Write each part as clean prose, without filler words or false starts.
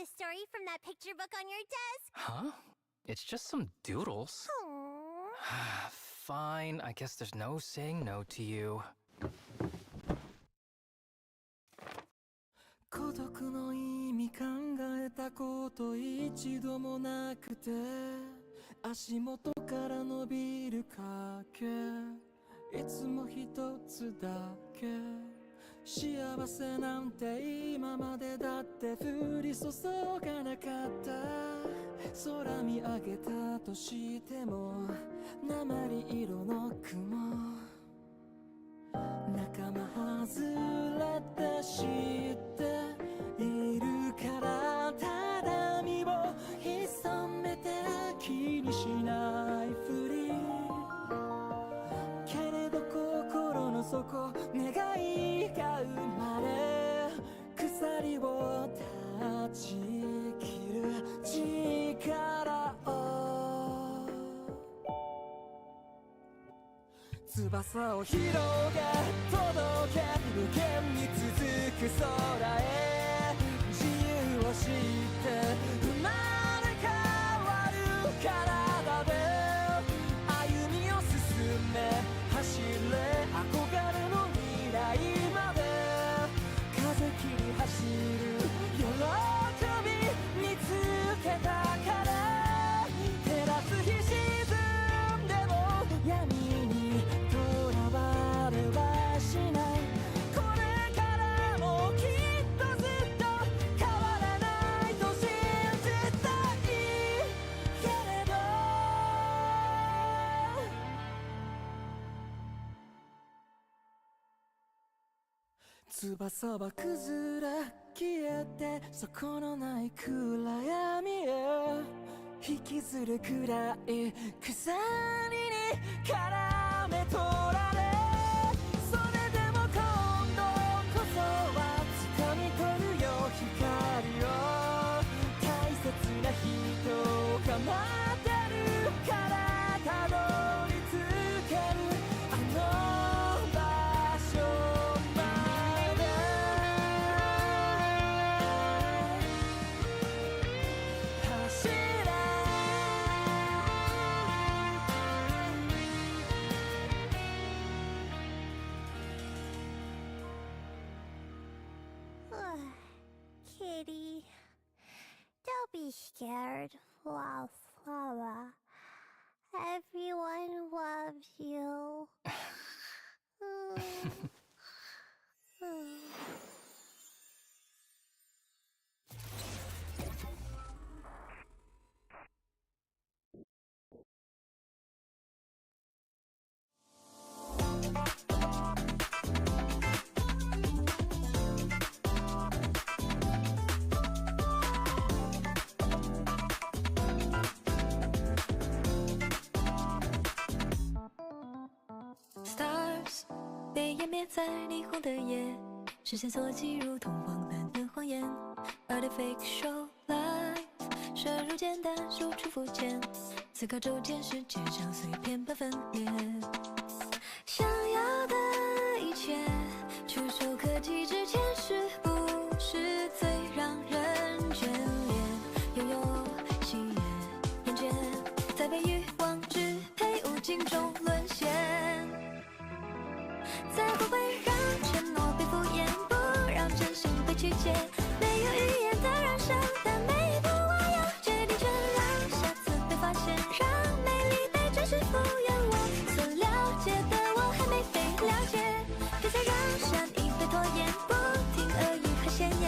the story from that picture book on your desk? Huh? It's just some doodles. Aww. Fine, I guess there's no saying no to you. 孤独の意味考えたこと一度もなくて足元から伸びる影いつも一つだけ幸せなんて今までだって降り注がなかった空見上げたとしても鉛色の雲仲間外れて知っているからただ身を潜めて気にしないふりけれど心の底願いが生まれ鎖を断ち切る力を翼を広げ届け無限に続く空へ自由を知って生まれ変わる体で歩みを進め走れ憧れの未来まで風切り走る喜び見つけたから照らす日沈んでも闇にとらわれはしないこれからもきっとずっと変わらないと信じたいけれど翼は崩れ消えて底のない暗闇へ引きずるくらい鎖に絡め取られそれでも今度こそは掴み取るよ光を大切な人が待ってるからたどり着けるあの場所まで走れKitty, don't be scared, Wildflower. Everyone loves you. Stars 被湮灭在霓虹的夜，视线所及如同荒诞的谎言。Artificial life 深入简单，输出肤浅，思考周间世界像碎片般分裂。想要的一切，触手可及之前，是不是最让人眷恋？拥有喜悦，厌倦，在被欲望支配，无尽中沦陷。才不会让承诺被敷衍，不让真心被曲解。没有语言的燃烧，但每一步我要决定权，让下次被发现，让美丽被真实复原。我所了解的我还没被了解，别再让善意被拖延，不听恶意和闲言。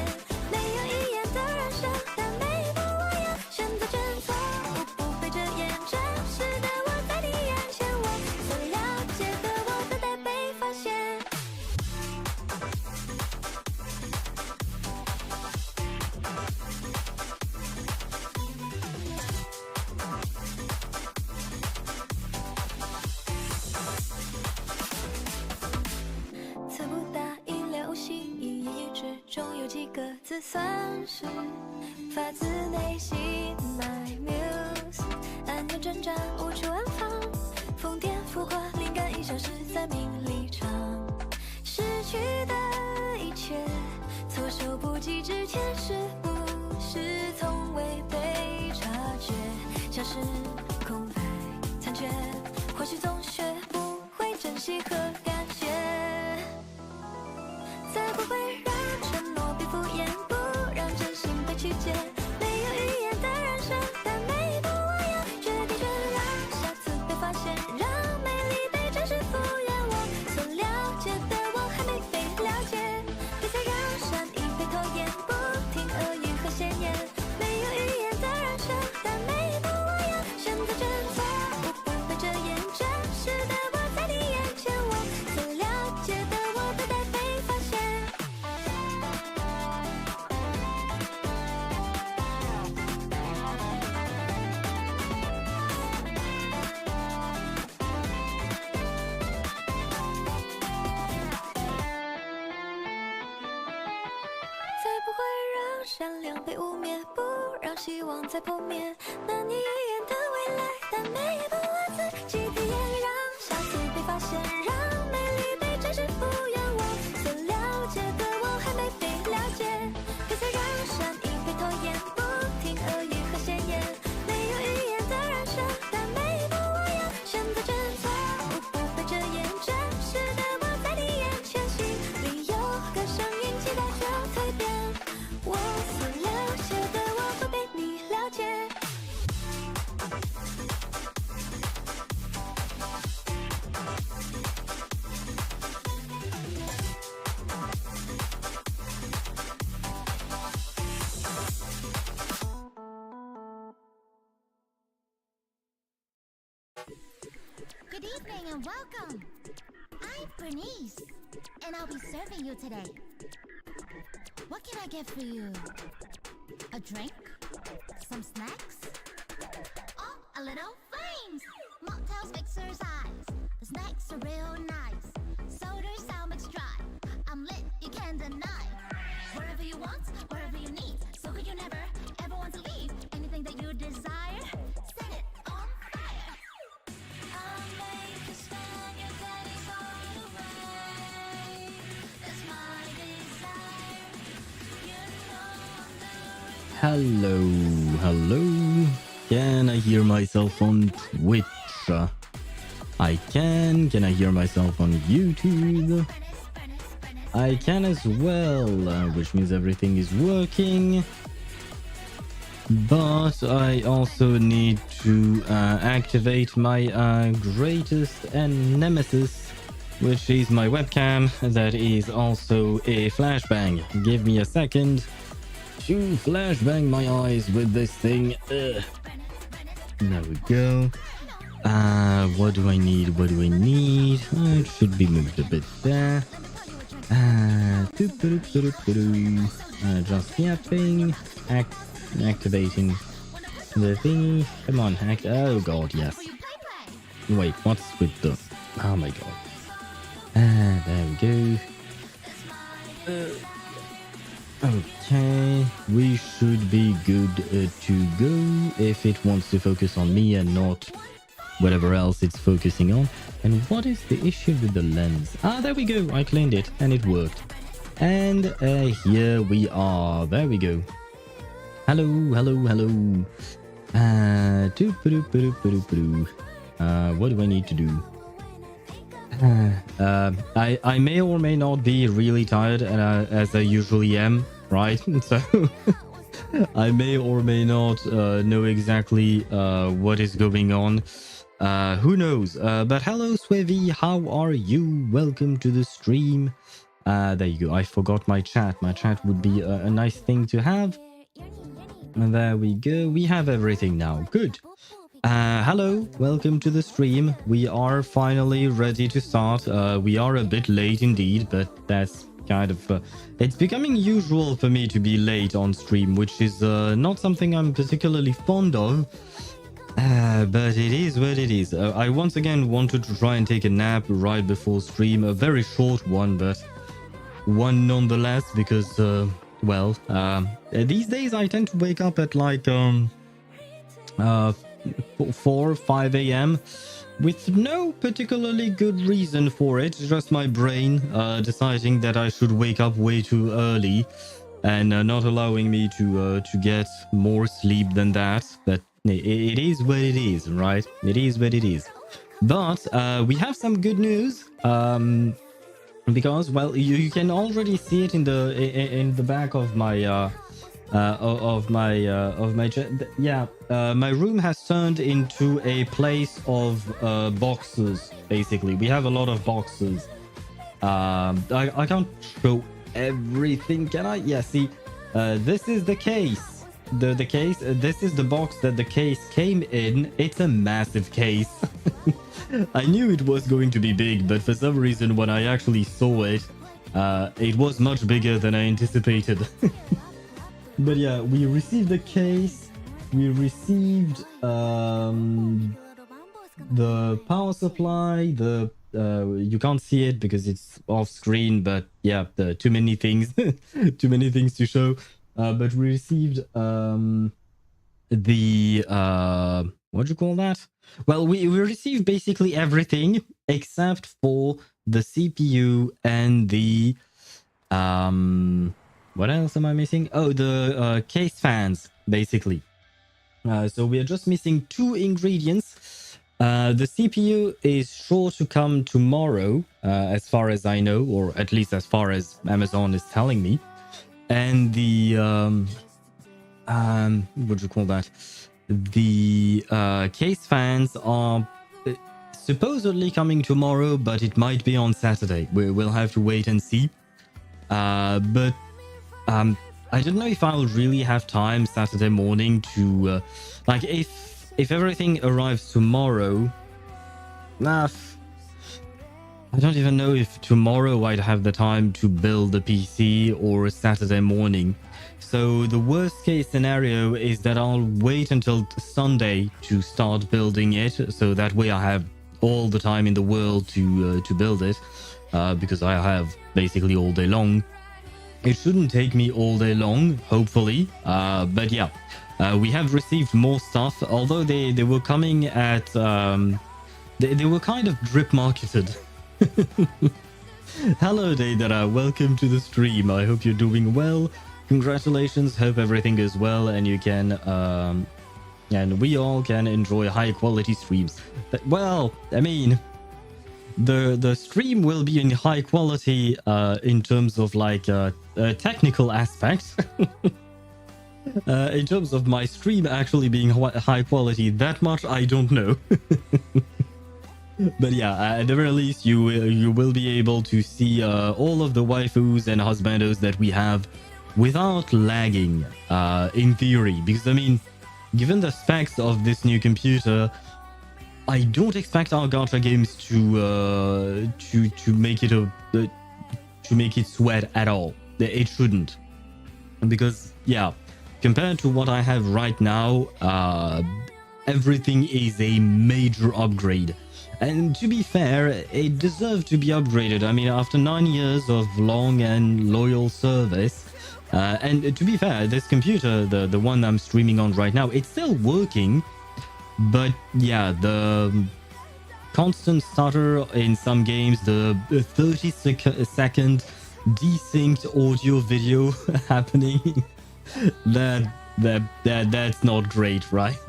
没有语言的燃烧，但每一步我要选择真错误，不被遮掩。真实的我在你眼前，我所了解的我等待被发现。词不达意料无心，一言一之中有几个字算是发自内心。My muse 暗恋挣扎无处安放，疯癫浮夸灵感已消失在名利场，失去的一切措手不及之前，是不是是空白残缺，或许总学不会珍惜和感谢，才不会让承诺被敷衍，不让真心被曲解。没有语言的人生，但每一步我要决定权，让下次被发现，让美丽被真实复原。我所了解的我还没被了解，别再让善意被拖延，不停恶语和闲言。没有语言的人生，但每一步我要选择真错，我不会遮掩真实的我在你眼前，我所了解的我都待被发现。才不会让善良被污蔑，不让希望再破灭。难以预言的未来，但每一步我自己体验，让下次被发现，让美丽被真实复原。我所了解的我还没被了解，别再让善意被拖延，不停恶语和闲言。没有语言的人生，但每一步我要选择真错，我不会遮掩真实的我在你眼前，心里有个声音期待着蜕变。我所了解的我会被你了解。Good evening and welcome. I'm Bernice, and I'll be serving you today. What can I get for you? A drink? Some snacks? Oh, a little flames! Mocktails exercise. The snacks are real nice. Soda's mixed dry. I'm lit, you can't deny. Wherever you want, wherever you need. So good you never, ever want to leave. Anything that you desire, set it on fire. I'll make you stand, your daddy's far away. That's my desire. You know I'm doing. Hello, hello. Can I hear myself on Twitch? I can. Can I hear myself on YouTube? I can as well, which means everything is working. But I also need to activate my greatest and nemesis, which is my webcam. That is also a flashbang. Give me a second to flashbang my eyes with this thing. There we go. What do I need? What do I need? It should be moved a bit there. Just yapping. Activating the thingy. Come on, oh god, yes. Wait, what's with the... Oh my god. There we go. Okay, we should be good to go if it wants to focus on me and not whatever else it's focusing on. And what is the issue with the lens? Ah, there we go. I cleaned it and it worked. And here we are. There we go. Hello, hello, hello. What do I need to do? I may or may not be really tired, as I usually am, right? So I may or may not know exactly what is going on. Who knows? But hello, Swevy. How are you? Welcome to the stream. There you go. I forgot my chat. My chat would be a nice thing to have. And there we go. We have everything now. Good. Hello, welcome to the stream. We are finally ready to start. We are a bit late indeed, but that's kind of... it's becoming usual for me to be late on stream, which is not something I'm particularly fond of. But it is what it is. I once again wanted to try and take a nap right before stream. A very short one, but one nonetheless, because, well, these days I tend to wake up at like 4, 5 a.m. with no particularly good reason for it. Just my brain deciding that I should wake up way too early and not allowing me to get more sleep than that. But it is what it is, right? It is what it is. But we have some good news. Because well, you can already see it in the back of my my room has turned into a place of boxes. Basically, we have a lot of boxes. I can't show everything, can I? Yeah, see, this is the case. The case. This is the box that the case came in. It's a massive case. I knew it was going to be big, but for some reason, when I actually saw it, it was much bigger than I anticipated. But yeah, we received the case. We received the power supply. The you can't see it because it's off screen, but yeah, too many things, too many things to show. But we received the what do you call that? Well, we received basically everything except for the CPU and the what else am I missing? Oh, the case fans, basically. So we are just missing 2 ingredients. The CPU is sure to come tomorrow, as far as I know, or at least as far as Amazon is telling me. And the what do you call that? The case fans are supposedly coming tomorrow, but it might be on Saturday. We'll have to wait and see. But I don't know if I'll really have time Saturday morning to like if everything arrives tomorrow. I don't even know if tomorrow I'd have the time to build a PC or Saturday morning. So the worst case scenario is that I'll wait until Sunday to start building it, so that way I have all the time in the world to build it, because I have basically all day long. It shouldn't take me all day long, hopefully, but yeah, we have received more stuff, although they were coming at they were kind of drip marketed. Hello Deidara, welcome to the stream. I hope you're doing well. Congratulations, hope everything goes well and you can and we all can enjoy high quality streams. But, well, I mean, the stream will be in high quality in terms of like technical aspects. In terms of my stream actually being high quality, that much I don't know. But yeah, at the very least, you will be able to see all of the waifus and husbandos that we have without lagging, in theory. Because I mean, given the specs of this new computer, I don't expect our gacha games to make it to make it sweat at all. It shouldn't, because yeah, compared to what I have right now, everything is a major upgrade. And to be fair, it deserved to be upgraded. I mean, after 9 years of long and loyal service, and to be fair, this computer, the one I'm streaming on right now, it's still working. But yeah, the constant stutter in some games, the 30-second desynced audio video happening, that's not great, right?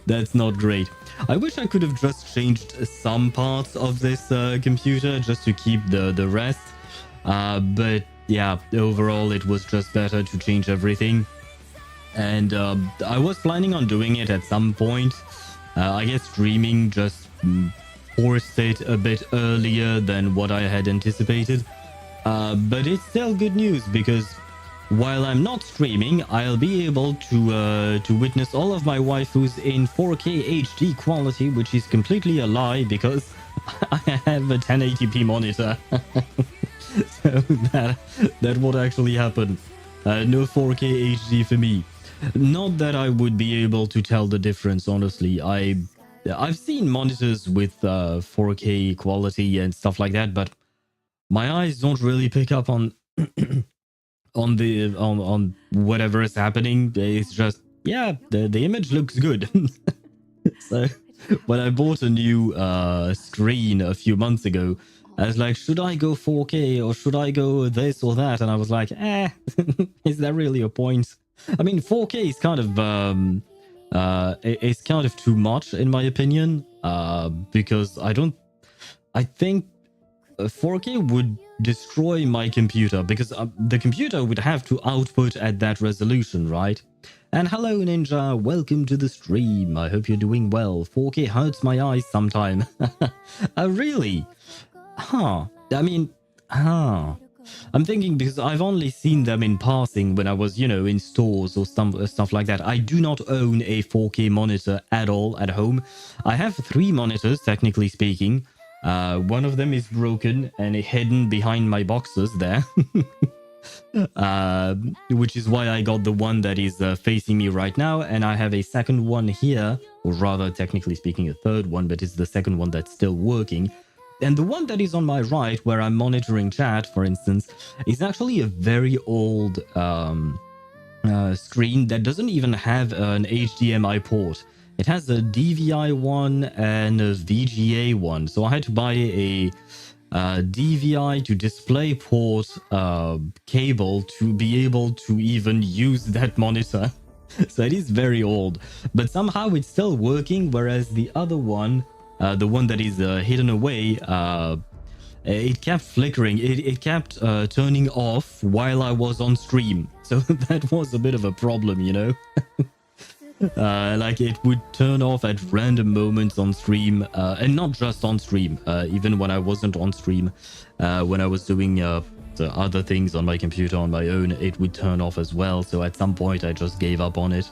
That's not great. I wish I could have just changed some parts of this computer just to keep the rest. But yeah, overall it was just better to change everything. And I was planning on doing it at some point. I guess streaming just forced it a bit earlier than what I had anticipated. But it's still good news because while I'm not streaming, I'll be able to witness all of my waifus in 4K HD quality, which is completely a lie because I have a 1080p monitor. So that would actually happen. No 4K HD for me. Not that I would be able to tell the difference, honestly. I've seen monitors with 4K quality and stuff like that, but my eyes don't really pick up on on whatever is happening. It's just, yeah, the image looks good. So when I bought a new screen a few months ago, I was like, should I go 4K or should I go this or that? And I was like, is there really a point? I mean, 4K is kind of It's kind of too much in my opinion, because I think 4K would destroy my computer, because the computer would have to output at that resolution, right? And hello Ninja, welcome to the stream. I hope you're doing well. 4K hurts my eyes sometime. Really? Huh. I mean, I'm thinking because I've only seen them in passing when I was, in stores or stuff like that. I do not own a 4K monitor at all at home. I have 3 monitors, technically speaking. One of them is broken and hidden behind my boxes there. Which is why I got the one that is facing me right now. And I have a second one here, or rather, technically speaking, a third one, but it's the second one that's still working. And the one that is on my right, where I'm monitoring chat, for instance, is actually a very old screen that doesn't even have an HDMI port. It has a DVI one and a VGA one. So I had to buy a DVI to DisplayPort cable to be able to even use that monitor. So it is very old. But somehow it's still working, whereas the other one, the one that is hidden away, it kept flickering. It kept turning off while I was on stream. So that was a bit of a problem, like it would turn off at random moments on stream, and not just on stream, even when I wasn't on stream, when I was doing the other things on my computer on my own, it would turn off as well. So at some point I just gave up on it.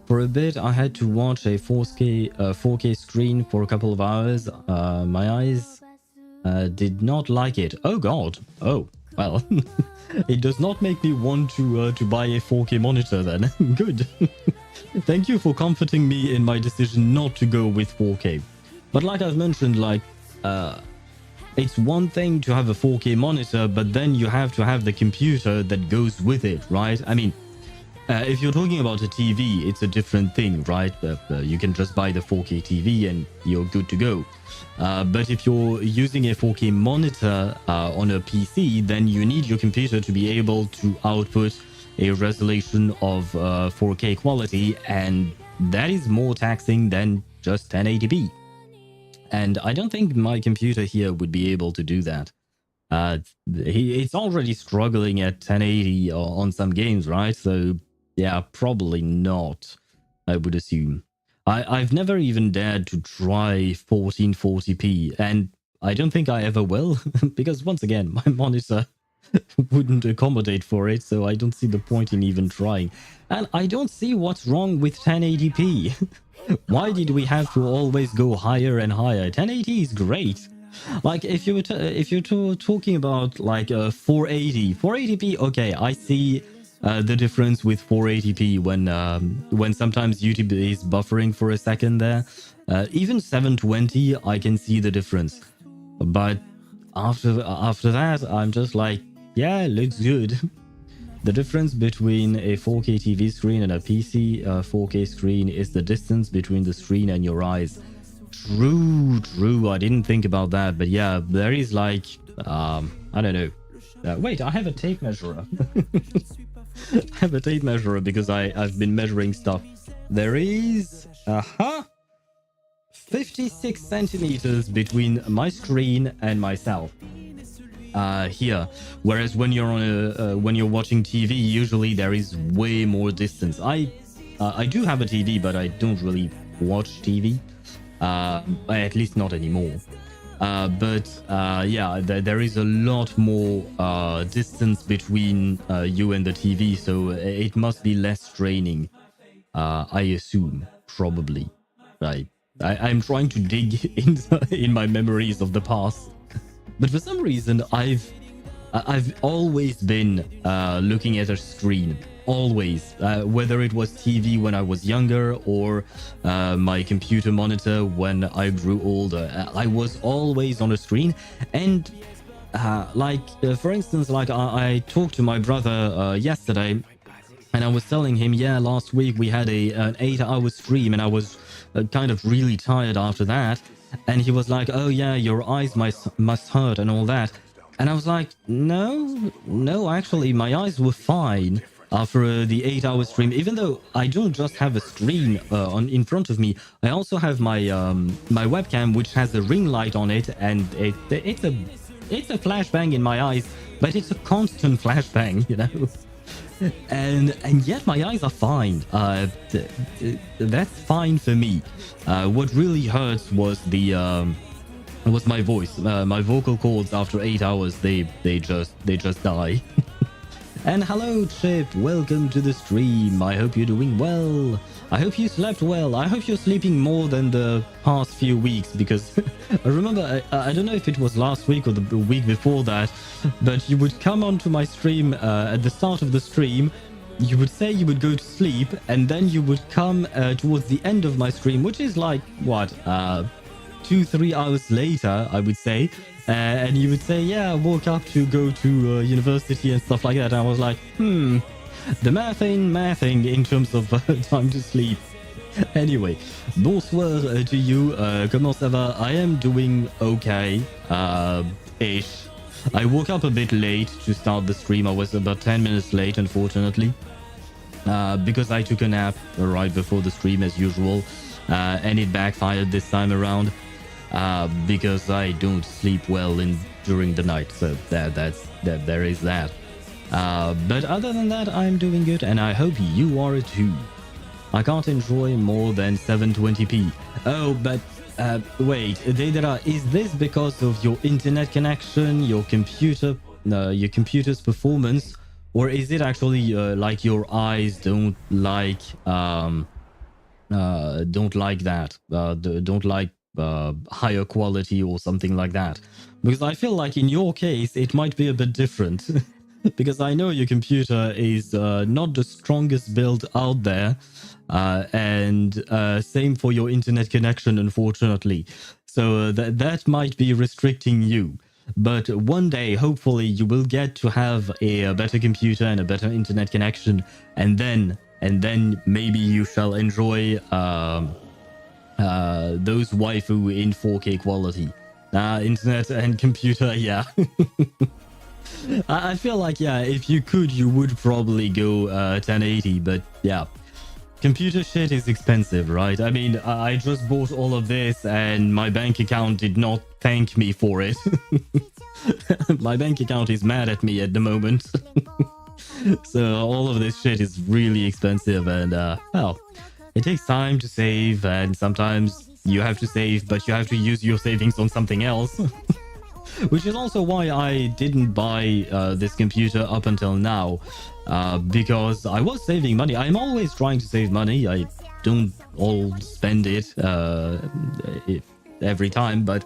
For a bit I had to watch a 4K screen for a couple of hours. My eyes did not like it. Oh god. Oh well. It does not make me want to buy a 4K monitor then. Good. Thank you for comforting me in my decision not to go with 4K. But like I've mentioned, it's one thing to have a 4K monitor, but then you have to have the computer that goes with it, right? I mean, if you're talking about a TV, it's a different thing, right? You can just buy the 4K TV and you're good to go. But if you're using a 4K monitor on a PC, then you need your computer to be able to output a resolution of 4K quality, and that is more taxing than just 1080p. And I don't think my computer here would be able to do that. It's already struggling at 1080 on some games, right? So yeah, probably not, I would assume. I've never even dared to try 1440p, and I don't think I ever will, because once again, my monitor wouldn't accommodate for it, so I don't see the point in even trying. And I don't see what's wrong with 1080p. Why did we have to always go higher and higher? 1080 is great. Like if you're talking about like 480p, okay, I see the difference with 480p when sometimes YouTube is buffering for a second there. Even 720, I can see the difference. But after that, I'm just like, yeah, it looks good. The difference between a 4K TV screen and a PC 4K screen is the distance between the screen and your eyes. True. I didn't think about that, but yeah, there is like, I don't know. Wait, I have a tape measurer. I have a tape measurer because I've been measuring stuff. There is 56 centimeters between my screen and myself here, whereas when you're on when you're watching TV, usually there is way more distance. I do have a TV, but I don't really watch TV, at least not anymore. Yeah, there is a lot more distance between you and the TV, so it must be less straining, I assume, probably. Right. I'm trying to dig in my memories of the past, but for some reason I've always been looking at a screen. Always, whether it was TV when I was younger or my computer monitor when I grew older, I was always on a screen. And for instance, like I talked to my brother yesterday, and I was telling him, yeah, last week we had an 8-hour stream, and I was kind of really tired after that. And he was like, oh yeah, your eyes must hurt and all that. And I was like, no, actually, my eyes were fine. after the 8-hour stream. Even though I don't just have a screen on in front of me, I also have my my webcam, which has a ring light on it, and it's a flashbang in my eyes, but it's a constant flashbang, you know. And yet my eyes are fine. That's fine for me. What really hurts was my voice. My vocal cords after 8 hours, they just die. And hello Chip, welcome to the stream. I hope you're doing well. I hope you slept well. I hope you're sleeping more than the past few weeks, because I remember, I don't know if it was last week or the week before that, but you would come onto my stream at the start of the stream, you would say you would go to sleep, and then you would come towards the end of my stream, which is like, what, 2-3 hours later, I would say, and you would say, yeah, I woke up to go to university and stuff like that. And I was like, the mathing in terms of time to sleep. Anyway, bonsoir to you. Comment ça va? I am doing okay, ish. I woke up a bit late to start the stream. I was about 10 minutes late, unfortunately, because I took a nap right before the stream as usual, and it backfired this time around. Because I don't sleep well during the night, so there is that. But other than that, I'm doing good, and I hope you are too. I can't enjoy more than 720p. Oh, but wait, Deidara, is this because of your internet connection, your computer's performance, or is it actually like your eyes don't like that? Don't like higher quality or something like that? Because I feel like in your case it might be a bit different. Because I know your computer is not the strongest build out there, and same for your internet connection, unfortunately. So that might be restricting you. But one day, hopefully, you will get to have a better computer and a better internet connection, and then maybe you shall enjoy those waifu in 4K quality. Internet and computer, yeah. I feel like, yeah, if you could, you would probably go 1080, but yeah. Computer shit is expensive, right? I mean, I just bought all of this and my bank account did not thank me for it. My bank account is mad at me at the moment. So all of this shit is really expensive, and well, it takes time to save, and sometimes you have to save, but you have to use your savings on something else. Which is also why I didn't buy this computer up until now, because I was saving money. I'm always trying to save money. I don't all spend it every time, but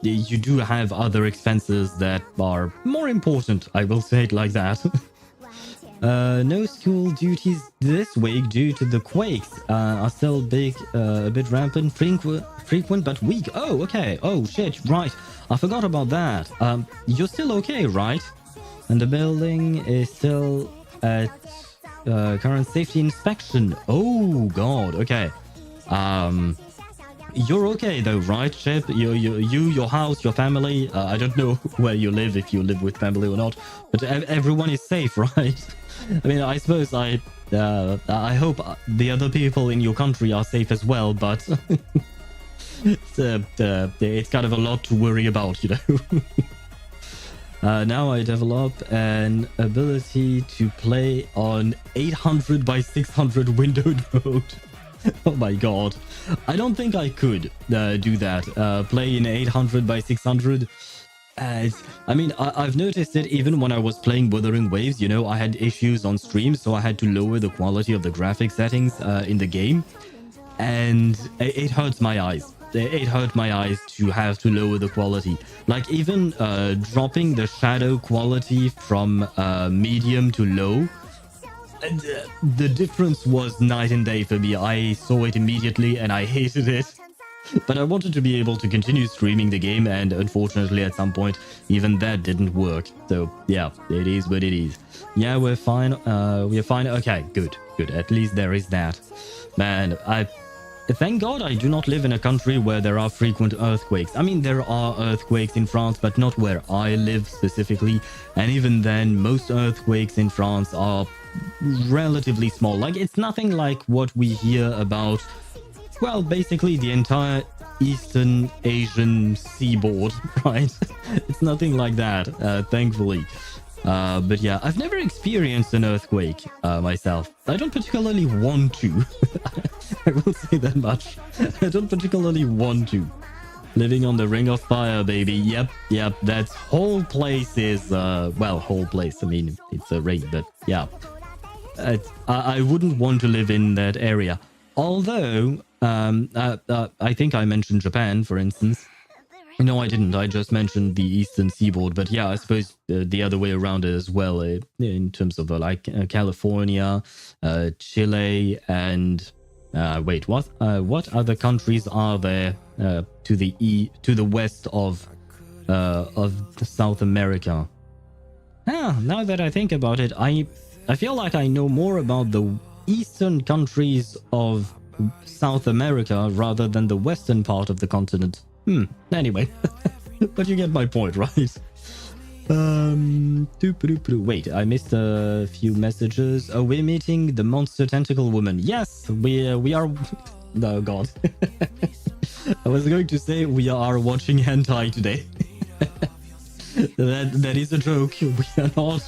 you do have other expenses that are more important. I will say it like that. No school duties this week due to the quakes. Are still a bit rampant, frequent but weak. Oh, okay. Oh shit, right. I forgot about that. You're still okay, right? And the building is still at current safety inspection. Oh god, okay. You're okay though, right, Chip? Your house, your family. I don't know where you live, if you live with family or not, but everyone is safe, right? I mean, I suppose I hope the other people in your country are safe as well, but it's kind of a lot to worry about, you know. Now I develop an ability to play on 800 by 600 windowed mode. Oh my god. I don't think I could do that. Play in 800 by 600. I mean, I've noticed it even when I was playing Wuthering Waves, you know, I had issues on stream, so I had to lower the quality of the graphic settings in the game. And it hurts my eyes. It hurt my eyes to have to lower the quality. Like even dropping the shadow quality from medium to low, the difference was night and day for me. I saw it immediately and I hated it. But I wanted to be able to continue streaming the game, and unfortunately at some point even that didn't work. So yeah, it is what it is. Yeah, we're fine. We're fine. Okay, good. At least there is that. Man, thank God I do not live in a country where there are frequent earthquakes. I mean, there are earthquakes in France, but not where I live specifically. And even then, most earthquakes in France are relatively small. Like, it's nothing like what we hear about, well, basically the entire Eastern Asian seaboard, right? It's nothing like that, thankfully. But yeah, I've never experienced an earthquake myself. I don't particularly want to. I will say that much. I don't particularly want to. Living on the Ring of Fire, baby. Yep. That whole place is, well, whole place. I mean, it's a ring, but yeah. I wouldn't want to live in that area. Although, I think I mentioned Japan, for instance. No, I didn't. I just mentioned the Eastern Seaboard. But yeah, I suppose the other way around as well, in terms of like California, Chile, and wait, what other countries are there to the west of South America? Now that I think about it, I feel like I know more about the eastern countries of South America rather than the western part of the continent. Anyway, but you get my point, right? Wait, I missed a few messages. Oh, we're meeting the monster tentacle woman. Yes, we are. Oh God, I was going to say we are watching hentai today. that is a joke. We are not.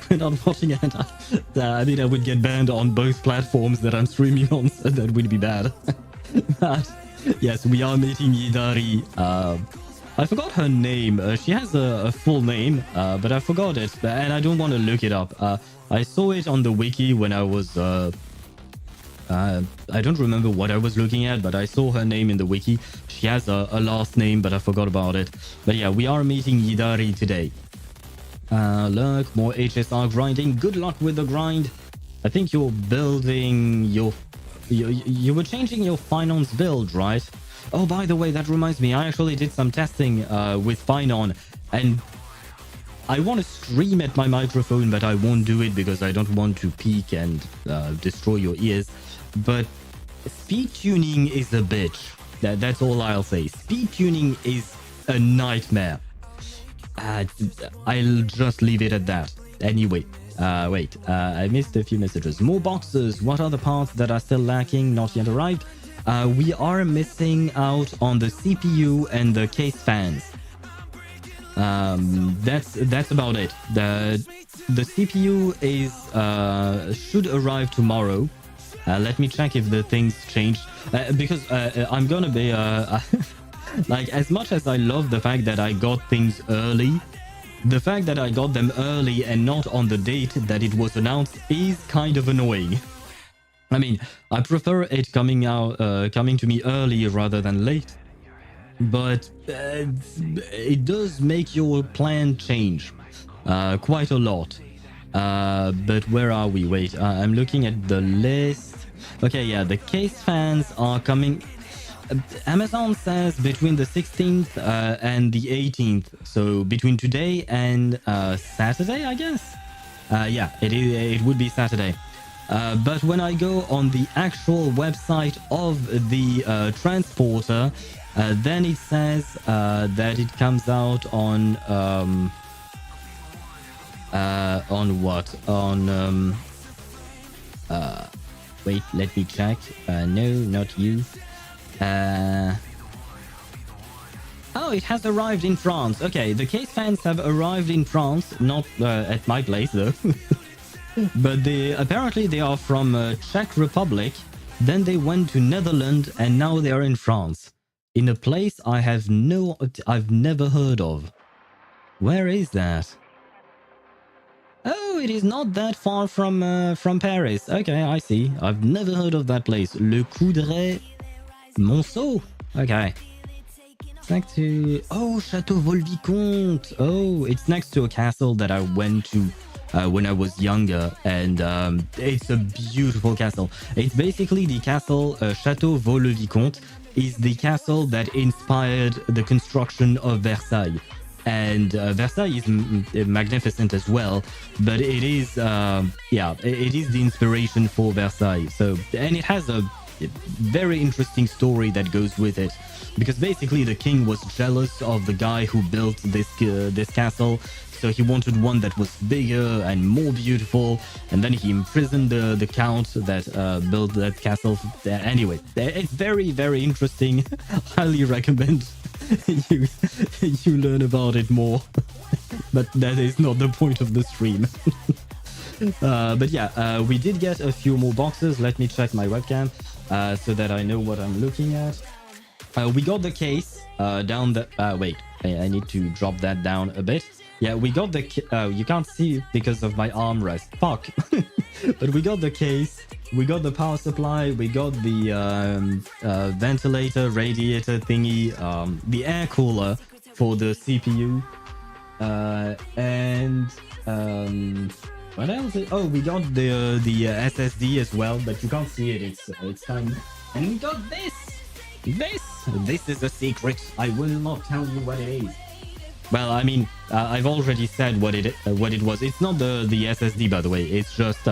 We're not watching hentai. I mean, I would get banned on both platforms that I'm streaming on, so that would be bad. But yes, we are meeting Yidhari. I forgot her name. She has a full name, but I forgot it, and I don't want to look it up. I saw it on the wiki when I was... I don't remember what I was looking at, but I saw her name in the wiki. She has a last name, but I forgot about it. But yeah, we are meeting Yidhari today. Look, more HSR grinding. Good luck with the grind. I think you're building your... You were changing your finance build, right? Oh, by the way, that reminds me, I actually did some testing with Phaethon, and I want to stream at my microphone, but I won't do it because I don't want to peak and destroy your ears. But speed tuning is a bitch. That's all I'll say. Speed tuning is a nightmare. I'll just leave it at that. Anyway, wait, I missed a few messages. More boxes. What are the parts that are still lacking? Not yet arrived. We are missing out on the CPU and the case fans. That's about it. The CPU is should arrive tomorrow. Let me check if the things changed, because I'm gonna be like, as much as I love the fact that I got things early, the fact that I got them early and not on the date that it was announced is kind of annoying. I mean, I prefer it coming to me early rather than late, but it does make your plan change quite a lot. But where are we? Wait, I'm looking at the list. Okay, yeah, the case fans are coming. Amazon says between the 16th and the 18th, so between today and Saturday, I guess. Yeah, it would be Saturday. But when I go on the actual website of the transporter, then it says that it comes out on what? On wait, let me check. No, not you. Oh, it has arrived in France. Okay, the case fans have arrived in France, not at my place though. But apparently they are from Czech Republic. Then they went to Netherlands, and now they are in France, in a place I've never heard of. Where is that? Oh, it is not that far from Paris. Okay, I see. I've never heard of that place. Le Coudray Monceau. Okay. It's next to... Oh, Château Volvicomte. Oh, it's next to a castle that I went to when I was younger, and it's a beautiful castle. It's basically the castle Château Vaux-le-Vicomte is the castle that inspired the construction of Versailles. And Versailles is magnificent as well, but it is, yeah, it is the inspiration for Versailles. So, and it has a very interesting story that goes with it, because basically the king was jealous of the guy who built this castle, so he wanted one that was bigger and more beautiful, and then he imprisoned the count that built that castle. Anyway, it's very, very interesting. Highly recommend you learn about it more. But that is not the point of the stream. But yeah, we did get a few more boxes. Let me check my webcam so that I know what I'm looking at. We got the case down the... wait, I need to drop that down a bit. Yeah, we got the... you can't see because of my armrest. Fuck. But we got the case. We got the power supply. We got the ventilator, radiator thingy. The air cooler for the CPU. And... what else? Oh, we got the SSD as well, but you can't see it. It's tiny. And we got this. This is a secret. I will not tell you what it is. Well, I mean, I've already said what it was. It's not the SSD, by the way. It's just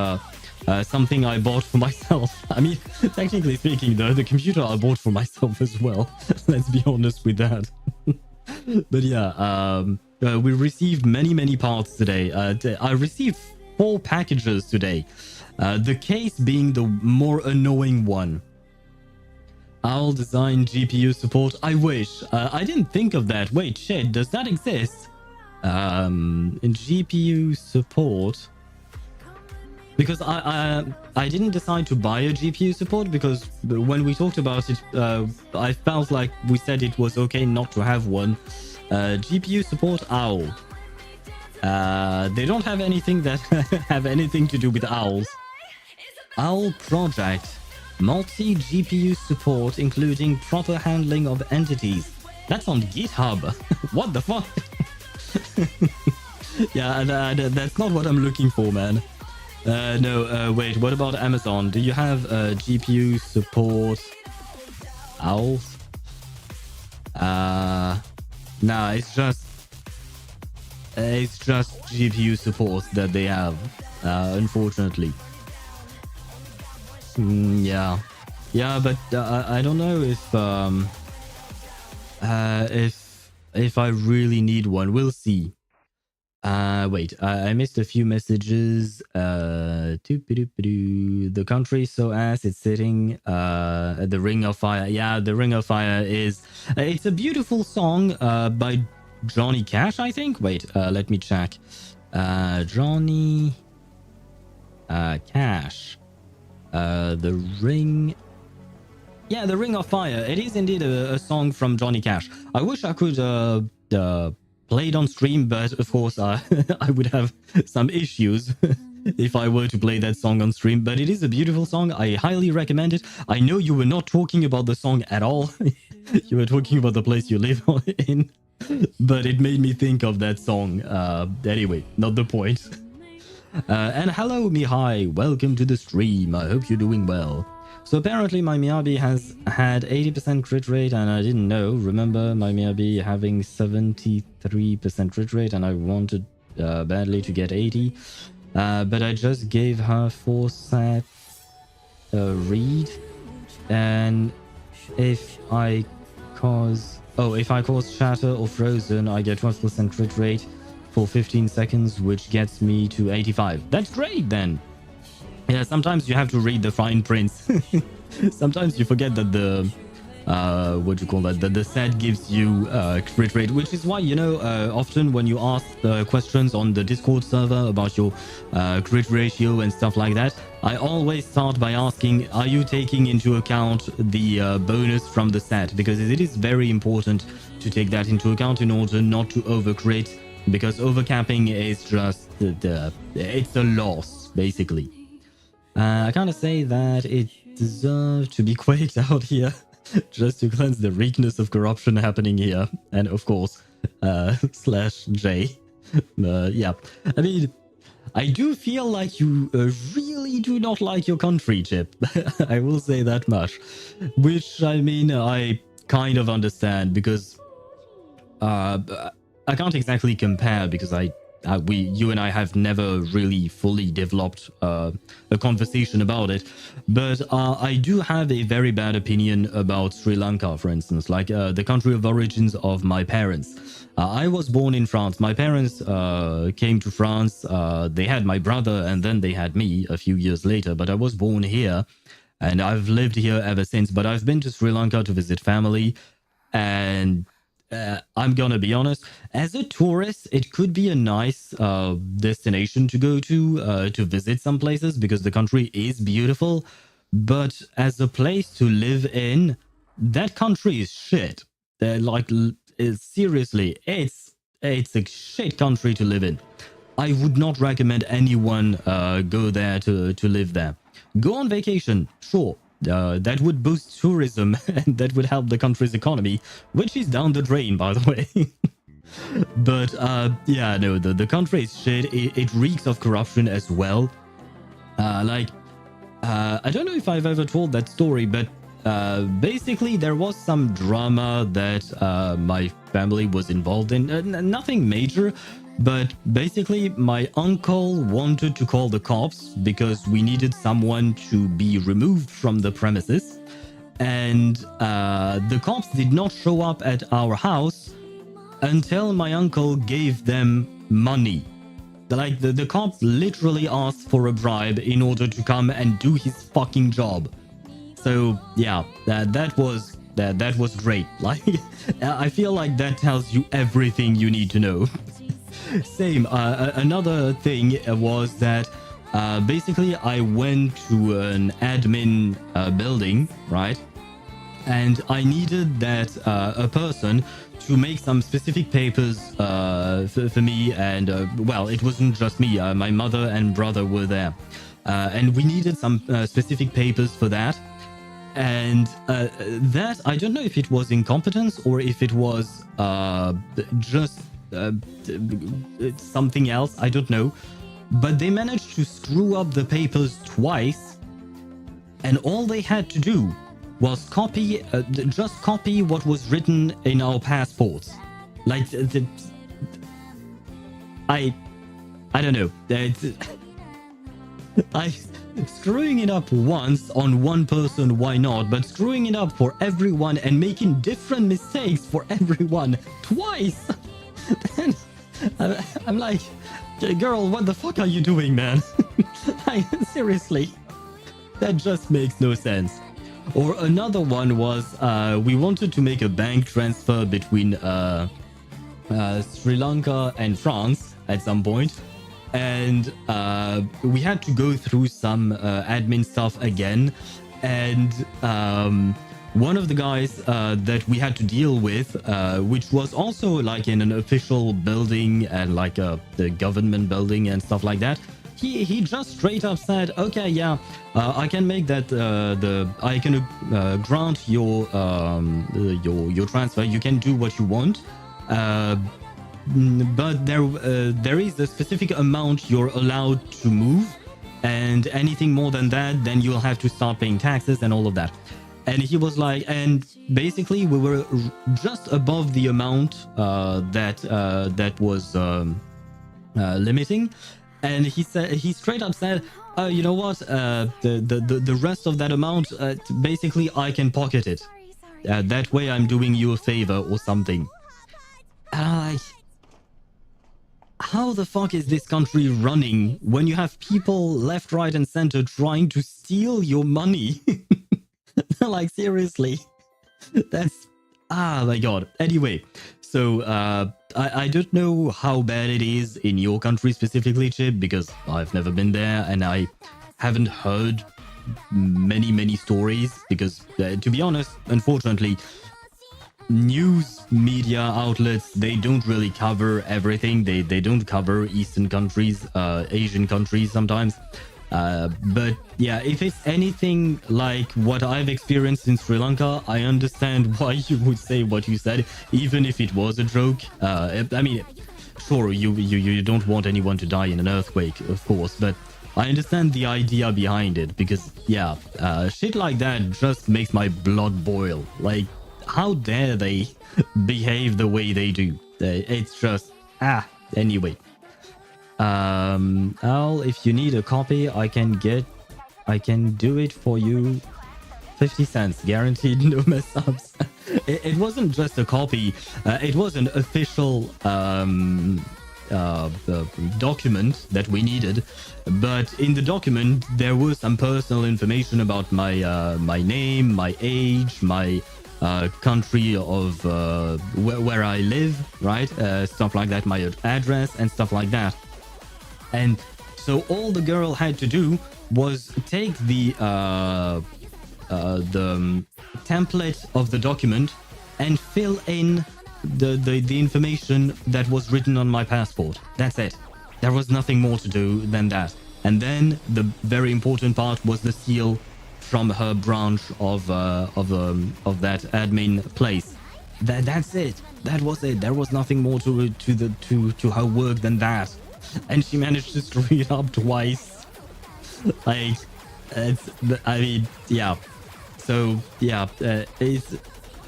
something I bought for myself. I mean, technically speaking, the computer I bought for myself as well. Let's be honest with that. But yeah, we received many parts today. I received 4 packages today. The case being the more annoying one. I'll design GPU support. I wish. I didn't think of that. Wait, shit, does that exist? In GPU support. Because I didn't decide to buy a GPU support because when we talked about it, I felt like we said it was okay not to have one. GPU support OWL. They don't have anything that have anything to do with owls. OWL project. Multi-GPU support, including proper handling of entities. That's on GitHub. What the fuck? Yeah, that's not what I'm looking for, man. No, wait, what about Amazon? Do you have GPU support owls? Nah, it's just GPU support that they have, unfortunately. Yeah, but I don't know if I really need one. We'll see. Wait, I missed a few messages. The country so as it's sitting at the Ring of Fire. Yeah, the Ring of Fire is... it's a beautiful song by Johnny Cash, I think. Wait, let me check. Johnny Cash. The Ring... Yeah, the Ring of Fire. It is indeed a song from Johnny Cash. I wish I could play it on stream, but of course I would have some issues if I were to play that song on stream. But it is a beautiful song. I highly recommend it. I know you were not talking about the song at all. You were talking about the place you live in. But it made me think of that song. Anyway, not the point. And hello, Mihai. Welcome to the stream. I hope you're doing well. So apparently my Miyabi has had 80% crit rate and I didn't know. Remember my Miyabi having 73% crit rate and I wanted badly to get 80. But I just gave her 4 set read. And if I cause shatter or frozen, I get 12% crit rate for 15 seconds, which gets me to 85. That's great then. Yeah, sometimes you have to read the fine print. Sometimes you forget that the the set gives you crit rate, which is why, you know, often when you ask questions on the Discord server about your crit ratio and stuff like that, I always start by asking, are you taking into account the bonus from the set? Because it is very important to take that into account in order not to overcrit, because overcapping is just it's a loss basically. I kind of say that it deserves to be quaked out here just to cleanse the reekness of corruption happening here. And of course, /J. Yeah, I mean, I do feel like you really do not like your country, Chip. I will say that much. Which, I mean, I kind of understand because I can't exactly compare because I you and I have never really fully developed a conversation about it, but I do have a very bad opinion about Sri Lanka, for instance, like the country of origins of my parents. I was born in France. My parents came to France. They had my brother, and then they had me a few years later, but I was born here, and I've lived here ever since. But I've been to Sri Lanka to visit family, and I'm gonna be honest, as a tourist, it could be a nice destination to go to visit some places because the country is beautiful. But as a place to live in, that country is shit. Seriously, it's a shit country to live in. I would not recommend anyone go there to live there. Go on vacation, sure. That would boost tourism and that would help the country's economy, which is down the drain, by the way. But yeah, no, the country is shit. It reeks of corruption as well. I don't know if I've ever told that story, but basically there was some drama that my family was involved in. Nothing major. But basically, my uncle wanted to call the cops because we needed someone to be removed from the premises. And the cops did not show up at our house until my uncle gave them money. Like, the cops literally asked for a bribe in order to come and do his fucking job. So, yeah, that was great. Like, I feel like that tells you everything you need to know. Same. Another thing was that basically I went to an admin building, right? And I needed that a person to make some specific papers for me. And well, it wasn't just me. My mother and brother were there. And we needed some specific papers for that. And that, I don't know if it was incompetence or if it was just something else, I don't know, but they managed to screw up the papers twice, and all they had to do was just copy what was written in our passports. Like, I don't know. Screwing it up once on one person, why not? But screwing it up for everyone and making different mistakes for everyone twice. Then I'm like, girl, what the fuck are you doing, man? Seriously, that just makes no sense. Or another one was we wanted to make a bank transfer between Sri Lanka and France at some point, and we had to go through some admin stuff again, and one of the guys that we had to deal with, which was also like in an official building and like the government building and stuff like that, he just straight up said, okay, yeah, I can make that I can grant your transfer. You can do what you want, but there is a specific amount you're allowed to move, and anything more than that, then you'll have to start paying taxes and all of that. And he was like, and basically we were just above the amount that was limiting. And he straight up said, oh, you know what? The rest of that amount, basically I can pocket it. That way I'm doing you a favor or something. And I'm like, how the fuck is this country running when you have people left, right, and center trying to steal your money? Like, seriously, that's my god. Anyway, so I don't know how bad it is in your country specifically, Chip, because I've never been there and I haven't heard many stories, because to be honest, unfortunately, news media outlets, they don't really cover everything. They don't cover Eastern countries, Asian countries sometimes. But yeah, if it's anything like what I've experienced in Sri Lanka, I understand why you would say what you said, even if it was a joke. I mean, sure, you don't want anyone to die in an earthquake, of course, but I understand the idea behind it, because yeah, shit like that just makes my blood boil. Like, how dare they behave the way they do? It's just anyway. Al, if you need a copy, I can do it for you. 50 cents, guaranteed, no mess ups. It wasn't just a copy, it was an official document that we needed. But in the document, there was some personal information about my name, my age, my country of where I live, right? Stuff like that, my address and stuff like that. And so all the girl had to do was take the template of the document and fill in the information that was written on my passport. That's it. There was nothing more to do than that. And then the very important part was the seal from her branch of that admin place. That's it. That was it. There was nothing more to her work than that. And she managed to screw it up twice. Like, I mean, yeah. So yeah,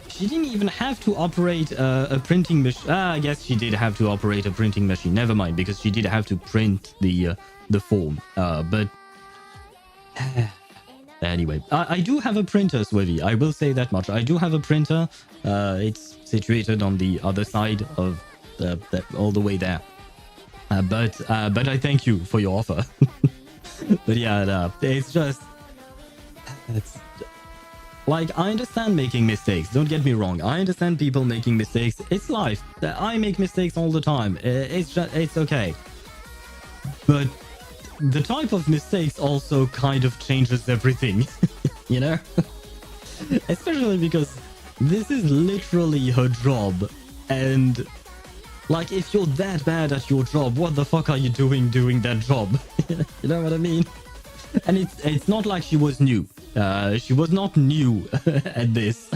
she didn't even have to operate a printing machine. I guess she did have to operate a printing machine. Never mind, because she did have to print the form. But anyway, I do have a printer, Swivy. I will say that much. I do have a printer. It's situated on the other side of all the way there. But I thank you for your offer. But yeah, no, it's just like, I understand making mistakes. Don't get me wrong. I understand people making mistakes. It's life. I make mistakes all the time. It's okay. But the type of mistakes also kind of changes everything, you know? Especially because this is literally her job. And like, if you're that bad at your job, what the fuck are you doing that job? You know what I mean? And it's not like she was new. She was not new at this.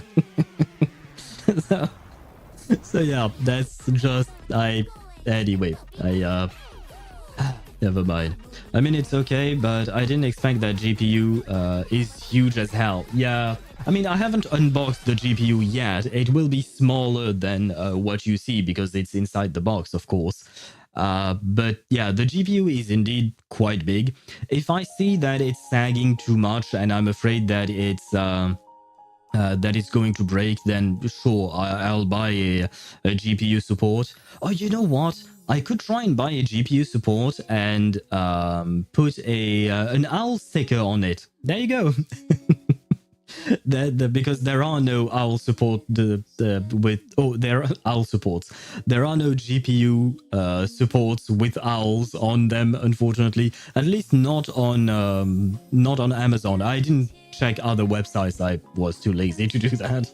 so yeah, that's just anyway, never mind. I mean, it's okay, but I didn't expect that GPU is huge as hell. Yeah, I mean, I haven't unboxed the GPU yet. It will be smaller than what you see because it's inside the box, of course. But yeah, the GPU is indeed quite big. If I see that it's sagging too much and I'm afraid that it's going to break, then sure, I'll buy a GPU support. Oh, you know what? I could try and buy a GPU support and put an owl sticker on it. There you go. Because there are no owl support there are owl supports. There are no GPU supports with owls on them, unfortunately. At least not on Amazon. I didn't check other websites. I was too lazy to do that.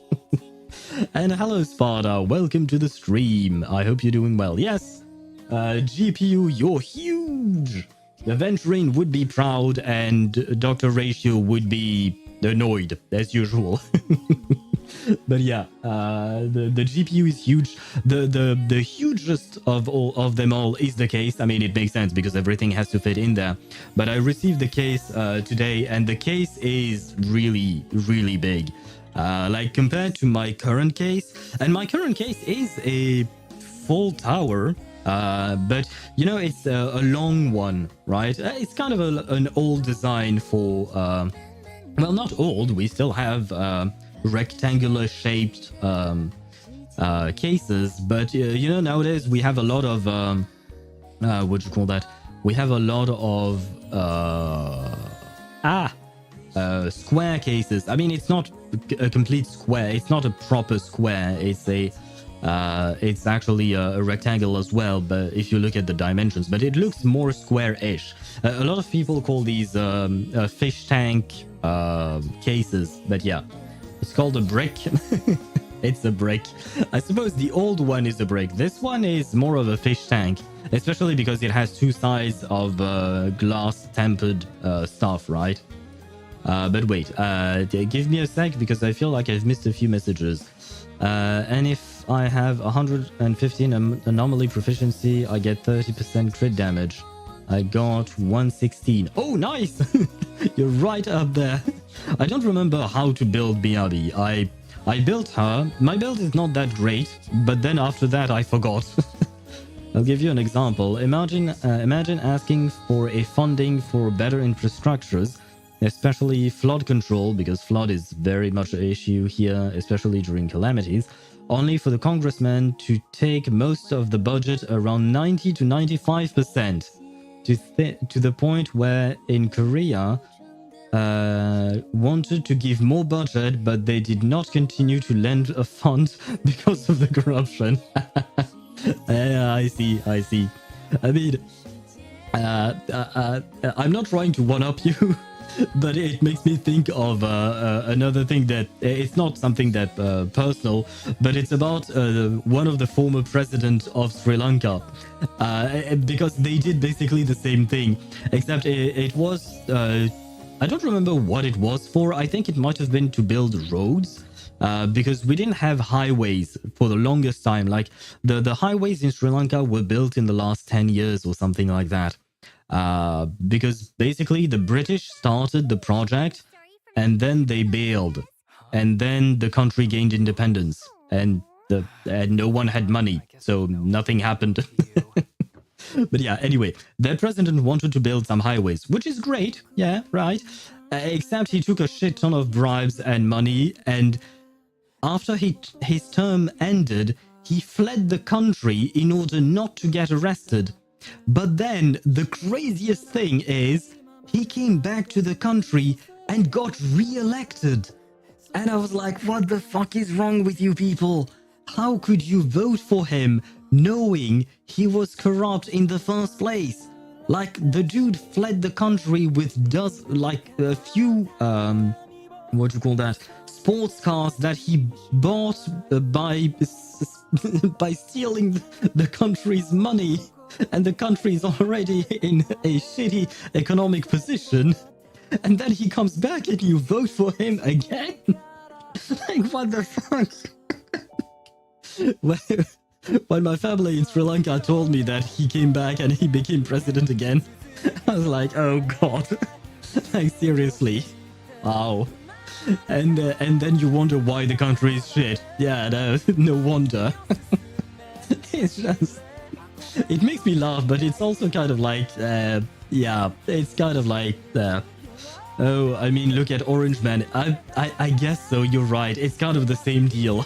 And hello, Sparta. Welcome to the stream. I hope you're doing well. Yes, GPU, you're huge. The Venturine would be proud, and Dr. Ratio would be annoyed as usual. But yeah, the GPU is huge. The hugest of them all is the case. I mean, it makes sense because everything has to fit in there. But I received the case today, and the case is really, really big. Like compared to my current case, and my current case is a full tower. But you know, it's a long one, right? It's kind of an old design for well, not old. We still have rectangular shaped cases, but you know, nowadays we have a lot of what do you call that? We have a lot of square cases. I mean, it's not a complete square. It's not a proper square. It's actually a rectangle as well, but if you look at the dimensions, but it looks more square-ish. A lot of people call these fish tank cases, but yeah, it's called a brick. It's a brick. I suppose the old one is a brick. This one is more of a fish tank, especially because it has two sides of glass tempered stuff, right? But wait, give me a sec because I feel like I've missed a few messages. And if I have 115 anomaly proficiency, I get 30% crit damage. I got 116. Oh, nice! You're right up there. I don't remember how to build Miyabi. I built her. My build is not that great, but then after that I forgot. I'll give you an example. Imagine asking for a funding for better infrastructures, especially flood control, because flood is very much an issue here, especially during calamities, only for the congressman to take most of the budget, around 90 to 95%, to the point where in Korea wanted to give more budget, but they did not continue to lend a fund because of the corruption. Yeah, I see. I mean, I'm not trying to one-up you, but it makes me think of another thing that it's not something that personal, but it's about one of the former presidents of Sri Lanka, because they did basically the same thing, except it was I don't remember what it was for. I think it might have been to build roads. Because we didn't have highways for the longest time. Like the highways in Sri Lanka were built in the last 10 years or something like that. Because basically the British started the project and then they bailed. And then the country gained independence. And no one had money. So nothing happened. But yeah, anyway, their president wanted to build some highways, which is great. Yeah, right. Except he took a shit ton of bribes and money, and after his term ended, he fled the country in order not to get arrested. But then the craziest thing is he came back to the country and got re-elected. And I was like, what the fuck is wrong with you people? How could you vote for him knowing he was corrupt in the first place? Like, the dude fled the country with a few what do you call that, sports cars that he bought by stealing the country's money, and the country is already in a shitty economic position, and then he comes back and you vote for him again. Like, what the fuck? When my family in Sri Lanka told me that he came back and he became president again, I was like, oh god. Like, seriously. Wow. And then you wonder why the country is shit. Yeah, no wonder. It's just, it makes me laugh, but it's also kind of like, yeah, it's kind of like, oh, I mean, look at Orange Man. I guess so, you're right. It's kind of the same deal.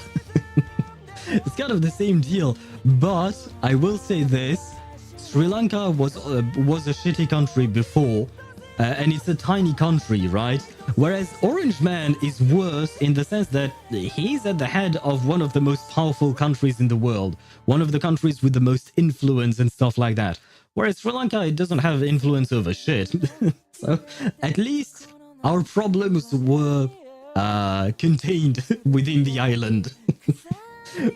It's kind of the same deal, but I will say this: Sri Lanka was a shitty country before, and it's a tiny country, right? Whereas Orange Man is worse in the sense that he's at the head of one of the most powerful countries in the world, one of the countries with the most influence and stuff like that. Whereas Sri Lanka, it doesn't have influence over shit. So at least our problems were contained within the island.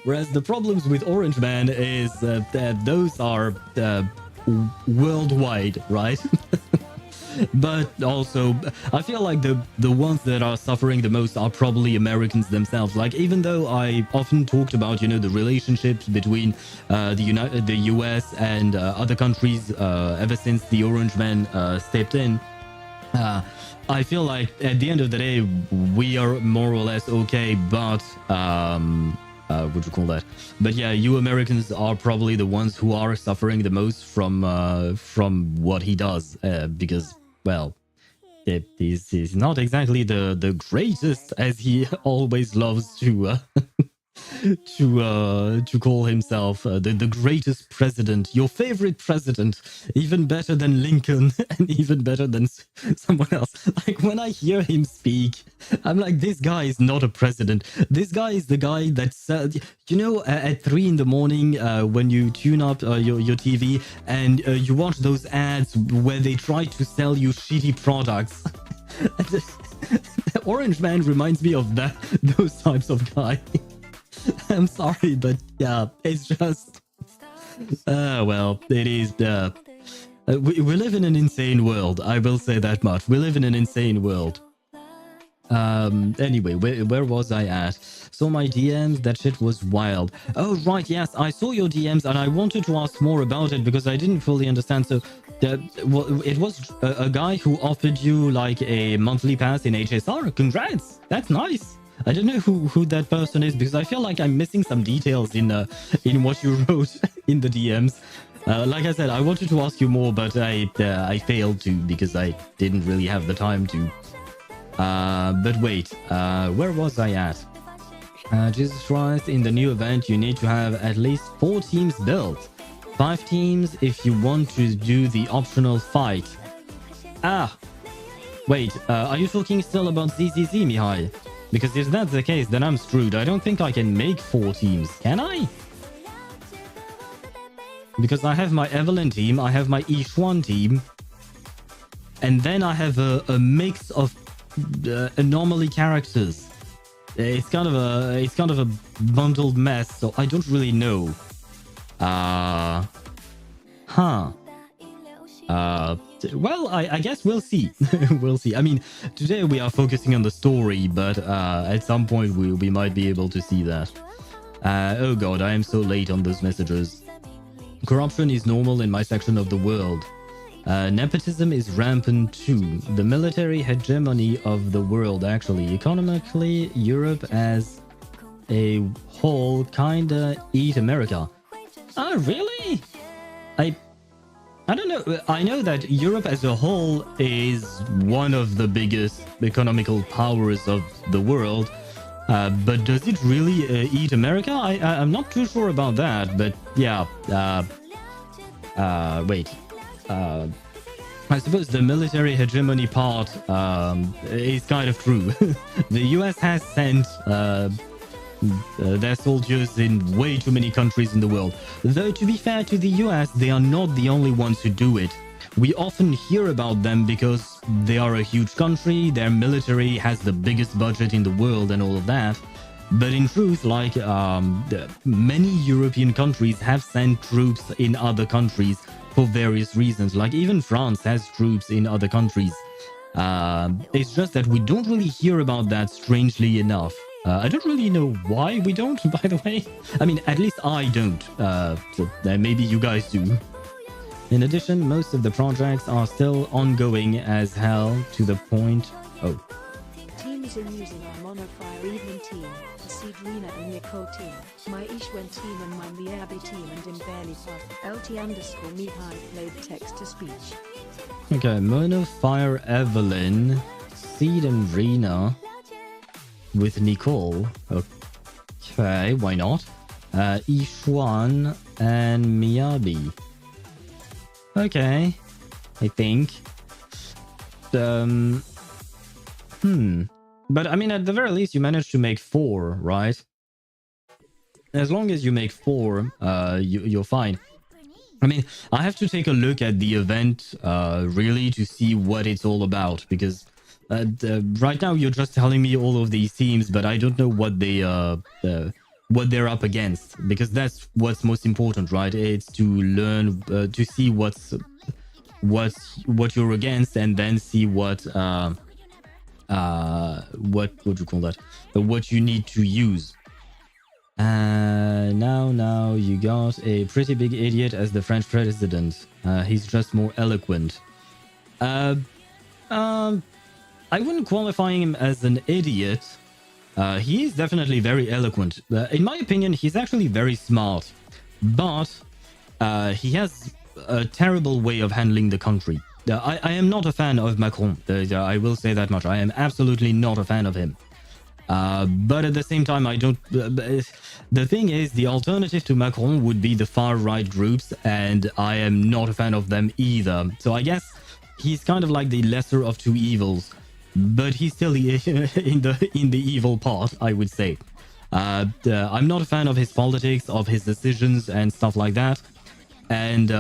Whereas the problems with Orange Man is that those are worldwide, right? But also, I feel like the ones that are suffering the most are probably Americans themselves. Like, even though I often talked about, you know, the relationships between the US and other countries ever since the Orange Man stepped in, I feel like at the end of the day, we are more or less okay, but what do you call that? But yeah, you Americans are probably the ones who are suffering the most from what he does, because, well, he's not exactly the greatest, as he always loves to to call himself the greatest president, your favorite president, even better than Lincoln and even better than someone else. Like, when I hear him speak, I'm like, this guy is not a president. This guy is the guy that, you know, at 3 in the morning when you tune up your TV and you watch those ads where they try to sell you shitty products. Orange Man reminds me of those types of guy. I'm sorry, but yeah, it's just, well, it is, we live in an insane world, I will say that much. We live in an insane world. Anyway, where was I at? So my DMs, that shit was wild. Oh, right, yes, I saw your DMs and I wanted to ask more about it because I didn't fully understand. So, it was a guy who offered you like a monthly pass in HSR. Congrats, that's nice. I don't know who that person is, because I feel like I'm missing some details in what you wrote in the DMs. Like I said, I wanted to ask you more, but I failed to because I didn't really have the time to. But wait, where was I at? Jesus Christ, in the new event, you need to have at least 4 teams built. 5 teams if you want to do the optional fight. Ah! Wait, are you talking still about ZZZ, Mihai? Because if that's the case, then I'm screwed. I don't think I can make 4 teams, can I? Because I have my Elowen team, I have my Yishuan team, and then I have a mix of anomaly characters. It's kind of a bundled mess, so I don't really know. Well, I guess we'll see. We'll see. I mean, today we are focusing on the story, but at some point we might be able to see that. Oh god, I am so late on those messages. Corruption is normal in my section of the world. Nepotism is rampant too. The military hegemony of the world, actually. Economically, Europe as a whole kinda eat America. Oh, really? I don't know. I know that Europe as a whole is one of the biggest economical powers of the world. But does it really eat America? I'm not too sure about that, but yeah. Wait. I suppose the military hegemony part is kind of true. The US has sent their soldiers in way too many countries in the world. Though, to be fair to the US, they are not the only ones who do it. We often hear about them because they are a huge country, their military has the biggest budget in the world and all of that. But in truth, like, many European countries have sent troops in other countries for various reasons. Like, even France has troops in other countries. It's just that we don't really hear about that, strangely enough. I don't really know why we don't, by the way. I mean, at least I don't. So maybe you guys do. In addition, most of the projects are still ongoing as hell, to the point... Oh. Teams in using our Monofire Evening team, the Seedrina and Nicole team, my Ishwen team and my Miyabi team, and in Barely Puff, LT_Mihai played text-to-speech. Okay, Monofire Evelyn, Seed and Rena with Nicole. Okay, why not? Ishwan and Miyabi. Okay, I think. But I mean, at the very least, you managed to make 4, right? As long as you make 4, you're fine. I mean, I have to take a look at the event, really, to see what it's all about, because right now you're just telling me all of these teams, but I don't know what what they're up against, because that's what's most important, right? It's to learn, to see what you're against, and then see what would you call that? What you need to use. Now you got a pretty big idiot as the French president. He's just more eloquent. I wouldn't qualify him as an idiot. He is definitely very eloquent. In my opinion, he's actually very smart, but he has a terrible way of handling the country. I am not a fan of Macron. I will say that much. I am absolutely not a fan of him. But at the same time, I don't... the thing is, the alternative to Macron would be the far-right groups, and I am not a fan of them either. So I guess he's kind of like the lesser of two evils, but he's still in the evil part, I would say. I'm not a fan of his politics, of his decisions, and stuff like that. And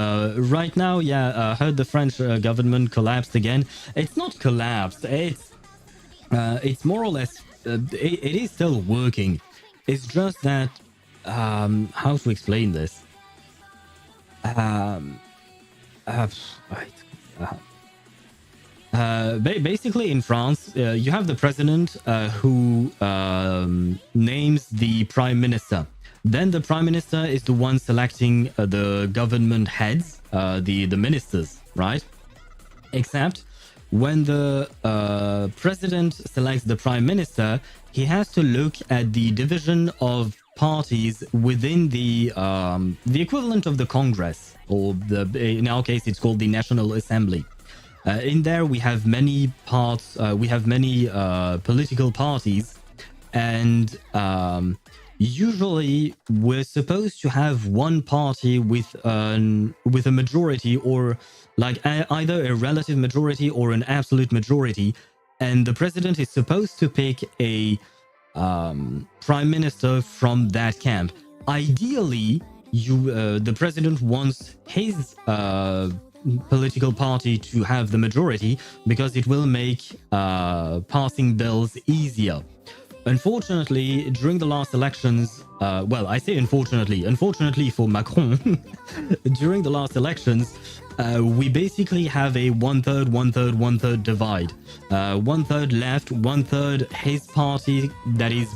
right now, yeah, I heard the French government collapsed again. It's not collapsed. It's more or less... it is still working. It's just that... how to explain this? Basically, in France, you have the president who names the prime minister. Then the prime minister is the one selecting the government heads, the ministers, right? Except when the president selects the prime minister, he has to look at the division of parties within the equivalent of the Congress, or in our case, it's called the National Assembly. In there, we have many parts. We have many political parties, and usually we're supposed to have one party with a majority, or like either a relative majority or an absolute majority, and the president is supposed to pick a prime minister from that camp. Ideally, the president wants his political party to have the majority because it will make passing bills easier. Unfortunately, during the last elections, well, I say unfortunately for Macron, during the last elections, we basically have a one-third divide. One-third left, one-third his party that is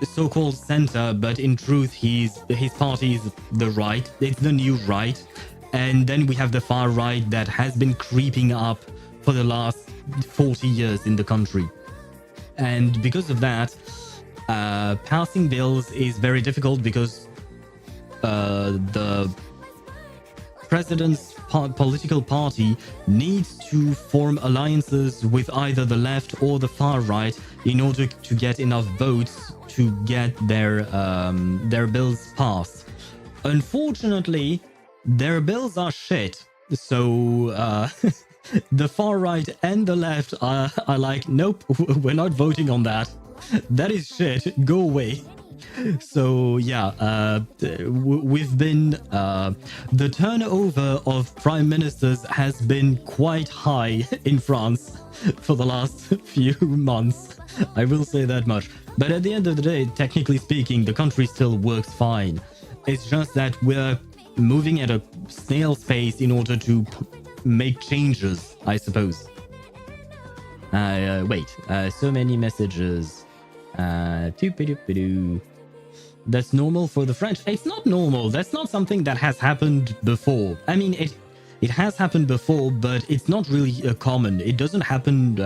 so-called center, but in truth, his party is the right. It's the new right. And then we have the far right that has been creeping up for the last 40 years in the country. And because of that, passing bills is very difficult because the president's political party needs to form alliances with either the left or the far right in order to get enough votes to get their bills passed. Unfortunately, their bills are shit. So the far right and the left are like, nope, we're not voting on that. That is shit. Go away. So yeah, we've been the turnover of prime ministers has been quite high in France for the last few months. I will say that much. But at the end of the day, technically speaking, the country still works fine. It's just that we're moving at a snail's pace in order to make changes, I suppose. Wait, so many messages. That's normal for the French. It's not normal. That's not something that has happened before. I mean, it has happened before, but it's not really common. It doesn't happen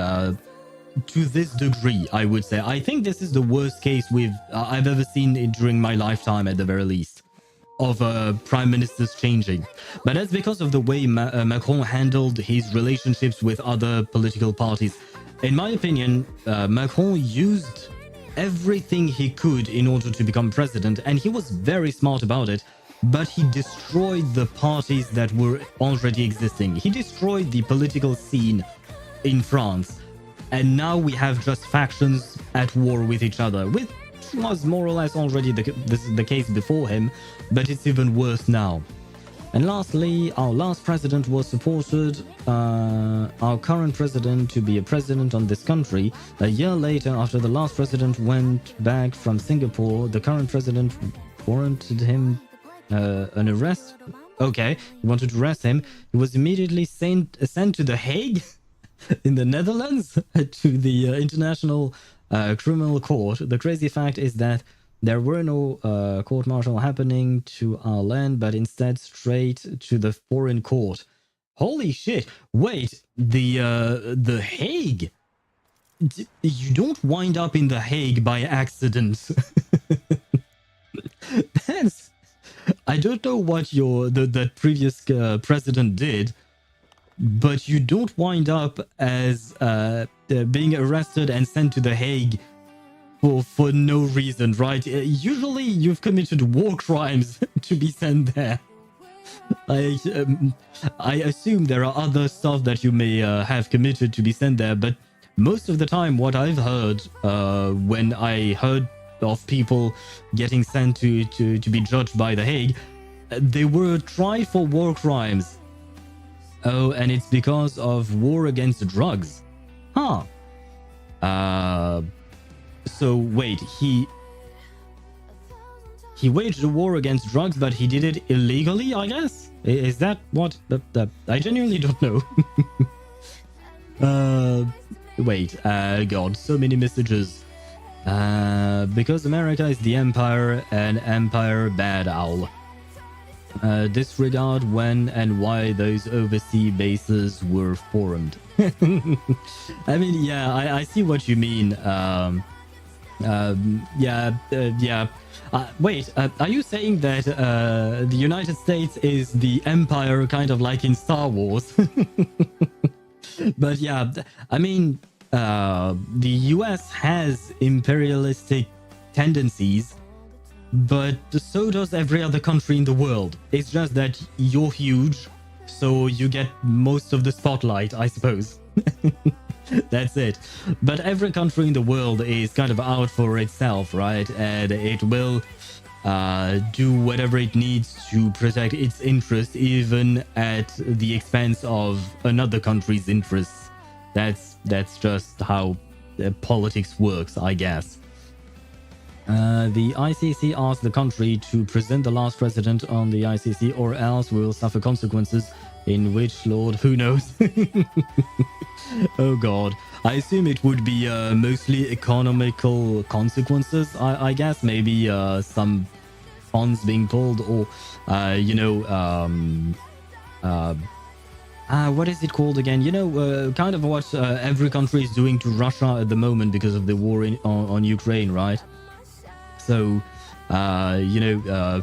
to this degree, I would say. I think this is the worst case I've ever seen during my lifetime, at the very least, of prime ministers changing. But that's because of the way Macron handled his relationships with other political parties. In my opinion, Macron used everything he could in order to become president, and he was very smart about it, but he destroyed the parties that were already existing. He destroyed the political scene in France, and now we have just factions at war with each other, which was more or less already the case before him, but it's even worse now. And lastly, our last president was supported, our current president, to be a president on this country. A year later, after the last president went back from Singapore, the current president warranted him an arrest. Okay, he wanted to arrest him. He was immediately sent to The Hague in the Netherlands, to the International Criminal Court. The crazy fact is that there were no court-martial happening to our land, but instead straight to the foreign court. Holy shit! Wait, the Hague? You don't wind up in the Hague by accident. That's... I don't know what the previous president did, but you don't wind up as being arrested and sent to the Hague for no reason, right? Usually you've committed war crimes to be sent there. I assume there are other stuff that you may have committed to be sent there, but most of the time what I've heard when I heard of people getting sent to be judged by The Hague, they were tried for war crimes. Oh, and it's because of war against drugs. Huh. So wait, he waged a war against drugs, but he did it illegally, I guess? Is that what? I genuinely don't know. Wait, God, so many messages. Because America is the empire, and empire bad owl. Disregard when and why those overseas bases were formed. I mean, yeah, I see what you mean. Yeah. Wait, are you saying that the United States is the empire, kind of like in Star Wars? But yeah, I mean, the US has imperialistic tendencies, but so does every other country in the world. It's just that you're huge, so you get most of the spotlight, I suppose. That's it. But every country in the world is kind of out for itself, right? And it will do whatever it needs to protect its interests, even at the expense of another country's interests. That's just how politics works, I guess. The ICC asked the country to present the last president on the ICC, or else we will suffer consequences. In which, Lord, who knows? Oh god. I assume it would be mostly economical consequences, I guess. Maybe some funds being pulled, or, what is it called again? Kind of what every country is doing to Russia at the moment because of the war on Ukraine, right? So,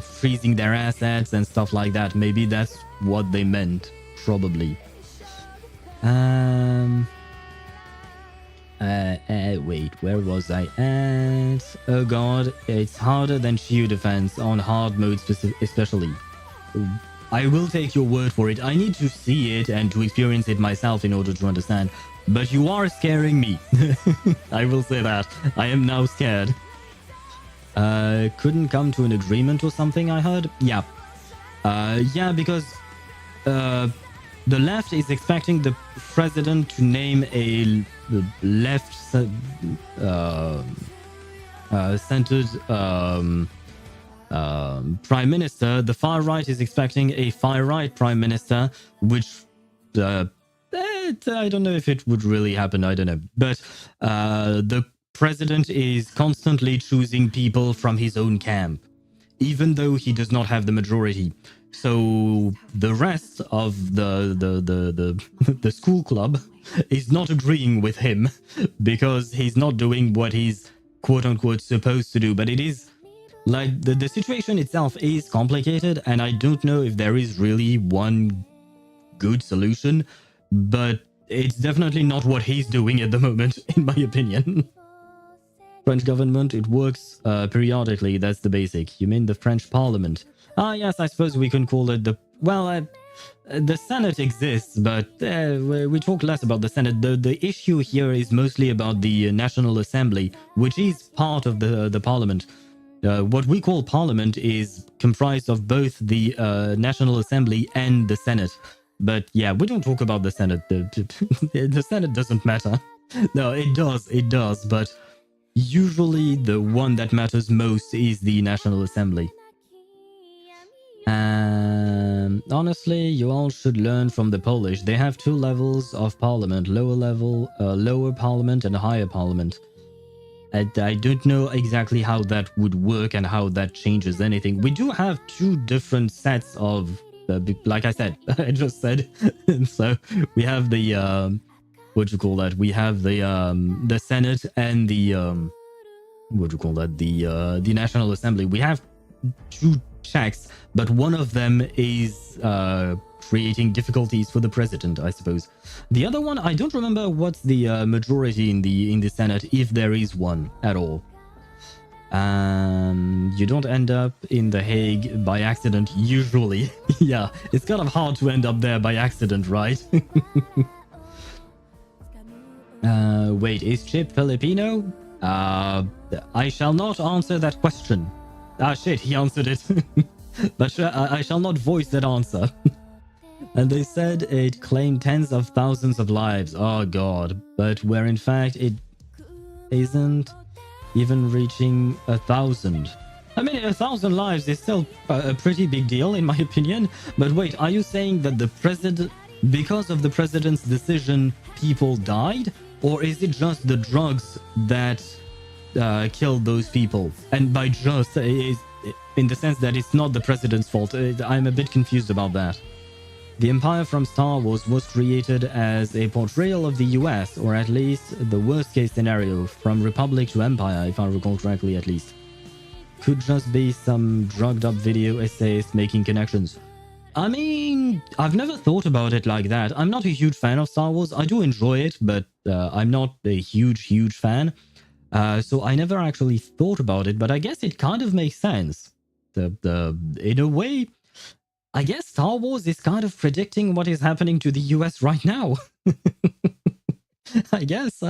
freezing their assets and stuff like that. Maybe that's what they meant, probably. Wait, where was I at? Oh god, it's harder than shield defense on hard mode especially. I will take your word for it. I need to see it and to experience it myself in order to understand. But you are scaring me. I will say that. I am now scared. Couldn't come to an agreement or something, I heard? Yeah. Yeah, because the left is expecting the president to name a left-centered prime minister. The far right is expecting a far-right prime minister, which I don't know if it would really happen. I don't know. But the president is constantly choosing people from his own camp, even though he does not have the majority. So the rest of the school club is not agreeing with him because he's not doing what he's quote unquote supposed to do. But it is like the situation itself is complicated, and I don't know if there is really one good solution, but it's definitely not what he's doing at the moment, in my opinion. French government, it works periodically. That's the basic. You mean the French parliament? Yes, I suppose we can call it the... Well, the Senate exists, but we talk less about the Senate. The issue here is mostly about the National Assembly, which is part of the parliament. What we call parliament is comprised of both the National Assembly and the Senate. But yeah, we don't talk about the Senate. The Senate doesn't matter. No, it does, but usually the one that matters most is the National Assembly. Honestly, you all should learn from the Polish. They have two levels of parliament, lower parliament and a higher parliament. I don't know exactly how that would work and how that changes anything. We do have two different sets of, like I said, I just said. So we have the, what do you call that? We have the Senate and the, what do you call that? The National Assembly. We have two checks, but one of them is creating difficulties for the president, I suppose. The other one, I don't remember what's the majority in the Senate, if there is one at all. You don't end up in The Hague by accident, usually. Yeah, it's kind of hard to end up there by accident, right? Wait, is Chip Filipino? I shall not answer that question. Ah shit, he answered it. But I shall not voice that answer. And they said it claimed tens of thousands of lives. Oh god. But where in fact it isn't even reaching 1,000. I mean, 1,000 lives is still a pretty big deal in my opinion. But wait, are you saying that the president, because of the president's decision, people died? Or is it just the drugs that killed those people? And by just, in the sense that it's not the president's fault. I'm a bit confused about that. The Empire from Star Wars was created as a portrayal of the US, or at least the worst case scenario, from Republic to Empire, if I recall correctly at least. Could just be some drugged up video essays making connections. I mean, I've never thought about it like that. I'm not a huge fan of Star Wars. I do enjoy it, but I'm not a huge fan. So I never actually thought about it, but I guess it kind of makes sense. In a way, I guess Star Wars is kind of predicting what is happening to the US right now. I guess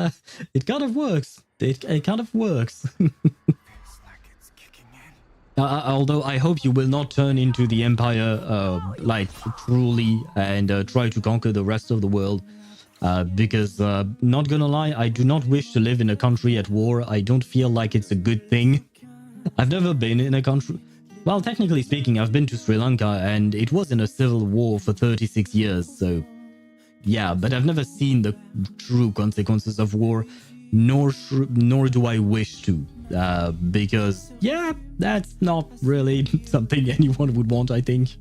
it kind of works. It kind of works. Although I hope you will not turn into the Empire, like, truly, and try to conquer the rest of the world. Because, not gonna lie, I do not wish to live in a country at war. I don't feel like it's a good thing. I've never been in a country... Well, technically speaking, I've been to Sri Lanka, and it was in a civil war for 36 years, so... Yeah, but I've never seen the true consequences of war, nor do I wish to. Because, yeah, that's not really something anyone would want, I think.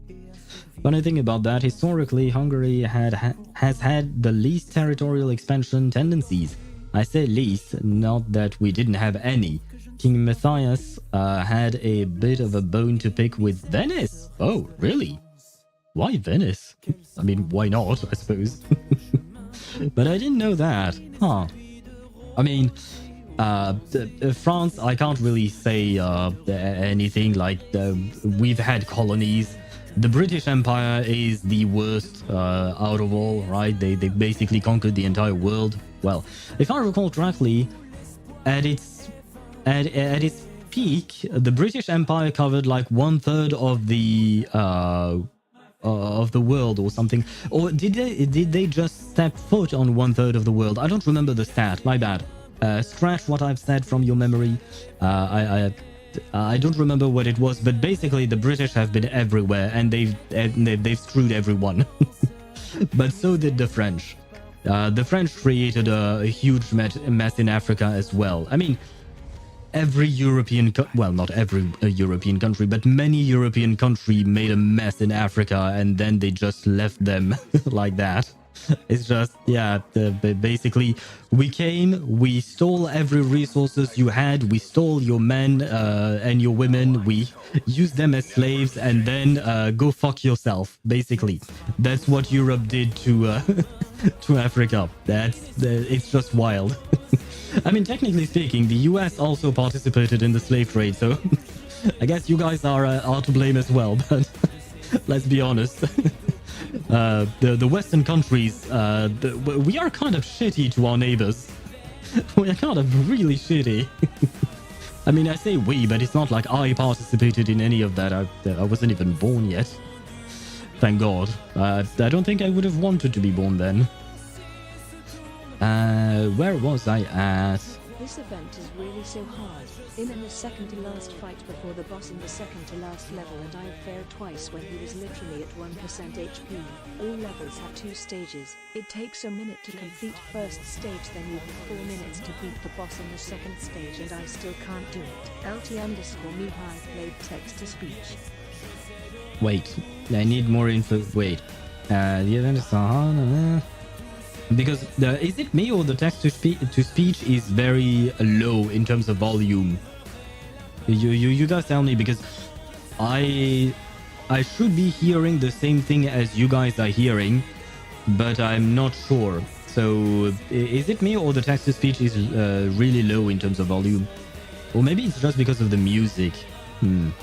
Funny thing about that, historically, Hungary has had the least territorial expansion tendencies. I say least, not that we didn't have any. King Matthias had a bit of a bone to pick with Venice. Oh, really? Why Venice? I mean, why not, I suppose. But I didn't know that. Huh. I mean, France, I can't really say anything. Like, we've had colonies. The British Empire is the worst out of all, right? They basically conquered the entire world. Well, if I recall correctly, at its peak, the British Empire covered like 1/3 of the world or something. Or did they just step foot on 1/3 of the world? I don't remember the stat. My bad. Scratch what I've said from your memory. I don't remember what it was, but basically the British have been everywhere and they've screwed everyone. But so did the French. The French created a huge mess in Africa as well. I mean, every European, well, not every European country, but many European country made a mess in Africa, and then they just left them like that. It's just, yeah, basically, we came, we stole every resources you had, we stole your men and your women, we used them as slaves, and then go fuck yourself, basically. That's what Europe did to to Africa. It's just wild. I mean, technically speaking, the US also participated in the slave trade, so I guess you guys are to blame as well, but let's be honest. The Western countries, we are kind of shitty to our neighbors. We are kind of really shitty. I mean, I say we, but it's not like I participated in any of that. I wasn't even born yet. Thank God. I don't think I would have wanted to be born then. Where was I at? This event is really so hard. In the second to last fight before the boss in the second to last level, and I failed twice when he was literally at 1% HP. All levels have 2 stages. It takes a minute to complete first stage, then you have 4 minutes to beat the boss in the second stage, and I still can't do it. LT_Mihai played text to speech. Wait, I need more info. Wait, the event is hard. Because is it me or the text to speech is very low in terms of volume? You guys tell me, because I should be hearing the same thing as you guys are hearing, but I'm not sure. So is it me or the text to speech is really low in terms of volume? Or maybe it's just because of the music. You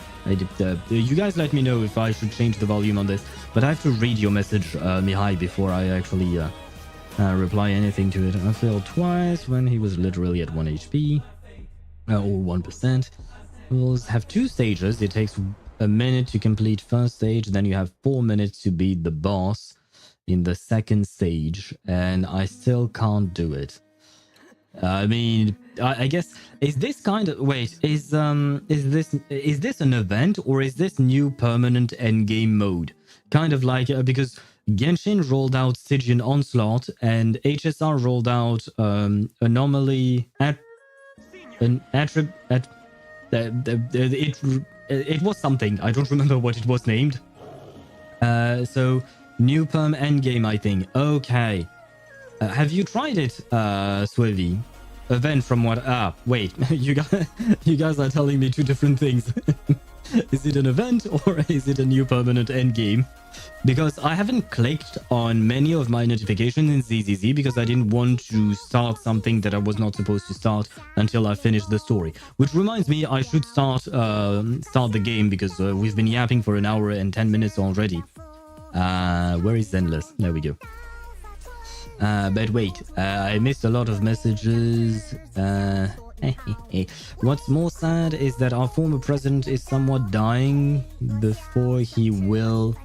guys let me know if I should change the volume on this. But I have to read your message, Mihai, before I actually reply anything to it. I failed twice when he was literally at 1 HP. Or 1%. We'll have 2 stages. It takes a minute to complete first stage. Then you have 4 minutes to beat the boss in the second stage. And I still can't do it. I mean, I guess, is this kind of... Wait, is this an event, or is this new permanent endgame mode? Kind of like, because Genshin rolled out Stygian Onslaught, and HSR rolled out it was something. I don't remember what it was named. So new perm endgame, I think. Okay. Have you tried it, Swivy? Event from what? Ah, wait. you guys are telling me two different things. Is it an event or is it a new permanent endgame? Because I haven't clicked on many of my notifications in ZZZ because I didn't want to start something that I was not supposed to start until I finished the story. Which reminds me, I should start the game because we've been yapping for an hour and 10 minutes already. Where is Zenless? There we go. But wait, I missed a lot of messages. What's more sad is that our former president is somewhat dying before he will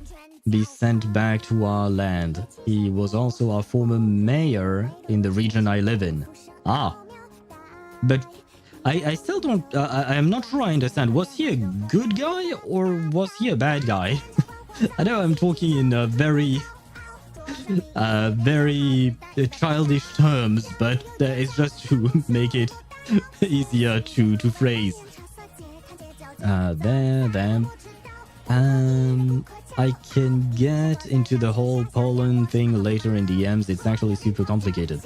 be sent back to our land. He was also our former mayor in the region I live in. Ah. But I still don't... I am not sure I understand. Was he a good guy or was he a bad guy? I know I'm talking in very childish terms, but it's just to make it easier to phrase. I can get into the whole Poland thing later in DMs. It's actually super complicated.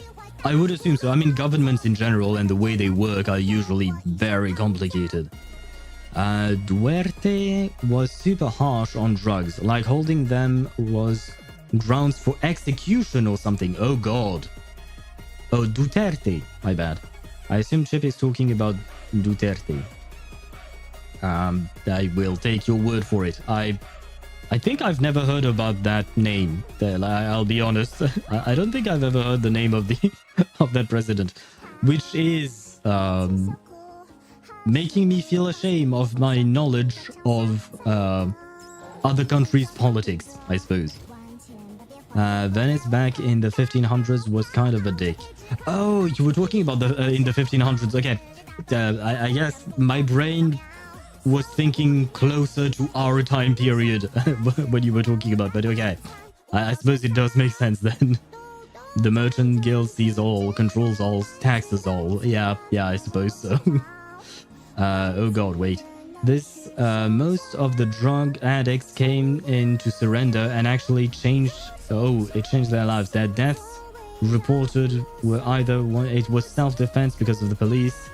I would assume so. I mean, governments in general and the way they work are usually very complicated. Duerte was super harsh on drugs, like holding them was grounds for execution or something. Oh god. Oh, Duterte. My bad. I assume Chip is talking about Duterte. I will take your word for it. I think I've never heard about that name. I'll be honest. I don't think I've ever heard the name of the of that president, which is making me feel ashamed of my knowledge of other countries' politics, I suppose. Venice back in the 1500s was kind of a dick. Oh, you were talking about the in the 1500s. Okay, I guess my brain was thinking closer to our time period when you were talking about, but okay. I suppose it does make sense then. The merchant guild sees all, controls all, taxes all. Yeah, I suppose so. Oh god, wait. This, most of the drug addicts came in to surrender and actually changed, it changed their lives. Their deaths reported were either, it was self-defense because of the police.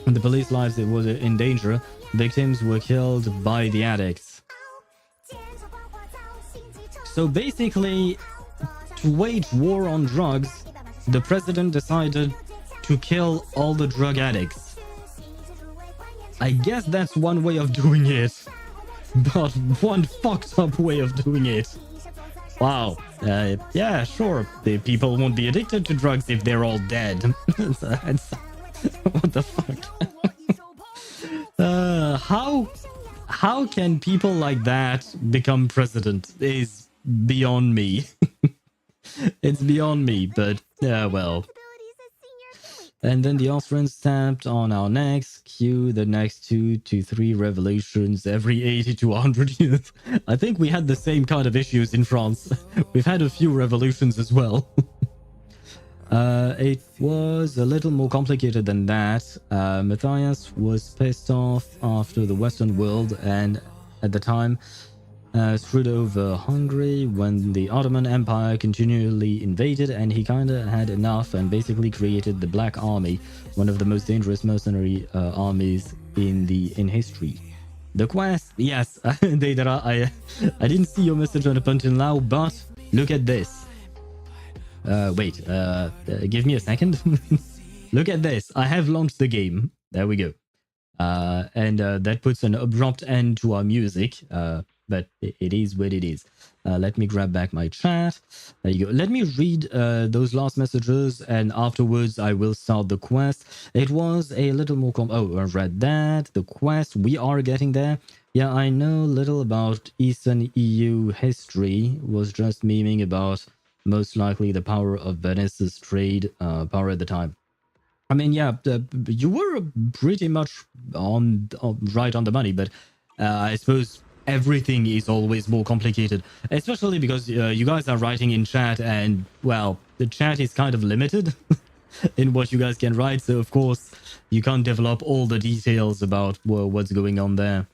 In the police lives, it was in danger. Victims were killed by the addicts. So basically, to wage war on drugs, the president decided to kill all the drug addicts. I guess that's one way of doing it, but one fucked up way of doing it. Wow. Yeah, sure. The people won't be addicted to drugs if they're all dead. What the fuck? How can people like that become president is beyond me. It's beyond me, but well. And then the Austrians stamped on our necks. Cue the next 2 to 3 revolutions every 80 to 100 years. I think we had the same kind of issues in France. We've had a few revolutions as well. It was a little more complicated than that. Matthias was pissed off after the Western world and at the time screwed over Hungary when the Ottoman Empire continually invaded, and he kinda had enough and basically created the Black Army, one of the most dangerous mercenary armies in history. The quest, yes, Deidara, I didn't see your message up until now, but look at this. Wait, give me a second. Look at this. I have launched the game. There we go. And that puts an abrupt end to our music. But it is what it is. Let me grab back my chat. There you go. Let me read those last messages, and afterwards I will start the quest. It was a little more I read that. The quest, we are getting there. Yeah, I know little about Eastern EU history. Was just memeing about most likely the power of Venice's trade power at the time. I mean, yeah, you were pretty much right on the money, but I suppose everything is always more complicated, especially because you guys are writing in chat, and well, the chat is kind of limited in what you guys can write, so of course you can't develop all the details about what's going on there.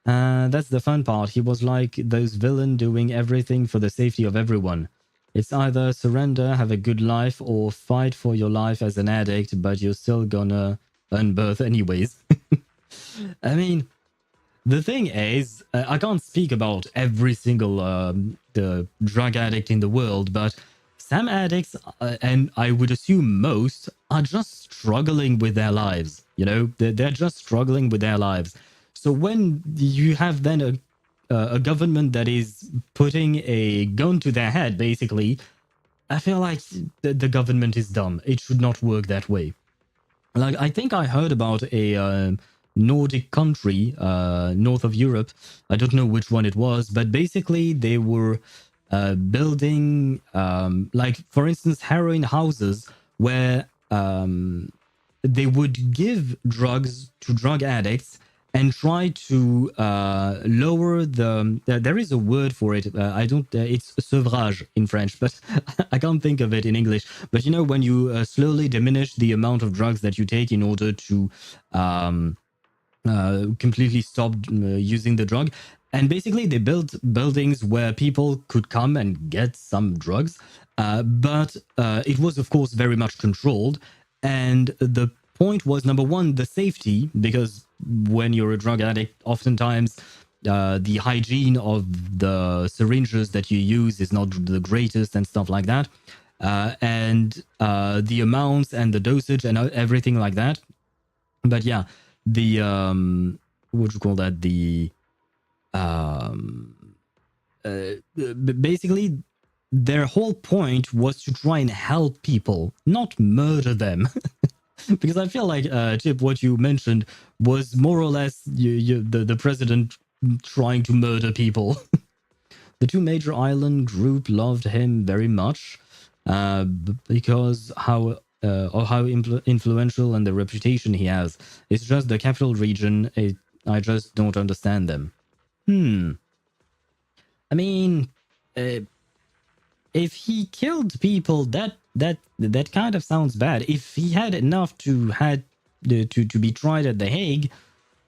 That's the fun part. He was like those villain doing everything for the safety of everyone. It's either surrender, have a good life, or fight for your life as an addict, but you're still gonna unbirth anyways. I mean, the thing is, I can't speak about every single the drug addict in the world, but some addicts, and I would assume most, are just struggling with their lives. You know, they're just struggling with their lives. So when you have then a government that is putting a gun to their head, basically, I feel like the government is dumb. It should not work that way. Like, I think I heard about a Nordic country, north of Europe. I don't know which one it was, but basically they were building, like, for instance, heroin houses where they would give drugs to drug addicts and try to lower the... there is a word for it. I don't... it's sevrage in French, but I can't think of it in English. But you know, when you slowly diminish the amount of drugs that you take in order to completely stop using the drug. And basically they built buildings where people could come and get some drugs. But it was, of course, very much controlled. And the point was, number one, the safety, because when you're a drug addict, oftentimes the hygiene of the syringes that you use is not the greatest and stuff like that. And the amounts and the dosage and everything like that. But yeah, the what would you call that? The basically their whole point was to try and help people, not murder them. Because I feel like, Chip, what you mentioned was more or less the president trying to murder people. The two major island group loved him very much because how influential and the reputation he has. It's just the capital region. I just don't understand them. I mean, if he killed people, that kind of sounds bad. If he had enough to be tried at The Hague,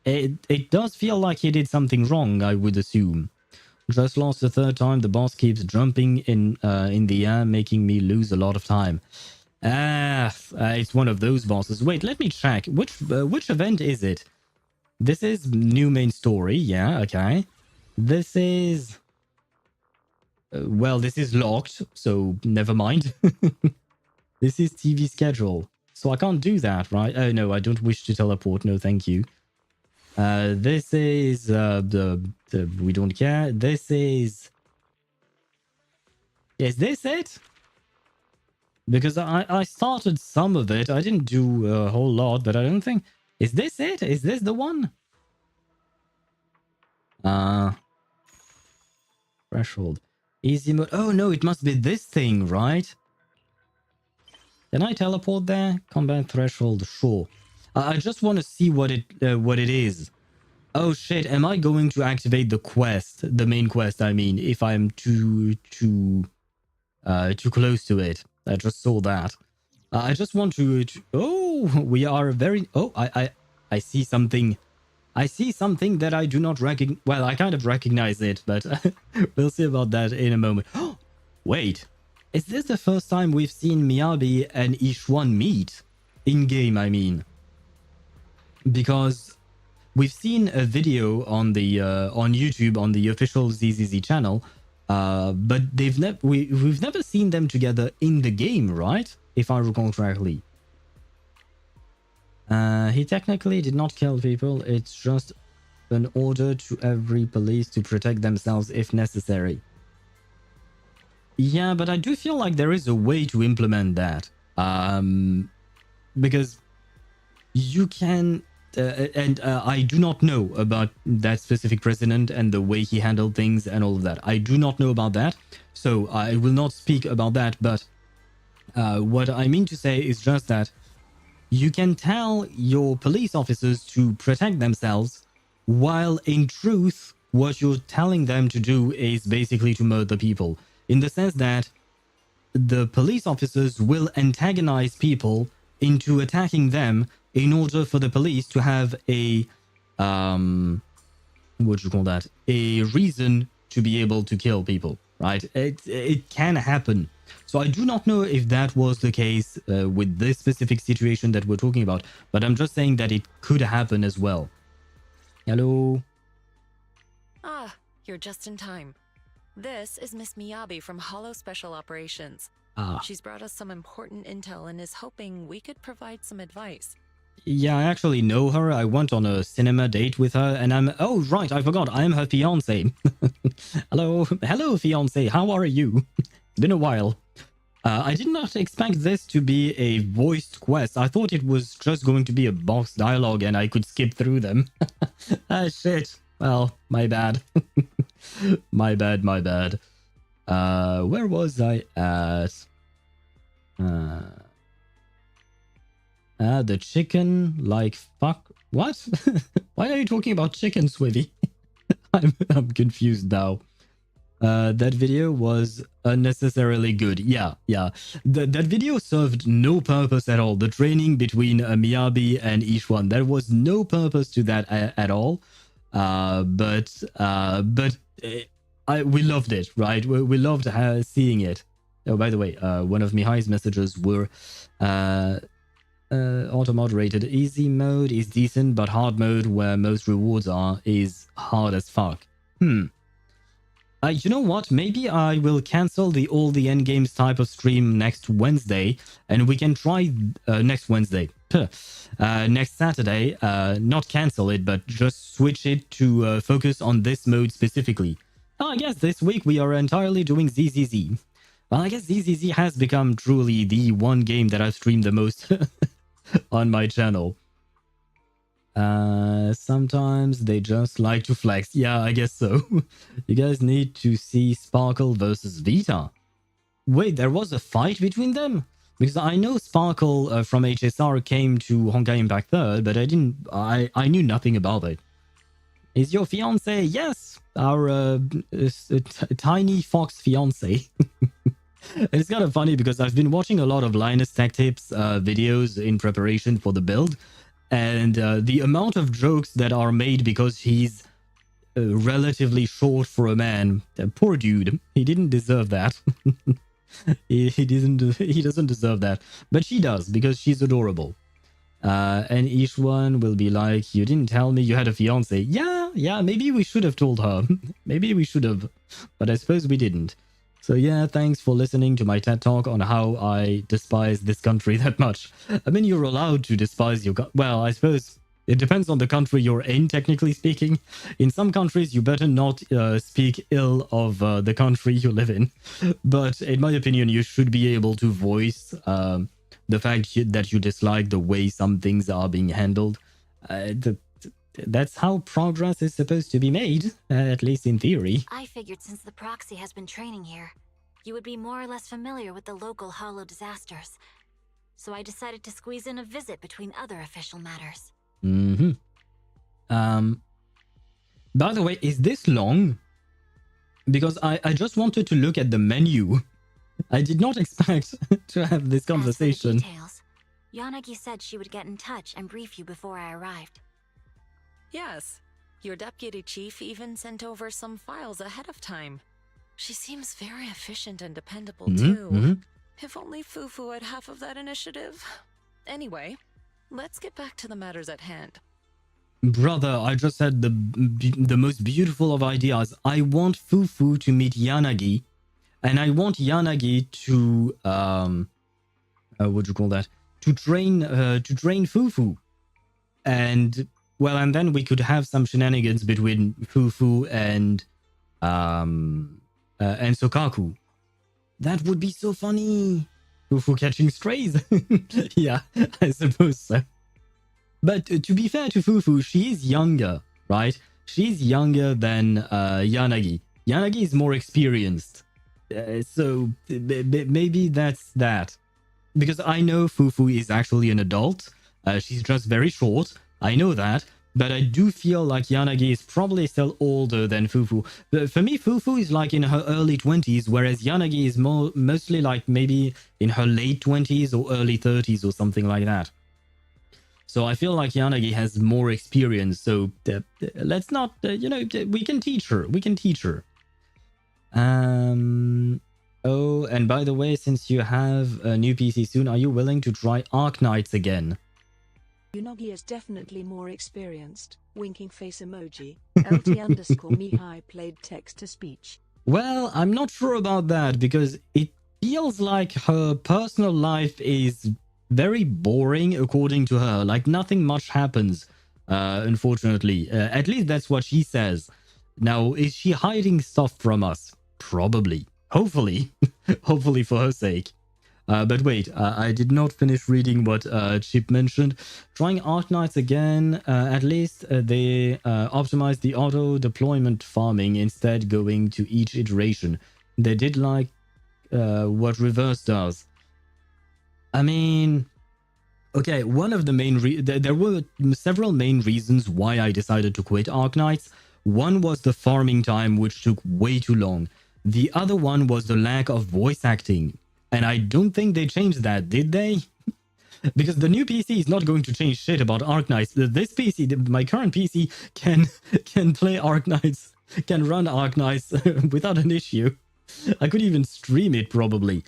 it does feel like he did something wrong, I would assume. Just lost the third time. The boss keeps jumping in the air, making me lose a lot of time. It's one of those bosses. Wait, let me check. Which event is it? This is new main story. Yeah, okay. This is... well, this is locked, so never mind. This is TV schedule. So I can't do that, right? Oh, no, I don't wish to teleport. No, thank you. This is we don't care. This is... Is this it? Because I started some of it. I didn't do a whole lot, but I don't think... Is this it? Is this the one? Threshold. Easy mode. Oh, no, it must be this thing, right? Can I teleport there? Combat threshold, sure. I just want to see what it is. Oh, shit. Am I going to activate the quest? The main quest, I mean, if I'm too close to it. I just saw that. I just want to... Oh, we are very... Oh, I see something. I see something that I do not recognize. Well, I kind of recognize it, but we'll see about that in a moment. Wait, is this the first time we've seen Miyabi and Ishwan meet? In-game, I mean. Because we've seen a video on the on YouTube on the official ZZZ channel, but we've never seen them together in the game, right? If I recall correctly. He technically did not kill people. It's just an order to every police to protect themselves if necessary. Yeah, but I do feel like there is a way to implement that. Because you can... I do not know about that specific president and the way he handled things and all of that. I do not know about that. So I will not speak about that. But what I mean to say is just that you can tell your police officers to protect themselves, while in truth, what you're telling them to do is basically to murder people. In the sense that the police officers will antagonize people into attacking them in order for the police to have a what you call that, a reason to be able to kill people, right? It can happen. So I do not know if that was the case with this specific situation that we're talking about, but I'm just saying that it could happen as well. Hello. Ah, you're just in time. This is Miss Miyabi from Holo Special Operations. Ah. She's brought us some important intel and is hoping we could provide some advice. Yeah, I actually know her. I went on a cinema date with her, and I'm... Oh, right, I forgot. I'm her fiancé. Hello, fiancé. How are you? It's been a while. I did not expect this to be a voiced quest. I thought it was just going to be a box dialogue and I could skip through them. Ah, shit. Well, my bad. my bad. Where was I at? The chicken, like, fuck. What? Why are you talking about chicken, Swivy? I'm confused now. That video was unnecessarily good. Yeah. That video served no purpose at all. The training between Miyabi and Ishwan, there was no purpose to that at all. But we loved it, right? We loved seeing it. Oh, by the way, one of Mihai's messages were auto-moderated. Easy mode is decent, but hard mode, where most rewards are, is hard as fuck. You know what? Maybe I will cancel the all the endgames type of stream next Wednesday, and we can try next Wednesday. Next Saturday, not cancel it, but just switch it to focus on this mode specifically. I guess this week we are entirely doing ZZZ. Well, I guess ZZZ has become truly the one game that I've streamed the most on my channel. Sometimes they just like to flex. Yeah, I guess so. You guys need to see Sparkle versus Vita. Wait, there was a fight between them? Because I know Sparkle from HSR came to Honkai Impact 3rd, but I knew nothing about it. Is your fiance? Yes, our tiny fox fiance. And it's kind of funny because I've been watching a lot of Linus Tech Tips videos in preparation for the build. And the amount of jokes that are made because he's relatively short for a man. Poor dude. He didn't deserve that. he doesn't deserve that. But she does, because she's adorable. And each one will be like, you didn't tell me you had a fiance. Yeah, maybe we should have told her. Maybe we should have. But I suppose we didn't. So yeah, thanks for listening to my TED Talk on how I despise this country that much. I mean, you're allowed to despise your... Well, I suppose it depends on the country you're in, technically speaking. In some countries, you better not speak ill of the country you live in. But in my opinion, you should be able to voice the fact that you dislike the way some things are being handled. That's how progress is supposed to be made, at least in theory. I figured since the Proxy has been training here, you would be more or less familiar with the local Holo disasters. So I decided to squeeze in a visit between other official matters. By the way, is this long? Because I just wanted to look at the menu. I did not expect to have this conversation. As for the details, Yanagi said she would get in touch and brief you before I arrived. Yes, your deputy chief even sent over some files ahead of time. She seems very efficient and dependable too. If only Fufu had half of that initiative. Anyway, let's get back to the matters at hand. Brother, I just had the most beautiful of ideas. I want Fufu to meet Yanagi, and I want Yanagi to what do you call that? To train Fufu, and well, and then we could have some shenanigans between Fufu and Sokaku. That would be so funny. Fufu catching strays. Yeah, I suppose so. But to be fair to Fufu, she is younger, right? She's younger than Yanagi. Yanagi is more experienced. So maybe that's that. Because I know Fufu is actually an adult. She's just very short. I know that. But I do feel like Yanagi is probably still older than Fufu. For me, Fufu is like in her early 20s, whereas Yanagi is mostly like maybe in her late 20s or early 30s or something like that. So I feel like Yanagi has more experience. So let's not, we can teach her. We can teach her. Oh, and by the way, since you have a new PC soon, are you willing to try Arc Knights again? Yunagi is definitely more experienced. Winking face emoji. LT_Mihai played text to speech. Well, I'm not sure about that because it feels like her personal life is very boring according to her. Like nothing much happens, unfortunately. At least that's what she says. Now, is she hiding stuff from us? Probably. Hopefully. Hopefully for her sake. But wait, I did not finish reading what Chip mentioned. Trying Arc Knights again, at least they optimized the auto-deployment farming instead going to each iteration. They did like what Reverse does. I mean, okay, one of the main... there were several main reasons why I decided to quit Arc Knights. One was the farming time, which took way too long. The other one was the lack of voice acting. And I don't think they changed that, did they? Because the new PC is not going to change shit about Arc Knights. This PC, my current PC, can play Arc Knights, can run Arc Knights without an issue. I could even stream it probably.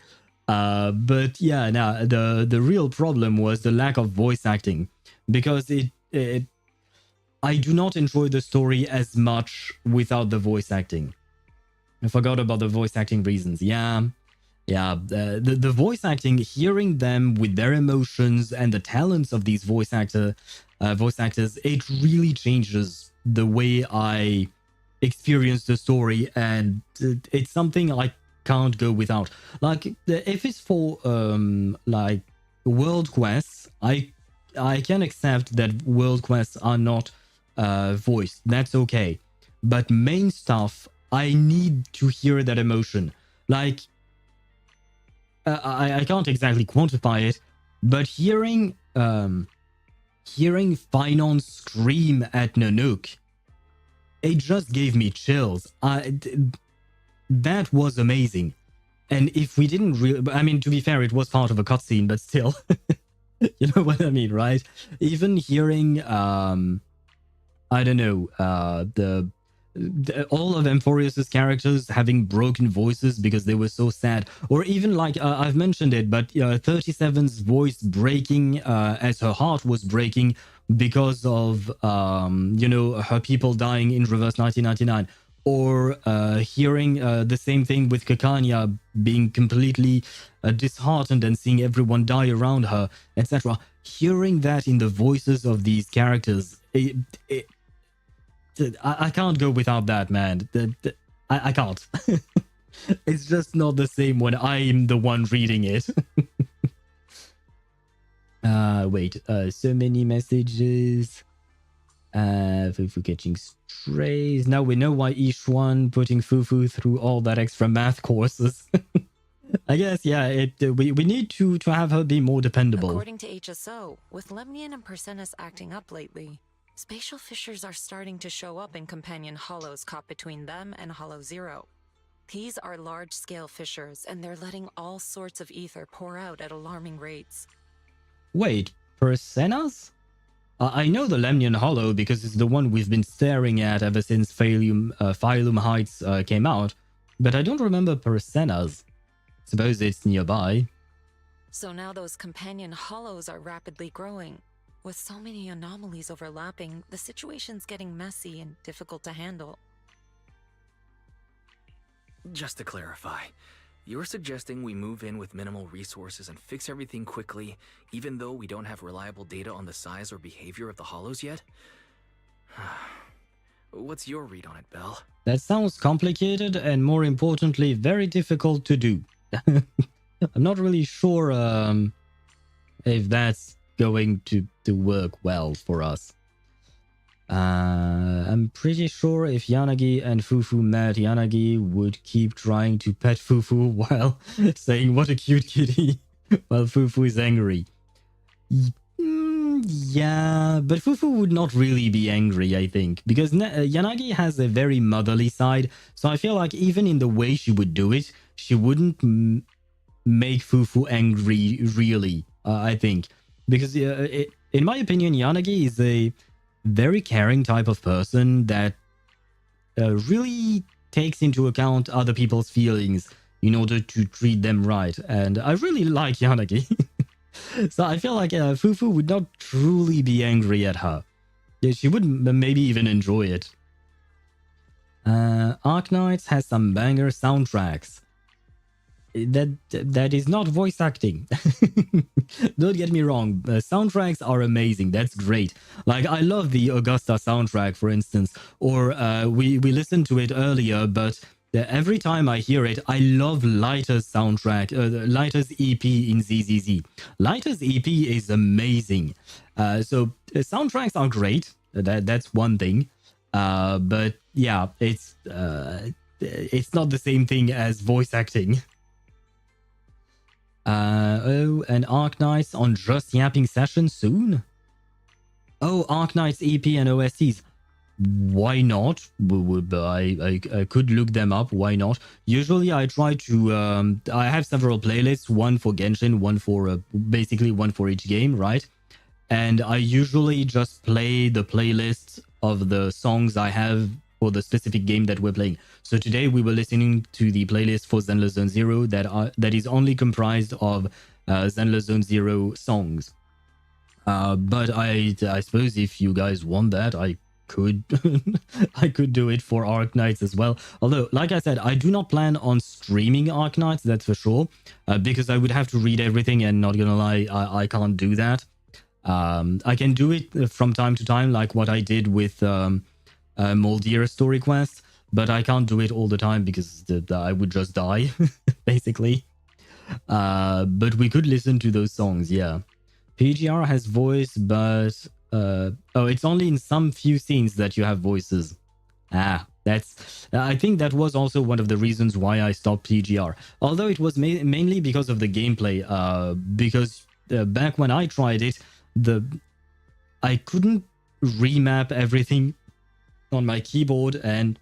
But yeah, now the real problem was the lack of voice acting. Because I do not enjoy the story as much without the voice acting. I forgot about the voice acting reasons. Yeah, the voice acting, hearing them with their emotions and the talents of these voice actors, it really changes the way I experience the story, and it's something I can't go without. Like, if it's for like world quests, I can accept that world quests are not voiced. That's okay. But main stuff, I need to hear that emotion. Like, I can't exactly quantify it, but hearing Phaethon scream at Nanook, it just gave me chills. That was amazing. And if we didn't really... I mean, to be fair, it was part of a cutscene, but still. You know what I mean, right? Even hearing, I don't know, all of Emphorius's characters having broken voices because they were so sad, or even like I've mentioned it, but 37's voice breaking as her heart was breaking because of her people dying in Reverse 1999, or hearing the same thing with Kakanya being completely disheartened and seeing everyone die around her, etc. Hearing that in the voices of these characters, I can't go without that, man. I can't. It's just not the same when I'm the one reading it. Wait, so many messages. Fufu catching strays. Now we know why Ishwan putting Fufu through all that extra math courses. I guess, yeah, we need to have her be more dependable. According to HSO, with Lemnian and Persenis acting up lately, spatial fissures are starting to show up in companion hollows caught between them and Hollow Zero. These are large-scale fissures, and they're letting all sorts of ether pour out at alarming rates. Wait, Persenas? I know the Lemnian Hollow because it's the one we've been staring at ever since Phylum Heights came out, but I don't remember Persenas. Suppose it's nearby. So now those companion hollows are rapidly growing. With so many anomalies overlapping, the situation's getting messy and difficult to handle. Just to clarify, you're suggesting we move in with minimal resources and fix everything quickly, even though we don't have reliable data on the size or behavior of the hollows yet? What's your read on it, Belle? That sounds complicated and, more importantly, very difficult to do. I'm not really sure if that's going to work well for us. I'm pretty sure if Yanagi and Fufu met, Yanagi would keep trying to pet Fufu while saying what a cute kitty while Fufu is angry. Yeah, but Fufu would not really be angry, I think, because Yanagi has a very motherly side, so I feel like even in the way she would do it, she wouldn't make Fufu angry, really, I think. because in my opinion, Yanagi is a very caring type of person that really takes into account other people's feelings in order to treat them right. And I really like Yanagi. So I feel like Fufu would not truly be angry at her. Yeah, she would maybe even enjoy it. Arknights has some banger soundtracks. That is not voice acting. Don't get me wrong. Soundtracks are amazing. That's great. Like, I love the Augusta soundtrack, for instance. Or we listened to it earlier, but every time I hear it, I love Lighter's soundtrack, Lighter's EP in ZZZ. Lighter's EP is amazing. So soundtracks are great. That's one thing. But yeah, it's not the same thing as voice acting. Oh, and Arknights on Just Yapping session soon? Oh, Arknights EP and OSTs. Why not? I could look them up. Why not? Usually I try to... I have several playlists. One for Genshin, one for... basically one for each game, right? And I usually just play the playlists of the songs I have for the specific game that we're playing. So today we were listening to the playlist for Zenless Zone Zero that is only comprised of Zenless Zone Zero songs. But I suppose if you guys want that, I could I could do it for Arknights as well. Although, like I said, I do not plan on streaming Arknights, that's for sure, because I would have to read everything, and not gonna lie, I can't do that. I can do it from time to time, like what I did with Moldier story quest, but I can't do it all the time because I would just die, basically. But we could listen to those songs, yeah. PGR has voice, but oh, it's only in some few scenes that you have voices. That's... I think that was also one of the reasons why I stopped PGR. Although it was mainly because of the gameplay, because back when I tried it, I couldn't remap everything on my keyboard, and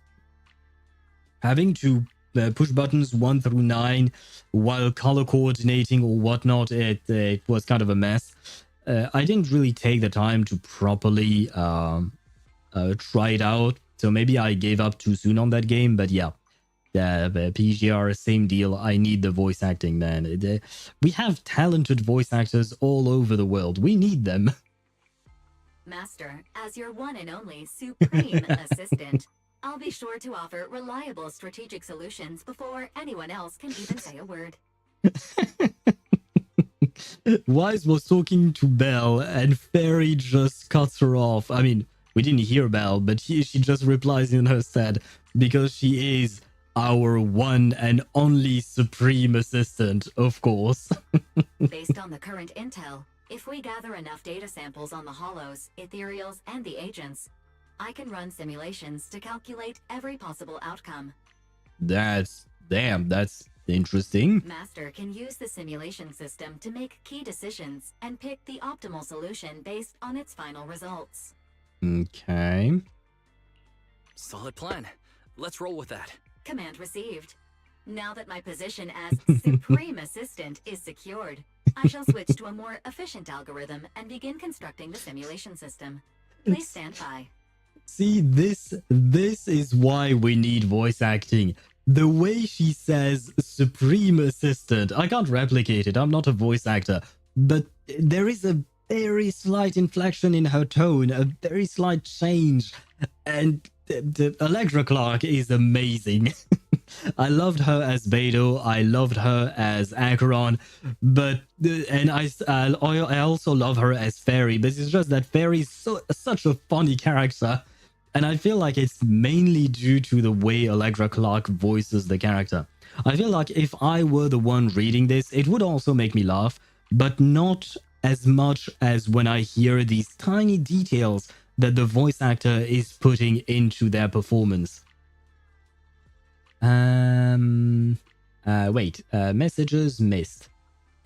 having to push buttons 1 through 9 while color coordinating or whatnot, it was kind of a mess. I didn't really take the time to properly try it out, so maybe I gave up too soon on that game. But yeah, PGR, same deal. I need the voice acting, man. We have talented voice actors all over the world. We need them. Master, as your one and only supreme assistant, I'll be sure to offer reliable strategic solutions before anyone else can even say a word. Wise was talking to Belle, and Fairy just cuts her off. I mean, we didn't hear Belle, but she just replies in her stead, because she is our one and only supreme assistant, of course. Based on the current intel, if we gather enough data samples on the Hollows, Ethereals, and the agents, I can run simulations to calculate every possible outcome. That's interesting. Master can use the simulation system to make key decisions and pick the optimal solution based on its final results. Okay. Solid plan. Let's roll with that. Command received. Now that my position as Supreme Assistant is secured, I shall switch to a more efficient algorithm and begin constructing the simulation system. Please stand by. See, this is why we need voice acting. The way she says Supreme Assistant, I can't replicate it, I'm not a voice actor, but there is a very slight inflection in her tone, a very slight change, and the Allegra Clark is amazing. I loved her as Beidou, I loved her as Acheron, but and I also love her as Fairy, but it's just that Fairy is such a funny character, and I feel like it's mainly due to the way Allegra Clark voices the character. I feel like if I were the one reading this, it would also make me laugh, but not as much as when I hear these tiny details that the voice actor is putting into their performance. Messages missed.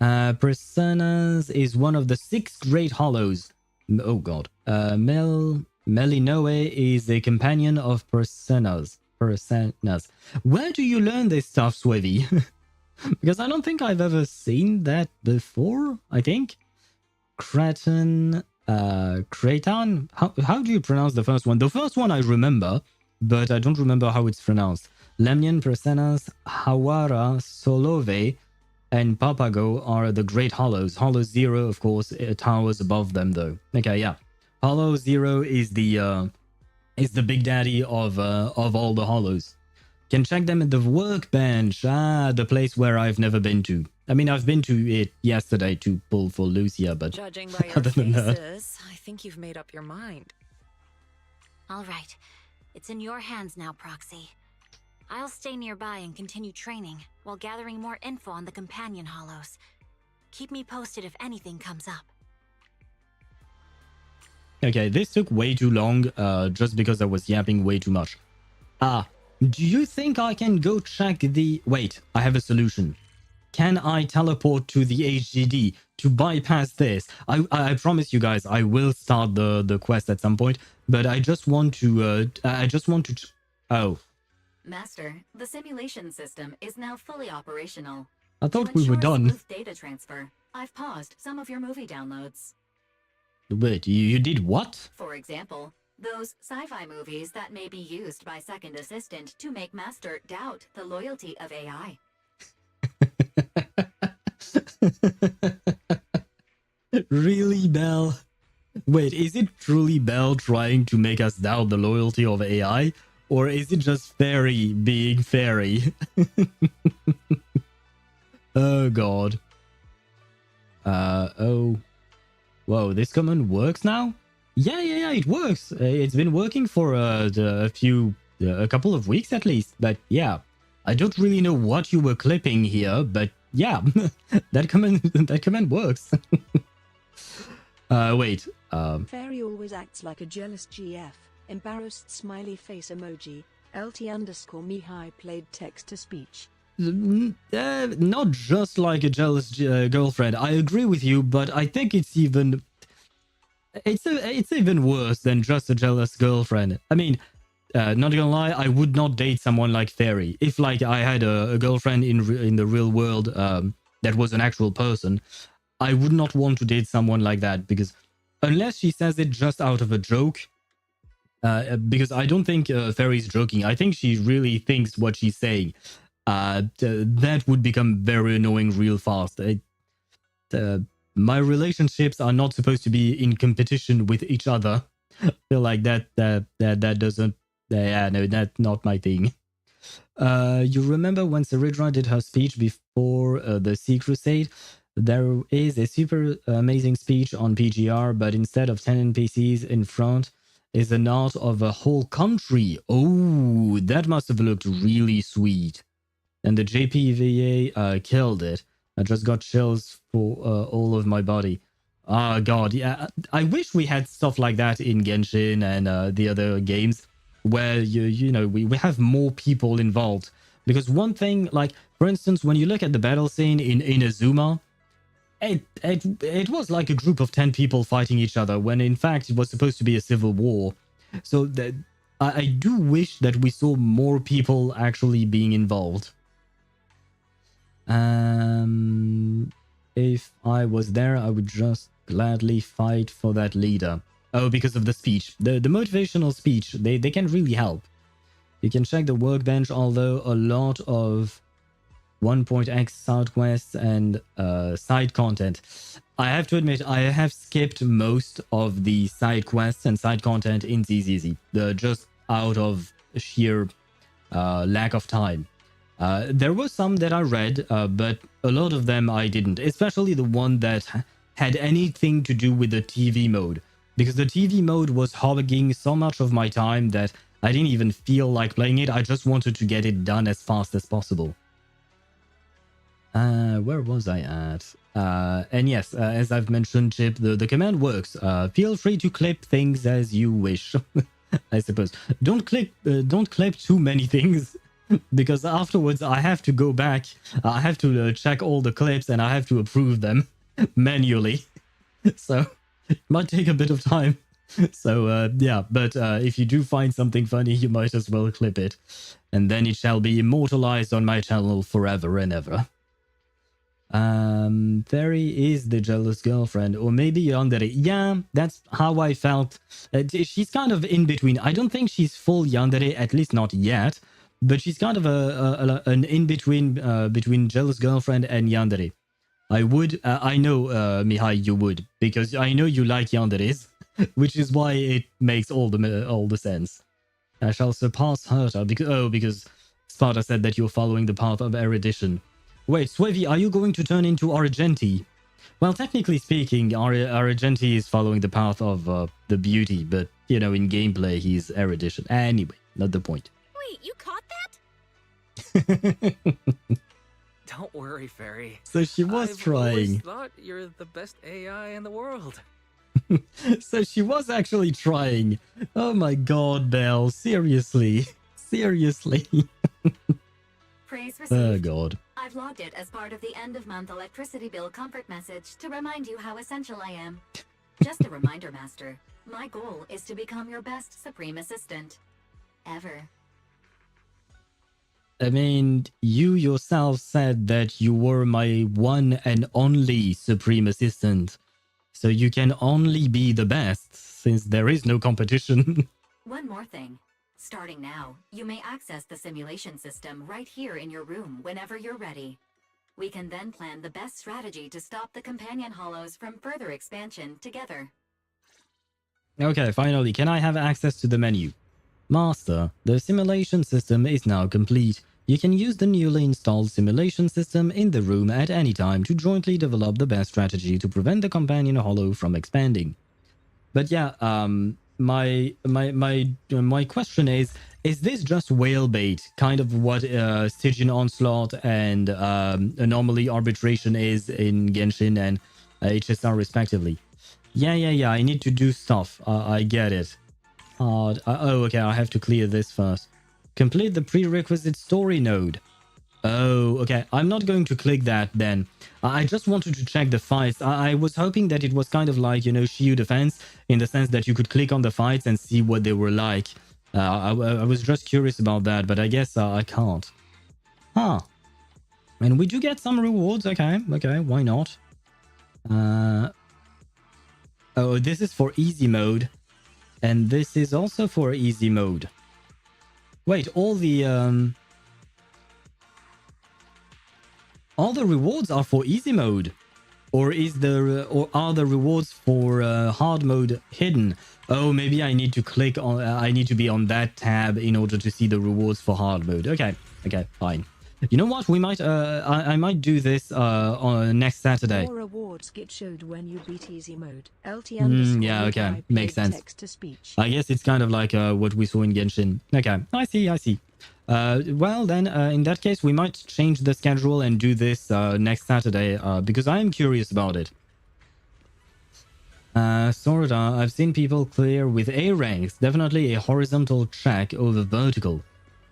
Personas is one of the 6 great hollows. Oh god. Melinoe is a companion of Personas. Where do you learn this stuff, Swevy? Because I don't think I've ever seen that before, I think. Cretan, Cretan? How do you pronounce the first one? The first one I remember, but I don't remember how it's pronounced. Lemnian, Persenas, Hawara, Solove, and Papago are the Great Hollows. Hollow Zero, of course, towers above them, though. Okay, yeah. Hollow Zero is the big daddy of all the hollows. Can check them at the workbench. The place where I've never been to. I mean, I've been to it yesterday to pull for Lucia, but Judging by your other than that, faces, I think you've made up your mind. All right. It's in your hands now, Proxy. I'll stay nearby and continue training while gathering more info on the companion hollows. Keep me posted if anything comes up. okay, this took way too long, just because I was yapping way too much. Do you think I can go check the... Wait, I have a solution. Can I teleport to the HGD to bypass this? I promise you guys, I will start the quest at some point, but I just want to... Oh, Master, the simulation system is now fully operational. I thought To we were ensure done. smooth data transfer, I've paused some of your movie downloads. Wait, you did what? For example, those sci-fi movies that may be used by Second Assistant to make Master doubt the loyalty of AI. Really, Belle? Wait, is it truly Belle trying to make us doubt the loyalty of AI? Or is it just Fairy being Fairy? Oh god. Oh. Whoa, this command works now? Yeah, it works. It's been working for a couple of weeks at least. But yeah, I don't really know what you were clipping here, but yeah, that command works. Wait. Fairy always acts like a jealous GF. Embarrassed smiley face emoji. LT_Mihai played text to speech. Not just like a jealous girlfriend. I agree with you, but I think it's even worse than just a jealous girlfriend. I mean, not gonna lie, I would not date someone like Fairy. If like I had a girlfriend in the real world that was an actual person, I would not want to date someone like that, because unless she says it just out of a joke. Because I don't think Fairy's joking. I think she really thinks what she's saying. That would become very annoying real fast. My relationships are not supposed to be in competition with each other. I feel like that doesn't... Yeah, no, that's not my thing. You remember when Saridra did her speech before the Sea Crusade? There is a super amazing speech on PGR, but instead of 10 NPCs in front... is an art of a whole country. Oh, that must have looked really sweet. And the JPVA killed it. I just got chills for all of my body. Ah, God, yeah. I wish we had stuff like that in Genshin and the other games, where we have more people involved. Because one thing, like for instance, when you look at the battle scene in Inazuma, it was like a group of 10 people fighting each other, when in fact it was supposed to be a civil war. So that I do wish that we saw more people actually being involved. If I was there, I would just gladly fight for that leader. Oh, because of the speech. The motivational speech, they can really help. You can check the workbench, although a lot of 1.x side quests and side content. I have to admit, I have skipped most of the side quests and side content in ZZZ, just out of sheer lack of time. There were some that I read, but a lot of them I didn't, especially the one that had anything to do with the TV mode, because the TV mode was hogging so much of my time that I didn't even feel like playing it. I just wanted to get it done as fast as possible. Where was I at? And yes, as I've mentioned, Chip, the command works. Feel free to clip things as you wish, I suppose. Don't clip too many things, because afterwards I have to go back. I have to check all the clips and I have to approve them manually. So it might take a bit of time. So yeah, but if you do find something funny, you might as well clip it. And then it shall be immortalized on my channel forever and ever. Fairy is the jealous girlfriend, or maybe yandere. Yeah, that's how I felt. She's kind of in between. I don't think she's full yandere, at least not yet. But she's kind of an in between between jealous girlfriend and yandere. I know, Mihai, you would, because I know you like yanderes, which is why it makes all the sense. I shall surpass Herta because Sparta said that you're following the path of erudition. Wait, Swavi, are you going to turn into Argenti? Well, technically speaking, Argenti is following the path of the beauty, but, you know, in gameplay, he's erudition. Anyway, not the point. Wait, you caught that? Don't worry, Fairy. So she was I've trying. always thought you're the best AI in the world. So she was actually trying. Oh my god, Belle. Seriously. Seriously. Praise Oh received. god. I've logged it as part of the end-of-month electricity bill comfort message to remind you how essential I am. Just a reminder, Master. My goal is to become your best Supreme Assistant. Ever. I mean, you yourself said that you were my one and only Supreme Assistant. So you can only be the best, since there is no competition. One more thing. Starting now, you may access the simulation system right here in your room whenever you're ready. We can then plan the best strategy to stop the companion hollows from further expansion together. Okay, finally, can I have access to the menu? Master, the simulation system is now complete. You can use the newly installed simulation system in the room at any time to jointly develop the best strategy to prevent the companion hollow from expanding. But yeah, my question is this just whale bait, kind of what Stygian Onslaught and Anomaly Arbitration is in Genshin and HSR respectively? Yeah, I need to do stuff. I get it. Oh, okay, I have to clear this first. Complete the prerequisite story node. Oh, okay. I'm not going to click that then. I just wanted to check the fights. I was hoping that it was kind of like, you know, Shiyu Defense, in the sense that you could click on the fights and see what they were like. I was just curious about that, but I guess I can't. Huh. And we do get some rewards. Okay, why not? Oh, this is for easy mode. And this is also for easy mode. Wait, all the rewards are for easy mode, or are the rewards for hard mode hidden? Oh, maybe I need to click on. I need to be on that tab in order to see the rewards for hard mode. Okay, fine. You know what? We might. I might do this on next Saturday. More rewards get showed when you beat easy mode. LT yeah, okay, makes sense. Text to speech. I guess it's kind of like what we saw in Genshin. Okay, I see. Well then, in that case, we might change the schedule and do this next Saturday because I am curious about it. Sorta, I've seen people clear with A ranks. Definitely a horizontal track over vertical.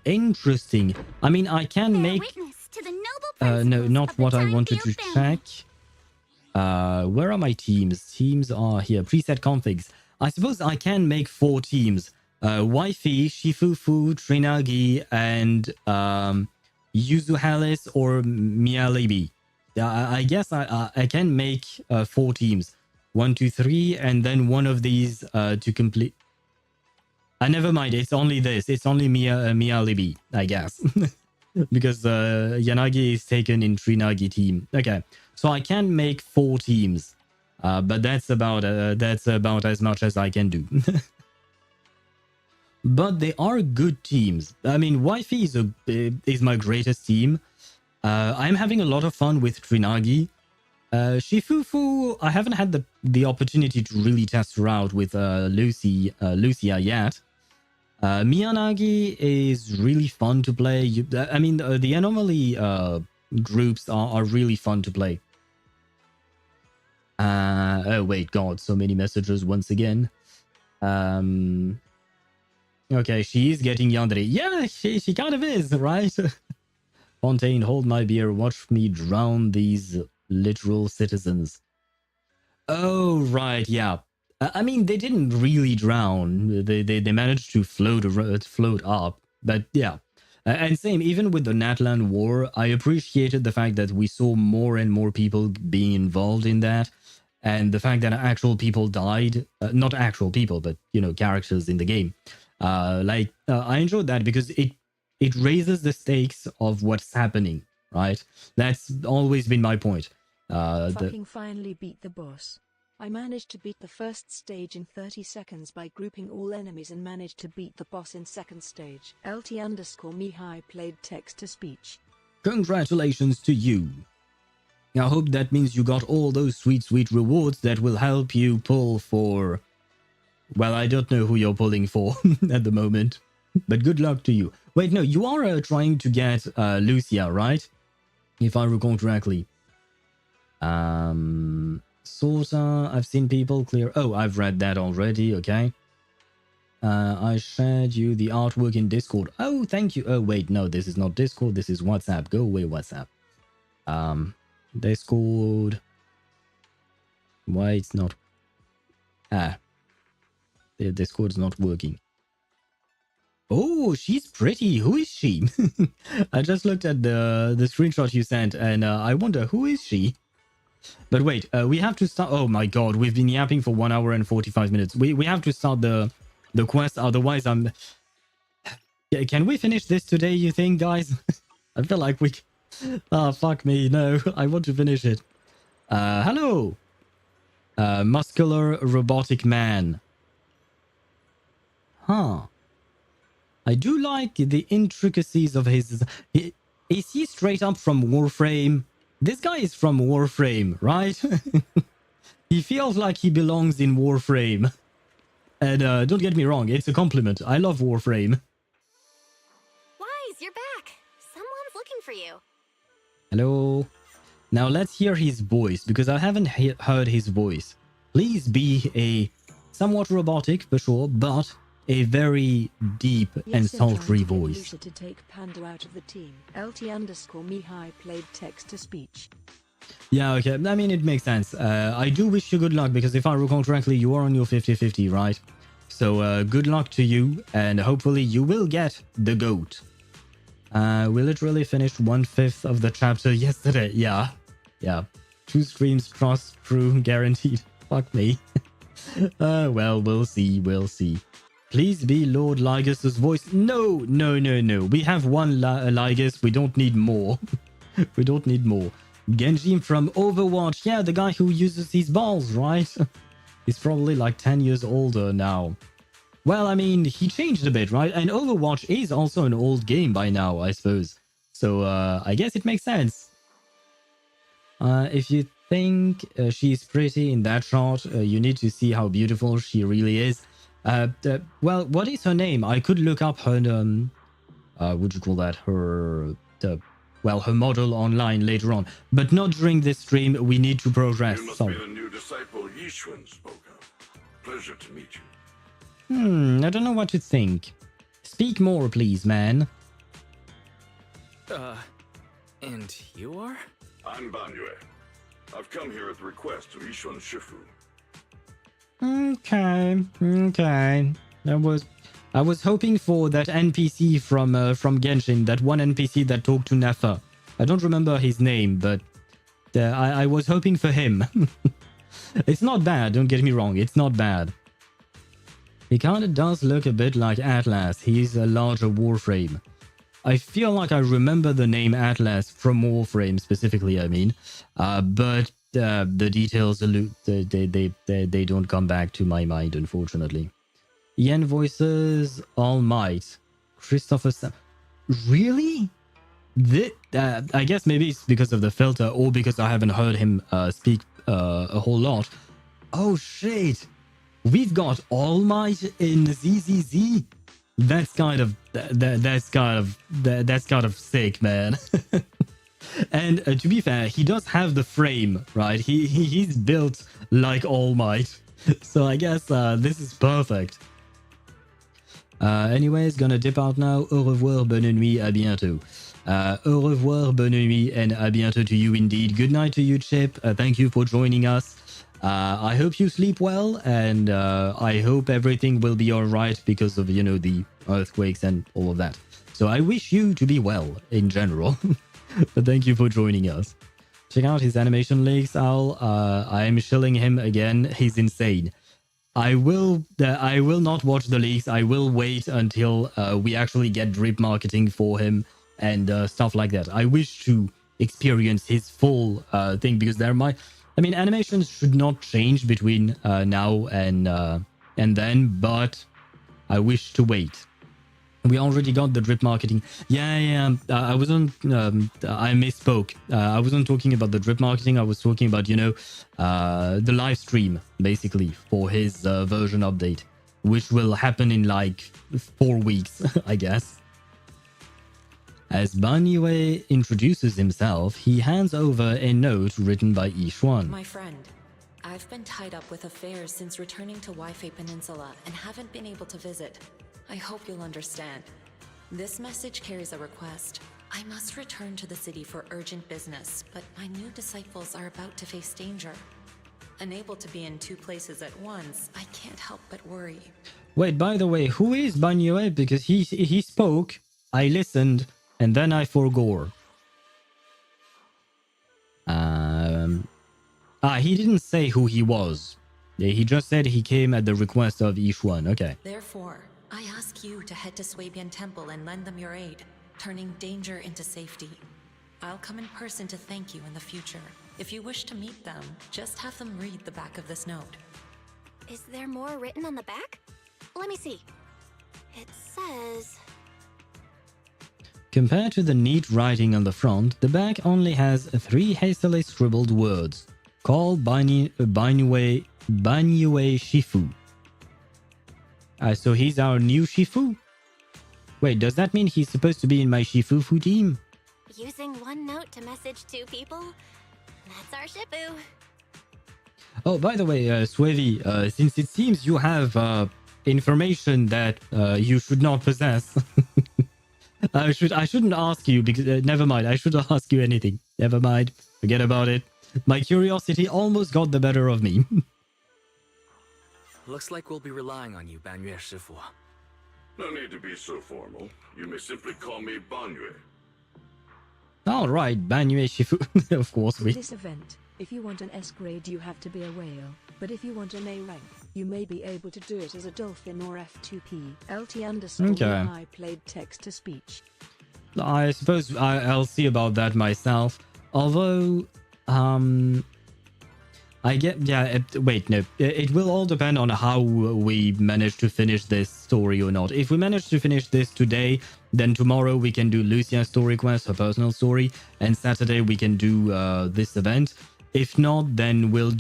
Interesting. I mean, I can make... no, not what I wanted to check. Where are my teams? Teams are here. Preset configs. I suppose I can make 4 teams. Waifi, Shifufu, Trinagi, and Yuzuhalis or Mialibi. I guess I can make 4 teams. 1, 2, 3, and then one of these to complete... never mind, it's only this. It's only Mialibi, I guess. Because Yanagi is taken in Trinagi team. Okay, so I can make 4 teams. But that's about as much as I can do. But they are good teams. I mean, Waifi is my greatest team. I'm having a lot of fun with Trinagi. Shifufu, I haven't had the opportunity to really test her out with Lucia yet. Miyanagi is really fun to play. I mean, the anomaly groups are really fun to play. Oh wait, God, so many messages once again. Okay, she is getting yandere. Yeah, she kind of is, right? Fontaine, hold my beer. Watch me drown these literal citizens. Oh, right, yeah. I mean, they didn't really drown. They managed to float up. But yeah, And same, even with the Natlan War, I appreciated the fact that we saw more and more people being involved in that. And the fact that actual people died, not actual people, but, you know, characters in the game. I enjoyed that because it raises the stakes of what's happening, right? That's always been my point. Fucking finally beat the boss. I managed to beat the first stage in 30 seconds by grouping all enemies and managed to beat the boss in second stage. LT_Mihai played text-to-speech. Congratulations to you. I hope that means you got all those sweet rewards that will help you pull for... Well, I don't know who you're pulling for at the moment. But good luck to you. Wait, no, you are trying to get Lucia, right? If I recall correctly. Sorta, I've seen people clear... Oh, I've read that already, okay. I shared you the artwork in Discord. Oh, thank you. Oh, wait, no, this is not Discord. This is WhatsApp. Go away, WhatsApp. Discord. Why it's not... The Discord's not working. Oh, she's pretty. Who is she? I just looked at the screenshot you sent and I wonder, who is she? But wait, we have to start... Oh my god, we've been yapping for 1 hour and 45 minutes. We have to start the quest, otherwise I'm... Can we finish this today, you think, guys? I feel like we... Oh, fuck me, no. I want to finish it. Hello! Muscular robotic man. Huh. I do like the intricacies of his... Is he straight up from Warframe? This guy is from Warframe, right? He feels like he belongs in Warframe. And don't get me wrong, it's a compliment. I love Warframe. Wise, you're back. Someone's looking for you. Hello. Now let's hear his voice, because I haven't heard his voice. Please be a somewhat robotic, for sure, but a very deep and sultry voice. Lucia to take Panda out of the team. LT_Mihai played text-to-speech. Yeah, okay. I mean, it makes sense. I do wish you good luck, because if I recall correctly, you are on your 50-50, right? So good luck to you, and hopefully you will get the GOAT. We literally finished 1/5 of the chapter yesterday. Yeah. 2 streams, trust, true, guaranteed. Fuck me. Well, we'll see. Please be Lord Lygus' voice. No. We have one Lygus. We don't need more. We don't need more. Genji from Overwatch. Yeah, the guy who uses these balls, right? He's probably like 10 years older now. Well, I mean, he changed a bit, right? And Overwatch is also an old game by now, I suppose. So, I guess it makes sense. If you think she's pretty in that shot, you need to see how beautiful she really is. Well, what is her name? I could look up her, would you call that? Her model online later on. But not during this stream. We need to progress. You must Sorry. be the new disciple Yishun spoke of. Pleasure to meet you. I don't know what to think. Speak more, please, man. And you are? I'm Banyue. I've come here at the request of Yishun Shifu. Okay. I was hoping for that NPC from Genshin, that one NPC that talked to Nefer. I don't remember his name, but I was hoping for him. It's not bad, don't get me wrong, it's not bad. He kind of does look a bit like Atlas. He's a larger Warframe. I feel like I remember the name Atlas from Warframe specifically, I mean. But the details they don't come back to my mind, unfortunately. Yen voices All Might. Christopher Sam. Really? I guess maybe it's because of the filter or because I haven't heard him speak a whole lot. Oh shit. We've got All Might in ZZZ. That's kind of sick, man. And to be fair, he does have the frame, right? He's built like All Might, so I guess this is perfect. Anyways, gonna dip out now. Au revoir, bonne nuit, à bientôt. Au revoir, bonne nuit, and à bientôt to you indeed. Good night to you, Chip. Thank you for joining us. I hope you sleep well, and I hope everything will be alright because of, the earthquakes and all of that. So I wish you to be well in general. But thank you for joining us. Check out his animation leaks, Al. I am shilling him again. He's insane. I will not watch the leaks. I will wait until we actually get drip marketing for him and stuff like that. I wish to experience his full thing, because animations should not change between now and then, but I wish to wait. We already got the drip marketing. Yeah. I misspoke. I wasn't talking about the drip marketing. I was talking about, the live stream, basically, for his version update, which will happen in like 4 weeks, I guess. As Banyue introduces himself, he hands over a note written by Yishuan. My friend, I've been tied up with affairs since returning to Waifei Peninsula and haven't been able to visit. I hope you'll understand. This message carries a request. I must return to the city for urgent business, but my new disciples are about to face danger. Unable to be in 2 places at once, I can't help but worry. Wait, by the way, who is Banyue? Because he spoke, I listened, and then I forgot. He didn't say who he was. He just said he came at the request of Yishuan. Okay. Therefore, I ask you to head to Swabian Temple and lend them your aid, turning danger into safety. I'll come in person to thank you in the future. If you wish to meet them, just have them read the back of this note. Is there more written on the back? Let me see. It says... Compared to the neat writing on the front, the back only has 3 hastily scribbled words. Call Banyue Shifu. So he's our new Shifu? Wait, does that mean he's supposed to be in my Shifufu team? Using one note to message 2 people? That's our Shifu. Oh, by the way, Swavi, since it seems you have information that you should not possess, I shouldn't ask you, because never mind, I shouldn't ask you anything. Never mind, forget about it. My curiosity almost got the better of me. Looks like we'll be relying on you, Banyue Shifu. No need to be so formal. You may simply call me Banyue. All right, Banyue Shifu. Of course For we... this event, if you want an S grade you have to be a whale, but if you want an A rank, you may be able to do it as a dolphin or F2P. LT_I played text-to-speech. I suppose I'll see about that myself. Although, I get... Yeah, wait, no. It will all depend on how we manage to finish this story or not. If we manage to finish this today, then tomorrow we can do Lucia's story quest, her personal story, and Saturday we can do this event. If not, then we'll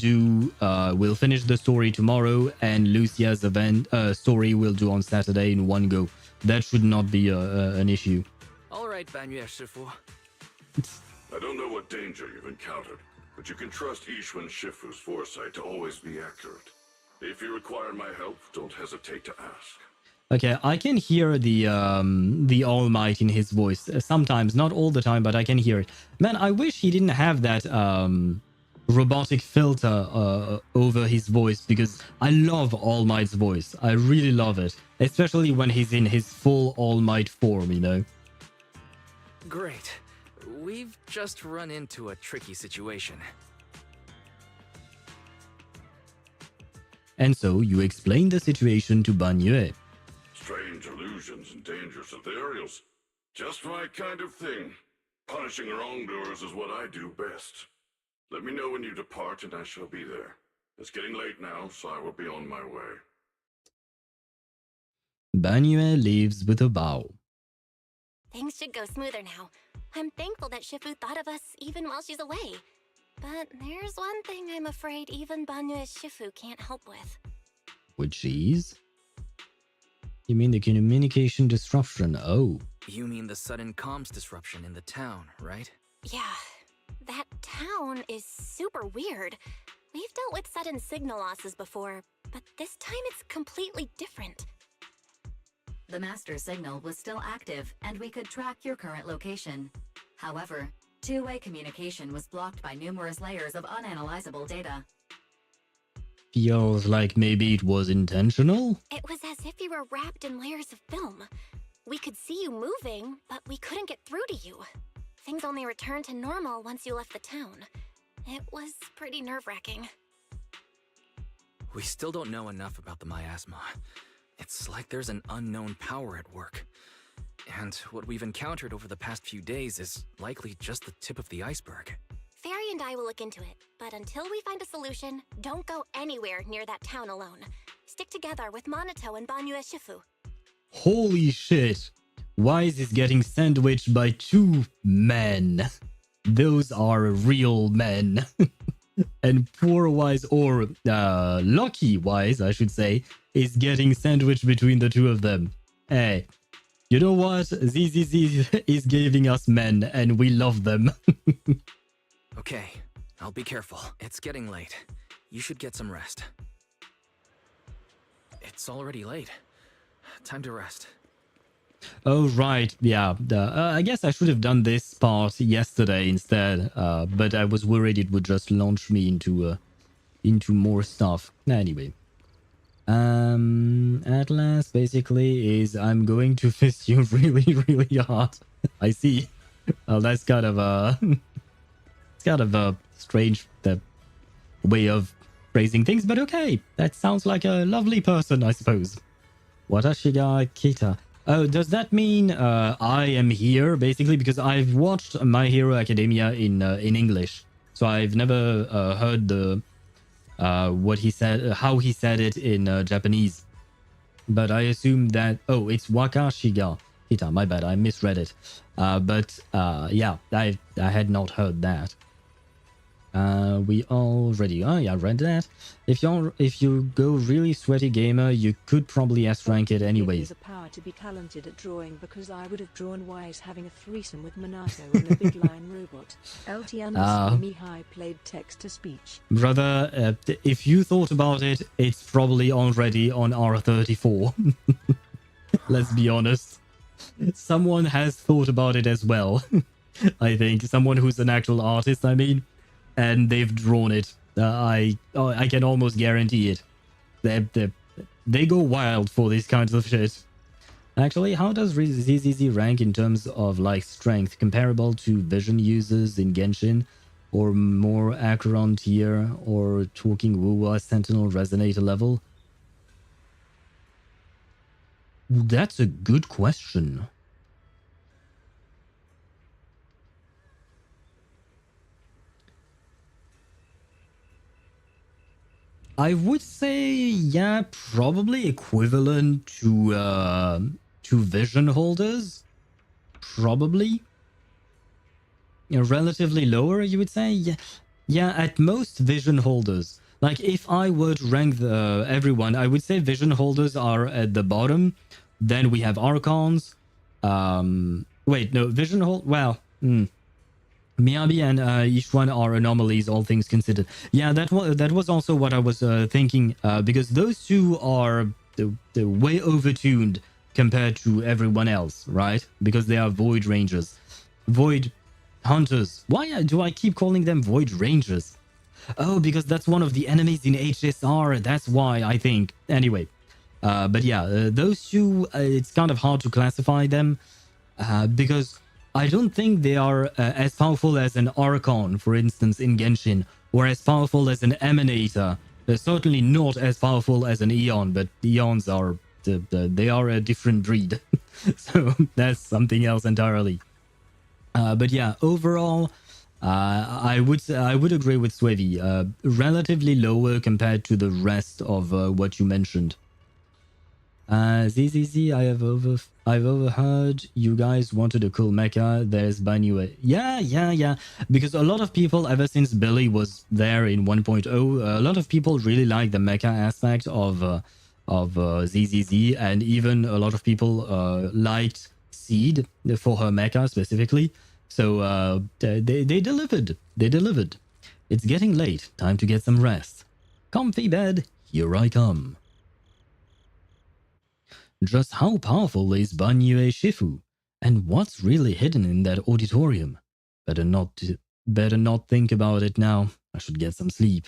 finish the story tomorrow, and Lucia's event story we'll do on Saturday in one go. That should not be an issue. All right, Banyue Shifu. I don't know what danger you've encountered, but you can trust Yishuan Shifu's foresight to always be accurate. If you require my help, don't hesitate to ask. Okay, I can hear the All Might in his voice sometimes, not all the time, but I can hear it. Man, I wish he didn't have that robotic filter over his voice, because I love All Might's voice. I really love it, especially when he's in his full All Might form, you know. Great. We've just run into a tricky situation. And so you explain the situation to Banyue. Strange illusions and dangerous Ethereals. Just my kind of thing. Punishing wrongdoers is what I do best. Let me know when you depart and I shall be there. It's getting late now, so I will be on my way. Banyue leaves with a bow. Things should go smoother now. I'm thankful that Shifu thought of us even while she's away. But there's one thing I'm afraid even Banyue's Shifu can't help with. Which is? You mean the communication disruption? Oh. You mean the sudden comms disruption in the town, right? Yeah. That town is super weird. We've dealt with sudden signal losses before, but this time it's completely different. The master signal was still active, and we could track your current location. However, two-way communication was blocked by numerous layers of unanalyzable data. Feels like maybe it was intentional? It was as if you were wrapped in layers of film. We could see you moving, but we couldn't get through to you. Things only returned to normal once you left the town. It was pretty nerve-wracking. We still don't know enough about the miasma. It's like there's an unknown power at work. And what we've encountered over the past few days is likely just the tip of the iceberg. Fairy and I will look into it, but until we find a solution, don't go anywhere near that town alone. Stick together with Manato and Banyu Shifu. Holy shit. Wise is getting sandwiched by 2 men. Those are real men. And poor Wise, or lucky Wise, I should say, is getting sandwiched between the 2 of them. Hey, you know what? ZZZ is giving us men, and we love them. Okay, I'll be careful. It's getting late. You should get some rest. It's already late. Time to rest. Oh, right. Yeah. I guess I should have done this part yesterday instead. But I was worried it would just launch me into more stuff. Anyway. Atlas basically is I'm going to fist you really, really hard. I see. Well, that's kind of it's kind of a strange way of phrasing things, but okay. That sounds like a lovely person, I suppose. Watashiga Kita. Oh, does that mean I am here, basically? Because I've watched My Hero Academia in English. So I've never heard the what he said, how he said it in Japanese. But I assume that... Oh, it's Wakashiga Kita. My bad, I misread it. But yeah, I had not heard that. We already... Oh, yeah, read that. If you go really sweaty gamer, you could probably S-rank it anyways. There's a power to be talented at drawing because I would have drawn Wise having a threesome with Manato and a big lion robot. LT_Mihai played text-to-speech. Brother, if you thought about it, it's probably already on R34. Let's be honest. Someone has thought about it as well. I think. Someone who's an actual artist, I mean. And they've drawn it. I can almost guarantee it. They go wild for these kinds of shit. Actually, how does ZZZ rank in terms of like strength, comparable to vision users in Genshin, or more Acheron tier, or talking Wuwa Sentinel Resonator level? That's a good question. I would say, yeah, probably equivalent to vision holders. Probably. Relatively lower, you would say? Yeah, at most vision holders. Like, if I were to rank everyone, I would say vision holders are at the bottom. Then we have Archons. Wait, no, vision hold... Well, Miyabi and Ishwan are anomalies, all things considered. Yeah, that was also what I was thinking, because those two are way overtuned compared to everyone else, right? Because they are Void Rangers. Void Hunters. Why do I keep calling them Void Rangers? Oh, because that's one of the enemies in HSR. That's why, I think. Anyway. But yeah, those two, it's kind of hard to classify them, because... I don't think they are as powerful as an Archon, for instance, in Genshin, or as powerful as an Emanator. They're certainly not as powerful as an Eon, but Eons are... they are a different breed. So that's something else entirely. But yeah, overall, I would agree with Swevi. Relatively lower compared to the rest of what you mentioned. ZZZ, I've overheard you guys wanted a cool mecha. There's Banyu. Yeah. Because a lot of people, ever since Billy was there in 1.0, a lot of people really like the mecha aspect of ZZZ, and even a lot of people liked Seed for her mecha specifically. So they delivered. They delivered. It's getting late. Time to get some rest. Comfy bed. Here I come. Just how powerful is Banyu Shifu? And what's really hidden in that auditorium? Better not think about it now. I should get some sleep.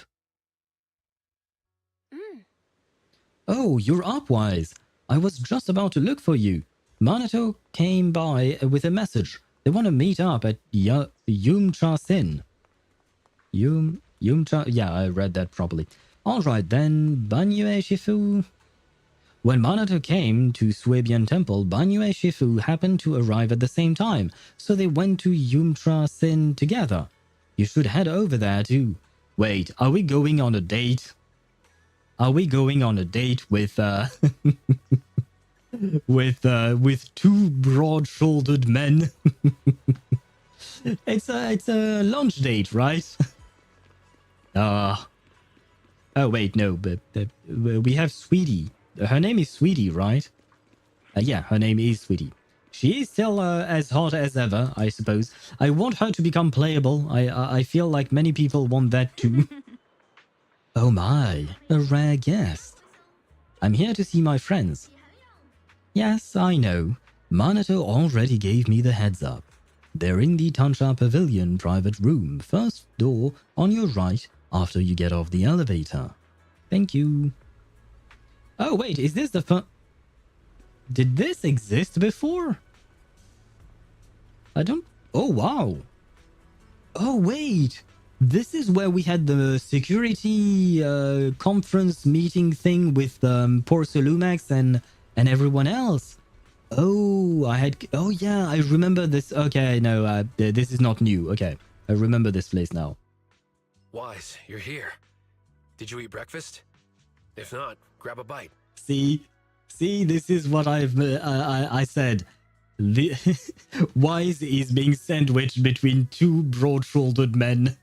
Oh, you're up, Wise. I was just about to look for you. Manato came by with a message. They want to meet up at Yumcha Sin. Yumcha? Yeah, I read that properly. Alright then, Banyue Shifu. When Manato came to Swabian Temple, Banyue Shifu happened to arrive at the same time, so they went to Yumcha Sin together. You should head over there too. Wait, are we going on a date? Are we going on a date with with two broad-shouldered men? It's a lunch date, right? Oh wait, no, but we have Sweetie. Her name is Sweetie, right? Yeah, her name is Sweetie. She is still as hot as ever, I suppose. I want her to become playable. I feel like many people want that too. Oh my, a rare guest. I'm here to see my friends. Yes, I know. Manato already gave me the heads up. They're in the Tancha Pavilion private room, first door on your right after you get off the elevator. Thank you. Oh wait, is this the first... Did this exist before? I don't... Oh wow. Oh wait. This is where we had the security conference meeting thing with poor Solumax and everyone else. Oh, oh yeah, I remember this. Okay, no, this is not new. Okay, I remember this place now. Wise, you're here. Did you eat breakfast? If not, grab a bite. See, this is what I said. Wise is being sandwiched between two broad-shouldered men.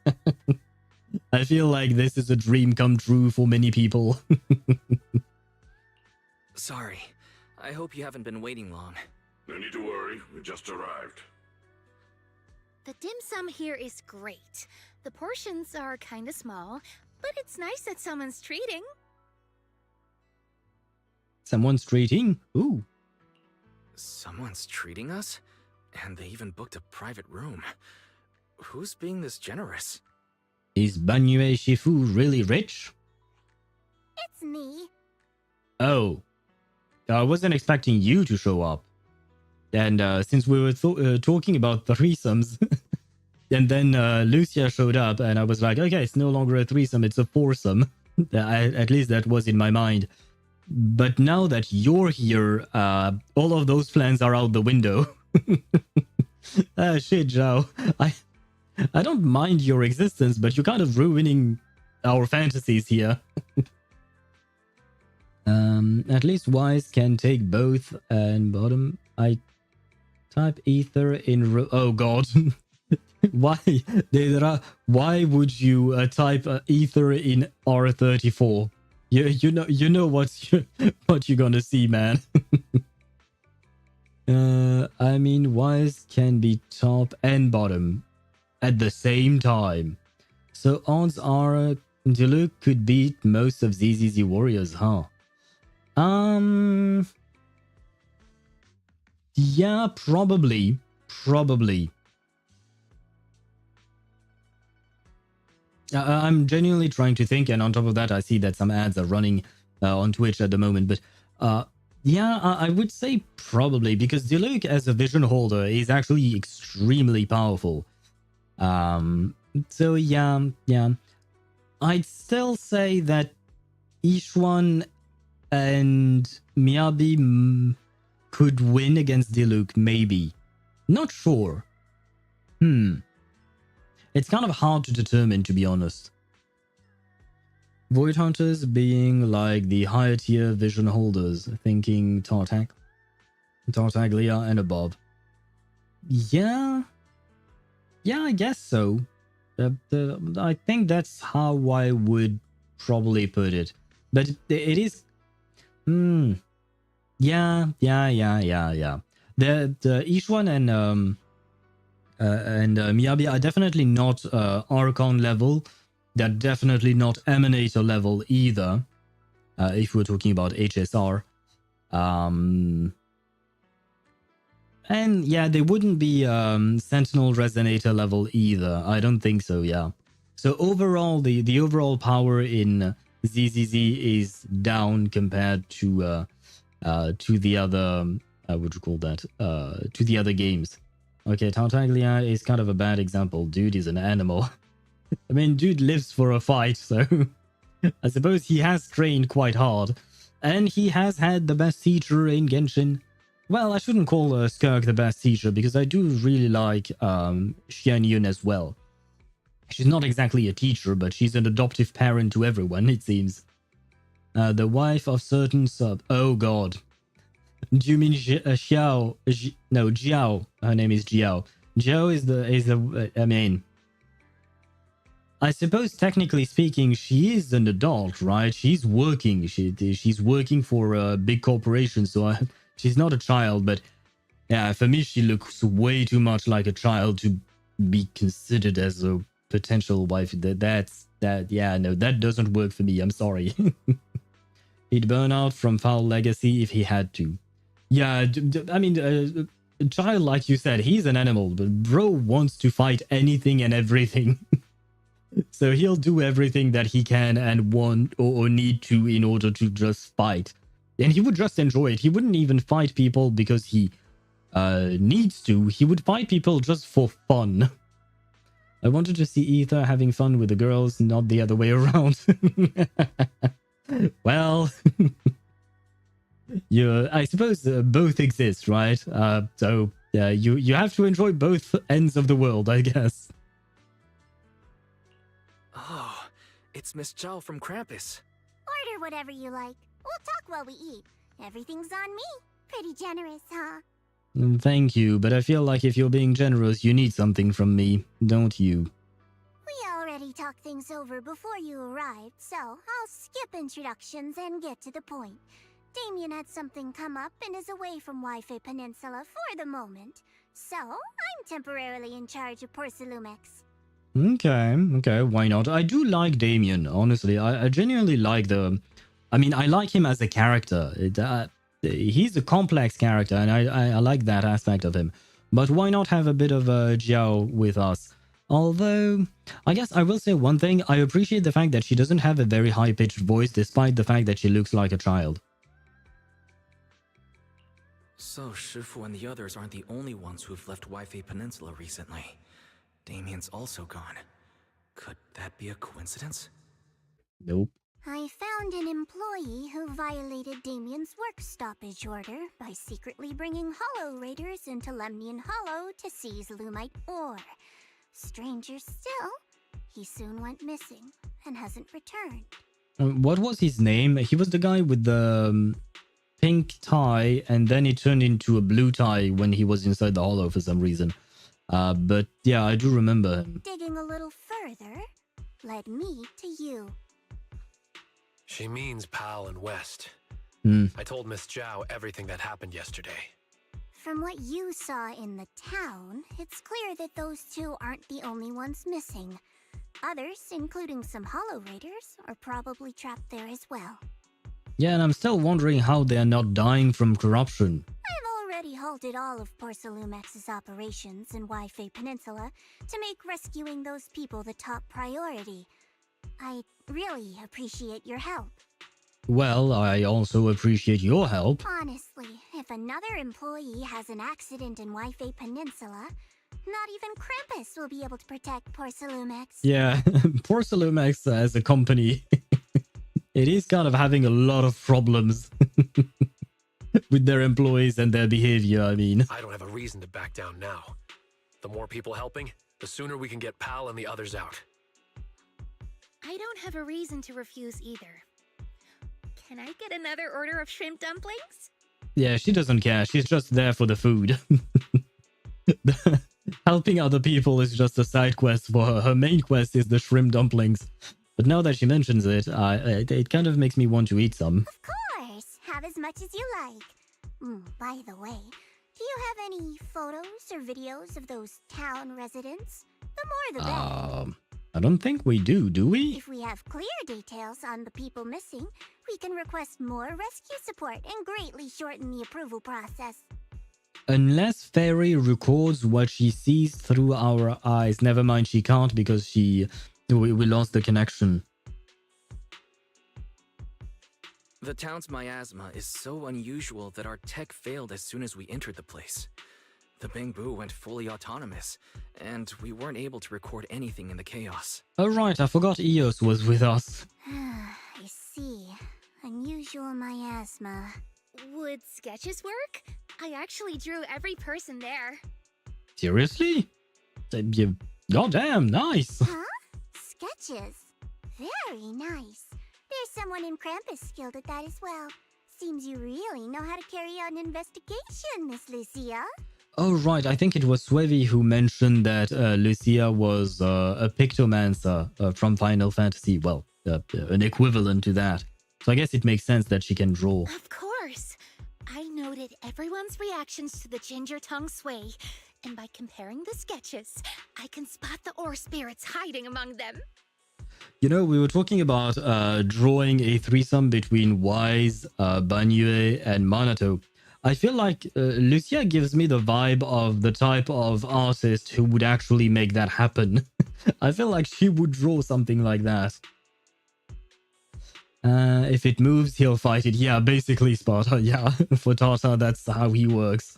I feel like this is a dream come true for many people. Sorry. I hope you haven't been waiting long. No need to worry, we just arrived. The dim sum here is great. The portions are kinda small, but it's nice that someone's treating. Someone's treating? Ooh. Someone's treating us? And they even booked a private room. Who's being this generous? Is Banyue Shifu really rich? It's me. Oh. I wasn't expecting you to show up. And since we were talking about threesomes, and then Lucia showed up, and I was like, okay, it's no longer a threesome, it's a foursome. At least that was in my mind. But now that you're here, all of those plans are out the window. Shit, Zhao. I don't mind your existence, but you're kind of ruining our fantasies here. At least Wise can take both and bottom. I type ether in... Oh god. Why? Why would you type ether in R34? You know what you're gonna see, man. I mean, Wise can be top and bottom at the same time. So odds are Diluc could beat most of ZZZ warriors, huh? Yeah, probably. I'm genuinely trying to think, and on top of that, I see that some ads are running on Twitch at the moment. But yeah, I would say probably, because Diluc as a vision holder is actually extremely powerful. So yeah. I'd still say that Ishwan and Miyabi could win against Diluc, maybe. Not sure. It's kind of hard to determine, to be honest. Void Hunters being like the higher tier vision holders, thinking Tartaglia and above. Yeah, I guess so. I think that's how I would probably put it. But it is... Yeah. The Ishwan and Miyabi are definitely not Archon level. They're definitely not Emanator level either, if we're talking about HSR. And yeah, they wouldn't be Sentinel Resonator level either. I don't think so, yeah. So overall, the overall power in ZZZ is down compared to the other would you call that, to the other games. Okay, Tartaglia is kind of a bad example. Dude is an animal. I mean, dude lives for a fight, so I suppose he has trained quite hard. And he has had the best teacher in Genshin. Well, I shouldn't call Skirk the best teacher, because I do really like Xian Yun as well. She's not exactly a teacher, but she's an adoptive parent to everyone, it seems. The wife of certain sub... Oh god. Do you mean Xiao? No, Jiao. Her name is Jiao. Jiao is the... I mean... I suppose technically speaking, she is an adult, right? She's working. She's working for a big corporation, so she's not a child, but... Yeah, for me, she looks way too much like a child to be considered as a potential wife. Yeah, no, that doesn't work for me. I'm sorry. He'd burn out from foul legacy if he had to. Yeah, I mean, a child, like you said, he's an animal, but bro wants to fight anything and everything. So he'll do everything that he can and want or need to in order to just fight. And he would just enjoy it. He wouldn't even fight people because he needs to. He would fight people just for fun. I wanted to see Ether having fun with the girls, not the other way around. Well, I suppose both exist, right? So yeah, you have to enjoy both ends of the world, I guess. Oh, it's Miss Zhao from Krampus. Order whatever you like. We'll talk while we eat. Everything's on me. Pretty generous, huh? Thank you, but I feel like if you're being generous, you need something from me, don't you? We already talked things over before you arrived, so I'll skip introductions and get to the point. Damien had something come up and is away from Wi-Fi Peninsula for the moment, so I'm temporarily in charge of Porcelumex. Okay, why not? I do like Damien, honestly. I genuinely like I mean, I like him as a character. He's a complex character, and I like that aspect of him. But why not have a bit of Jiao with us? Although, I guess I will say one thing. I appreciate the fact that she doesn't have a very high-pitched voice, despite the fact that she looks like a child. So, Shifu and the others aren't the only ones who've left Wi-Fi Peninsula recently. Damien's also gone. Could that be a coincidence? Nope. I found an employee who violated Damien's work stoppage order by secretly bringing Hollow Raiders into Lemnian Hollow to seize Lumite ore. Stranger still, he soon went missing and hasn't returned. What was his name? He was the guy with the pink tie, and then he turned into a blue tie when he was inside the Hollow for some reason. But yeah, I do remember him. Digging a little further led me to you. She means Pal and West. I told Miss Zhao everything that happened yesterday. From what you saw in the town, it's clear that those two aren't the only ones missing. Others, including some Hollow Raiders, are probably trapped there as well. Yeah, and I'm still wondering how they're not dying from corruption. I've already halted all of Porcelumex's operations in Wi-Fi Peninsula to make rescuing those people the top priority. I really appreciate your help. Well, I also appreciate your help. Honestly, if another employee has an accident in Wi-Fi Peninsula, not even Krampus will be able to protect Porcelumex. Yeah, Porcelumex as a company, it is kind of having a lot of problems with their employees and their behavior, I mean. I don't have a reason to back down now. The more people helping, the sooner we can get Pal and the others out. I don't have a reason to refuse either. Can I get another order of shrimp dumplings? Yeah, she doesn't care. She's just there for the food. Helping other people is just a side quest for her. Her main quest is the shrimp dumplings. But now that she mentions it, it kind of makes me want to eat some. Of course! Have as much as you like. By the way, do you have any photos or videos of those town residents? The more the better. I don't think we do we? If we have clear details on the people missing, we can request more rescue support and greatly shorten the approval process. Unless Fairy records what she sees through our eyes. Never mind, she can't because we lost the connection. The town's miasma is so unusual that our tech failed as soon as we entered the place. The Bingbu went fully autonomous, and we weren't able to record anything in the chaos. Oh right, I forgot Eos was with us. I see. Unusual miasma. Would sketches work? I actually drew every person there. Seriously? Goddamn, nice! Huh? Sketches? Very nice. There's someone in Krampus skilled at that as well. Seems you really know how to carry out an investigation, Miss Lucia. Oh right, I think it was Swevi who mentioned that Lucia was a pictomancer from Final Fantasy. Well, an equivalent to that. So I guess it makes sense that she can draw. Of course. I noted everyone's reactions to the ginger tongue sway, and by comparing the sketches, I can spot the ore spirits hiding among them. You know, we were talking about drawing a threesome between Wise, Banyue, and Manato. I feel like Lucia gives me the vibe of the type of artist who would actually make that happen. I feel like she would draw something like that. If it moves, he'll fight it. Yeah, basically, Sparta. Yeah, for Tata, that's how he works.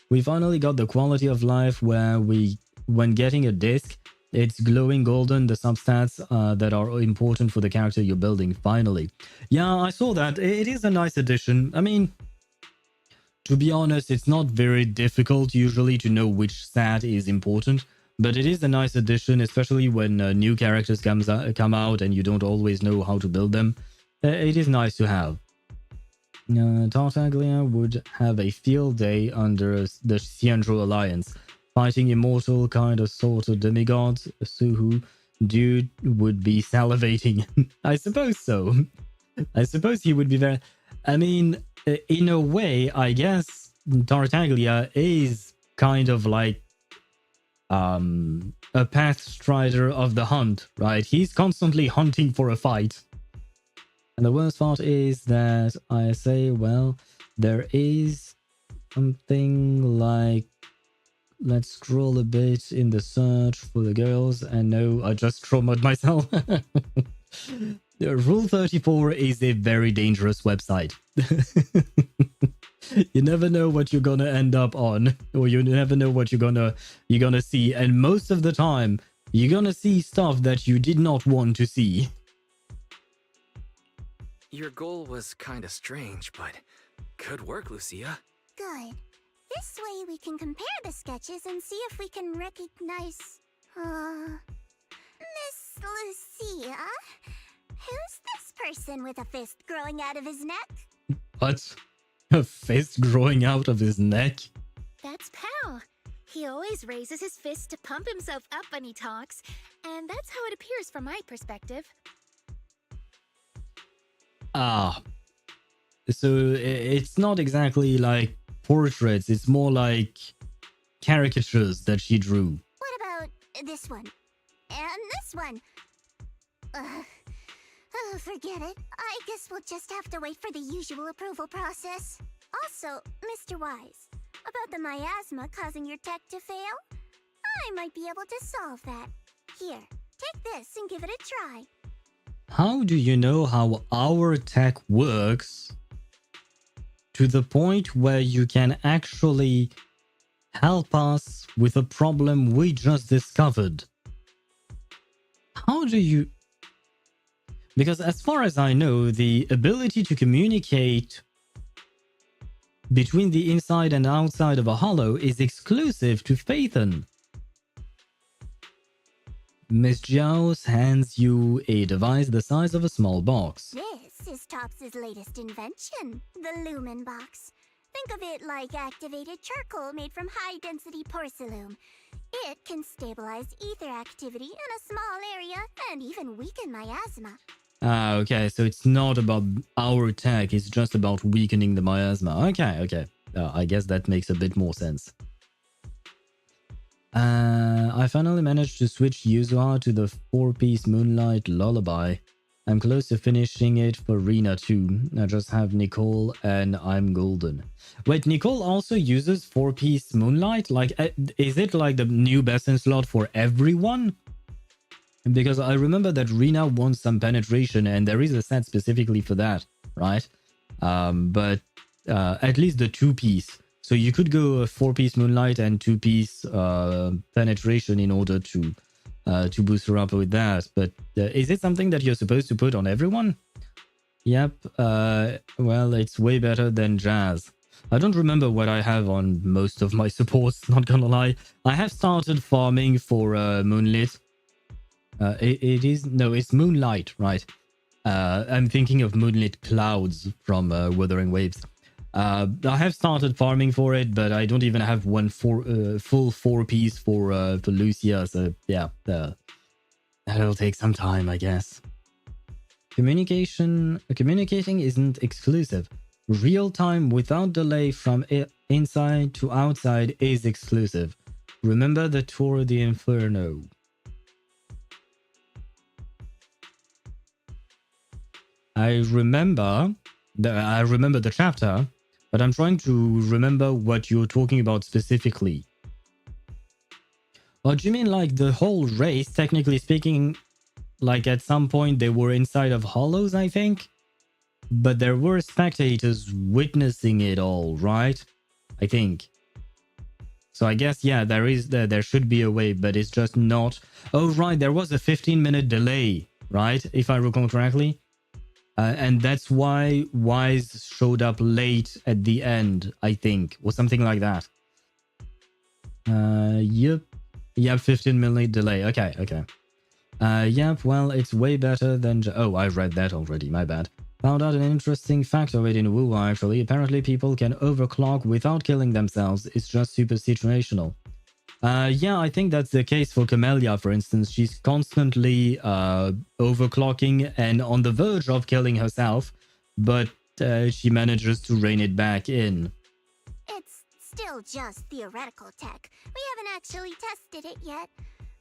We finally got the quality of life where when getting a disc, it's glowing golden, the substats that are important for the character you're building, finally. Yeah, I saw that. It is a nice addition. I mean, to be honest, it's not very difficult usually to know which stat is important, but it is a nice addition, especially when new characters come out and you don't always know how to build them. It is nice to have. Tartaglia would have a field day under the Ciandro Alliance. Fighting immortal kind of sort of demigods, Suhu, dude would be salivating. I suppose so. I suppose he would be very... I mean, in a way, I guess Tartaglia is kind of like a path strider of the hunt, right? He's constantly hunting for a fight. And the worst part is that I say, well, there is something like... Let's scroll a bit in the search for the girls, and no, I just traumatized myself. Rule 34 is a very dangerous website. You never know what you're gonna end up on, or you never know what you're gonna see, and most of the time, you're gonna see stuff that you did not want to see. Your goal was kinda strange, but good work, Lucia. Good. This way we can compare the sketches and see if we can recognize... Miss Lucia? Who's this person with a fist growing out of his neck? What? A fist growing out of his neck? That's Pal. He always raises his fist to pump himself up when he talks, and that's how it appears from my perspective. Ah. So it's not exactly like portraits, it's more like caricatures that she drew. What about this one? And this one? Forget it. I guess we'll just have to wait for the usual approval process. Also, Mr. Wise, about the miasma causing your tech to fail? I might be able to solve that. Here, take this and give it a try. How do you know how our tech works to the point where you can actually help us with a problem we just discovered? How do you... Because as far as I know, the ability to communicate between the inside and outside of a hollow is exclusive to Phaethon. Miss Jiao hands you a device the size of a small box. This is Tops's latest invention, the Lumen Box. Think of it like activated charcoal made from high-density porcelain. It can stabilize ether activity in a small area and even weaken miasma. Ah, okay, so it's not about our tech, it's just about weakening the miasma. Okay. I guess that makes a bit more sense. I finally managed to switch Yidhari to the 4-piece Moonlight Lullaby. I'm close to finishing it for Rena too. I just have Nicole and I'm golden. Wait, Nicole also uses 4-piece Moonlight? Like, is it like the new best-in slot for everyone? Because I remember that Rena wants some penetration and there is a set specifically for that. right? But at least the 2-piece. So you could go a 4-piece Moonlight and 2-piece Penetration in order to boost her up with that. But is it something that you're supposed to put on everyone? Yep. Well, it's way better than Jazz. I don't remember what I have on most of my supports, not gonna lie. I have started farming for Moonlit. It's Moonlight, right? I'm thinking of Moonlit Clouds from Wuthering Waves. I have started farming for it, but I don't even have one full 4-piece for Lucia. So yeah, that'll take some time, I guess. Communicating isn't exclusive. Real time without delay from inside to outside is exclusive. Remember the Tour de Inferno. I remember the chapter, but I'm trying to remember what you're talking about specifically. Or do you mean like the whole race, technically speaking, like at some point they were inside of hollows, I think? But there were spectators witnessing it all, right? I think. So I guess, yeah, there should be a way, but it's just not... Oh, right, there was a 15-minute delay, right? If I recall correctly. And that's why Wise showed up late at the end, I think, or something like that. Yep, 15-minute delay. Okay. Yep, well, it's way better than... Oh, I read that already, my bad. Found out an interesting factoid in Wu, actually. Apparently people can overclock without killing themselves. It's just super situational. Yeah, I think that's the case for Camellia, for instance. She's constantly overclocking and on the verge of killing herself, but she manages to rein it back in. It's still just theoretical tech. We haven't actually tested it yet.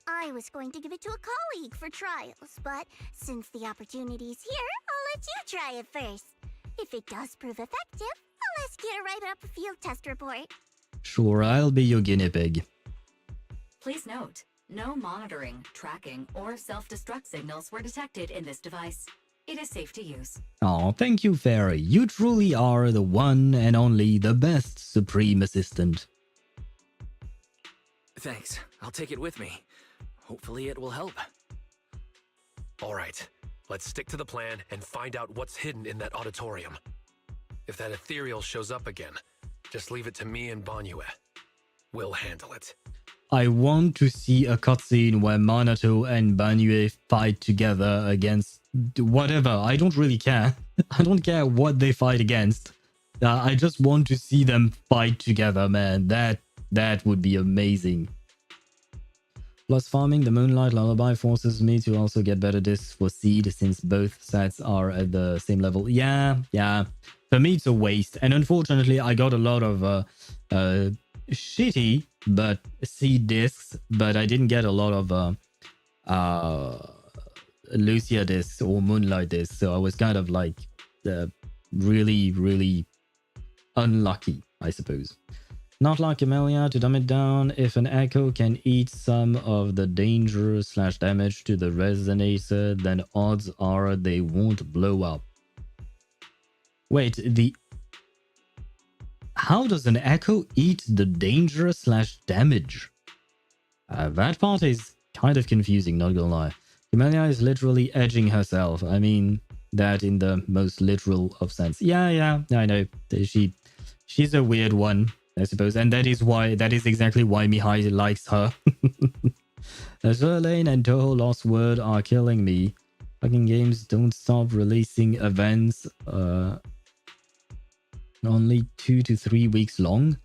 I was going to give it to a colleague for trials, but since the opportunity's here, I'll let you try it first. If it does prove effective, I'll ask you to write up a field test report. Sure, I'll be your guinea pig. Please note, no monitoring, tracking, or self-destruct signals were detected in this device. It is safe to use. Oh, thank you, Fairy. You truly are the one and only, the best Supreme Assistant. Thanks. I'll take it with me. Hopefully it will help. All right, let's stick to the plan and find out what's hidden in that auditorium. If that Ethereal shows up again, just leave it to me and Banyue. We'll handle it. I want to see a cutscene where Manato and Banyue fight together against whatever. I don't really care. I don't care what they fight against. I just want to see them fight together, man. That would be amazing. Plus farming the Moonlight Lullaby forces me to also get better discs for Seed since both sets are at the same level. Yeah. For me, it's a waste. And unfortunately, I got a lot of shitty but Seed discs, but I didn't get a lot of Lucia discs or Moonlight discs. So I was kind of like really, really unlucky, I suppose. Not like Amelia, to dumb it down, if an echo can eat some of the danger/damage to the resonator, then odds are they won't blow up. Wait, how does an echo eat the danger/damage? That part is kind of confusing, not gonna lie. Amelia is literally edging herself. I mean, that in the most literal of sense. Yeah, I know. She's a weird one, I suppose, and that is exactly why Mihai likes her. Zerlane and Toho Lost Word are killing me. Fucking games don't stop releasing events only 2 to 3 weeks long.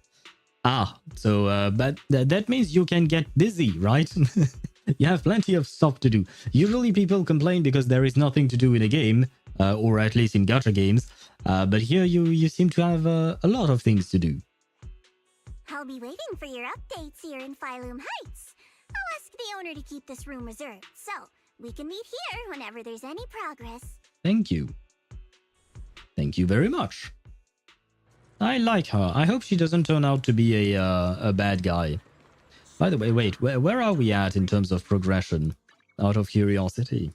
So but that means you can get busy, right? You have plenty of stuff to do. Usually people complain because there is nothing to do in a game, or at least in gacha games, but here you seem to have a lot of things to do. I'll be waiting for your updates here in Phylum Heights. I'll ask the owner to keep this room reserved, so we can meet here whenever there's any progress. Thank you. Thank you very much. I like her. I hope she doesn't turn out to be a bad guy. By the way, wait, where are we at in terms of progression? Out of curiosity.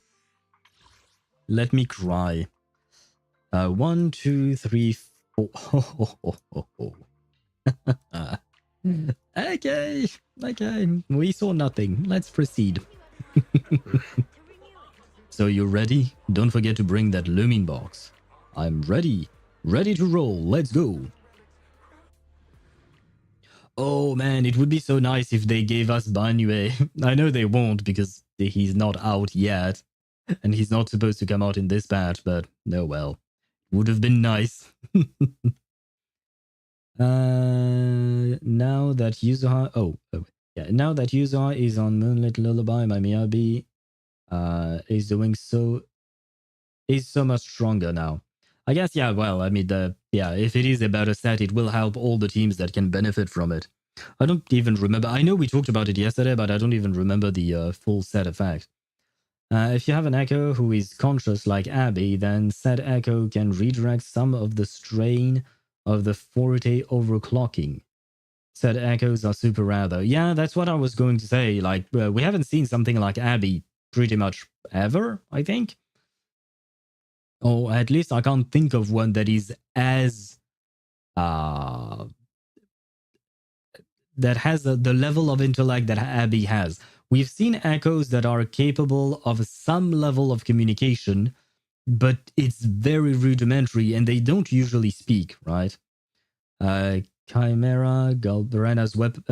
Let me cry. 1, 2, 3, 4. Okay. We saw nothing. Let's proceed. So you ready? Don't forget to bring that looming box. I'm ready. Ready to roll. Let's go. Oh man, it would be so nice if they gave us Banyue. I know they won't because he's not out yet. And he's not supposed to come out in this patch, but no well. Would have been nice. Now that Yidhari... Now that Yidhari is on Moonlit Lullaby, my Miyabi is so much stronger now. I guess, yeah, well, I mean, if it is a better set, it will help all the teams that can benefit from it. I don't even remember. I know we talked about it yesterday, but I don't even remember the full set effect. If you have an Echo who is conscious like Abby, then said Echo can redirect some of the strain of the forte overclocking. Said Echoes are super rare though. Yeah, that's what I was going to say. Like, we haven't seen something like Abby pretty much ever, I think. Or at least I can't think of one that is as... that has the level of intellect that Abby has. We've seen Echoes that are capable of some level of communication, but it's very rudimentary and they don't usually speak, right? Chimera, Galbarena's web...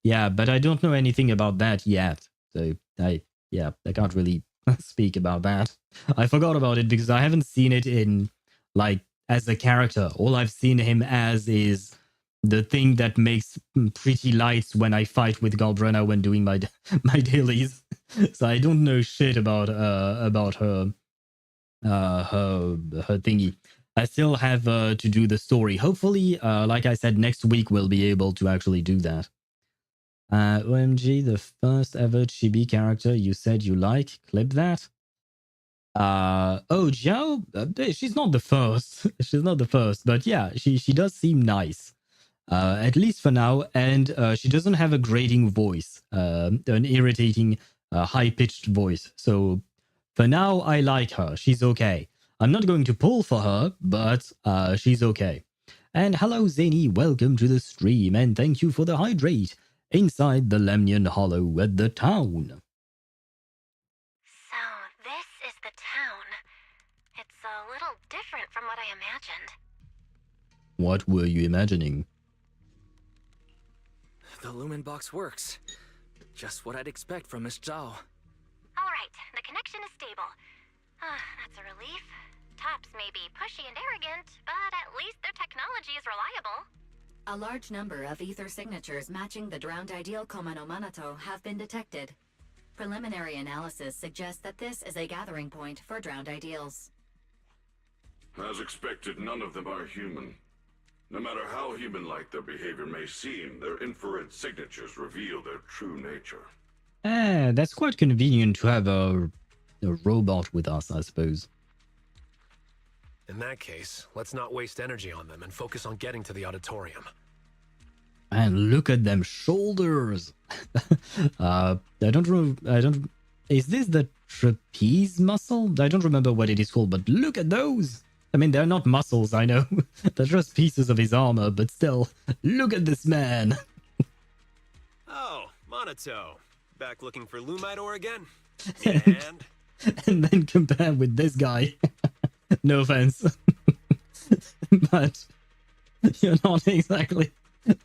yeah, but I don't know anything about that yet. So, I can't really speak about that. I forgot about it because I haven't seen it in, like, as a character. All I've seen him as is the thing that makes pretty lights when I fight with Galbrena when doing my dailies. So I don't know shit about her thingy. I still have to do the story. Hopefully, like I said, next week we'll be able to actually do that. OMG, the first ever chibi character you said you like. Clip that. Jiao, she's not the first. She's not the first, but yeah, she does seem nice. At least for now, and she doesn't have a grating voice, an irritating, high-pitched voice. So for now, I like her. She's okay. I'm not going to pull for her, but she's okay. And hello, Zany. Welcome to the stream, and thank you for the hydrate inside the Lemnian Hollow at the town. So, this is the town. It's a little different from what I imagined. What were you imagining? The Lumen box works. Just what I'd expect from Miss Zhao. Alright, the connection is stable. That's a relief. Tops may be pushy and arrogant, but at least their technology is reliable. A large number of ether signatures matching the drowned ideal Komano Manato have been detected. Preliminary analysis suggests that this is a gathering point for drowned ideals. As expected, none of them are human. No matter how human-like their behavior may seem, their infrared signatures reveal their true nature. That's quite convenient to have a robot with us, I suppose. In that case, let's not waste energy on them and focus on getting to the auditorium. And look at them shoulders. Is this the trapeze muscle? I don't remember what it is called, but look at those. I mean, they're not muscles, I know. They're just pieces of his armor, but still, look at this man. Oh, Manato. Back looking for Lumite ore again? And then compare with this guy. No offense. But you're not exactly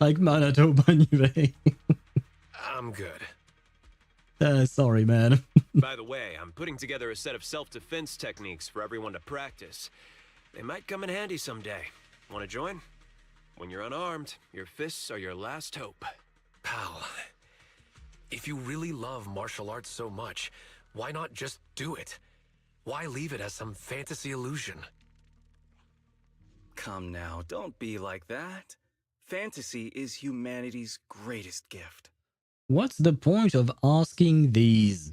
like Manato Banyue. I'm good. Sorry, man. By the way, I'm putting together a set of self-defense techniques for everyone to practice. They might come in handy someday. Want to join? When you're unarmed, your fists are your last hope. Pal, if you really love martial arts so much, why not just do it? Why leave it as some fantasy illusion? Come now, don't be like that. Fantasy is humanity's greatest gift. What's the point of asking these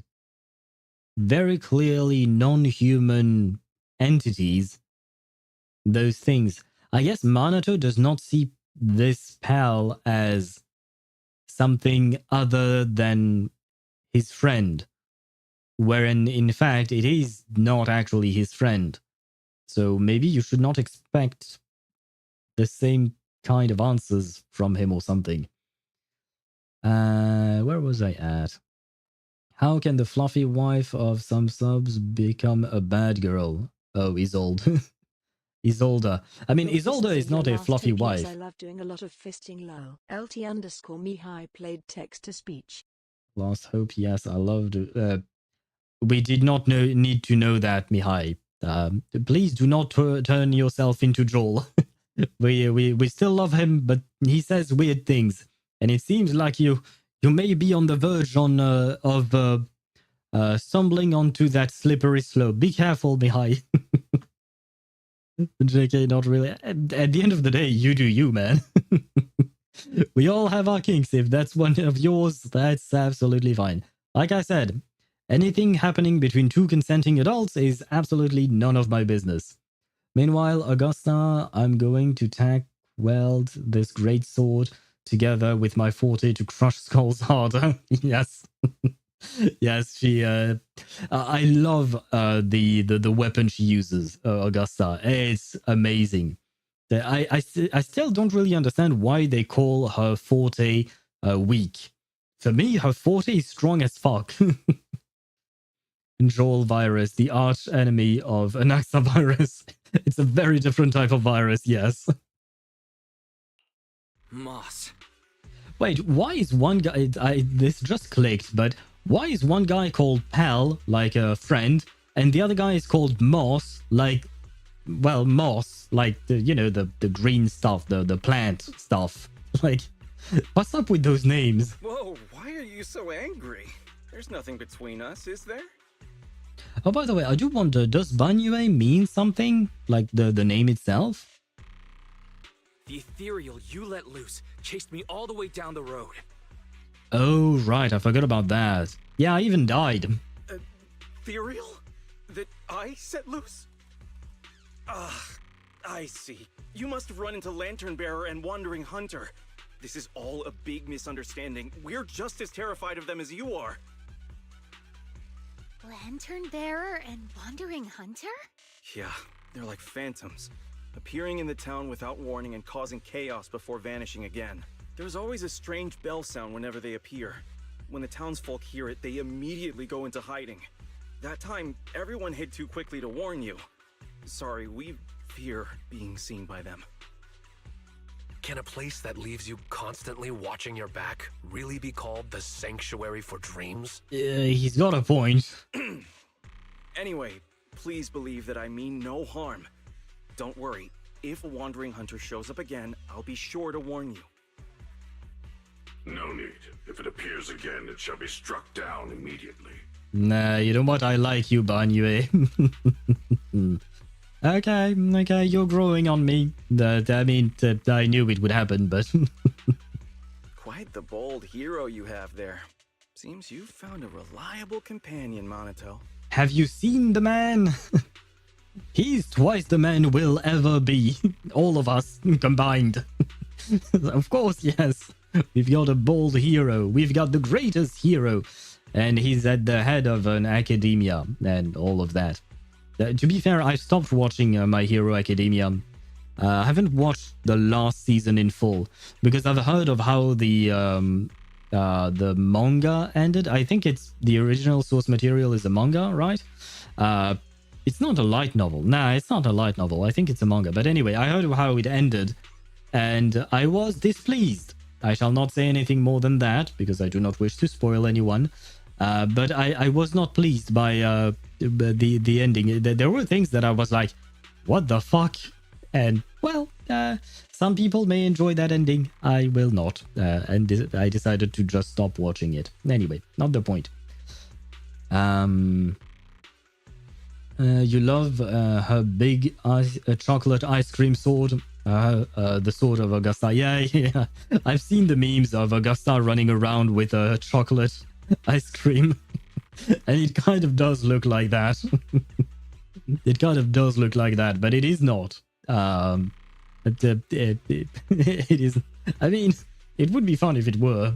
very clearly non-human entities those things? I guess Manato does not see this pal as something other than his friend, wherein in fact it is not actually his friend. So maybe you should not expect the same kind of answers from him or something. Where was I at? How can the fluffy wife of some subs become a bad girl? Oh, Isolde. Isolde. I mean, Isolde is not a fluffy wife. I love doing a lot of fisting low. LT_Mihai played text to speech. Last hope, yes, I loved. We did not need to know that, Mihai. Please do not turn yourself into Joel. we still love him, but he says weird things, and it seems like you may be on the verge of stumbling onto that slippery slope. Be careful, Mihai. JK, not really. At the end of the day, you do you, man. We all have our kinks. If that's one of yours, that's absolutely fine. Like I said, anything happening between two consenting adults is absolutely none of my business. Meanwhile, Augusta, I'm going to tack weld this great sword together with my forte to crush skulls harder. Yes. Yes, she I love the weapon she uses, Augusta. It's amazing. I still don't really understand why they call her forte weak. For me, her forte is strong as fuck. Joel virus, the arch enemy of Anaxa virus. It's a very different type of virus, yes. Moss. Wait, why is one guy... this just clicked, but why is one guy called Pal, like a friend, and the other guy is called Moss, like... Well, moss, like, the green stuff, the plant stuff. Like, what's up with those names? Whoa, why are you so angry? There's nothing between us, is there? Oh, by the way, I do wonder, does Banyue mean something? Like the name itself? The ethereal you let loose chased me all the way down the road. Oh, right, I forgot about that. Yeah, I even died. Ethereal? That I set loose? I see. You must have run into Lantern Bearer and Wandering Hunter. This is all a big misunderstanding. We're just as terrified of them as you are. Lantern Bearer and Wandering Hunter? Yeah, they're like phantoms, appearing in the town without warning and causing chaos before vanishing again. There's always a strange bell sound whenever they appear. When the townsfolk hear it, they immediately go into hiding. That time, everyone hid too quickly to warn you. Sorry, we fear being seen by them. Can a place that leaves you constantly watching your back really be called the Sanctuary for Dreams? He's got a point. Anyway, please believe that I mean no harm. Don't worry, if a Wandering Hunter shows up again, I'll be sure to warn you. No need. If it appears again, it shall be struck down immediately. Nah, you know what? I like you, Banyue. Okay, you're growing on me. I knew it would happen, but... Quite the bold hero you have there. Seems you've found a reliable companion, Manato. Have you seen the man? He's twice the man we'll ever be. All of us combined. Of course, yes. We've got a bold hero. We've got the greatest hero. And he's at the head of an academia and all of that. To be fair, I stopped watching My Hero Academia. I haven't watched the last season in full because I've heard of how the manga ended. I think it's the original source material is a manga, right? It's not a light novel. Nah, it's not a light novel. I think it's a manga. But anyway, I heard of how it ended and I was displeased. I shall not say anything more than that because I do not wish to spoil anyone. But I was not pleased by the ending. There were things that I was like, what the fuck? And, well, some people may enjoy that ending. I will not. And I decided to just stop watching it. Anyway, not the point. You love her big chocolate ice cream sword. The sword of Augusta. Yeah. I've seen the memes of Augusta running around with a chocolate ice cream. And it kind of does look like that. It kind of does look like that, but it is not. It is. I mean, it would be fun if it were.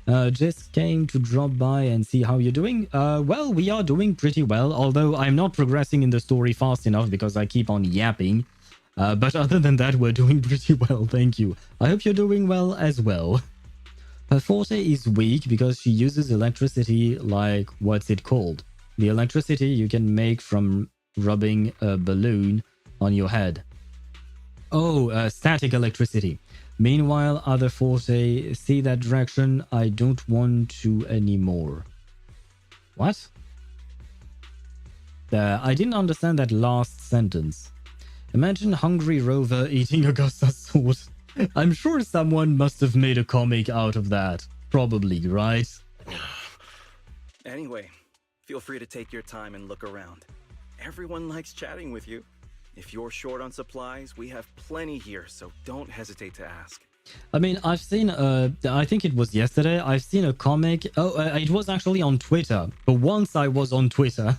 Just came to drop by and see how you're doing. Well, we are doing pretty well, although I'm not progressing in the story fast enough because I keep on yapping. But other than that, we're doing pretty well, thank you. I hope you're doing well as well. Her forte is weak because she uses electricity like, what's it called? The electricity you can make from rubbing a balloon on your head. Oh, static electricity. Meanwhile, other forte, see that direction? I don't want to anymore. What? I didn't understand that last sentence. Imagine Hungry Rover eating Augusta's sword. I'm sure someone must have made a comic out of that. Probably, right? Anyway, feel free to take your time and look around. Everyone likes chatting with you. If you're short on supplies, we have plenty here, so don't hesitate to ask. I mean, I've seen, I think it was yesterday, I've seen a comic. Oh, it was actually on Twitter. But once I was on Twitter.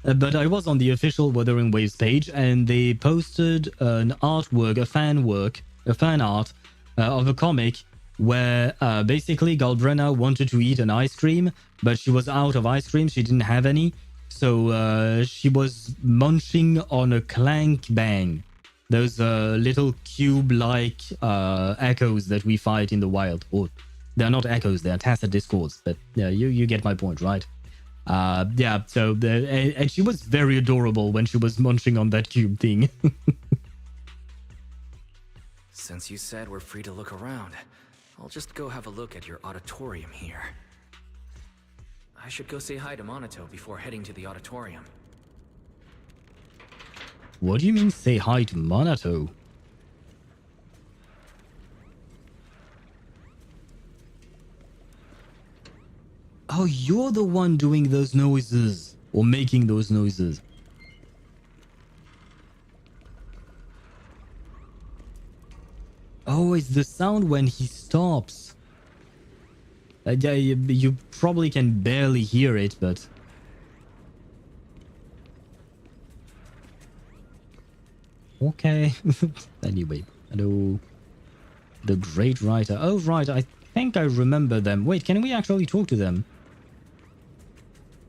But I was on the official Wuthering Waves page, and they posted an artwork, a fan art of a comic where basically Galbrena wanted to eat an ice cream, but she was out of ice cream. She didn't have any. So she was munching on a clank bang. Those little cube-like echoes that we fight in the wild. Or they're not echoes, they're tacit discords. But yeah, you get my point, right? Yeah, so and she was very adorable when she was munching on that cube thing. Since you said we're free to look around, I'll just go have a look at your auditorium here. I should go say hi to Manato before heading to the auditorium. What do you mean say hi to Manato? Oh, you're the one doing those noises. Or making those noises. Oh, it's the sound when he stops. Yeah, you probably can barely hear it, but... Okay. Anyway, hello. The Great Writer. Oh, right, I think I remember them. Wait, can we actually talk to them?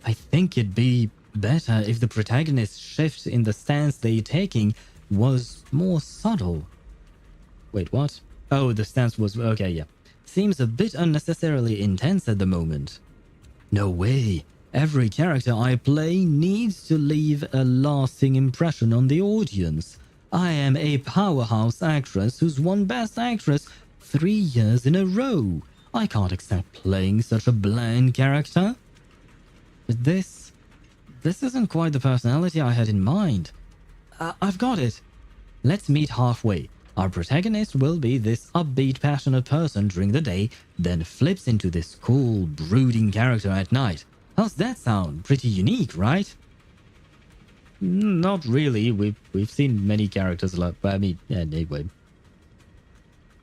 I think it'd be better if the protagonist's shift in the stance they're taking was more subtle. Wait, what? Oh, the stance was... Okay, yeah. Seems a bit unnecessarily intense at the moment. No way. Every character I play needs to leave a lasting impression on the audience. I am a powerhouse actress who's won Best Actress 3 years in a row. I can't accept playing such a bland character. But this isn't quite the personality I had in mind. I've got it. Let's meet halfway. Our protagonist will be this upbeat, passionate person during the day, then flips into this cool, brooding character at night. How's that sound? Pretty unique, right? Not really. We've seen many characters like... I mean, anyway.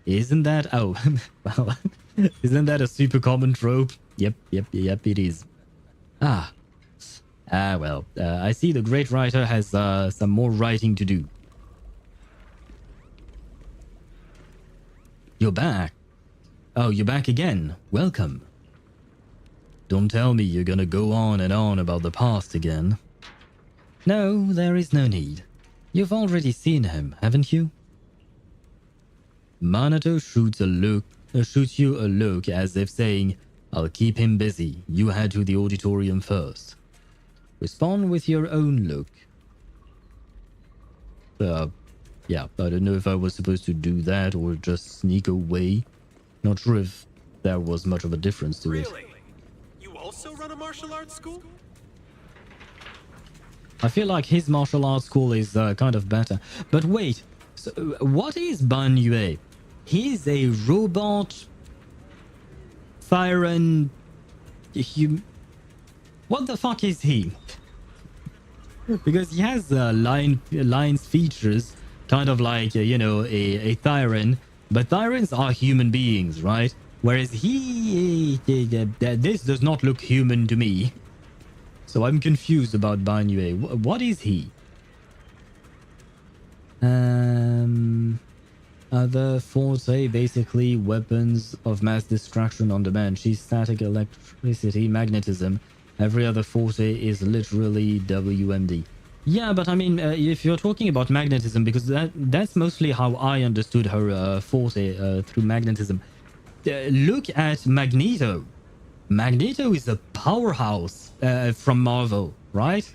Isn't that... Oh, well, isn't that a super common trope? Yep, it is. Well, I see the Great Writer has some more writing to do. You're back. Oh, you're back again. Welcome. Don't tell me you're gonna go on and on about the past again. No, there is no need. You've already seen him, haven't you? Manato shoots you a look as if saying, I'll keep him busy. You head to the auditorium first. Respond with your own look. Yeah, I don't know if I was supposed to do that or just sneak away. Not sure if there was much of a difference to it. Really? You also run a martial arts school? I feel like his martial arts school is kind of better. But wait, so what is Ban Yue? He's a robot... Siren... What the fuck is he? Because he has lines features, kind of like, you know, a Thyran. But Thyrans are human beings, right? Whereas this does not look human to me. So I'm confused about Ban Yue. What is he? other forte, basically weapons of mass destruction on demand. She's static electricity, magnetism. Every other forte is literally WMD. Yeah, but I mean, if you're talking about magnetism, because that's mostly how I understood her forte through magnetism. Look at Magneto. Magneto is a powerhouse from Marvel, right?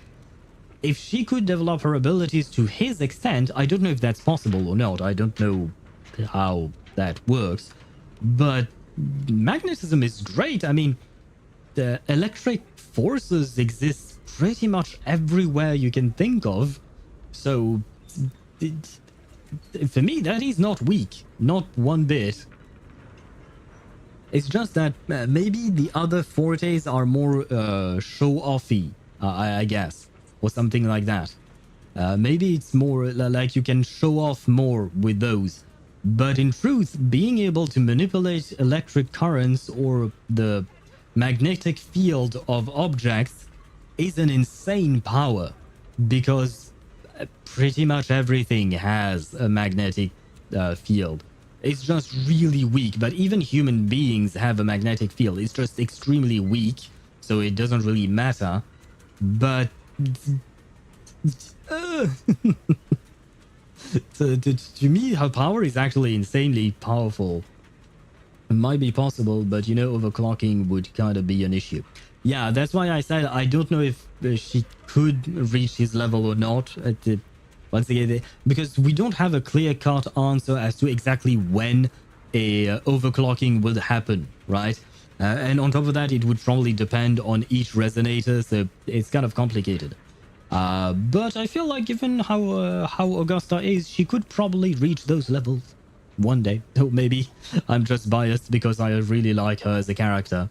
If she could develop her abilities to his extent, I don't know if that's possible or not. I don't know how that works. But magnetism is great. I mean, the electric forces exist pretty much everywhere you can think of. So, for me, that is not weak. Not one bit. It's just that maybe the other fortes are more show-offy, I guess. Or something like that. Maybe it's more like you can show off more with those. But in truth, being able to manipulate electric currents or the magnetic field of objects is an insane power. Because pretty much everything has a magnetic field. It's just really weak. But even human beings have a magnetic field. It's just extremely weak. So it doesn't really matter. But to me, her power is actually insanely powerful. It might be possible, but you know, overclocking would kind of be an issue. Yeah, that's why I said I don't know if she could reach his level or not. Once again, because we don't have a clear-cut answer as to exactly when a overclocking will happen, right? And on top of that, it would probably depend on each resonator, so it's kind of complicated. But I feel like given how Augusta is, she could probably reach those levels one day. Or maybe I'm just biased because I really like her as a character.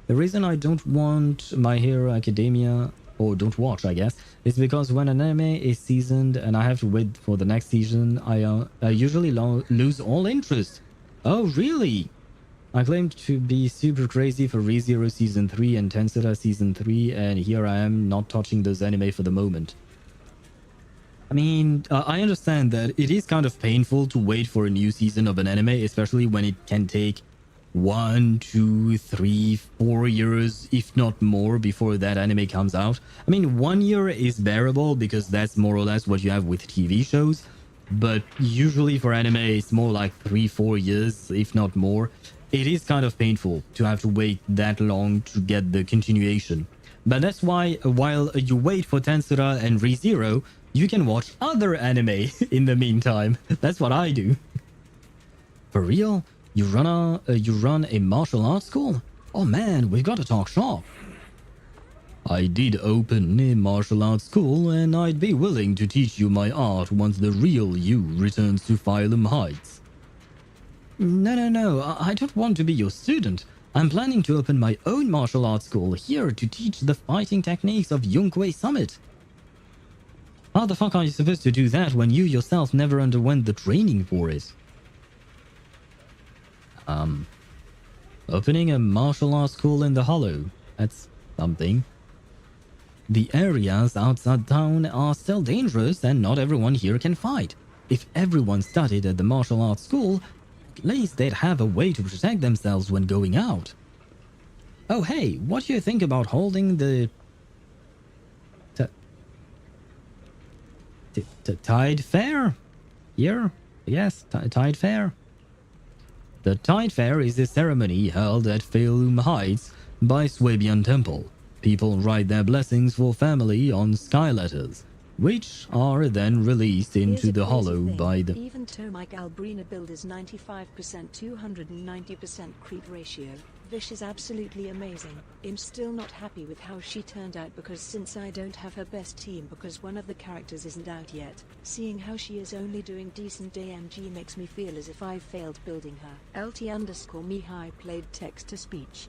The reason I don't want My Hero Academia, or don't watch, I guess, is because when an anime is seasoned and I have to wait for the next season, I usually lose all interest. Oh, really? I claimed to be super crazy for ReZero Season 3 and Tensura Season 3, and here I am not touching those anime for the moment. I mean, I understand that it is kind of painful to wait for a new season of an anime, especially when it can take 1, 2, 3, 4 years, if not more, before that anime comes out. I mean, 1 year is bearable because that's more or less what you have with TV shows, but usually for anime, it's more like 3-4 years, if not more. It is kind of painful to have to wait that long to get the continuation. But that's why while you wait for Tensura and ReZero, you can watch other anime in the meantime. That's what I do. For real? You run a martial arts school? Oh man, we've got to talk shop. I did open a martial arts school and I'd be willing to teach you my art once the real you returns to Phylum Heights. No, I don't want to be your student. I'm planning to open my own martial arts school here to teach the fighting techniques of Yunkwei Summit. How the fuck are you supposed to do that when you yourself never underwent the training for it? Opening a martial arts school in the Hollow. That's something. The areas outside town are still dangerous and not everyone here can fight. If everyone studied at the martial arts school, at least they'd have a way to protect themselves when going out. Oh hey, what do you think about holding the Tide Fair? Here? Yes, Tide Fair. The Tide Fair is a ceremony held at Phylum Heights by Swabian Temple. People write their blessings for family on sky letters, which are then released into the hollow by the... Even though my Galbrina build is 95% 290% creep ratio, Vish is absolutely amazing. I'm still not happy with how she turned out because since I don't have her best team because one of the characters isn't out yet, seeing how she is only doing decent AMG makes me feel as if I've failed building her. LT_Mihai played text-to-speech.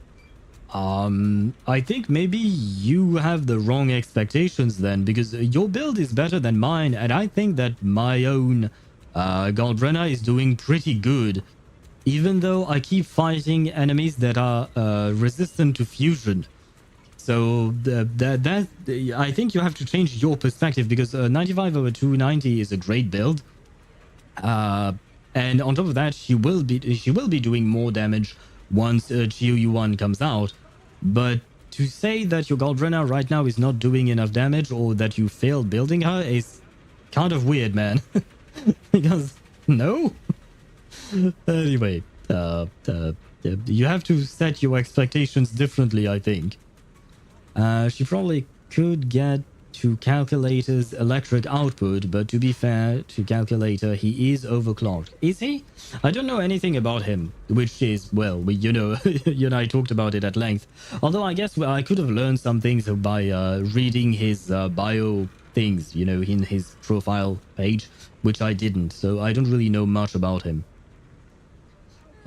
I think maybe you have the wrong expectations then, because your build is better than mine, and I think that my own Galbrina is doing pretty good, even though I keep fighting enemies that are resistant to fusion. So that I think you have to change your perspective, because 95/290 is a great build. And on top of that, she will be doing more damage once GU1 comes out. But to say that your Galdrena right now is not doing enough damage or that you failed building her is kind of weird, man. Because, no? Anyway, you have to set your expectations differently, I think. She probably could get to Calculator's electric output, but to be fair to Calculator, he is overclocked. Is he? I don't know anything about him, which is, well, you know, you and I talked about it at length. Although I guess I could have learned some things by reading his bio things, you know, in his profile page, which I didn't, so I don't really know much about him.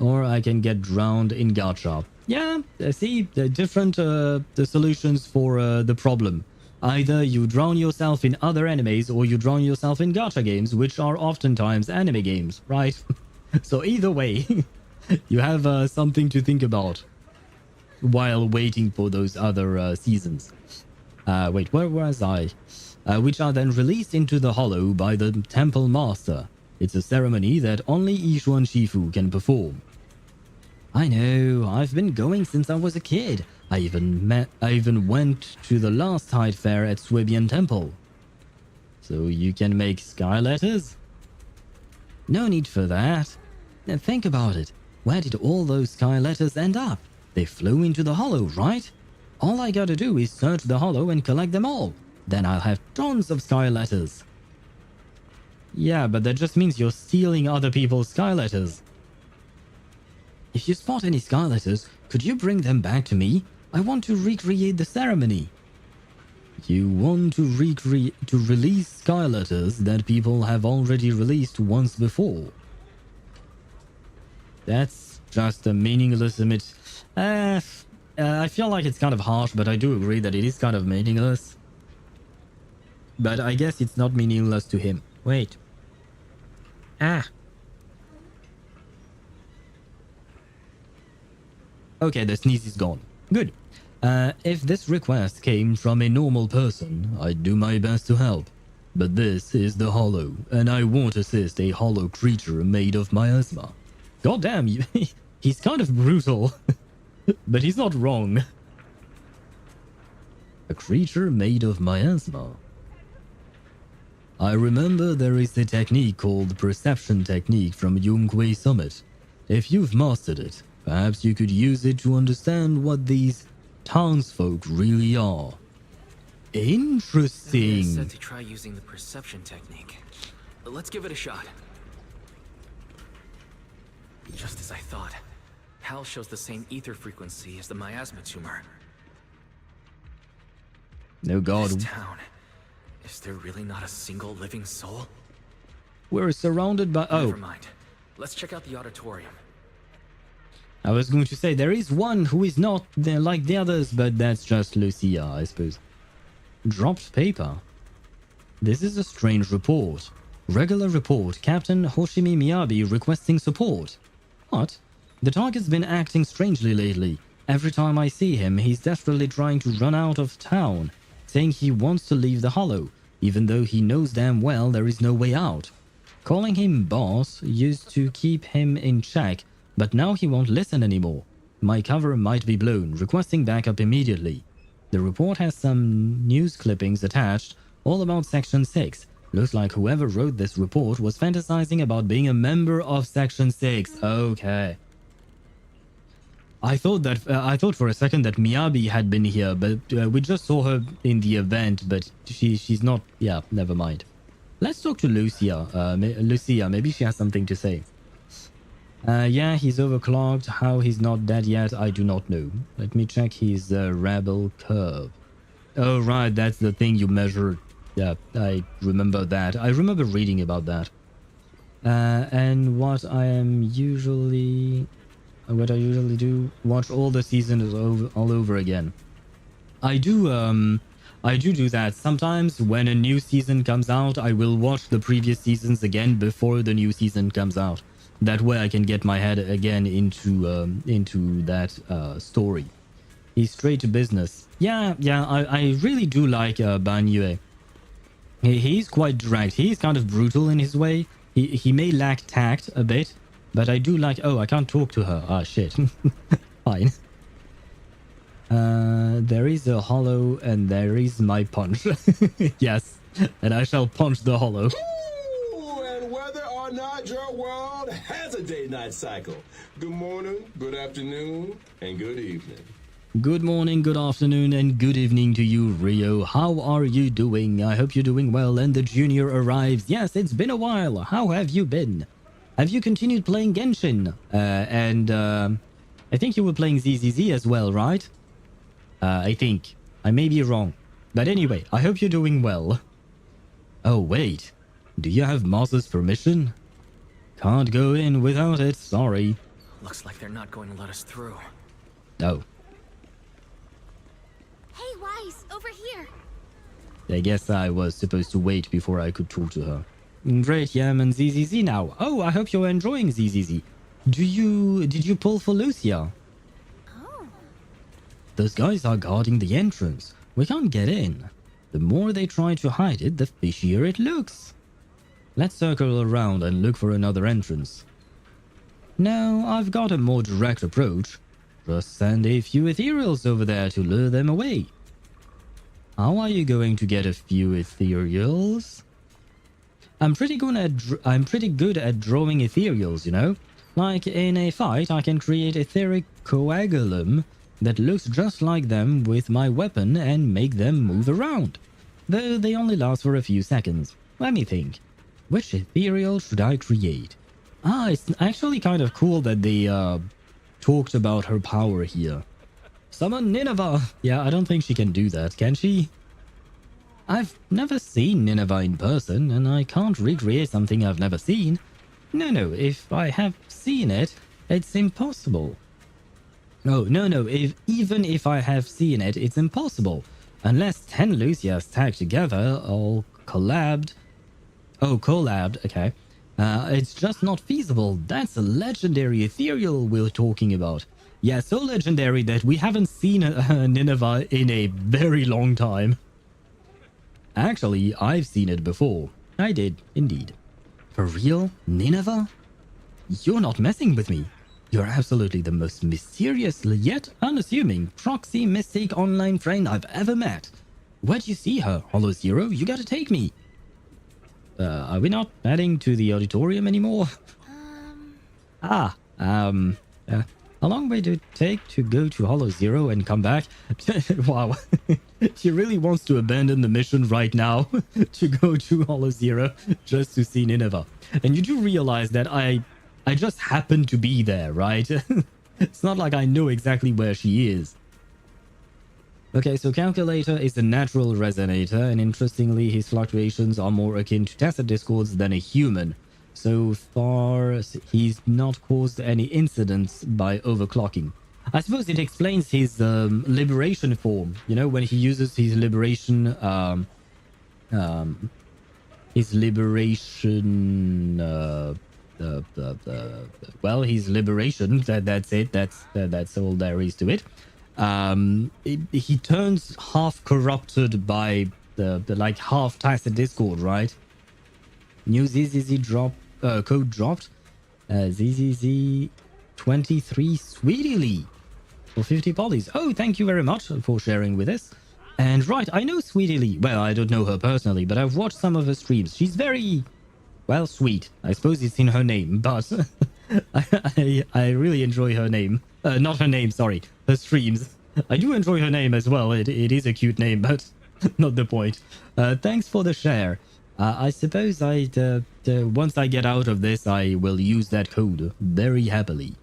Or I can get drowned in gacha. Yeah, see, different the solutions for the problem. Either you drown yourself in other animes or you drown yourself in gacha games, which are oftentimes anime games, right? So either way, you have something to think about while waiting for those other seasons. Wait, where was I? Which are then released into the hollow by the Temple Master. It's a ceremony that only Ishuan Shifu can perform. I know, I've been going since I was a kid. I even went to the last Tide Fair at Swabian Temple. So you can make sky letters? No need for that. Now think about it. Where did all those sky letters end up? They flew into the hollow, right? All I gotta do is search the hollow and collect them all. Then I'll have tons of sky letters. Yeah, but that just means you're stealing other people's sky letters. If you spot any sky letters, could you bring them back to me? I want to recreate the ceremony. You want to release sky letters that people have already released once before. That's just a meaningless image. I feel like it's kind of harsh, but I do agree that it is kind of meaningless. But I guess it's not meaningless to him. Wait. Okay, the sneeze is gone. Good. If this request came from a normal person, I'd do my best to help. But this is the Hollow, and I won't assist a hollow creature made of miasma. Goddamn, he's kind of brutal. But he's not wrong. A creature made of miasma. I remember there is a technique called Perception Technique from Yunkwei Summit. If you've mastered it, perhaps you could use it to understand what these townsfolk really are. Interesting. I said to try using the Perception Technique. Let's give it a shot. Just as I thought. Hal shows the same ether frequency as the miasma tumor. No god. This town. Is there really not a single living soul? We're surrounded by... Oh. Never mind. Let's check out the auditorium. I was going to say, there is one who is not like the others, but that's just Lucia, I suppose. Dropped paper. This is a strange report. Regular report, Captain Hoshimi Miyabi requesting support. What? The target's been acting strangely lately. Every time I see him, he's desperately trying to run out of town, saying he wants to leave the Hollow, even though he knows damn well there is no way out. Calling him boss used to keep him in check, but now he won't listen anymore. My cover might be blown, requesting backup immediately. The report has some news clippings attached, all about Section 6. Looks like whoever wrote this report was fantasizing about being a member of Section 6. Okay. I thought for a second that Miyabi had been here, but we just saw her in the event, but she's not. Yeah, never mind. Let's talk to Lucia. Lucia, maybe she has something to say. Yeah, he's overclocked. How he's not dead yet, I do not know. Let me check his rebel curve. Oh, right, that's the thing you measure. Yeah, I remember that. I remember reading about that. And what I usually do, watch all the seasons all over again. I do that. Sometimes when a new season comes out, I will watch the previous seasons again before the new season comes out. That way I can get my head again into that story. He's straight to business. Yeah, I really do like Banyue. He's quite direct. He's kind of brutal in his way, He may lack tact a bit, but I do like... Oh, I can't talk to her. Ah, shit. Fine. There is a hollow and there is my punch. Yes, and I shall punch the hollow. Ooh, and whether or not your world has a day-night cycle. Good morning, good afternoon, and good evening. Good morning, good afternoon, and good evening to you, Rio. How are you doing? I hope you're doing well. And the junior arrives. Yes, it's been a while. How have you been? Have you continued playing Genshin? I think you were playing ZZZ as well, right? I think. I may be wrong. But anyway, I hope you're doing well. Oh, wait. Do you have Maz's permission? Can't go in without it, sorry. Looks like they're not going to let us through. Oh. Hey, Wise, over here. I guess I was supposed to wait before I could talk to her. Great, yeah, I'm in ZZZ now. Oh, I hope you're enjoying ZZZ. Did you pull for Lucia? Oh. Those guys are guarding the entrance. We can't get in. The more they try to hide it, the fishier it looks. Let's circle around and look for another entrance. No, I've got a more direct approach. Just send a few Ethereals over there to lure them away. How are you going to get a few Ethereals? I'm pretty good at drawing Ethereals, you know? Like in a fight, I can create etheric coagulum that looks just like them with my weapon and make them move around. Though they only last for a few seconds. Let me think. Which ethereal should I create? Ah, it's actually kind of cool that they talked about her power here. Summon Nineveh! Yeah, I don't think she can do that, can she? I've never seen Nineveh in person, and I can't recreate something I've never seen. No, if I have seen it, it's impossible. Oh, no, even if I have seen it, it's impossible. Unless 10 Lucias tagged together, or collabed. Oh, collabed, okay. It's just not feasible. That's a legendary ethereal we're talking about. Yeah, so legendary that we haven't seen Nineveh in a very long time. Actually, I've seen it before. I did, indeed. For real? Nineveh? You're not messing with me. You're absolutely the most mysterious yet unassuming Proxy Mystic online friend I've ever met. Where'd you see her, HoYoZero? You gotta take me. Are we not heading to the auditorium anymore? How long would it take to go to HoYoZero and come back? Wow. She really wants to abandon the mission right now to go to HoYoZero just to see Nineveh. And you do realize that I just happen to be there, right? It's not like I know exactly where she is. Okay, so Calculator is a natural resonator, and interestingly, his fluctuations are more akin to tacit discords than a human. So far, he's not caused any incidents by overclocking. I suppose it explains his liberation form. You know, when he uses his liberation, his liberation, well, his liberation. That's it. That's all there is to it. He turns half corrupted by the like half tacit discord, right? New ZZZ drop. Code dropped. ZZZ 23 Sweetie for 50 polys. Oh, thank you very much for sharing with us. And right, I know Sweetie Lee. Well, I don't know her personally, but I've watched some of her streams. She's very, well, sweet. I suppose it's in her name, but I really enjoy her name. Not her name, sorry. Her streams. I do enjoy her name as well. It is a cute name, but not the point. Thanks for the share. I suppose once I get out of this, I will use that code very happily.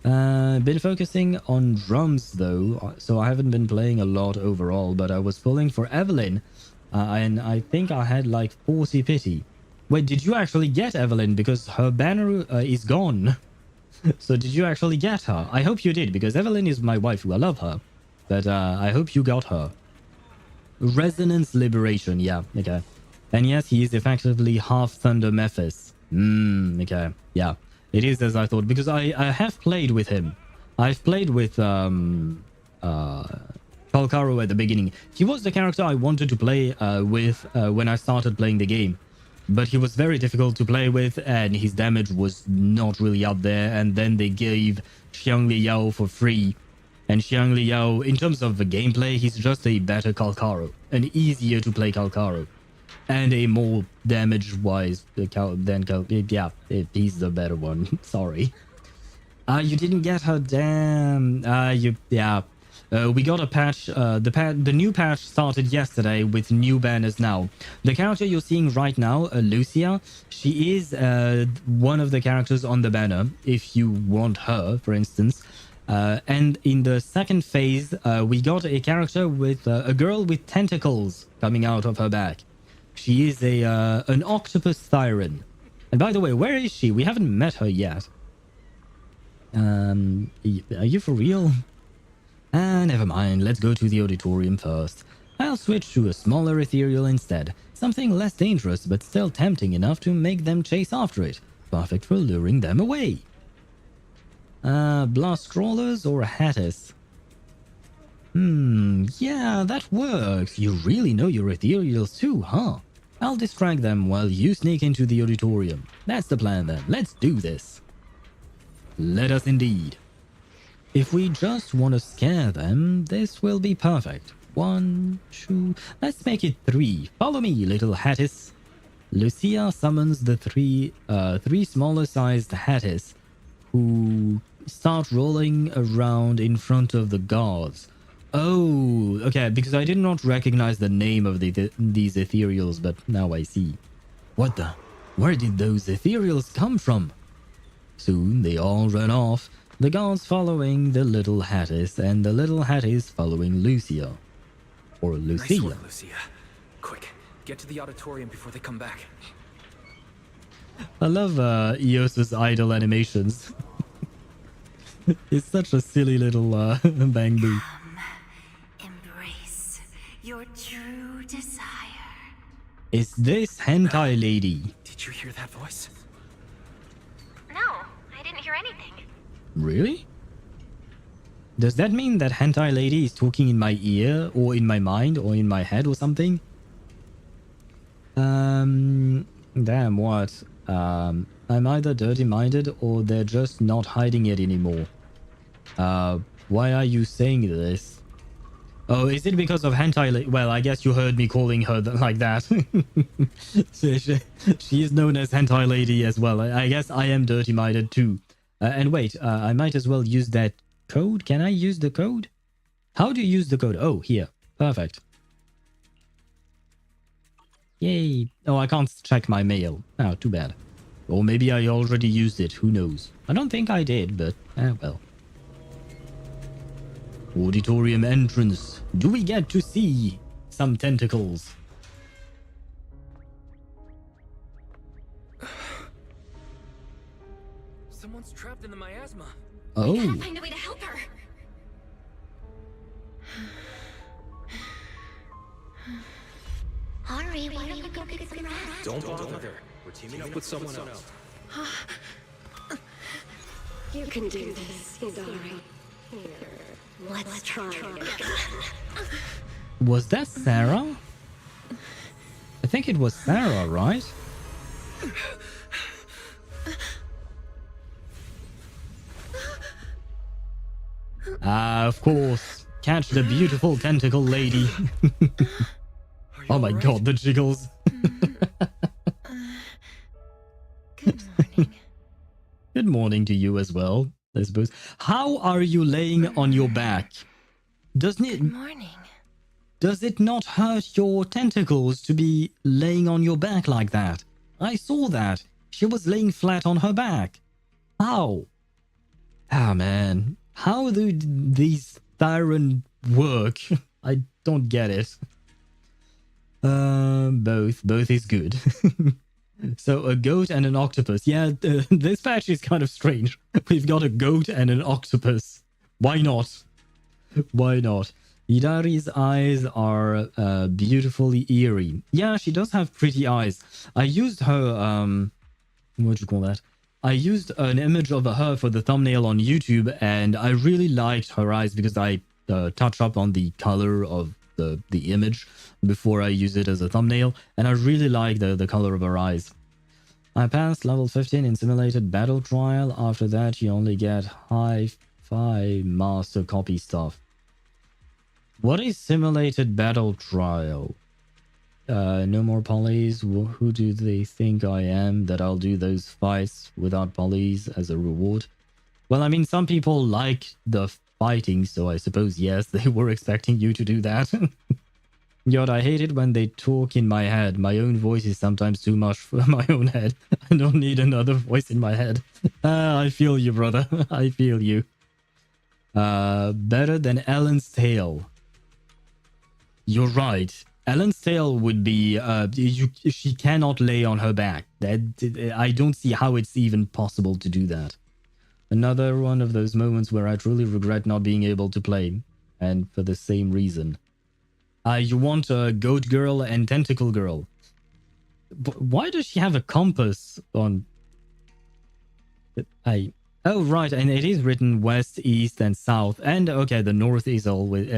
Been focusing on drums though, so I haven't been playing a lot overall, but I was pulling for Evelyn, and I think I had like 40 pity. Wait, did you actually get Evelyn? Because her banner is gone. So did you actually get her? I hope you did, because Evelyn is my waifu. I love her. But I hope you got her. Resonance Liberation, yeah, okay. And yes, he is effectively half Thunder Mephis. Okay, yeah. It is as I thought, because I have played with him. I've played with Falcaro at the beginning. He was the character I wanted to play with when I started playing the game. but he was very difficult to play with, and his damage was not really up there. And then they gave Xiang Liao for free. And Xiang Liao, in terms of the gameplay, he's just a better Calcaro, an easier to play Calcaro, and a more damage-wise yeah, he's the better one. Sorry. You didn't get her, damn. We got a patch. The new patch started yesterday with new banners now. The character you're seeing right now, Lucia, she is one of the characters on the banner, if you want her, for instance. And in the second phase, we got a character with a girl with tentacles coming out of her back. She is an octopus siren. And by the way, where is she? We haven't met her yet. Are you for real? Never mind. Let's go to the auditorium first. I'll switch to a smaller ethereal instead. Something less dangerous, but still tempting enough to make them chase after it. Perfect for luring them away. Blast crawlers or Hattis? Yeah, that works. You really know your ethereals too, huh? I'll distract them while you sneak into the auditorium. That's the plan then. Let's do this. Let us indeed. If we just want to scare them, this will be perfect. 1, 2... Let's make it 3. Follow me, little Hattis. Lucia summons the three smaller-sized Hattis, who start rolling around in front of the guards. Oh, okay, because I did not recognize the name of these ethereals, but now I see. What the? Where did those ethereals come from? Soon they all run off, the guards following the little Hattis, and the little Hattis following Lucia. Or Lucia. Nice work, Lucia. Quick, get to the auditorium before they come back. I love Eos's idle animations. It's such a silly little bang boo. Embrace your true desire. Is this hentai lady? Did you hear that voice? No, I didn't hear anything. Really? Does that mean that hentai lady is talking in my ear, or in my mind, or in my head, or something? Damn, what? I'm either dirty-minded, or they're just not hiding it anymore. Why are you saying this? Oh, is it because of hentai lady? Well, I guess you heard me calling her like that. So she is known as hentai lady as well. I guess I am dirty-minded too. And wait, I might as well use that code. Can I use the code? How do you use the code? Oh, here. Perfect. Yay. Oh, I can't check my mail. Oh, too bad. Or maybe I already used it. Who knows? I don't think I did, but well. Auditorium entrance. Do we get to see some tentacles? Someone's trapped in the miasma. Oh. We gotta find a way to help her. Hurry, why don't you go get some rest? Don't bother. We're teaming up with someone else. You can do this, Yidhari. Here, let's try it. Was that Sarah? I think it was Sarah, right? Of course. Catch the beautiful tentacle lady. Oh my god, the jiggles. Good morning. Good morning to you as well, I suppose. How are you laying on your back? Doesn't it... Good morning. Does it not hurt your tentacles to be laying on your back like that? I saw that. She was laying flat on her back. How? Ah, man. How do these Thyron work? I don't get it. Both is good. So a goat and an octopus. Yeah, this patch is kind of strange. We've got a goat and an octopus. Why not? Why not? Yidhari's eyes are beautifully eerie. Yeah, she does have pretty eyes. I used her, what do you call that? I used an image of her for the thumbnail on YouTube, and I really liked her eyes because I touch up on the color of the image before I use it as a thumbnail, and I really like the color of her eyes. I passed level 15 in simulated battle trial. After that, you only get hi-fi master copy stuff. What is simulated battle trial? No more polys. Who do they think I am that I'll do those fights without polys as a reward? Well, I mean, some people like the fighting, so I suppose, yes, they were expecting you to do that. Yod, I hate it when they talk in my head. My own voice is sometimes too much for my own head. I don't need another voice in my head. I feel you, brother. I feel you. Better than Ellen's Tale. You're right. Ellen's Tale would be... she cannot lay on her back. I don't see how it's even possible to do that. Another one of those moments where I truly regret not being able to play. And for the same reason. You want a goat girl and tentacle girl. But why does she have a compass on... Oh, right, and it is written west, east, and south. And, okay, the north is always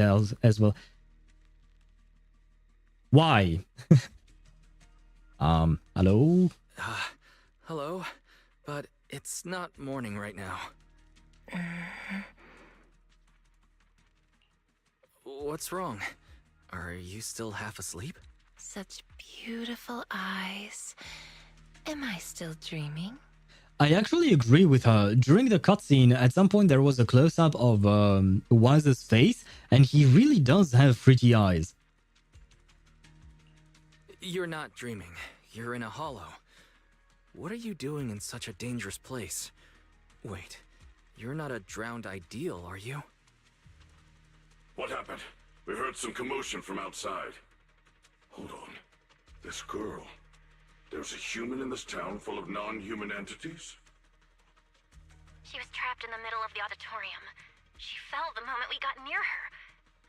as well. Why? Hello? Hello? But it's not morning right now. What's wrong? Are you still half asleep? Such beautiful eyes. Am I still dreaming? I actually agree with her. During the cutscene, at some point there was a close-up of Wise's face, and he really does have pretty eyes. You're not dreaming. You're in a hollow. What are you doing in such a dangerous place? Wait, you're not a drowned ideal, are you? What happened? We heard some commotion from outside. Hold on. This girl. There's a human in this town full of non-human entities? She was trapped in the middle of the auditorium. She fell the moment we got near her.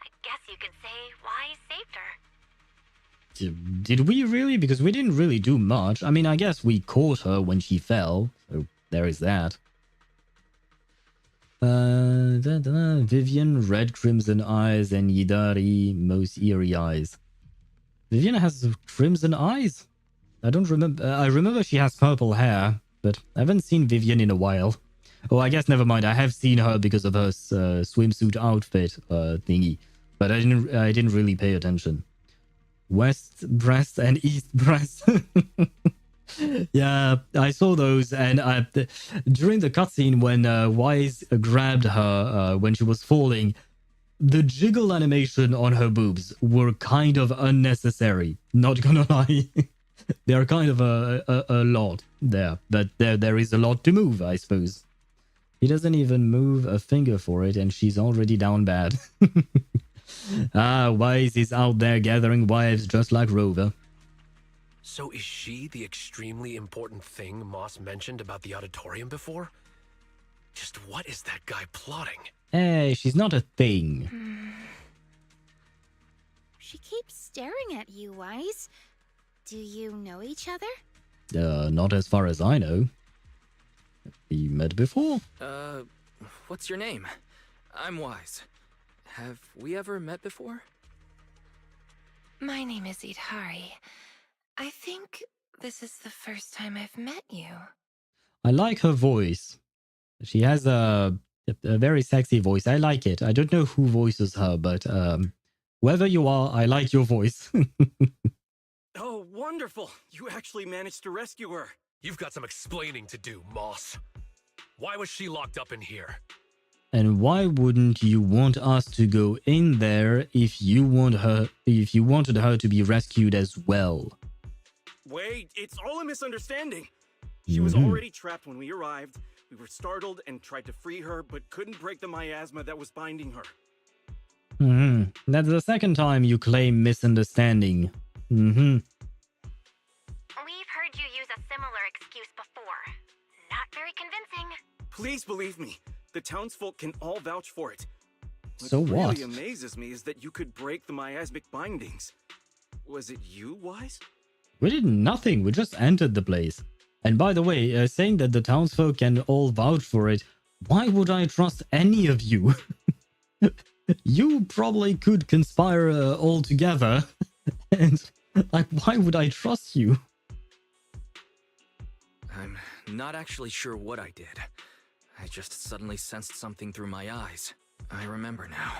I guess you could say Wise saved her. Did we really? Because we didn't really do much. I mean, I guess we caught her when she fell. So there is that. Vivian, red crimson eyes, and Yidhari, most eerie eyes. Vivian has crimson eyes? I don't remember. I remember she has purple hair, but I haven't seen Vivian in a while. Oh, I guess never mind. I have seen her because of her swimsuit outfit thingy, but I didn't really pay attention. West breast and east breast. Yeah, I saw those, and during the cutscene when Wise grabbed her when she was falling, the jiggle animation on her boobs were kind of unnecessary. Not gonna lie. They're kind of a lot there, but there is a lot to move, I suppose. He doesn't even move a finger for it, and she's already down bad. Wise is out there gathering wives just like Rover. So is she the extremely important thing Moss mentioned about the auditorium before? Just what is that guy plotting? Hey, she's not a thing. She keeps staring at you, Wise. Do you know each other? Not as far as I know. We met before. What's your name? I'm Wise. Have we ever met before? My name is Yidhari. I think this is the first time I've met you. I like her voice. She has a very sexy voice. I like it. I don't know who voices her, but whoever you are, I like your voice. Oh, wonderful! You actually managed to rescue her. You've got some explaining to do, Moss. Why was she locked up in here? And why wouldn't you want us to go in there if you wanted her to be rescued as well? Wait, it's all a misunderstanding. She was already trapped when we arrived. We were startled and tried to free her, but couldn't break the miasma that was binding her. That's the second time you claim misunderstanding. We've heard you use a similar excuse before. Not very convincing. Please believe me. The townsfolk can all vouch for it. So what? What really amazes me is that you could break the miasmic bindings. Was it you, Wise? We did nothing. We just entered the place. And by the way, saying that the townsfolk can all vouch for it, why would I trust any of you? you probably could conspire all together. And, like, why would I trust you? I'm not actually sure what I did. I just suddenly sensed something through my eyes. I remember now.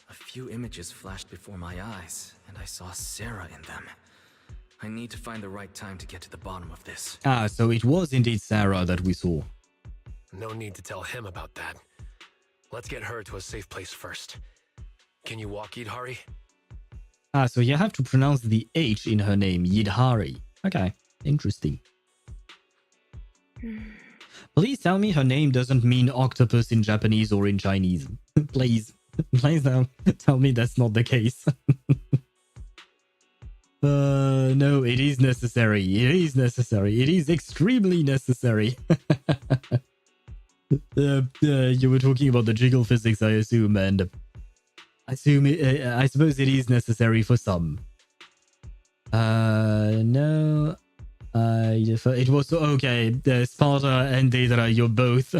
A few images flashed before my eyes, and I saw Sarah in them. I need to find the right time to get to the bottom of this. Ah, so it was indeed Sarah that we saw. No need to tell him about that. Let's get her to a safe place first. Can you walk, Yidhari? Ah, so you have to pronounce the H in her name, Yidhari. Okay, interesting. Please tell me her name doesn't mean octopus in Japanese or in Chinese. Please. Please now tell me that's not the case. No, it is necessary. It is necessary. It is extremely necessary. You were talking about the jiggle physics, I assume, and I suppose it is necessary for some. No. It was okay. Sparta and Yidhari, you're both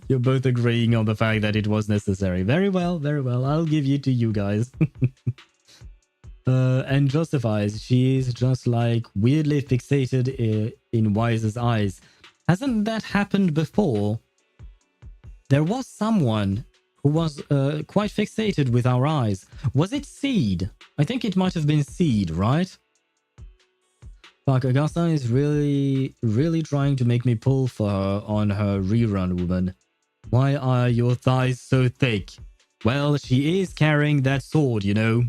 you're both agreeing on the fact that it was necessary. Very well, very well. I'll give it to you guys. And justifies. She is just like weirdly fixated in Wise's eyes. Hasn't that happened before? There was someone who was quite fixated with our eyes. Was it Seed? I think it might have been Seed, right? Fuck, Augusta is really trying to make me pull for her on her rerun, woman. Why are your thighs so thick? Well, she is carrying that sword, you know.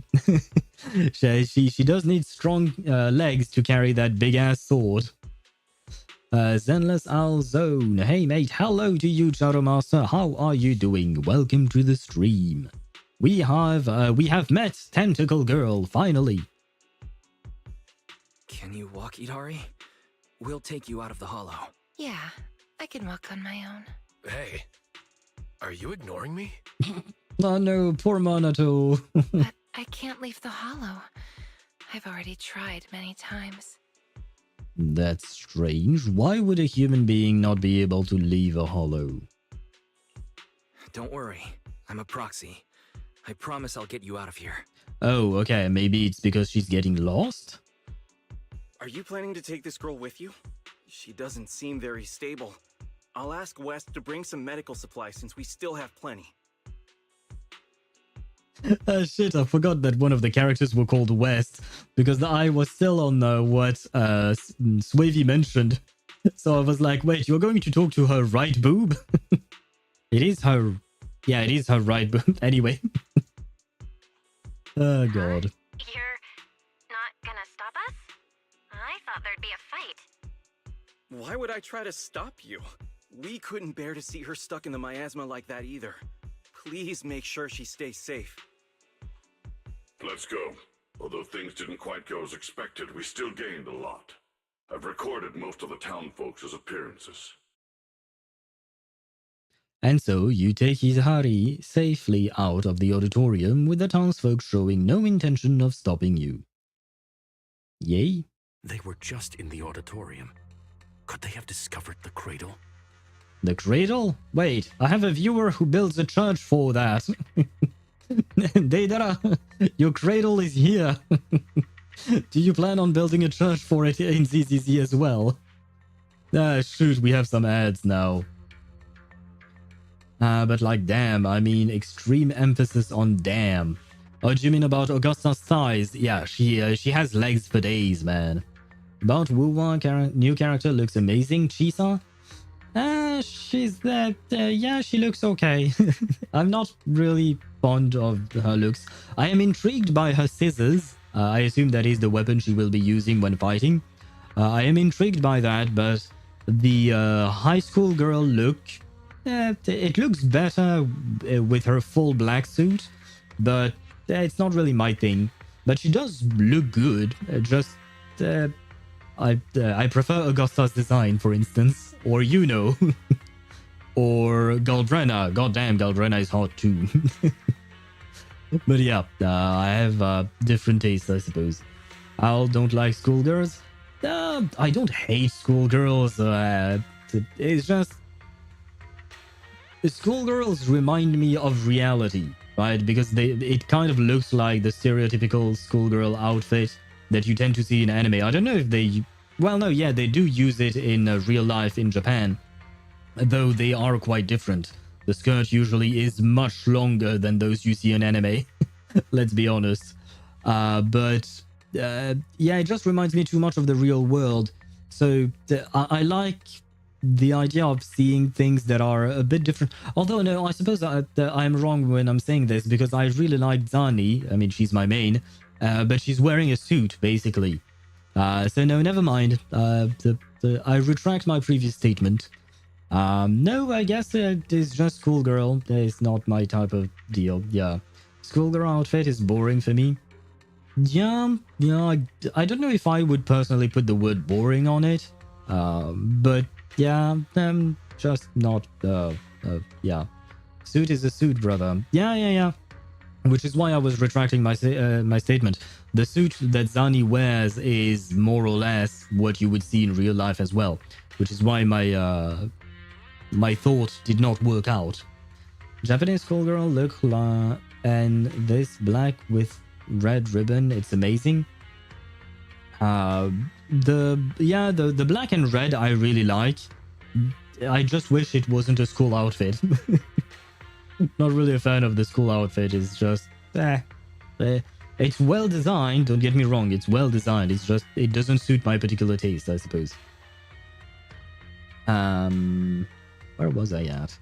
she does need strong legs to carry that big-ass sword. Zenless Zone. Hey, mate. Hello to you, Shadow Master. How are you doing? Welcome to the stream. We have met Tentacle Girl, finally. Can you walk, Yidhari? We'll take you out of the hollow. Yeah, I can walk on my own. Hey, are you ignoring me? Oh no, poor Manato. But I can't leave the hollow. I've already tried many times. That's strange. Why would a human being not be able to leave a hollow? Don't worry. I'm a proxy. I promise I'll get you out of here. Oh, okay. Maybe it's because she's getting lost? Are you planning to take this girl with you? She doesn't seem very stable. I'll ask West to bring some medical supplies since we still have plenty. Shit, I forgot that one of the characters were called West because the eye was still on what Swavey mentioned. So I was like, wait, you're going to talk to her right boob? It is her... Yeah, it is her right boob. Anyway. Oh, God. You're not gonna stop us? I thought there'd be a fight. Why would I try to stop you? We couldn't bear to see her stuck in the miasma like that either. Please make sure she stays safe. Let's go. Although things didn't quite go as expected, we still gained a lot. I've recorded most of the town folks' appearances. And so you take Yidhari safely out of the auditorium with the townsfolk showing no intention of stopping you. Yay? They were just in the auditorium. Could they have discovered the cradle? The cradle? Wait, I have a viewer who builds a church for that. Deidara, your cradle is here. Do you plan on building a church for it in ZZZ as well? Ah, shoot, we have some ads now. But like, damn, I mean, extreme emphasis on damn. Oh, do you mean about Augusta's thighs? Yeah, she has legs for days, man. About Wuwa, new character looks amazing. Chisa? She's that, yeah, she looks okay. I'm not really fond of her looks. I am intrigued by her scissors. I assume that is the weapon she will be using when fighting. I am intrigued by that, but the high school girl look, it looks better with her full black suit, but it's not really my thing. But she does look good. I prefer Augusta's design, for instance, or you know, or Galbrena. Goddamn, Galbrena is hot too. But yeah, I have different tastes, I suppose. I don't like schoolgirls. I don't hate schoolgirls. It's just schoolgirls remind me of reality. right? Because it kind of looks like the stereotypical schoolgirl outfit that you tend to see in anime. I don't know if they... Well, no, yeah, they do use it in real life in Japan, though they are quite different. The skirt usually is much longer than those you see in anime. Let's be honest. But yeah, it just reminds me too much of the real world. So I like the idea of seeing things that are a bit different. Although, no, I suppose I'm wrong when I'm saying this, because I really like Zani. I mean, she's my main, but she's wearing a suit, basically. So no, never mind. I retract my previous statement. No, I guess it's just schoolgirl. It's not my type of deal. Yeah. Schoolgirl outfit is boring for me. Yeah, I don't know if I would personally put the word boring on it. But yeah, just not, yeah. Suit is a suit, brother. Yeah. Which is why I was retracting my statement. The suit that Zani wears is more or less what you would see in real life as well. Which is why my thought did not work out. Japanese schoolgirl look like... And this black with red ribbon, it's amazing. The black and red I really like. I just wish it wasn't a school outfit. Not really a fan of the school outfit. It's just it's well designed, don't get me wrong, it's well designed. It's just it doesn't suit my particular taste, I suppose. Where was I at?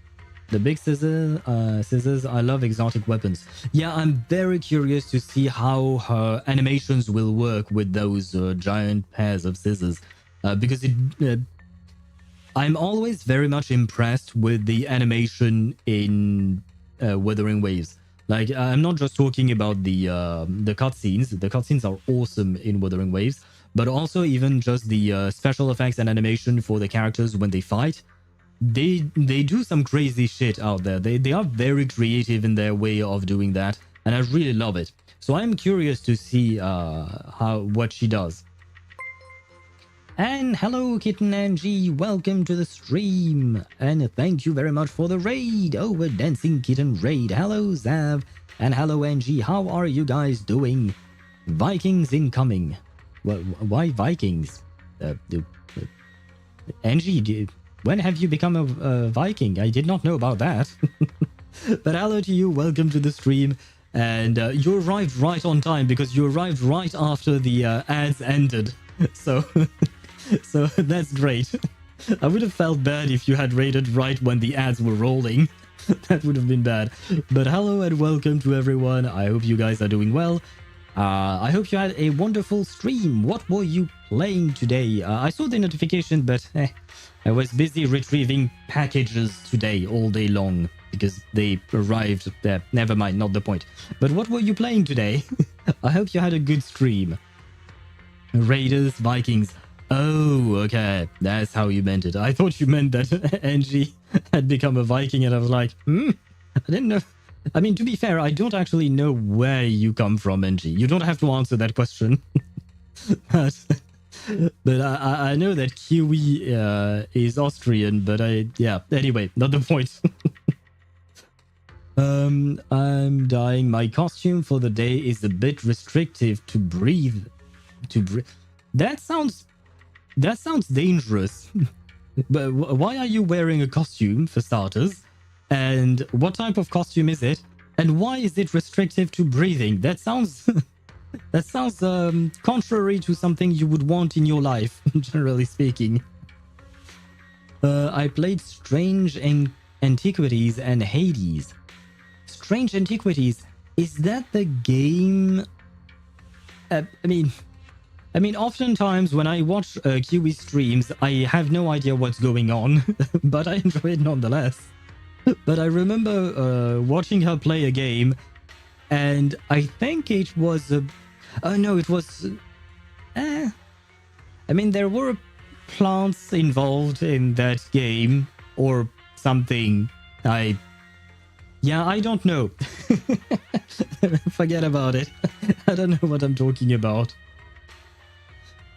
The big scissors, I love exotic weapons. Yeah, I'm very curious to see how her animations will work with those giant pairs of scissors. Because I'm always very much impressed with the animation in Wuthering Waves. Like, I'm not just talking about the cutscenes. The cutscenes are awesome in Wuthering Waves. But also even just the special effects and animation for the characters when they fight. They do some crazy shit out there. They are very creative in their way of doing that, and I really love it. So I'm curious to see what she does. And hello, Kitten Angie, welcome to the stream, and thank you very much for the raid. Oh, a dancing kitten raid. Hello, Zav, and hello, Angie. How are you guys doing? Vikings incoming. Why Vikings? Angie, when have you become a Viking? I did not know about that. But hello to you, welcome to the stream. And you arrived right on time because you arrived right after the ads ended. So, so that's great. I would have felt bad if you had raided right when the ads were rolling. That would have been bad. But hello and welcome to everyone. I hope you guys are doing well. I hope you had a wonderful stream. What were you playing today? I saw the notification, but I was busy retrieving packages today all day long because they arrived there. Never mind, not the point. But what were you playing today? I hope you had a good stream. Raiders, Vikings. Oh, okay. That's how you meant it. I thought you meant that Angie had become a Viking, and I was like, I didn't know. I mean, to be fair, I don't actually know where you come from, Angie. You don't have to answer that question. But I know that Kiwi is Austrian, but anyway, not the point. I'm dying. My costume for the day is a bit restrictive to breathe. That sounds dangerous. But why are you wearing a costume, for starters? And what type of costume is it? And why is it restrictive to breathing? That sounds contrary to something you would want in your life, generally speaking. I played Strange Antiquities and Hades. Strange Antiquities, is that the game? I mean, oftentimes when I watch Kiwi streams, I have no idea what's going on, but I enjoy it nonetheless. But I remember watching her play a game, and I think it was oh no, it was... I mean, there were plants involved in that game, or something. I don't know. Forget about it. I don't know what I'm talking about.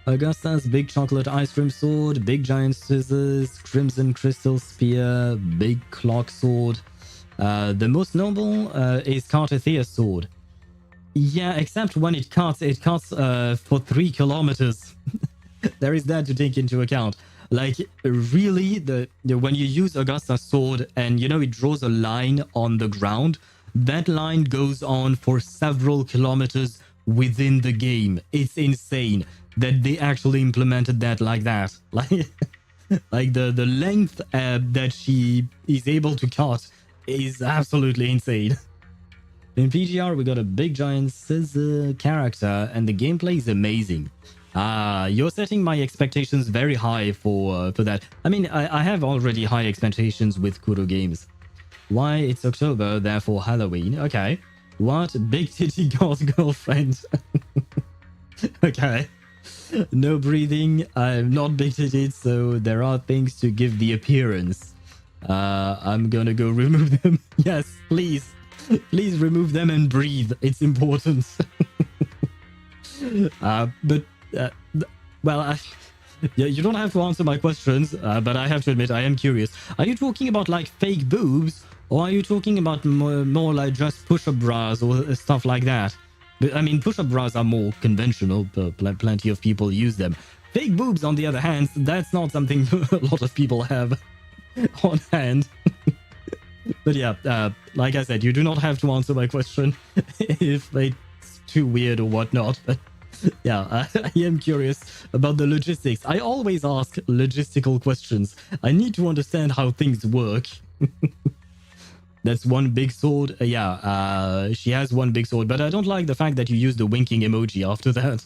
Augusta's big chocolate ice cream sword, big giant scissors, crimson crystal spear, big clock sword. The most noble is Cartethea's sword. Yeah, except when it cuts for 3 kilometers. There is that to take into account. Like, really, when you use Augusta's sword and, you know, it draws a line on the ground, that line goes on for several kilometers within the game. It's insane that they actually implemented that like that. Like the length that she is able to cut is absolutely insane. In PGR, we got a big giant scissor character, and the gameplay is amazing. You're setting my expectations very high for that. I mean, I have already high expectations with Kuro games. Why? It's October, therefore Halloween. Okay. What? Big titty girlfriend. Okay. No breathing. I'm not big titted, so there are things to give the appearance. I'm gonna go remove them. Yes, please. Please remove them and breathe. It's important. Well, you don't have to answer my questions, but I have to admit I am curious. Are you talking about like fake boobs, or are you talking about more like just push-up bras or stuff like that? But I mean, push-up bras are more conventional, but plenty of people use them. Fake boobs, on the other hand, that's not something a lot of people have on hand. But yeah, like I said, you do not have to answer my question if it's too weird or whatnot. But yeah, I am curious about the logistics. I always ask logistical questions. I need to understand how things work. That's one big sword. She has one big sword, but I don't like the fact that you use the winking emoji after that.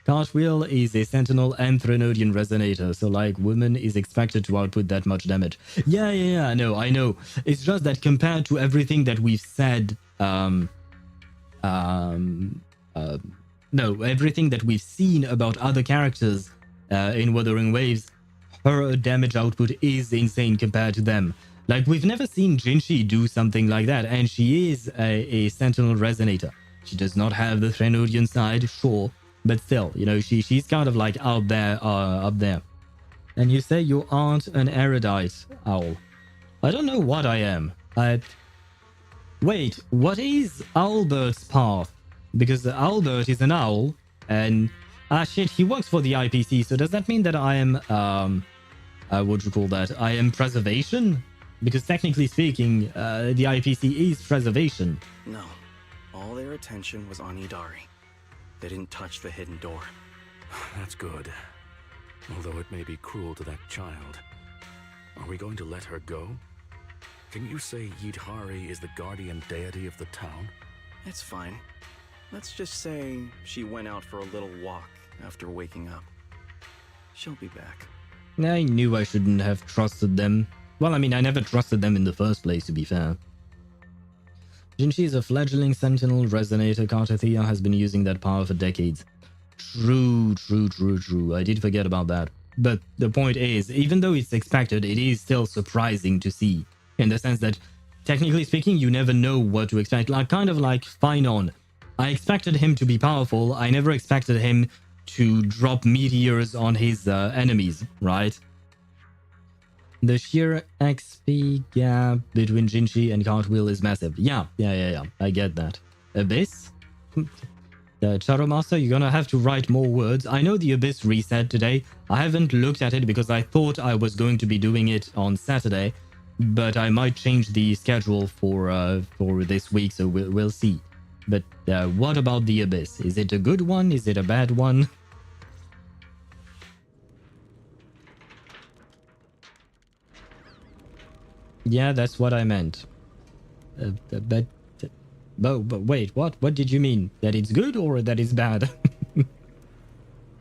Cartwheel is a Sentinel and Threnodian Resonator, so like woman is expected to output that much damage. Yeah, no, I know. It's just that compared to everything that we've said, everything that we've seen about other characters in Wuthering Waves, her damage output is insane compared to them. Like, we've never seen Jinshi do something like that, and she is a Sentinel Resonator. She does not have the Threnodian side, sure, but still, you know, she's kind of like out there, up there. And you say you aren't an erudite owl. I don't know what I am. Wait, what is Owlbert's path? Because Owlbert is an owl, and shit, he works for the IPC, so does that mean that I am, what do you call that? I am preservation? Because technically speaking, the IPC is preservation. No, all their attention was on Yidhari. They didn't touch the hidden door. That's good. Although it may be cruel to that child. Are we going to let her go? Can you say Yidhari is the guardian deity of the town? It's fine. Let's just say she went out for a little walk after waking up. She'll be back. I knew I shouldn't have trusted them. Well, I mean, I never trusted them in the first place, to be fair. Jinshi is a fledgling Sentinel Resonator. Cartethia has been using that power for decades. True. I did forget about that. But the point is, even though it's expected, it is still surprising to see. In the sense that, technically speaking, you never know what to expect. Like, kind of like Phaethon. I expected him to be powerful. I never expected him to drop meteors on his enemies, right? The sheer XP gap between Jinshi and Cartwheel is massive. Yeah. I get that. Abyss? Charo Master, you're gonna have to write more words. I know the Abyss reset today. I haven't looked at it because I thought I was going to be doing it on Saturday, but I might change the schedule for this week, so we'll see. But what about the Abyss? Is it a good one? Is it a bad one? Yeah, that's what I meant. But wait, what? What did you mean? That it's good or that it's bad?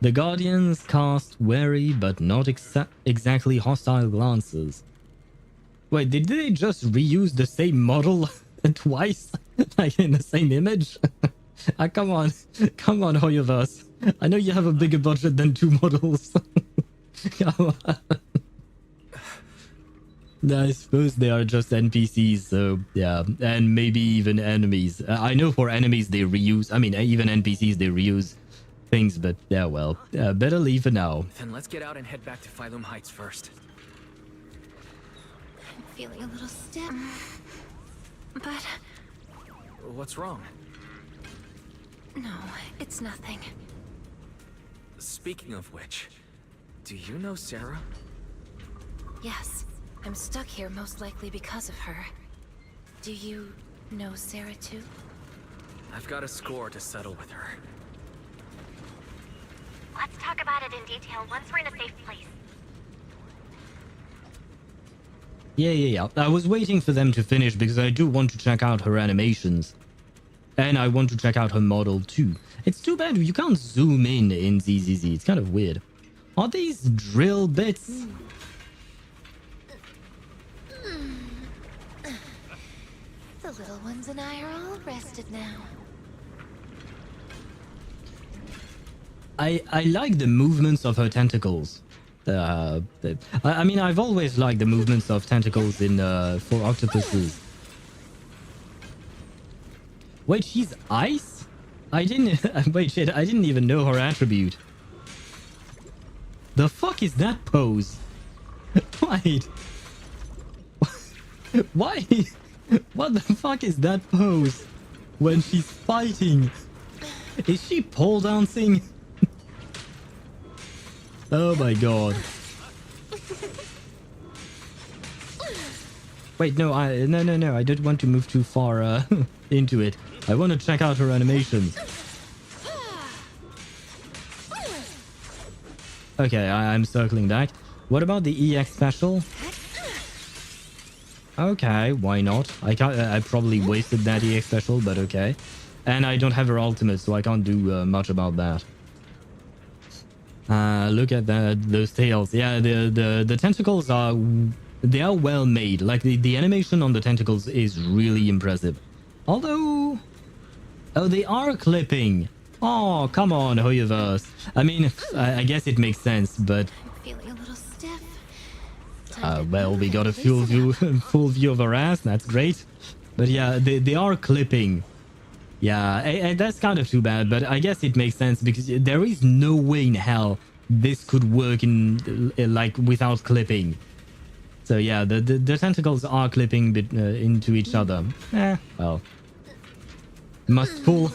The Guardians cast wary but not exactly hostile glances. Wait, did they just reuse the same model twice? Like in the same image? Come on, HoYoVerse. I know you have a bigger budget than 2 models. Come on. I suppose they are just NPCs, so yeah, and maybe even enemies. I know for enemies they reuse, I mean, even NPCs they reuse things, but yeah, well, better leave for now. Then let's get out and head back to Phylum Heights first. I'm feeling a little stiff. But... What's wrong? no, it's nothing. Speaking of which, do you know Sarah? Yes, I'm stuck here most likely because of her. Do you know Sarah too? I've got a score to settle with her. Let's talk about it in detail once we're in a safe place. Yeah. I was waiting for them to finish because I do want to check out her animations. And I want to check out her model too. It's too bad you can't zoom in ZZZ. It's kind of weird. Are these drill bits? The little ones and I are all rested now. I like the movements of her tentacles. I mean, I've always liked the movements of tentacles in for octopuses. Wait, she's ice? I didn't... Wait, shit, I didn't even know her attribute. The fuck is that pose? Wait. Why? What the fuck is that pose? When she's fighting? Is she pole dancing? Oh my god. Wait, no, no. I don't want to move too far into it. I want to check out her animations. Okay, I'm circling back. What about the EX special? Okay, why not? I probably wasted that EX special, but okay. And I don't have her ultimate, so I can't do much about that. Look at those tails. Yeah, the tentacles are well made. Like the animation on the tentacles is really impressive. Although, oh, they are clipping. Oh, come on, HoYoVerse. I mean, I guess it makes sense, but I'm feeling a little stiff. well, we got a full view of her ass. That's great. But yeah, they are clipping. Yeah, and that's kind of too bad, but I guess it makes sense because there is no way in hell this could work in like without clipping. So yeah, the tentacles are clipping into each other. Well, must pull.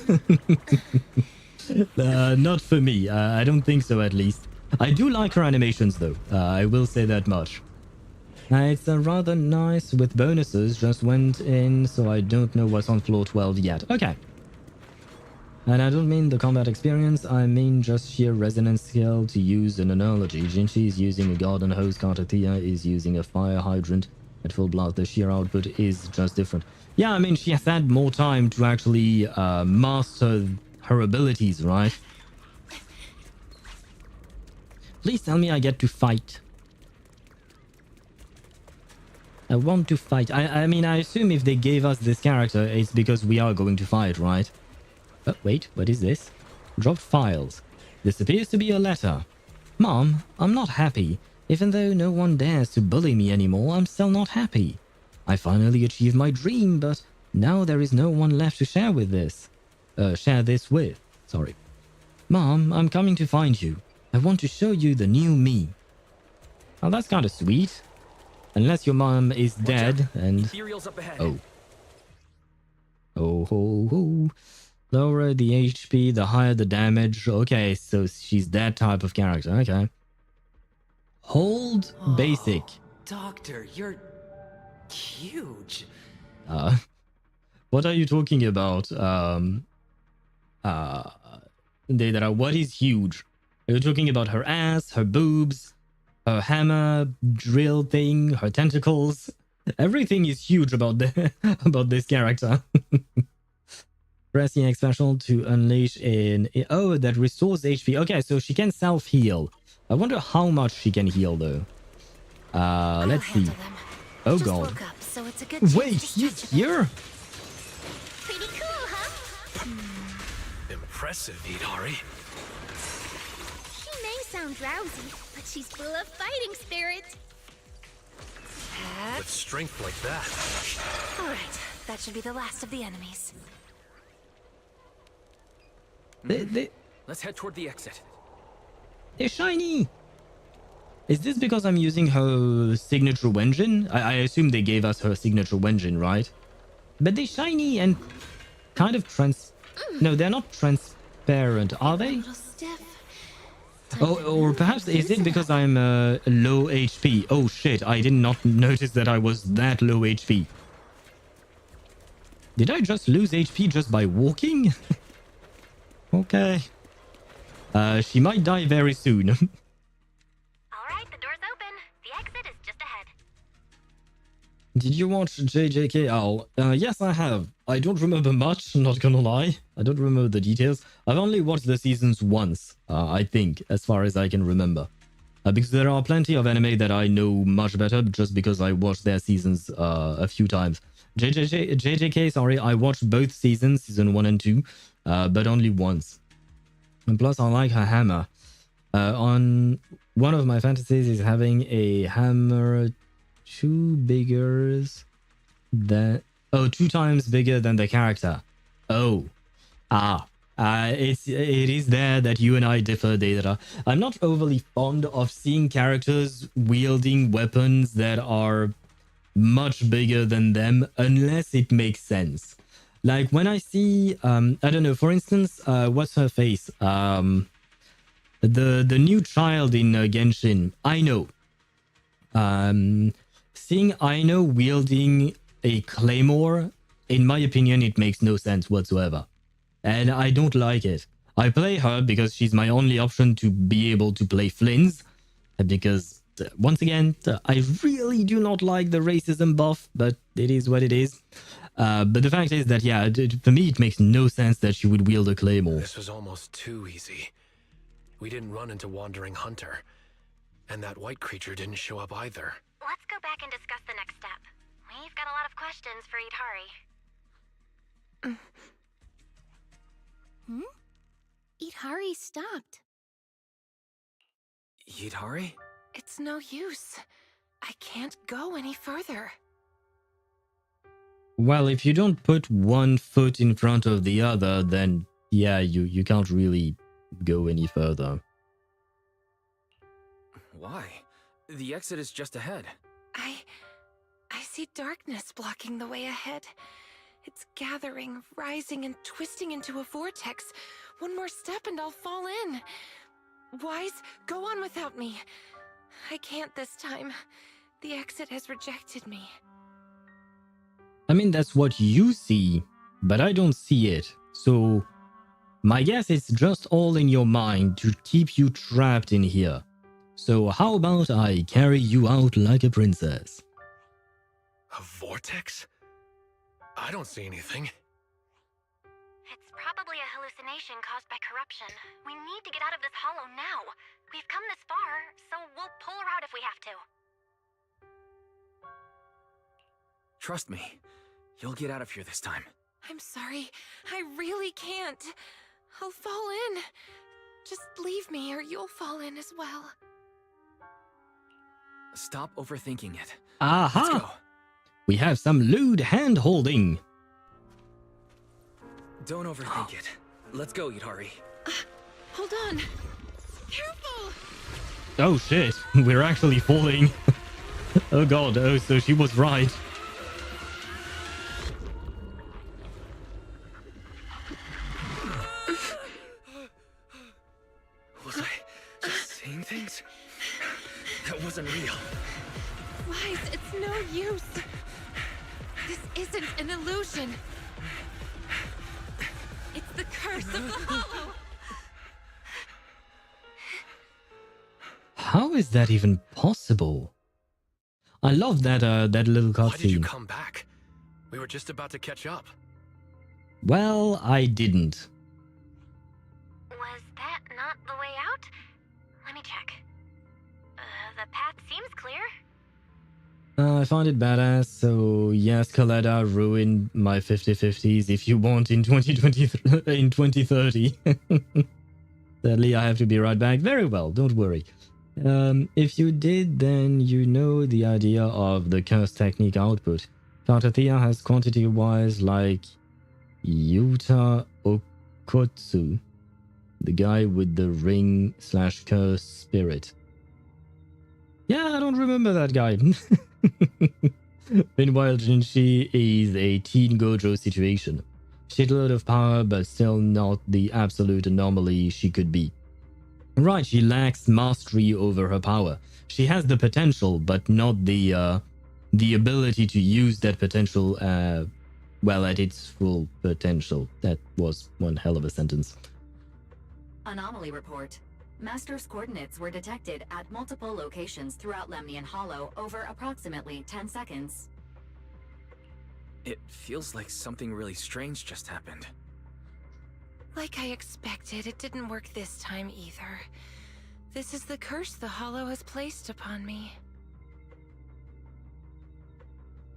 Not for me. I don't think so, at least. I do like her animations though. I will say that much. It's rather nice with bonuses. Just went in, so I don't know what's on floor 12 yet. Okay. And I don't mean the combat experience, I mean just sheer resonance skill. To use an analogy, Jinchi is using a garden hose, Kartathea is using a fire hydrant at full blast. The sheer output is just different. Yeah, I mean, she has had more time to actually master her abilities, right? Please tell me I get to fight. I want to fight. I mean, I assume if they gave us this character, it's because we are going to fight, right? But wait, what is this? Dropped files. This appears to be a letter. Mom, I'm not happy. Even though no one dares to bully me anymore, I'm still not happy. I finally achieved my dream, but now there is no one left to share this with. Sorry. Mom, I'm coming to find you. I want to show you the new me. Oh, that's kind of sweet. Unless your mom is dead and... Ethereals up ahead. Oh. Oh, ho, ho. Lower the HP, the higher the damage. Okay, so she's that type of character. Okay. Hold basic. Doctor, you're huge. What are you talking about? Deidara, what is huge? Are you talking about her ass, her boobs, her hammer, drill thing, her tentacles? Everything is huge about this character. Press the X special to unleash oh, that restores HP. Okay, so she can self-heal. I wonder how much she can heal though. Let's see. Oh god. Up, so it's a good wait, he's here? Pretty cool, huh? Impressive, Yidhari. She may sound drowsy, but she's full of fighting spirit. With strength like that. All right, that should be the last of the enemies. Let's head toward the exit. They're shiny. Is this because I'm using her signature engine? I assume they gave us her signature engine, right? But they're shiny and kind of No, they're not transparent, are they? little stiff. Oh, or perhaps is it because I'm low HP? Oh shit, I did not notice that I was that low HP. Did I just lose HP just by walking? Okay. She might die very soon. Alright, the door's open. The exit is just ahead. Did you watch JJKL? Yes, I have. I don't remember much, not gonna lie. I don't remember the details. I've only watched the seasons once, I think, as far as I can remember. Because there are plenty of anime that I know much better just because I watched their seasons a few times. JJK, sorry, I watched both seasons, season 1 and 2, but only once. And plus, I like her hammer. On one of my fantasies is having a hammer 2 times bigger than the character. Oh. It is there that you and I differ, Deidara. I'm not overly fond of seeing characters wielding weapons that are much bigger than them unless it makes sense. Like when I see, I don't know, for instance, what's her face? The new child in Genshin, Aino. Seeing Aino wielding a claymore, in my opinion, it makes no sense whatsoever. And I don't like it. I play her because she's my only option to be able to play Flynn's. Because, once again, I really do not like the racism buff, but it is what it is. But the fact is that, yeah, for me, it makes no sense that she would wield a claymore. This was almost too easy. We didn't run into Wandering Hunter. And that white creature didn't show up either. Let's go back and discuss the next step. We've got a lot of questions for Yidhari. Yidhari stopped. Yidhari? It's no use. I can't go any further. Well, if you don't put one foot in front of the other, then yeah, you can't really go any further. Why? The exit is just ahead. I see darkness blocking the way ahead. It's gathering, rising, and twisting into a vortex. One more step and I'll fall in. Wise, go on without me. I can't this time. The exit has rejected me. I mean, that's what you see, but I don't see it. So, my guess is just all in your mind to keep you trapped in here. So how about I carry you out like a princess? A vortex? I don't see anything. It's probably a hallucination caused by corruption. We need to get out of this hollow now. We've come this far, so we'll pull her out if we have to. Trust me, you'll get out of here this time. I'm sorry. I really can't. I'll fall in. Just leave me or you'll fall in as well. Stop overthinking it. Aha! Let's go. We have some lewd hand-holding. Don't overthink it. Let's go, Yidhari. Hold on. Careful! Oh shit, we're actually falling. Oh god, oh, so she was right. Was I just seeing things? That wasn't real. Wise, it's no use. This isn't an illusion. It's the curse of the hollow. How is that even possible? I love that that little cutscene. Why did you come back? We were just about to catch up. Well, I didn't. Was that not the way out? Let me check. The path seems clear. I find it badass, so yes, Coletta, ruin my 50-50s if you want in 2030. Sadly, I have to be right back. Very well, don't worry. If you did, then you know the idea of the curse technique output. Tartathea has quantity-wise like Yuta Okotsu, the guy with the ring/curse spirit. Yeah, I don't remember that guy. Meanwhile, Jinshi is a teen Gojo situation. She had a lot of power, but still not the absolute anomaly she could be. Right, she lacks mastery over her power. She has the potential, but not the ability to use that potential, well, at its full potential. That was one hell of a sentence. Anomaly report. Master's coordinates were detected at multiple locations throughout Lemnian Hollow over approximately 10 seconds. It feels like something really strange just happened. Like I expected, it didn't work this time either. This is the curse the Hollow has placed upon me.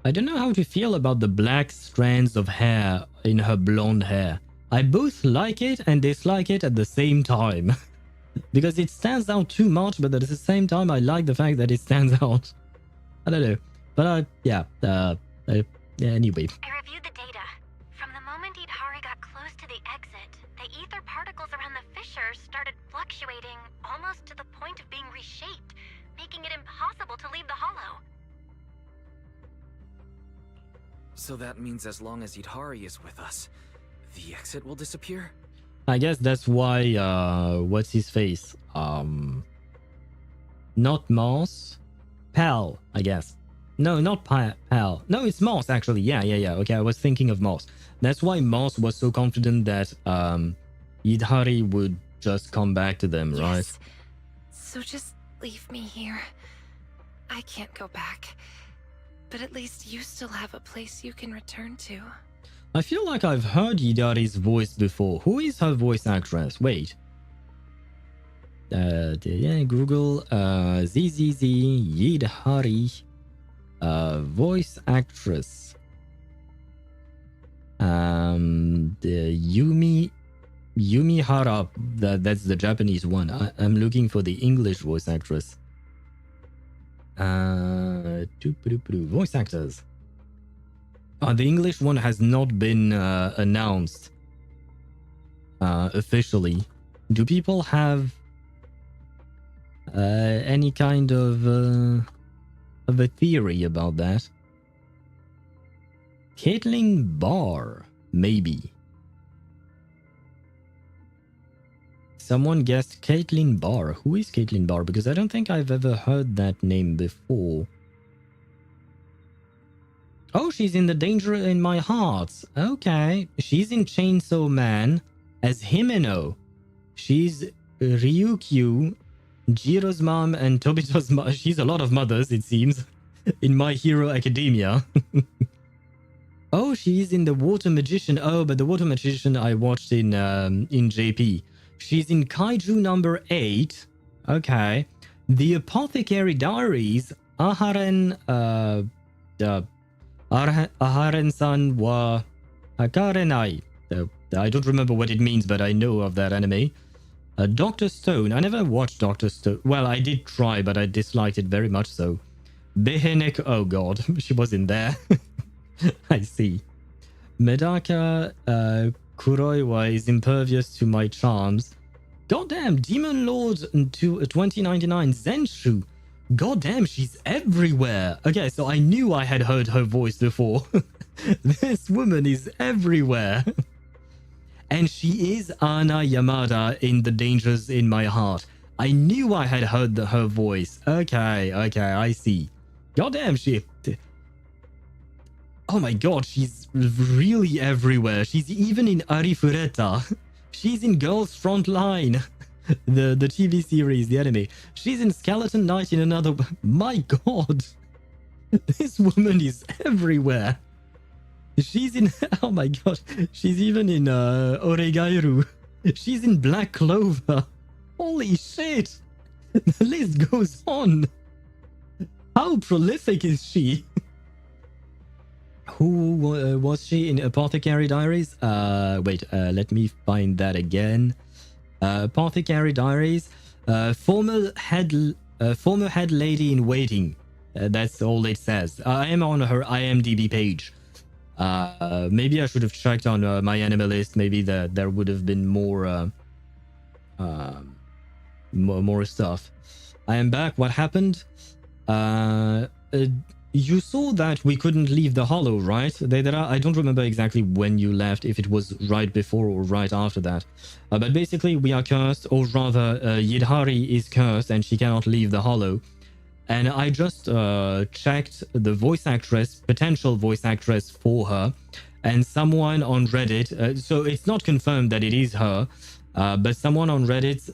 I don't know how to feel about the black strands of hair in her blonde hair. I both like it and dislike it at the same time. Because it stands out too much, but at the same time I like the fact that it stands out. I don't know. But yeah, anyway. I reviewed the data. From the moment Yidhari got close to the exit, the ether particles around the fissure started fluctuating almost to the point of being reshaped, making it impossible to leave the hollow. So that means as long as Yidhari is with us, the exit will disappear? I guess that's why, what's his face? Not Moss? Pal, I guess. No, not Pal. No, it's Moss, actually. Yeah. Okay, I was thinking of Moss. That's why Moss was so confident that, Yidhari would just come back to them, right? So just leave me here. I can't go back. But at least you still have a place you can return to. I feel like I've heard Yidhari's voice before. Who is her voice actress? Wait. Google ZZZ Yidhari voice actress. Yumi Hara. That's the Japanese one. I'm looking for the English voice actress. Voice actors. The English one has not been announced officially. Do people have any kind of a theory about that? Caitlin Barr, maybe. Someone guessed Caitlin Barr. Who is Caitlin Barr? Because I don't think I've ever heard that name before. Oh, she's in The Danger in My Heart. Okay. She's in Chainsaw Man as Himeno. She's Ryukyu, Jiro's mom, and Tobita's mom. She's a lot of mothers, it seems, in My Hero Academia. Oh, she's in The Water Magician. Oh, but The Water Magician I watched in JP. She's in Kaiju number 8. Okay. The Apothecary Diaries. Aharen Aharen-san wa Hakarenai. I don't remember what it means, but I know of that anime. Dr. Stone. I never watched Dr. Stone. Well, I did try, but I disliked it very much so. Behenek. Oh god, she was in there. I see. Medaka Kuroiwa is impervious to my charms. Goddamn, Demon Lord to 2099 Zenshu. Goddamn, she's everywhere. Okay, so I knew I had heard her voice before. This woman is everywhere. And she is Ana Yamada in The Dangers in My Heart. I knew I had heard her voice. Okay, I see. Goddamn, she... Oh my god, she's really everywhere. She's even in Arifureta. She's in Girls Frontline. The TV series, the anime. She's in Skeleton Knight in another... My god. This woman is everywhere. She's in... Oh my god. She's even in Oregairu. She's in Black Clover. Holy shit. The list goes on. How prolific is she? Who was she in Apothecary Diaries? Wait, let me find that again. Apothecary Diaries. Former head lady in waiting. That's all it says. I am on her IMDb page. Maybe I should have checked on my anime list. Maybe there would have been more more stuff. I am back. What happened? you saw that we couldn't leave the hollow, right? I don't remember exactly when you left, if it was right before or right after that. But basically, we are cursed, or rather, Yidhari is cursed and she cannot leave the hollow. And I just checked the voice actress, potential voice actress for her, and someone on Reddit, so it's not confirmed that it is her, but someone on Reddit,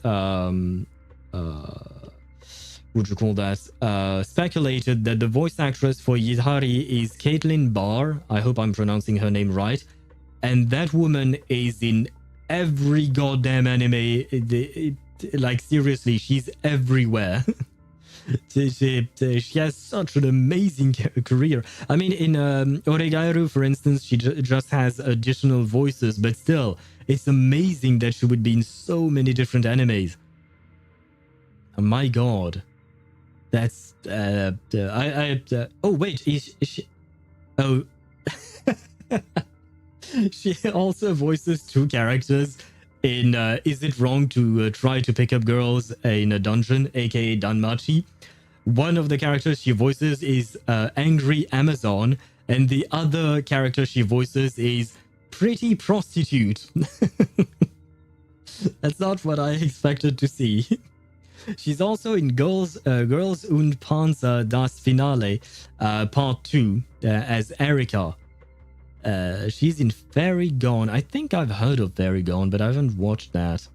what do you call that, speculated that the voice actress for Yidhari is Caitlin Barr. I hope I'm pronouncing her name right. And that woman is in every goddamn anime. Like, seriously, she's everywhere. She has such an amazing career. I mean, in Oregairu, for instance, she just has additional voices, but still, it's amazing that she would be in so many different animes. Oh my god. That's oh wait, is she, oh she also voices 2 characters in Is It Wrong to Try to Pick Up Girls in a Dungeon, aka Danmachi. One of the characters she voices is Angry Amazon, and the other character she voices is Pretty Prostitute. That's not what I expected to see. She's also in Girls und Panzer das Finale, Part 2, as Erika. She's in Fairy Gone. I think I've heard of Fairy Gone, but I haven't watched that.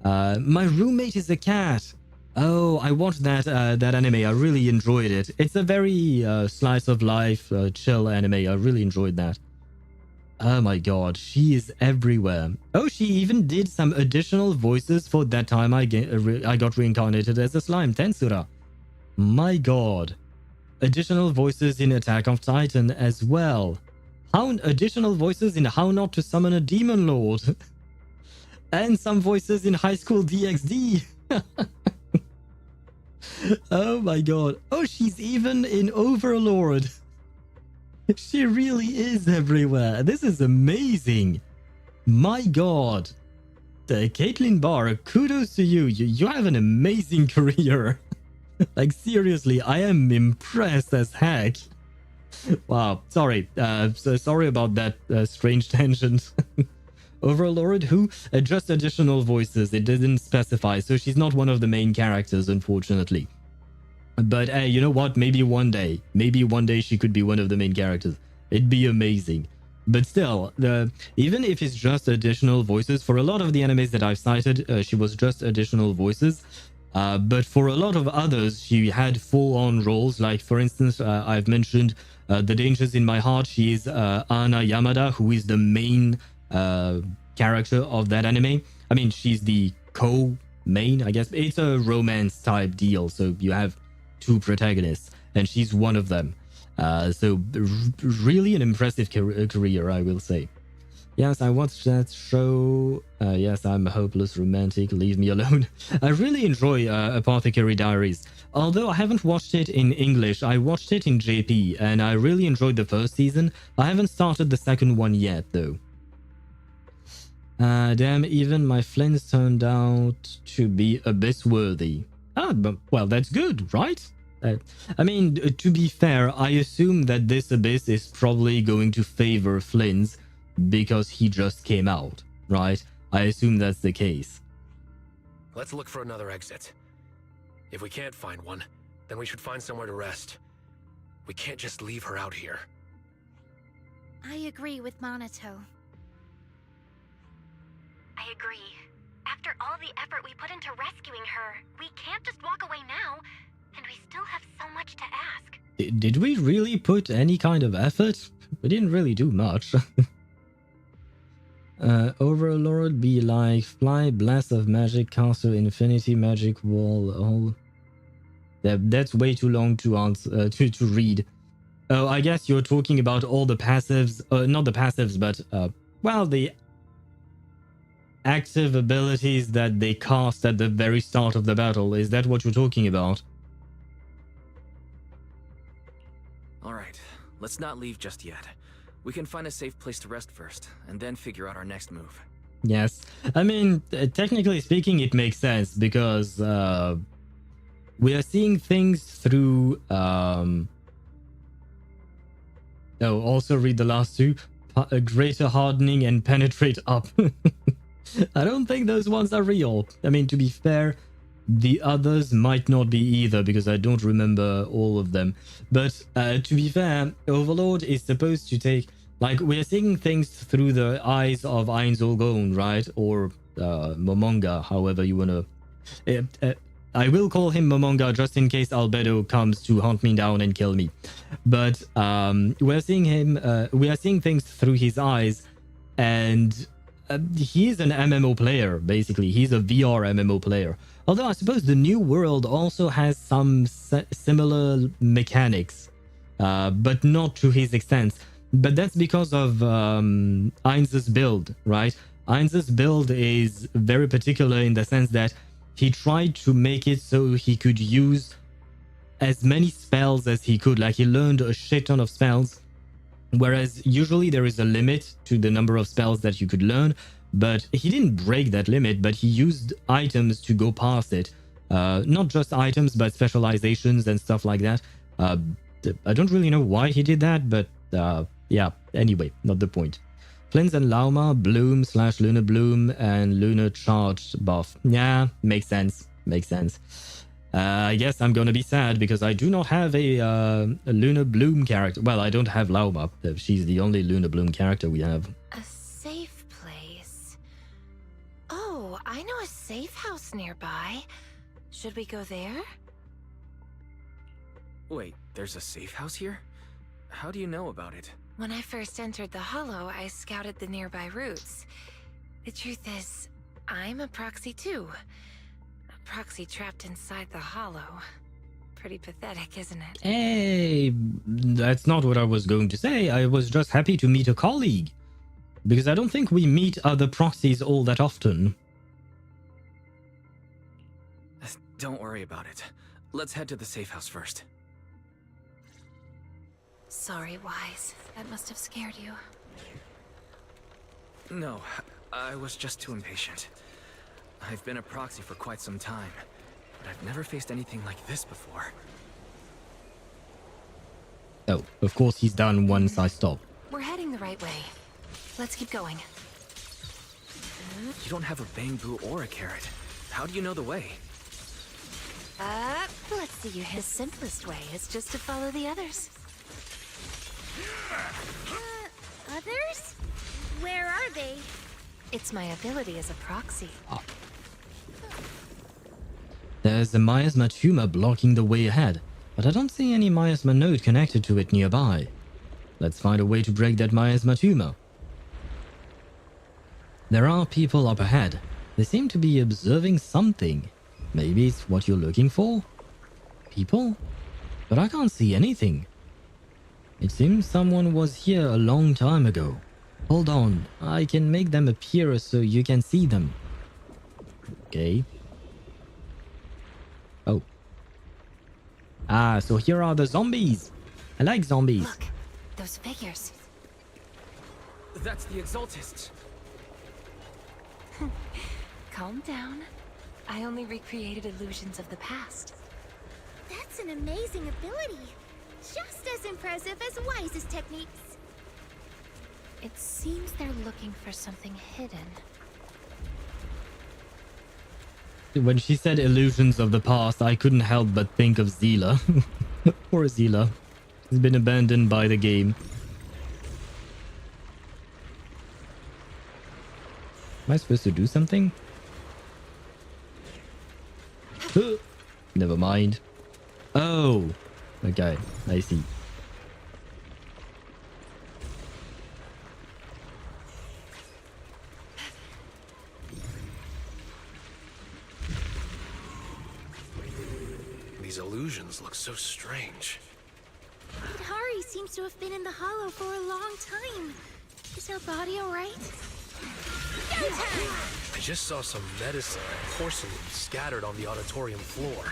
My Roommate is a Cat. Oh, I watched that anime. I really enjoyed it. It's a very slice of life, chill anime. I really enjoyed that. Oh my god, she is everywhere. Oh, she even did some additional voices for that time I got reincarnated as a slime, Tensura. My god. Additional voices in Attack of Titan as well. Additional voices in How Not to Summon a Demon Lord. And some voices in High School DxD. Oh my god. Oh, she's even in Overlord. She really is everywhere. This is amazing. My god. Caitlin Barr, kudos to you. You have an amazing career. Like, seriously, I am impressed as heck. Wow, sorry. So sorry about that strange tangent. Overlord, who? Just additional voices. It didn't specify, so she's not one of the main characters, unfortunately. But hey, you know what? Maybe one day she could be one of the main characters. It'd be amazing. But still, even if it's just additional voices, for a lot of the animes that I've cited, she was just additional voices. But for a lot of others, she had full-on roles. Like, for instance, I've mentioned The Dangers in My Heart. She is Ana Yamada, who is the main character of that anime. I mean, she's the co-main, I guess. It's a romance-type deal, so you have 2 protagonists, and she's one of them. So really an impressive career, I will say. Yes, I watched that show. Yes, I'm a hopeless romantic. Leave me alone. I really enjoy Apothecary Diaries. Although I haven't watched it in English, I watched it in JP, and I really enjoyed the first season. I haven't started the second one yet, though. Damn, even my Flins turned out to be abyss-worthy. But, well, that's good, right? I mean, to be fair, I assume that this abyss is probably going to favor Flins because he just came out, right? I assume that's the case. Let's look for another exit. If we can't find one, then we should find somewhere to rest. We can't just leave her out here. I agree with Manato. I agree. After all the effort we put into rescuing her, we can't just walk away now, and we still have so much to ask. Did we really put any kind of effort? We didn't really do much. Overlord be like fly, blast of magic, caster, infinity, magic wall, all. That's way too long to answer, to read. Oh, I guess you're talking about all the passives, not the passives, but well, the active abilities that they cast at the very start of the battle. Is that what you're talking about? Alright, let's not leave just yet. We can find a safe place to rest first, and then figure out our next move. Yes. I mean, technically speaking, it makes sense, because we are seeing things through Oh, also read the last two. Greater hardening and penetrate up. I don't think those ones are real. I mean, to be fair, the others might not be either because I don't remember all of them. But to be fair, Overlord is supposed to take... Like, we're seeing things through the eyes of Einzelgone, right? Or Momonga, however you want to... I will call him Momonga just in case Albedo comes to hunt me down and kill me. But we're seeing him... we are seeing things through his eyes, and he's an MMO player, basically. He's a VR MMO player. Although I suppose the New World also has some similar mechanics, but not to his extent. But that's because of Ainz's build, right? Ainz's build is very particular in the sense that he tried to make it so he could use as many spells as he could. Like, he learned a shit ton of spells, whereas usually there is a limit to the number of spells that you could learn. But he didn't break that limit, but he used items to go past it. Not just items, but specializations and stuff like that. I don't really know why he did that, but yeah, anyway, not the point. Flins and Lauma, Bloom / Lunar Bloom, and Lunar Charged buff. Yeah, makes sense. Makes sense. I guess I'm gonna be sad because I do not have a Lunar Bloom character. Well, I don't have Lauma. She's the only Lunar Bloom character we have. A safe place. Oh, I know a safe house nearby. Should we go there? Wait, there's a safe house here? How do you know about it? When I first entered the Hollow, I scouted the nearby routes. The truth is, I'm a Proxy too. A Proxy trapped inside the Hollow. Pretty pathetic, isn't it? Hey, that's not what I was going to say. I was just happy to meet a colleague. Because I don't think we meet other Proxies all that often. Don't worry about it. Let's head to the safe house first. Sorry, Wise. That must have scared you. No, I was just too impatient. I've been a Proxy for quite some time, but I've never faced anything like this before. Oh, of course he's done once I stop. We're heading the right way. Let's keep going. You don't have a bamboo or a carrot. How do you know the way? Let's see you. The simplest way is just to follow the others. Others? Where are they? It's my ability as a Proxy. There's a miasma tumor blocking the way ahead, but I don't see any miasma node connected to it nearby. Let's find a way to break that miasma tumor. There are people up ahead. They seem to be observing something. Maybe it's what you're looking for? People? But I can't see anything. It seems someone was here a long time ago. Hold on, I can make them appear so you can see them. Okay. Oh. Ah, so here are the zombies. I like zombies. Look, those figures. That's the Exaltists. Calm down. I only recreated illusions of the past. That's an amazing ability. Just as impressive as Wise's techniques. It seems they're looking for something hidden. When she said illusions of the past, I couldn't help but think of Zila. Poor Zila. She's been abandoned by the game. Am I supposed to do something? Never mind. Oh, okay, I see. These illusions look so strange. Yidhari seems to have been in the Hollow for a long time. Is her body alright? I just saw some medicine and porcelain scattered on the auditorium floor.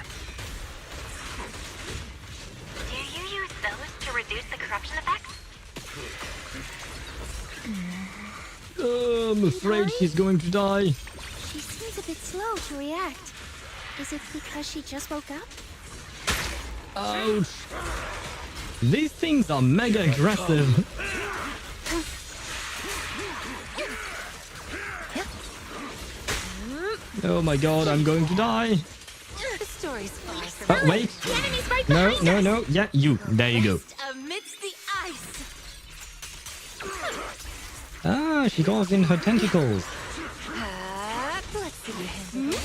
Do you use those to reduce the corruption effects? I'm afraid she's going to die. She seems a bit slow to react. Is it because she just woke up? Ouch. These things are mega aggressive. Oh my god, I'm going to die. The story's far from Oh, wait. The enemy's right No, behind no, us. no. Yeah, you. There you go. Amidst the ice. Ah, she goes in her tentacles. Let's see you handle it.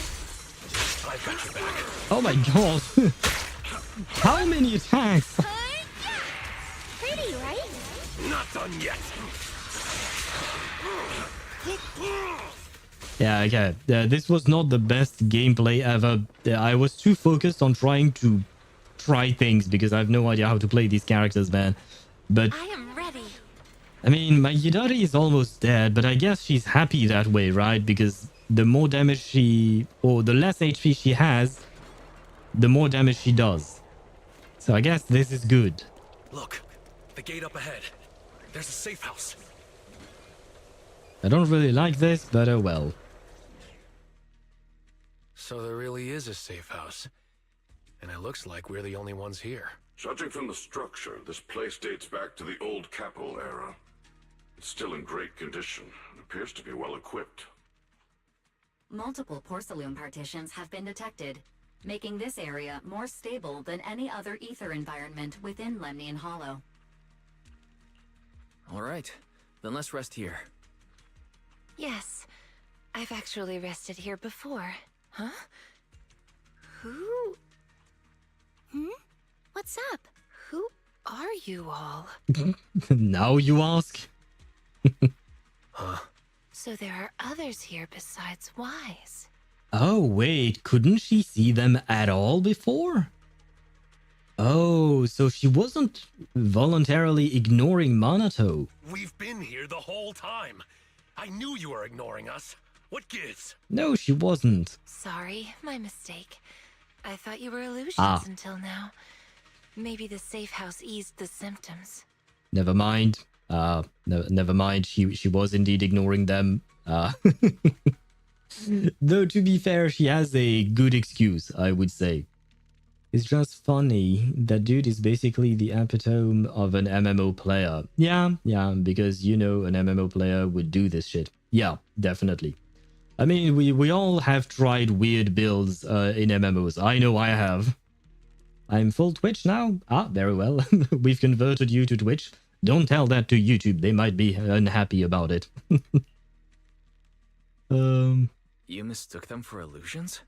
I've got your back. Oh my god. How many attacks? Pretty, right? Not done yet. Yeah, okay. This was not the best gameplay ever. I was too focused on trying to try things because I have no idea how to play these characters, man. But I am ready. I mean, my Yidhari is almost dead, but I guess she's happy that way, right? Because the more damage she, or the less HP she has, the more damage she does. So I guess this is good. Look, the gate up ahead. There's a safe house. I don't really like this, but oh well. So there really is a safe house. And it looks like we're the only ones here. Judging from the structure, this place dates back to the old capital era. It's still in great condition and appears to be well equipped. Multiple porcelain partitions have been detected, making this area more stable than any other ether environment within Lemnian Hollow. All right, then let's rest here. Yes, I've actually rested here before. Huh? Who? What's up? Who are you all? Now you ask? Huh? So there are others here besides Wise. Oh, wait. Couldn't she see them at all before? Oh, so she wasn't voluntarily ignoring Manato. We've been here the whole time. I knew you were ignoring us. What gives? No, she wasn't. Sorry, my mistake. I thought you were illusions Ah. until now. Maybe the safe house eased the symptoms. Never mind. Never mind. She was indeed ignoring them. Though to be fair, she has a good excuse, I would say. It's just funny. That dude is basically the epitome of an MMO player. Yeah, because you know an MMO player would do this shit. Yeah, definitely. I mean, we all have tried weird builds in MMOs. I know I have. I'm full Twitch now? Ah, very well. We've converted you to Twitch. Don't tell that to YouTube. They might be unhappy about it. You mistook them for illusions?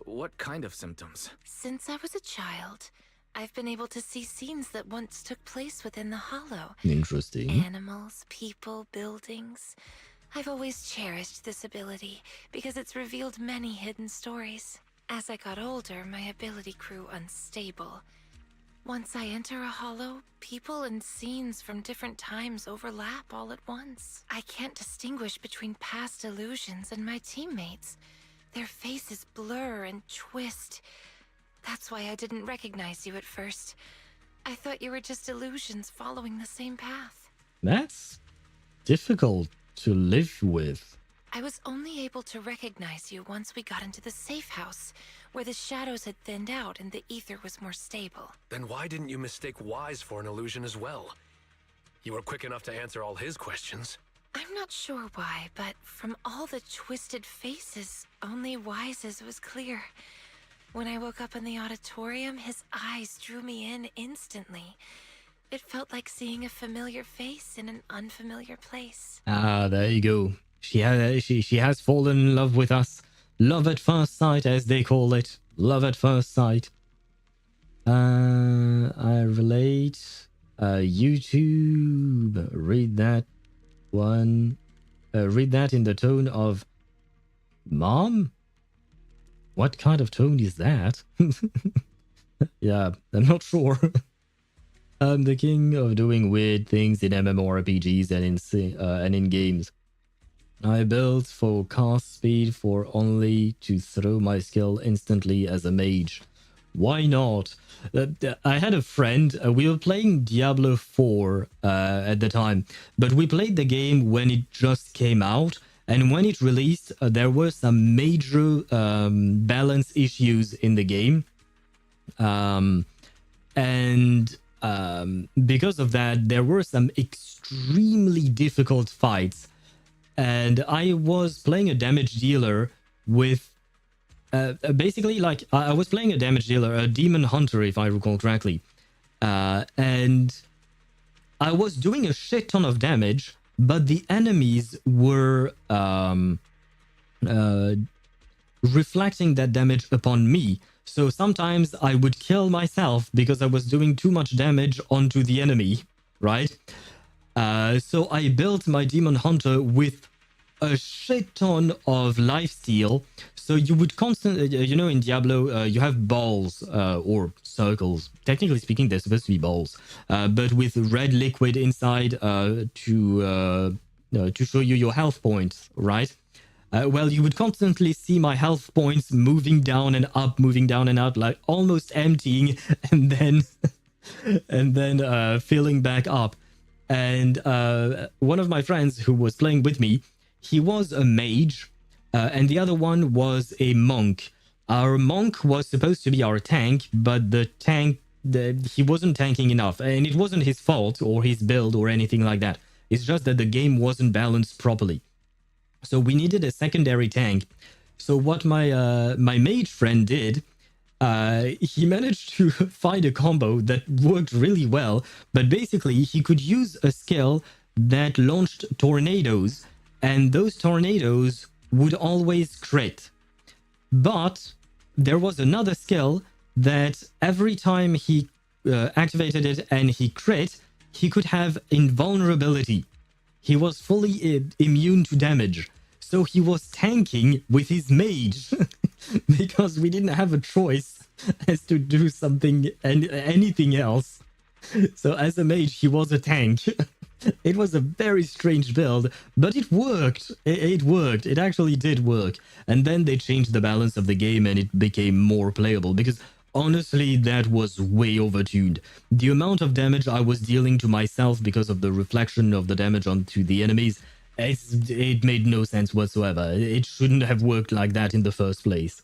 What kind of symptoms? Since I was a child, I've been able to see scenes that once took place within the Hollow. Interesting. Animals, people, buildings. I've always cherished this ability because it's revealed many hidden stories. As I got older, my ability grew unstable. Once I enter a hollow, people and scenes from different times overlap all at once. I can't distinguish between past illusions and my teammates. Their faces blur and twist. That's why I didn't recognize you at first. I thought you were just illusions following the same path. That's difficult to live with. I was only able to recognize you once we got into the safe house, where the shadows had thinned out and the ether was more stable. Then why didn't you mistake Wise for an illusion as well? You were quick enough to answer all his questions. I'm not sure why, but from all the twisted faces, only Wise's was clear. When I woke up in the auditorium, his eyes drew me in instantly. It felt like seeing a familiar face in an unfamiliar place. Ah, there you go. She has fallen in love with us. Love at first sight, as they call it. Love at first sight. I relate. YouTube. Read that one. Read that in the tone of Mom? What kind of tone is that? Yeah, I'm not sure. I'm the king of doing weird things in MMORPGs and in games. I built for cast speed for only to throw my skill instantly as a mage. Why not? I had a friend, we were playing Diablo 4 at the time, but we played the game when it just came out, and when it released, there were some major balance issues in the game. And because of that, there were some extremely difficult fights. And I was playing a damage dealer with... basically, like, I was playing a damage dealer, a demon hunter, if I recall correctly. And I was doing a shit ton of damage, but the enemies were reflecting that damage upon me. So sometimes I would kill myself because I was doing too much damage onto the enemy, right? So I built my demon hunter with a shit ton of lifesteal. So you would constantly, you know, in Diablo, you have balls or circles. Technically speaking, they're supposed to be balls, but with red liquid inside to show you your health points, right? Well, you would constantly see my health points moving down and up, like almost emptying, and then filling back up. And one of my friends who was playing with me, he was a mage, and the other one was a monk. Our monk was supposed to be our tank, but he wasn't tanking enough, and it wasn't his fault or his build or anything like that. It's just that the game wasn't balanced properly. So we needed a secondary tank. So what my mage friend did, he managed to find a combo that worked really well. But basically, he could use a skill that launched tornadoes, and those tornadoes would always crit. But there was another skill that every time he activated it and he crit, he could have invulnerability. He was fully immune to damage. So he was tanking with his mage because we didn't have a choice as to do something and anything else. So as a mage, he was a tank. It was a very strange build, but it worked. It worked. It actually did work. And then they changed the balance of the game and it became more playable because honestly, that was way overtuned. The amount of damage I was dealing to myself because of the reflection of the damage onto the enemies, it made no sense whatsoever. It shouldn't have worked like that in the first place.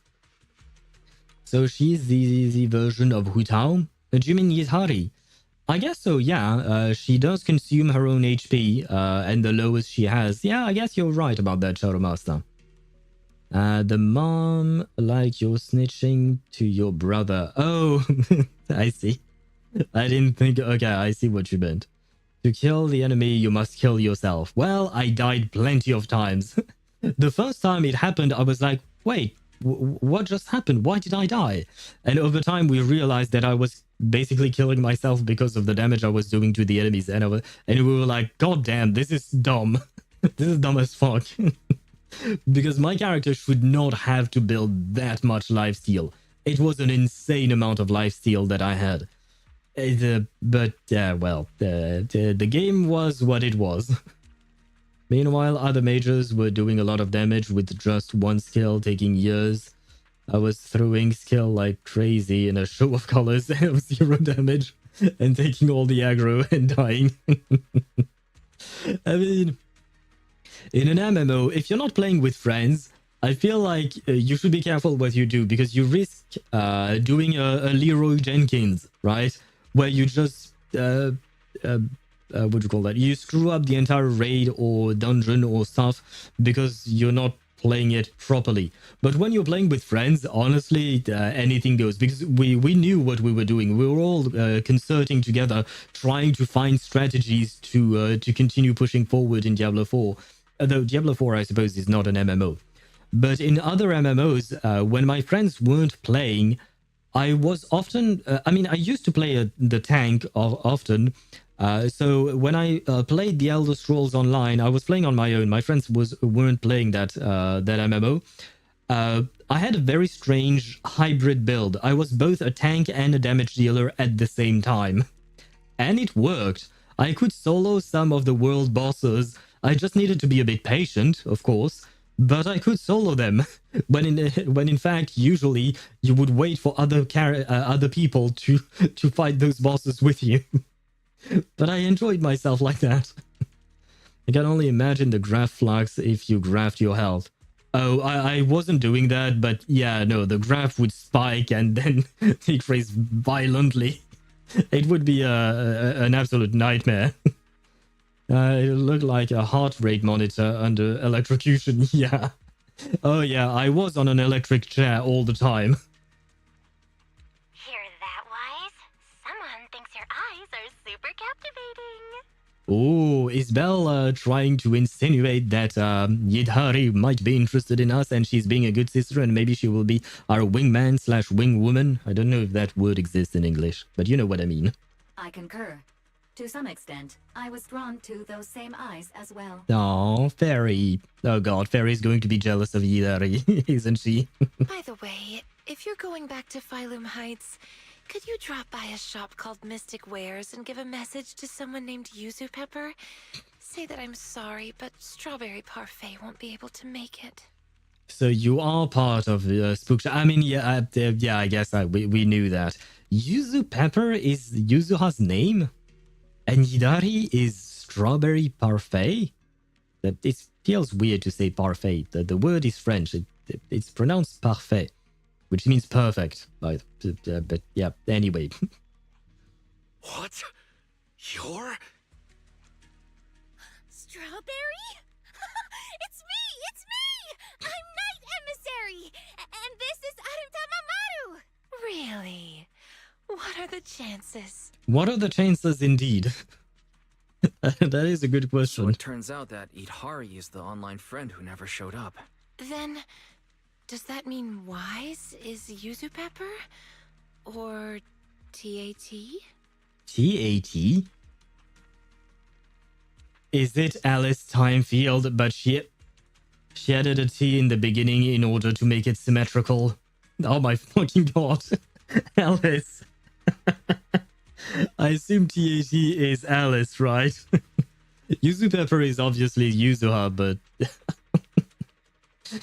So she's the version of Hu Tao? Do you mean Yidhari? I guess so, yeah. She does consume her own HP, and the lowest she has. Yeah, I guess you're right about that, Shadow Master. The mom, like you're snitching to your brother. Oh, I see. I didn't think... Okay, I see what you meant. To kill the enemy, you must kill yourself. Well, I died plenty of times. The first time it happened, I was like, wait, what just happened? Why did I die? And over time, we realized that I was basically killing myself because of the damage I was doing to the enemies. And we were like, God damn, this is dumb. This is dumb as fuck. Because my character should not have to build that much lifesteal. It was an insane amount of lifesteal that I had. But the game was what it was. Meanwhile, other mages were doing a lot of damage with just one skill, taking years. I was throwing skill like crazy in a show of colors of 0 damage and taking all the aggro and dying. I mean, in an MMO, if you're not playing with friends, I feel like you should be careful what you do because you risk doing a Leroy Jenkins, right? Where you just, what do you call that? You screw up the entire raid or dungeon or stuff because you're not playing it properly. But when you're playing with friends, honestly, anything goes because we knew what we were doing. We were all concerting together, trying to find strategies to continue pushing forward in Diablo 4. Although Diablo 4, I suppose, is not an MMO. But in other MMOs, when my friends weren't playing, I was often... I used to play the tank often. So when I played the Elder Scrolls Online, I was playing on my own. My friends weren't playing that MMO. I had a very strange hybrid build. I was both a tank and a damage dealer at the same time. And it worked. I could solo some of the world bosses. I just needed to be a bit patient, of course. But I could solo them, when in fact, usually, you would wait for other people to fight those bosses with you. But I enjoyed myself like that. I can only imagine the graph flux if you graphed your health. Oh, I wasn't doing that, but yeah, no, the graph would spike and then decrease violently. It would be an absolute nightmare. It looked like a heart rate monitor under electrocution. Yeah. Oh yeah, I was on an electric chair all the time. Hear that, Wise? Someone thinks your eyes are super captivating. Oh, is Belle trying to insinuate that Yidhari might be interested in us and she's being a good sister and maybe she will be our wingman / wingwoman? I don't know if that word exists in English, but you know what I mean. I concur. To some extent, I was drawn to those same eyes as well. Oh, Fairy. Oh god, Fairy's going to be jealous of Yidhari, isn't she? By the way, if you're going back to Phylum Heights, could you drop by a shop called Mystic Wares and give a message to someone named Yuzu Pepper? Say that I'm sorry, but Strawberry Parfait won't be able to make it. So you are part of Spook Shack. I mean, yeah, I guess we knew that. Yuzu Pepper is Yuzuha's name? And Yidhari is Strawberry Parfait? It feels weird to say parfait. The word is French. It's pronounced parfait, which means perfect. But yeah, anyway. What? You're? Strawberry? It's me! I'm Night Emissary! And this is Arutama Maru! Really? What are the chances? What are the chances indeed? That is a good question. So it turns out that Yidhari is the online friend who never showed up. Then, does that mean Wise is Yuzu Pepper? Or TAT? TAT? Is it Alice Timefield, but she added a T in the beginning in order to make it symmetrical? Oh my fucking god. Alice. I assume TAT is Alice, right? Yuzu Pepper is obviously Yuzuha, but...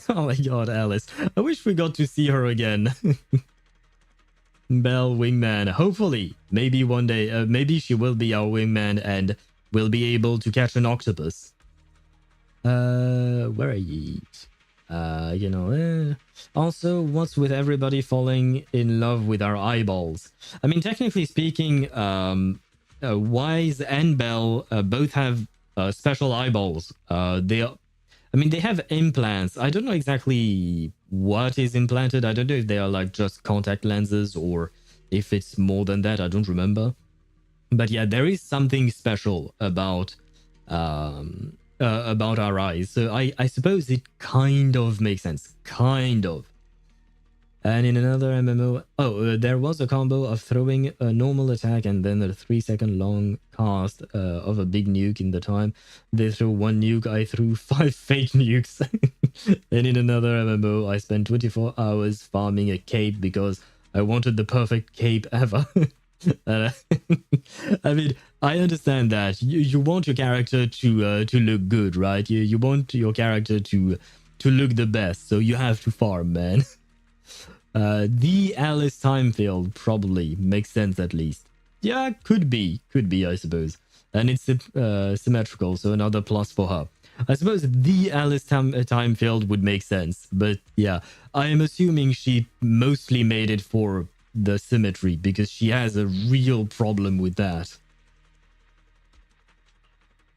oh my god, Alice. I wish we got to see her again. Belle Wingman. Hopefully. Maybe one day. Maybe she will be our wingman and will be able to catch an octopus. Where are ye? Also, what's with everybody falling in love with our eyeballs? I mean, technically speaking, Wise and Belle both have special eyeballs. They have implants. I don't know exactly what is implanted. I don't know if they are like just contact lenses or if it's more than that. I don't remember. But yeah, there is something special about our eyes. So I suppose it kind of makes sense. Kind of. And in another MMO... there was a combo of throwing a normal attack and then a 3-second long cast of a big nuke in the time. They threw one nuke, I threw 5 fake nukes. And in another MMO, I spent 24 hours farming a cape because I wanted the perfect cape ever. I mean, I understand that. You want your character to look good, right? You want your character to look the best, so you have to farm, man. The Alice Timefield probably makes sense at least. Yeah, could be, I suppose. And it's symmetrical, so another plus for her. I suppose the Alice Timefield would make sense, but yeah, I am assuming she mostly made it for the symmetry because she has a real problem with that.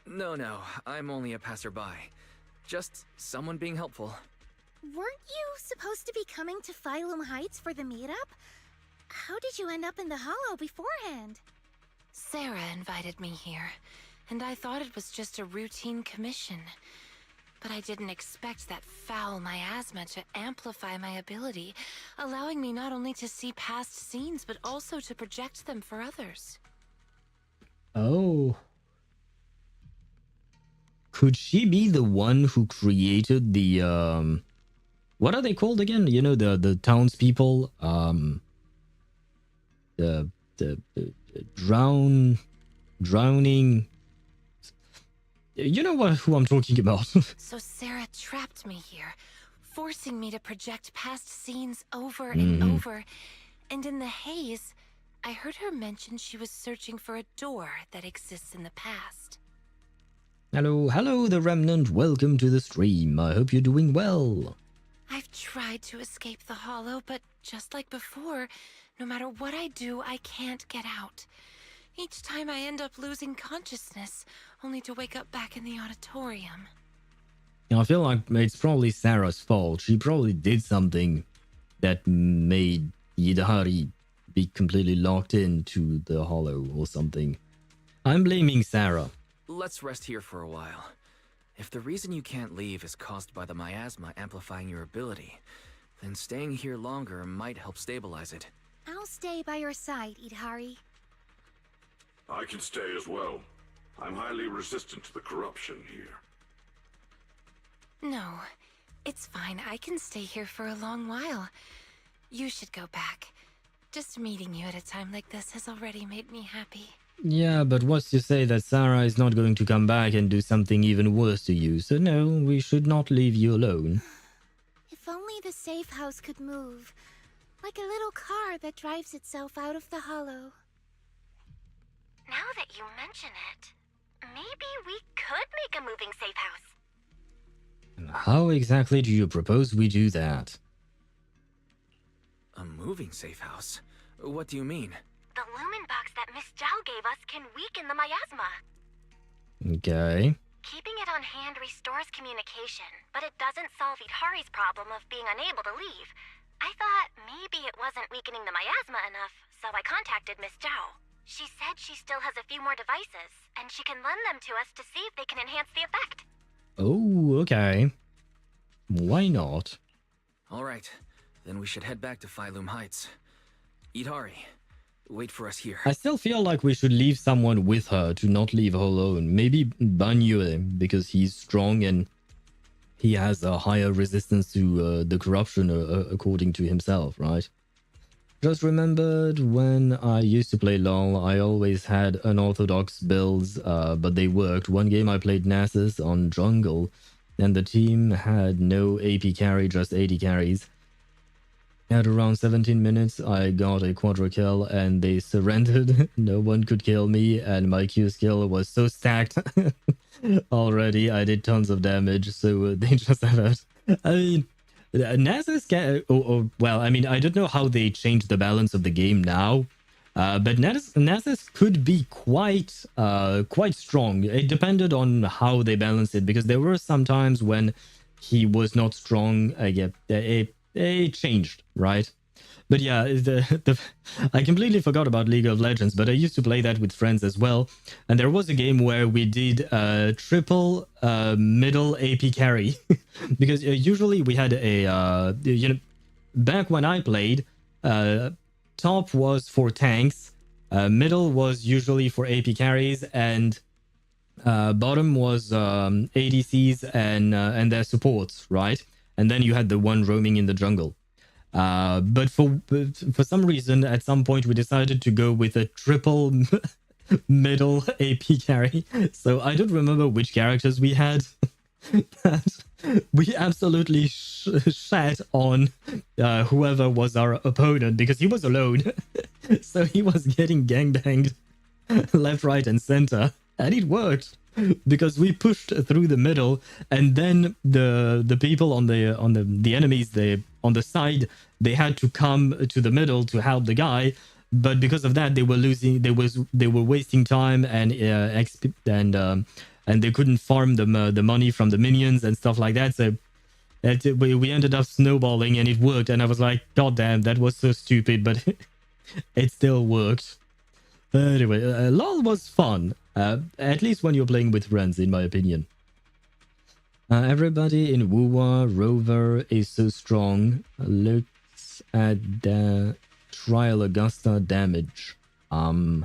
No, I'm only a passerby. Just someone being helpful. Weren't you supposed to be coming to Phylum Heights for the meetup? How did you end up in the Hollow beforehand? Sarah invited me here, and I thought it was just a routine commission. But I didn't expect that foul miasma to amplify my ability, allowing me not only to see past scenes, but also to project them for others. Oh. Could she be the one who created the, what are they called again? You know, the townspeople, the drowning... You know who I'm talking about. So Sarah trapped me here, forcing me to project past scenes over and over. And in the haze, I heard her mention she was searching for a door that exists in the past. Hello, the Remnant. Welcome to the stream. I hope you're doing well. I've tried to escape the Hollow, but just like before, No matter what I do, I can't get out. Each time I end up losing consciousness, only to wake up back in the auditorium. I feel like it's probably Sarah's fault. She probably did something that made Yidhari be completely locked into the hollow or something. I'm blaming Sarah. Let's rest here for a while. If the reason you can't leave is caused by the miasma amplifying your ability, then staying here longer might help stabilize it. I'll stay by your side, Yidhari. I can stay as well. I'm highly resistant to the corruption here. No, it's fine. I can stay here for a long while. You should go back. Just meeting you at a time like this has already made me happy. Yeah, but what's to say that Sarah is not going to come back and do something even worse to you? So no, we should not leave you alone. If only the safe house could move. Like a little car that drives itself out of the hollow. Now that you mention it, maybe we could make a moving safe house. How exactly do you propose we do that? A moving safe house? What do you mean? The lumen box that Miss Zhao gave us can weaken the miasma. Okay. Keeping it on hand restores communication, but it doesn't solve Yidhari's problem of being unable to leave. I thought maybe it wasn't weakening the miasma enough, so I contacted Miss Zhao. She said she still has a few more devices, and she can lend them to us to see if they can enhance the effect. Oh, okay. Why not? Alright, then we should head back to Phylum Heights. Yidhari, wait for us here. I still feel like we should leave someone with her to not leave her alone. Maybe Banyue, because he's strong and he has a higher resistance to the corruption according to himself, right? Just remembered when I used to play LoL, I always had unorthodox builds, but they worked. One game I played Nasus on jungle, and the team had no AP carry, just 80 carries. At around 17 minutes, I got a quadra kill and they surrendered. No one could kill me, and my Q skill was so stacked already. I did tons of damage, so they just had it. I mean, Nasus can... well, I mean, I don't know how they changed the balance of the game now, but Nasus could be quite strong. It depended on how they balanced it, because there were some times when he was not strong. It changed, right? But yeah, I completely forgot about League of Legends, but I used to play that with friends as well. And there was a game where we did triple middle AP carry. Because usually we had a, back when I played, top was for tanks, middle was usually for AP carries, and bottom was ADCs and their supports, right? And then you had the one roaming in the jungle. But for some reason, at some point, we decided to go with a triple middle AP carry. So I don't remember which characters we had. We absolutely shat on whoever was our opponent, because he was alone. So he was getting gangbanged left, right, and center. And it worked, because we pushed through the middle, and then the people on the enemies on the side, they had to come to the middle to help the guy. But because of that, they were losing. They were wasting time and XP, and they couldn't farm the money from the minions and stuff like that. So we ended up snowballing, and it worked. And I was like, God damn, that was so stupid, but it still worked. Anyway, LOL was fun. At least when you're playing with friends, in my opinion. Everybody in Wuwa Rover is so strong. Looks at the Trial Augusta damage. I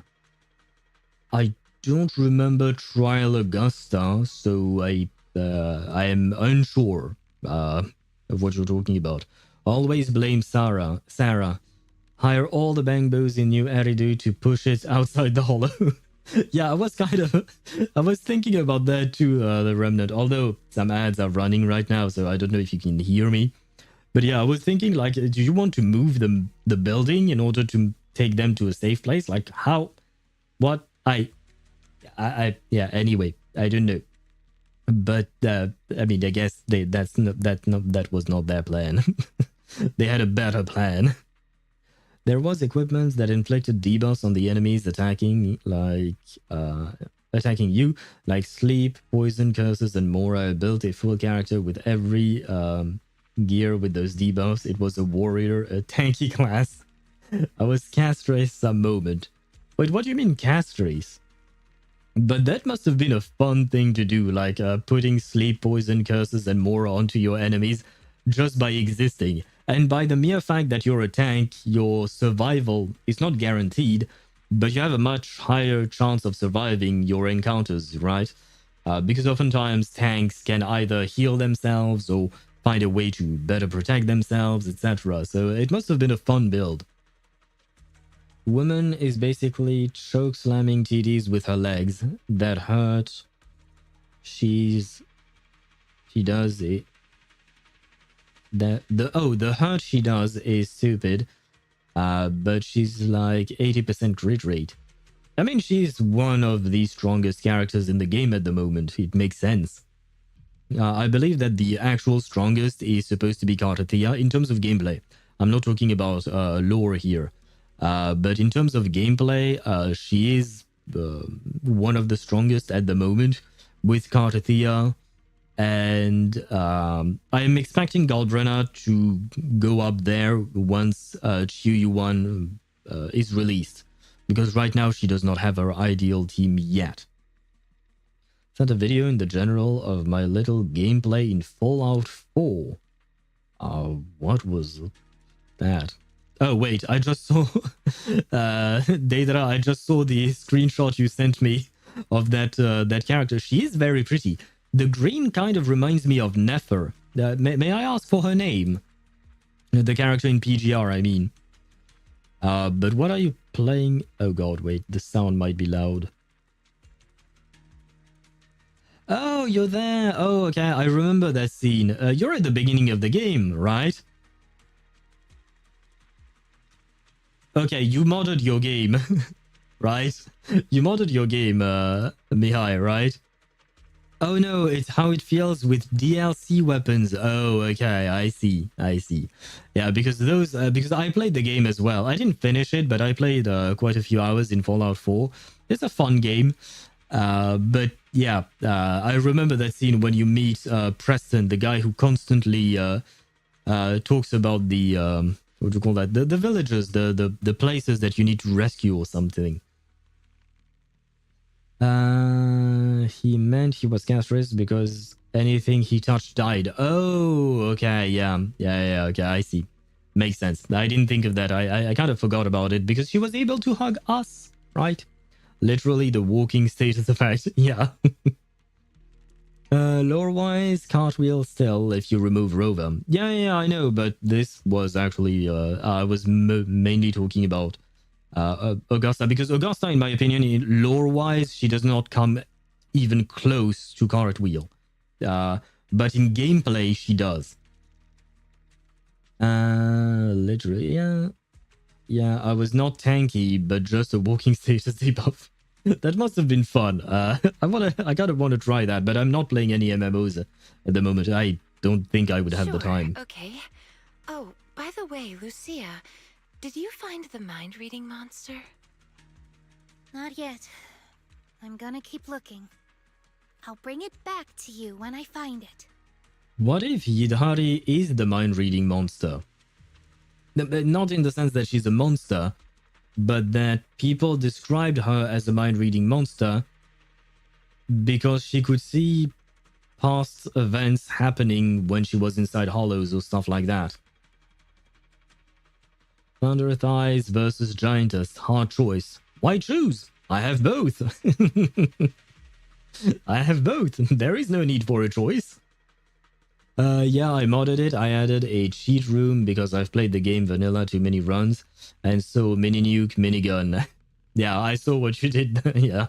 don't remember Trial Augusta, so I am unsure of what you're talking about. Always blame Sarah. Hire all the bang bows in New Eridu to push it outside the hollow. Yeah, I was thinking about that too, the Remnant, although some ads are running right now, so I don't know if you can hear me. But yeah, I was thinking, like, do you want to move the building in order to take them to a safe place? Like, how? What? Yeah, anyway, I don't know. But, I mean, I guess that was not their plan. They had a better plan. There was equipment that inflicted debuffs on the enemies attacking, attacking you, like sleep, poison, curses, and more. I built a full character with every gear with those debuffs. It was a warrior, a tanky class. I was castrace some moment. Wait, what do you mean castrace? But that must have been a fun thing to do, like putting sleep, poison, curses, and more onto your enemies just by existing. And by the mere fact that you're a tank, your survival is not guaranteed, but you have a much higher chance of surviving your encounters, right? Because oftentimes tanks can either heal themselves or find a way to better protect themselves, etc. So it must have been a fun build. Woman is basically choke slamming TDs with her legs. That hurt. She does it. The hurt she does is stupid. But she's like 80% crit rate. I mean, she's one of the strongest characters in the game at the moment. It makes sense. I believe that the actual strongest is supposed to be Kartathea in terms of gameplay. I'm not talking about lore here. But in terms of gameplay, she is one of the strongest at the moment with Kartathea. And I'm expecting Galbrena to go up there once HoYo1 is released. Because right now she does not have her ideal team yet. Sent a video in the general of my little gameplay in Fallout 4. What was that? Oh wait, I just saw Deidara, I just saw the screenshot you sent me of that character. She is very pretty. The green kind of reminds me of Nefer. May I ask for her name? The character in PGR, I mean. But what are you playing? Oh god, wait, the sound might be loud. Oh, you're there. Oh, okay, I remember that scene. You're at the beginning of the game, right? Okay, you modded your game, right? You modded your game, Mihai, right? Oh no, it's how it feels with DLC weapons. Oh, okay, I see. Yeah, because those, because I played the game as well. I didn't finish it, but I played quite a few hours in Fallout 4. It's a fun game. But yeah, I remember that scene when you meet Preston, the guy who constantly talks about the, what do you call that? The villages, the places that you need to rescue or something. He meant he was castrous because anything he touched died. Oh, okay, yeah, okay, I see. Makes sense. I didn't think of that. I kind of forgot about it because she was able to hug us, right? Literally the walking status effect. Yeah. Lore-wise, cartwheel still if you remove Rover. Yeah, I know, but this was actually, I was mainly talking about Augusta, because Augusta, in my opinion, lore-wise, she does not come even close to cartwheel. But in gameplay, she does. Literally, yeah. Yeah, I was not tanky, but just a walking status debuff. That must have been fun. I kind of want to try that, but I'm not playing any MMOs at the moment. I don't think I would have the time. Okay. Oh, by the way, Lucia, did you find the mind-reading monster? Not yet. I'm gonna keep looking. I'll bring it back to you when I find it. What if Yidhari is the mind-reading monster? Not in the sense that she's a monster, but that people described her as a mind-reading monster because she could see past events happening when she was inside hollows or stuff like that. Thunder Thighs versus Giantess. Hard choice. Why choose? I have both. I have both. There is no need for a choice. Yeah, I modded it. I added a cheat room because I've played the game vanilla too many runs. And so mini nuke, minigun. Yeah, I saw what you did. Yeah.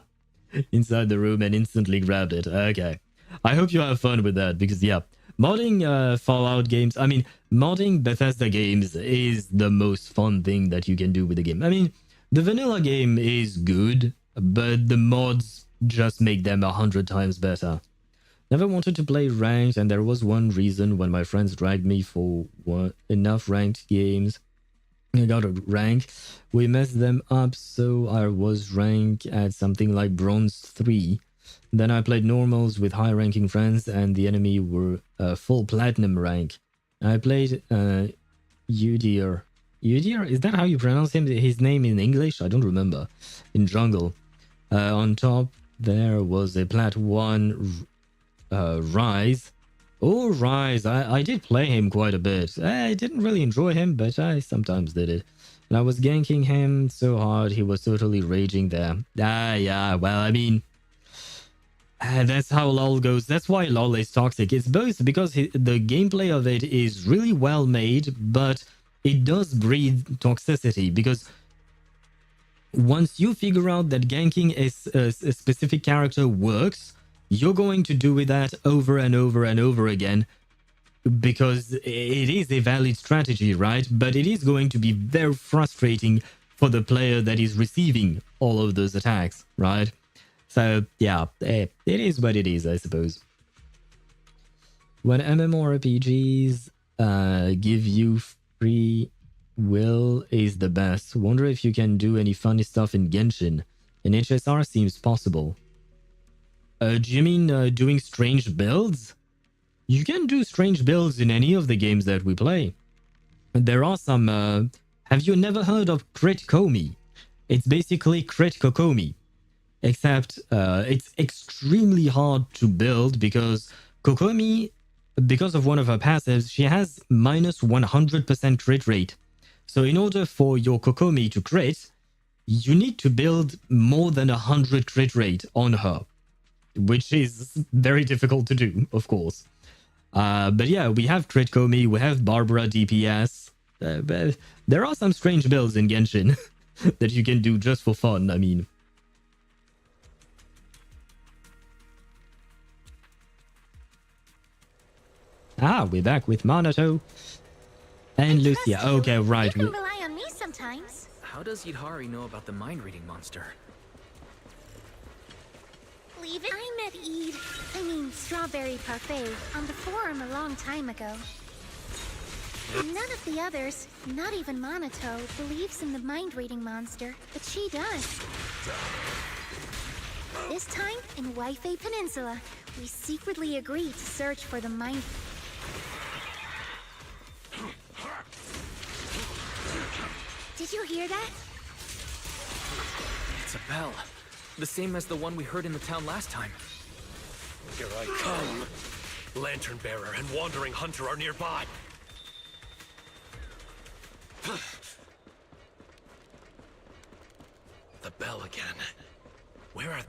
Inside the room and instantly grabbed it. Okay. I hope you have fun with that because, yeah. Modding Fallout games, I mean, modding Bethesda games is the most fun thing that you can do with the game. I mean, the vanilla game is good, but the mods just make them 100 times better. Never wanted to play ranked, and there was one reason when my friends dragged me for enough ranked games. I got a rank. We messed them up, so I was rank at something like bronze 3. Then I played normals with high ranking friends, and the enemy were full platinum rank. I played Yidhari. Yidhari? Is that how you pronounce him? His name in English? I don't remember. In jungle. On top, there was a plat 1 Rise. Oh, Rise. I did play him quite a bit. I didn't really enjoy him, but I sometimes did it. And I was ganking him so hard, he was totally raging there. Yeah, well, I mean... that's how LoL goes. That's why LoL is toxic. It's both because the gameplay of it is really well made, but it does breed toxicity. Because once you figure out that ganking a specific character works, you're going to do that over and over and over again, because it is a valid strategy, right? But it is going to be very frustrating for the player that is receiving all of those attacks, right? So, yeah, it is what it is, I suppose. When MMORPGs give you free will is the best. Wonder if you can do any funny stuff in Genshin. In HSR seems possible. Do you mean doing strange builds? You can do strange builds in any of the games that we play. There are some... have you never heard of Crit Komi? It's basically Crit Kokomi. Except it's extremely hard to build because Kokomi, because of one of her passives, she has minus 100% crit rate. So in order for your Kokomi to crit, you need to build more than 100 crit rate on her, which is very difficult to do, of course. But yeah, we have Crit Komi, we have Barbara DPS. But there are some strange builds in Genshin that you can do just for fun, I mean. Ah, we're back with Manato and Lucia. Okay, right. You can rely on me sometimes. How does Yidhari know about the mind-reading monster? Leave it. I met Strawberry Parfait on the forum a long time ago. None of the others, not even Manato, believes in the mind-reading monster, but she does. This time, in Waifei Peninsula, we secretly agreed to search for the mind... Did you hear that? It's a bell. The same as the one we heard in the town last time. Here I come. Lantern Bearer and Wandering Hunter are nearby. The bell again. Where are...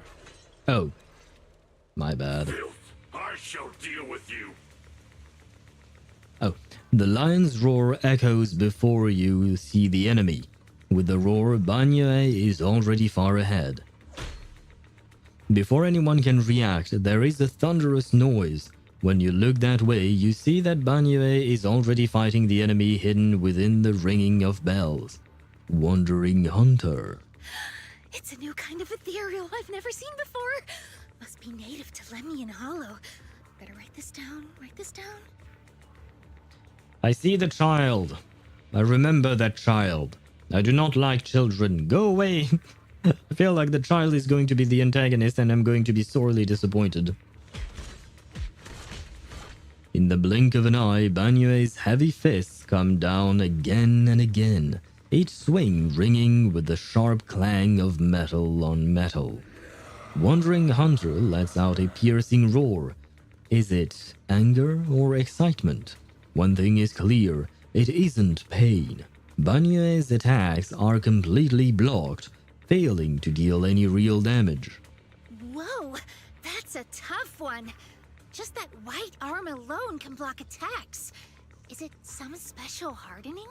Oh. My bad. I shall deal with you. Oh. The lion's roar echoes before you see the enemy. With the roar, Banyue is already far ahead. Before anyone can react, there is a thunderous noise. When you look that way, you see that Banyue is already fighting the enemy hidden within the ringing of bells. Wandering Hunter. It's a new kind of ethereal I've never seen before. Must be native to Lemnian Hollow. Better write this down, I see the child. I remember that child. I do not like children. Go away. I feel like the child is going to be the antagonist and I'm going to be sorely disappointed. In the blink of an eye, Banyue's heavy fists come down again and again, each swing ringing with the sharp clang of metal on metal. Wandering Hunter lets out a piercing roar. Is it anger or excitement? One thing is clear, it isn't pain. Banyue's attacks are completely blocked, failing to deal any real damage. Whoa, that's a tough one. Just that white arm alone can block attacks. Is it some special hardening?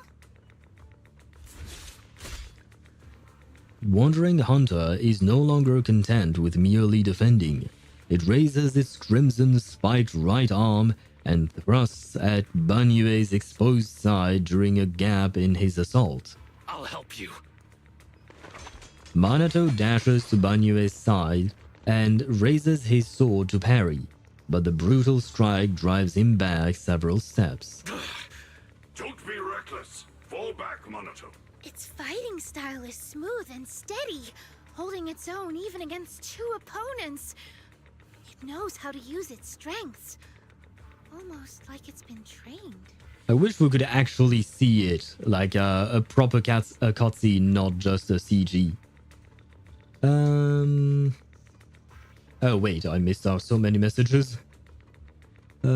Wandering Hunter is no longer content with merely defending. It raises its crimson spiked right arm and thrusts at Banyue's exposed side during a gap in his assault. I'll help you. Manato dashes to Banyue's side and raises his sword to parry, but the brutal strike drives him back several steps. Don't be reckless. Fall back, Manato. Its fighting style is smooth and steady, holding its own even against 2 opponents. It knows how to use its strengths, almost like it's been trained. I wish we could actually see it, like a proper cutscene, not just a CG. Oh wait, I missed out so many messages. Yeah.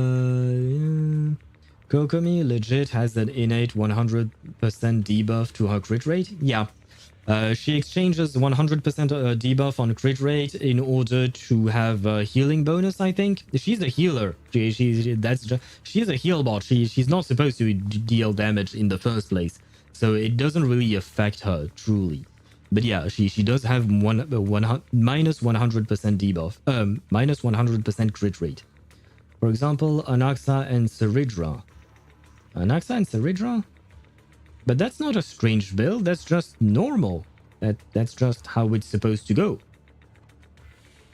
Kokomi legit has an innate 100% debuff to her crit rate. Yeah. She exchanges 100% debuff on crit rate in order to have a healing bonus, I think. She's a healer. She's a heal bot. She's not supposed to deal damage in the first place. So it doesn't really affect her, truly. But yeah, she does have minus 100% debuff. Minus 100% crit rate. For example, Anaxa and Seridra. Anaxa and Seridra? But that's not a strange build, that's just normal. That's just how it's supposed to go.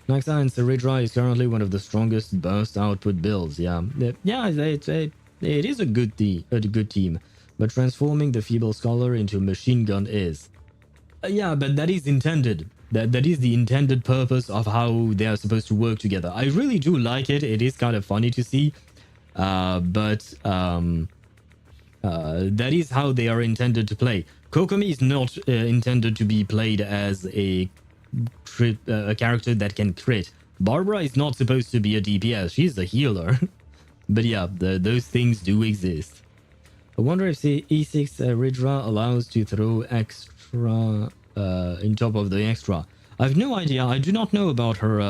Anaxa and Seridra is currently one of the strongest burst output builds, yeah. Yeah, it is a good team. But transforming the Feeble Scholar into a machine gun is. Yeah, but that is intended. That is the intended purpose of how they are supposed to work together. I really do like it. It is kind of funny to see. But that is how they are intended to play. Kokomi is not intended to be played as a character that can crit. Barbara is not supposed to be a DPS. She's a healer. But yeah, those things do exist. I wonder if the E6 Ridra allows to throw extra in top of the extra. I have no idea. I do not know about her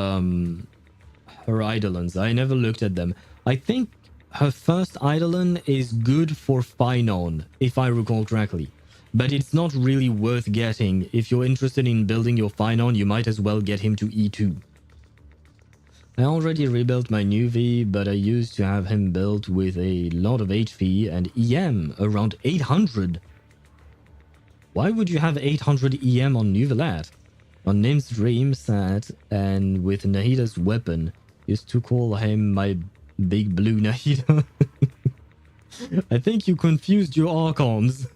her Eidolons. I never looked at them. I think her first Eidolon is good for Phaethon, if I recall correctly. But it's not really worth getting. If you're interested in building your Phaethon, you might as well get him to E2. I already rebuilt my new V, but I used to have him built with a lot of HP and EM, around 800. Why would you have 800 EM on Nuvelat? On Nim's dream set, and with Nahida's weapon, used to call him my big blue Nahida. I think you confused your Archons.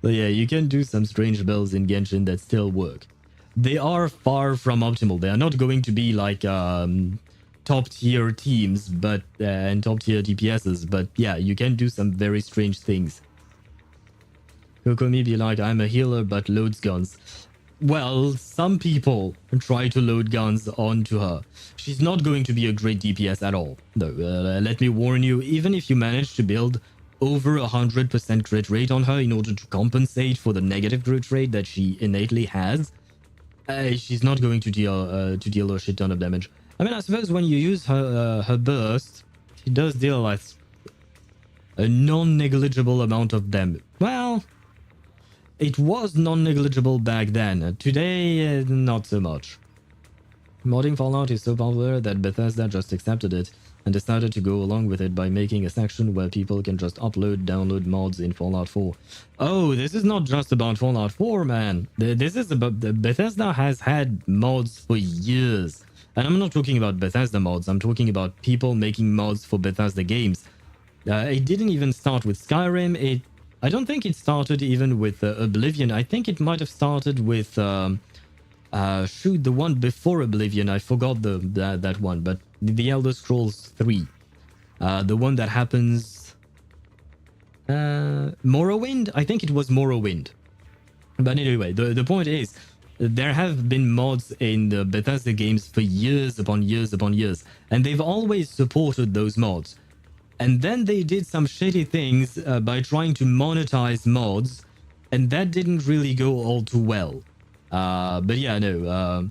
So yeah, you can do some strange builds in Genshin that still work. They are far from optimal. They are not going to be like top tier teams, but and top tier DPSs. But yeah, you can do some very strange things. Kokomi be like, I'm a healer but loads guns. Well, some people try to load guns onto her. She's not going to be a great DPS at all. Though, let me warn you, even if you manage to build over 100% crit rate on her in order to compensate for the negative crit rate that she innately has, she's not going to deal a shit ton of damage. I mean, I suppose when you use her burst, she does deal like a non-negligible amount of damage. Well, it was non-negligible back then. Today, not so much. Modding Fallout is so popular that Bethesda just accepted it and decided to go along with it by making a section where people can just download mods in Fallout 4. Oh, this is not just about Fallout 4, man. This is about... Bethesda has had mods for years. And I'm not talking about Bethesda mods. I'm talking about people making mods for Bethesda games. It didn't even start with Skyrim. I don't think it started even with Oblivion. I think it might have started with... shoot, the one before Oblivion. I forgot that one, but the Elder Scrolls 3. The one that happens... Morrowind? I think it was Morrowind. But anyway, the point is, there have been mods in the Bethesda games for years upon years upon years, and they've always supported those mods. And then they did some shitty things by trying to monetize mods, and that didn't really go all too well. But yeah, no.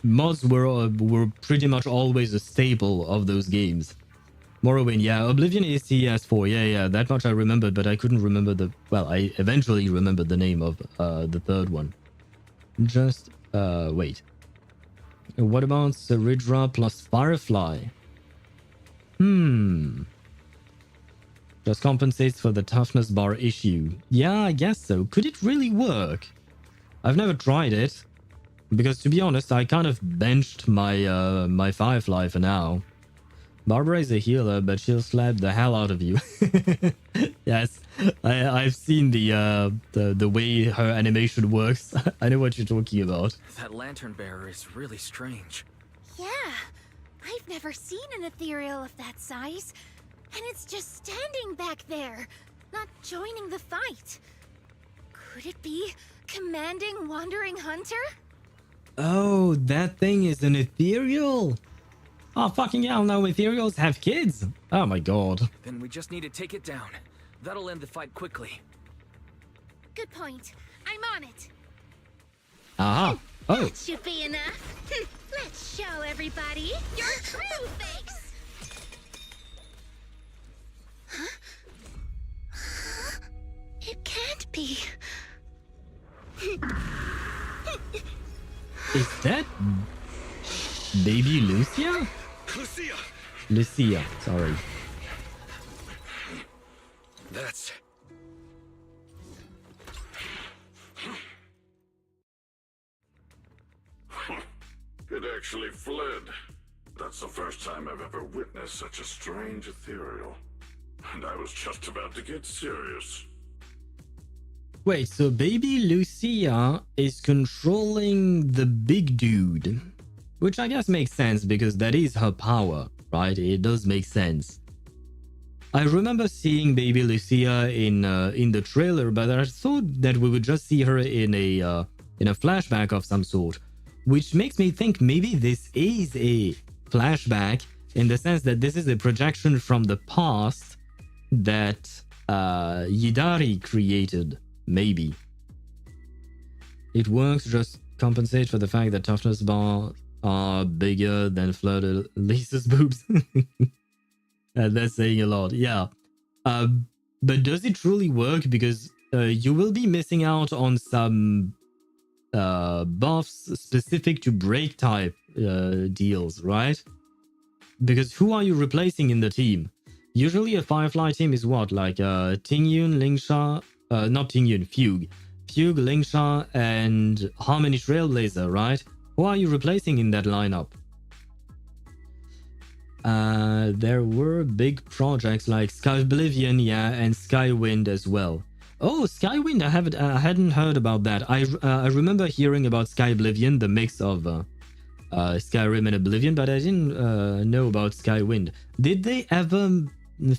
Mods were pretty much always a staple of those games. Morrowind, yeah. Oblivion is CS4, yeah. That much I remembered, but I couldn't remember the... Well, I eventually remembered the name of the third one. Just, wait. What about Seridra plus Firefly? Just compensates for the toughness bar issue. Yeah, I guess so. Could it really work? I've never tried it. Because to be honest, I kind of benched my my Firefly for now. Barbara is a healer, but she'll slap the hell out of you. Yes, I've seen the way her animation works. I know what you're talking about. That lantern bearer is really strange. Yeah, I've never seen an ethereal of that size. And it's just standing back there, not joining the fight. Could it be commanding Wandering Hunter? Oh, that thing is an ethereal. Oh, fucking hell, now ethereals have kids. Oh my god. Then we just need to take it down. That'll end the fight quickly. Good point. I'm on it. Aha. Oh. That should be enough. Let's show everybody your true face. Huh? It can't be. Is that baby Lucia? Lucia! Lucia, sorry. That's... It actually fled. That's the first time I've ever witnessed such a strange ethereal. And I was just about to get serious. Wait, so baby Lucia is controlling the big dude. Which I guess makes sense because that is her power, right? It does make sense. I remember seeing baby Lucia in the trailer, but I thought that we would just see her in a flashback of some sort. Which makes me think maybe this is a flashback in the sense that this is a projection from the past that Yidhari created. Maybe. It works, just compensate for the fact that toughness bars are bigger than flooded Lisa's boobs. That's saying a lot, yeah. But does it truly work? Because you will be missing out on some buffs specific to break type deals, right? Because who are you replacing in the team? Usually a Firefly team is what? Like Tingyun, Lingsha, not Tingyun, Fugue. Fugue, Lingsha, and Harmony Trailblazer, right? Who are you replacing in that lineup? There were big projects like Sky Oblivion, yeah, and Skywind as well. Oh, Skywind, I hadn't heard about that. I remember hearing about Sky Oblivion, the mix of Skyrim and Oblivion, but I didn't know about Skywind. Did they ever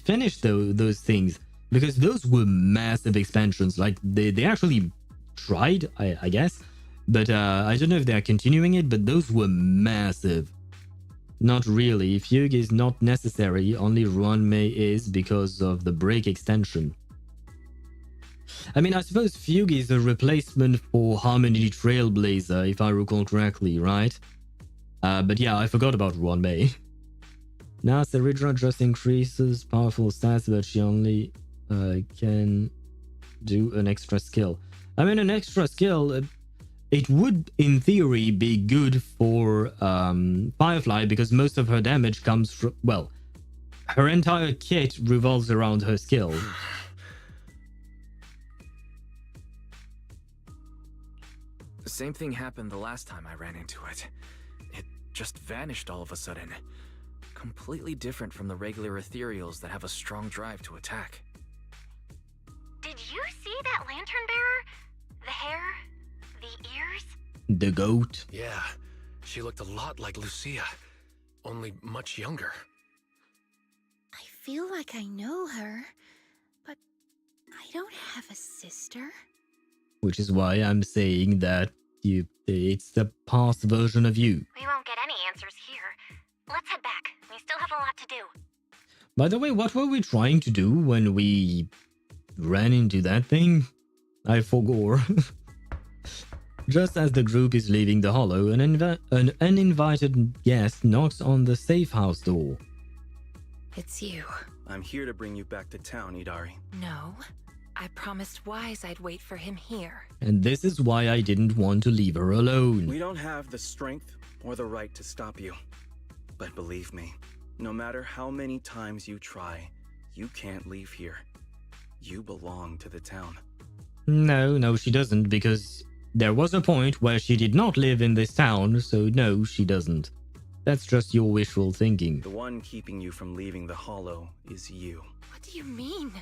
finish those things? Because those were massive expansions. Like they actually tried, I guess, but I don't know if they are continuing it. But those were massive. Not really. Fugue is not necessary. Only Ruanmei is because of the break extension. I mean, I suppose Fugue is a replacement for Harmony Trailblazer, if I recall correctly, right? But yeah, I forgot about Ruanmei. Now Seridra just increases powerful stats, but she only can do an extra skill. I mean, an extra skill, it would, in theory, be good for Firefly because most of her damage comes from, well, her entire kit revolves around her skill. The same thing happened the last time I ran into it. It just vanished all of a sudden. Completely different from the regular ethereals that have a strong drive to attack. Did you see that lantern bearer? The hair? The ears? The goat? Yeah, she looked a lot like Lucia, only much younger. I feel like I know her, but I don't have a sister. Which is why I'm saying that it's the past version of you. We won't get any answers here. Let's head back. We still have a lot to do. By the way, what were we trying to do when we ran into that thing? I forgot. Just as the group is leaving the hollow, an uninvited guest knocks on the safe house door. It's you. I'm here to bring you back to town, Yidhari. No. I promised Wise I'd wait for him here. And this is why I didn't want to leave her alone. We don't have the strength or the right to stop you. But believe me, no matter how many times you try, you can't leave here. You belong to the town. No, she doesn't, because there was a point where she did not live in this town, so no, she doesn't. That's just your wishful thinking. The one keeping you from leaving the Hollow is you. What do you mean?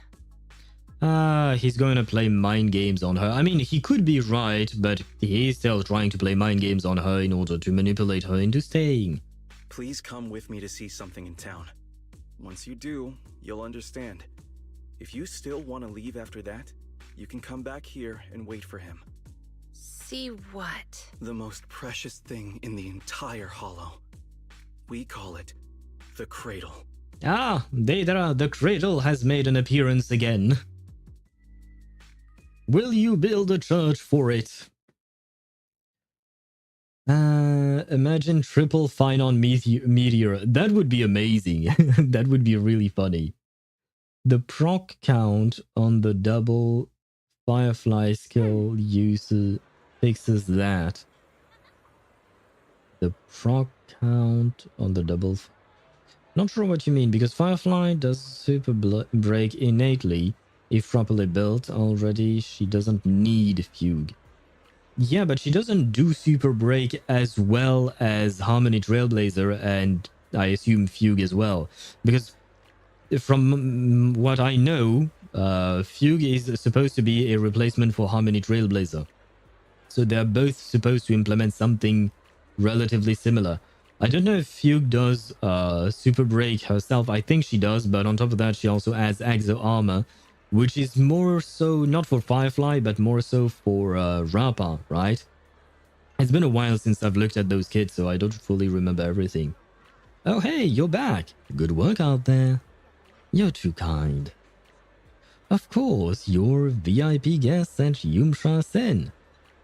He's going to play mind games on her. I mean, he could be right, but he's still trying to play mind games on her in order to manipulate her into staying. Please come with me to see something in town. Once you do, you'll understand. If you still want to leave after that, you can come back here and wait for him. See what? The most precious thing in the entire Hollow. We call it the Cradle. Ah, Deidara, the Cradle has made an appearance again. Will you build a church for it? Imagine triple Phaethon meteor. That would be amazing. That would be really funny. The proc count on the double Firefly skill user fixes that. The proc count on the double... Not sure what you mean, because Firefly does super break innately. If properly built already, she doesn't need Fugue. Yeah, but she doesn't do super break as well as Harmony Trailblazer and I assume Fugue as well. Because from what I know, Fugue is supposed to be a replacement for Harmony Trailblazer. So they're both supposed to implement something relatively similar. I don't know if Fugue does super break herself. I think she does, but on top of that, she also adds Exo Armor, which is more so not for Firefly, but more so for Rappa, right? It's been a while since I've looked at those kits, so I don't fully remember everything. Oh, hey, you're back. Good work out there. You're too kind. Of course, you're VIP guest at Yumsha Sen.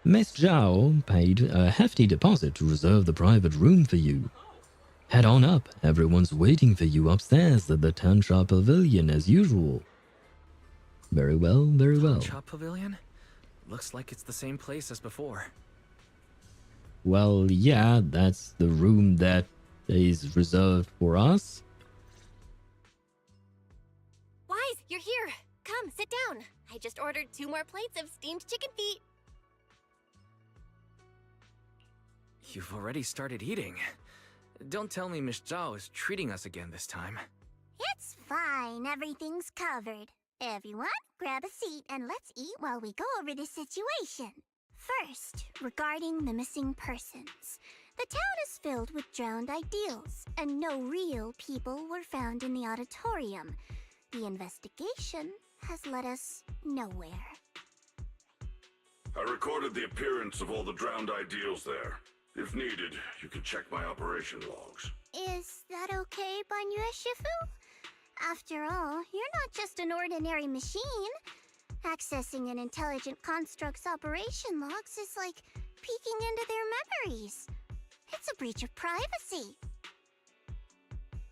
Miss Zhao paid a hefty deposit to reserve the private room for you. Head on up. Everyone's waiting for you upstairs at the Tansha Pavilion as usual. Very well, very well. Tansha Pavilion? Looks like it's the same place as before. Well, yeah, that's the room that is reserved for us. Wise, you're here. Come, sit down. I just ordered 2 more plates of steamed chicken feet. You've already started eating. Don't tell me Miss Zhao is treating us again this time. It's fine. Everything's covered. Everyone, grab a seat and let's eat while we go over the situation. First, regarding the missing persons. The town is filled with drowned ideals, and no real people were found in the auditorium. The investigation has led us nowhere. I recorded the appearance of all the drowned ideals there. If needed, you can check my operation logs. Is that okay, Banyue Shifu? After all, you're not just an ordinary machine. Accessing an intelligent construct's operation logs is like peeking into their memories. It's a breach of privacy.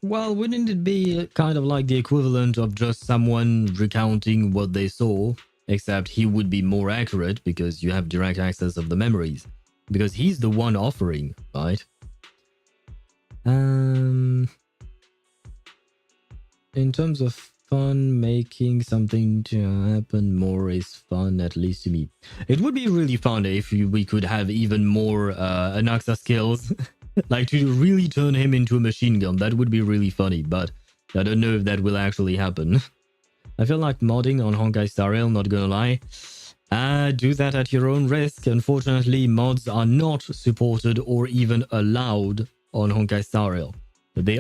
Well, wouldn't it be kind of like the equivalent of just someone recounting what they saw? Except he would be more accurate because you have direct access of the memories. Because he's the one offering, right? In terms of fun, making something to happen more is fun, at least to me. It would be really fun if we could have even more Anaxa skills. Like to really turn him into a machine gun. That would be really funny, but I don't know if that will actually happen. I feel like modding on Honkai Star Rail, not gonna lie. Do that at your own risk. Unfortunately, mods are not supported or even allowed on Honkai Star Rail. They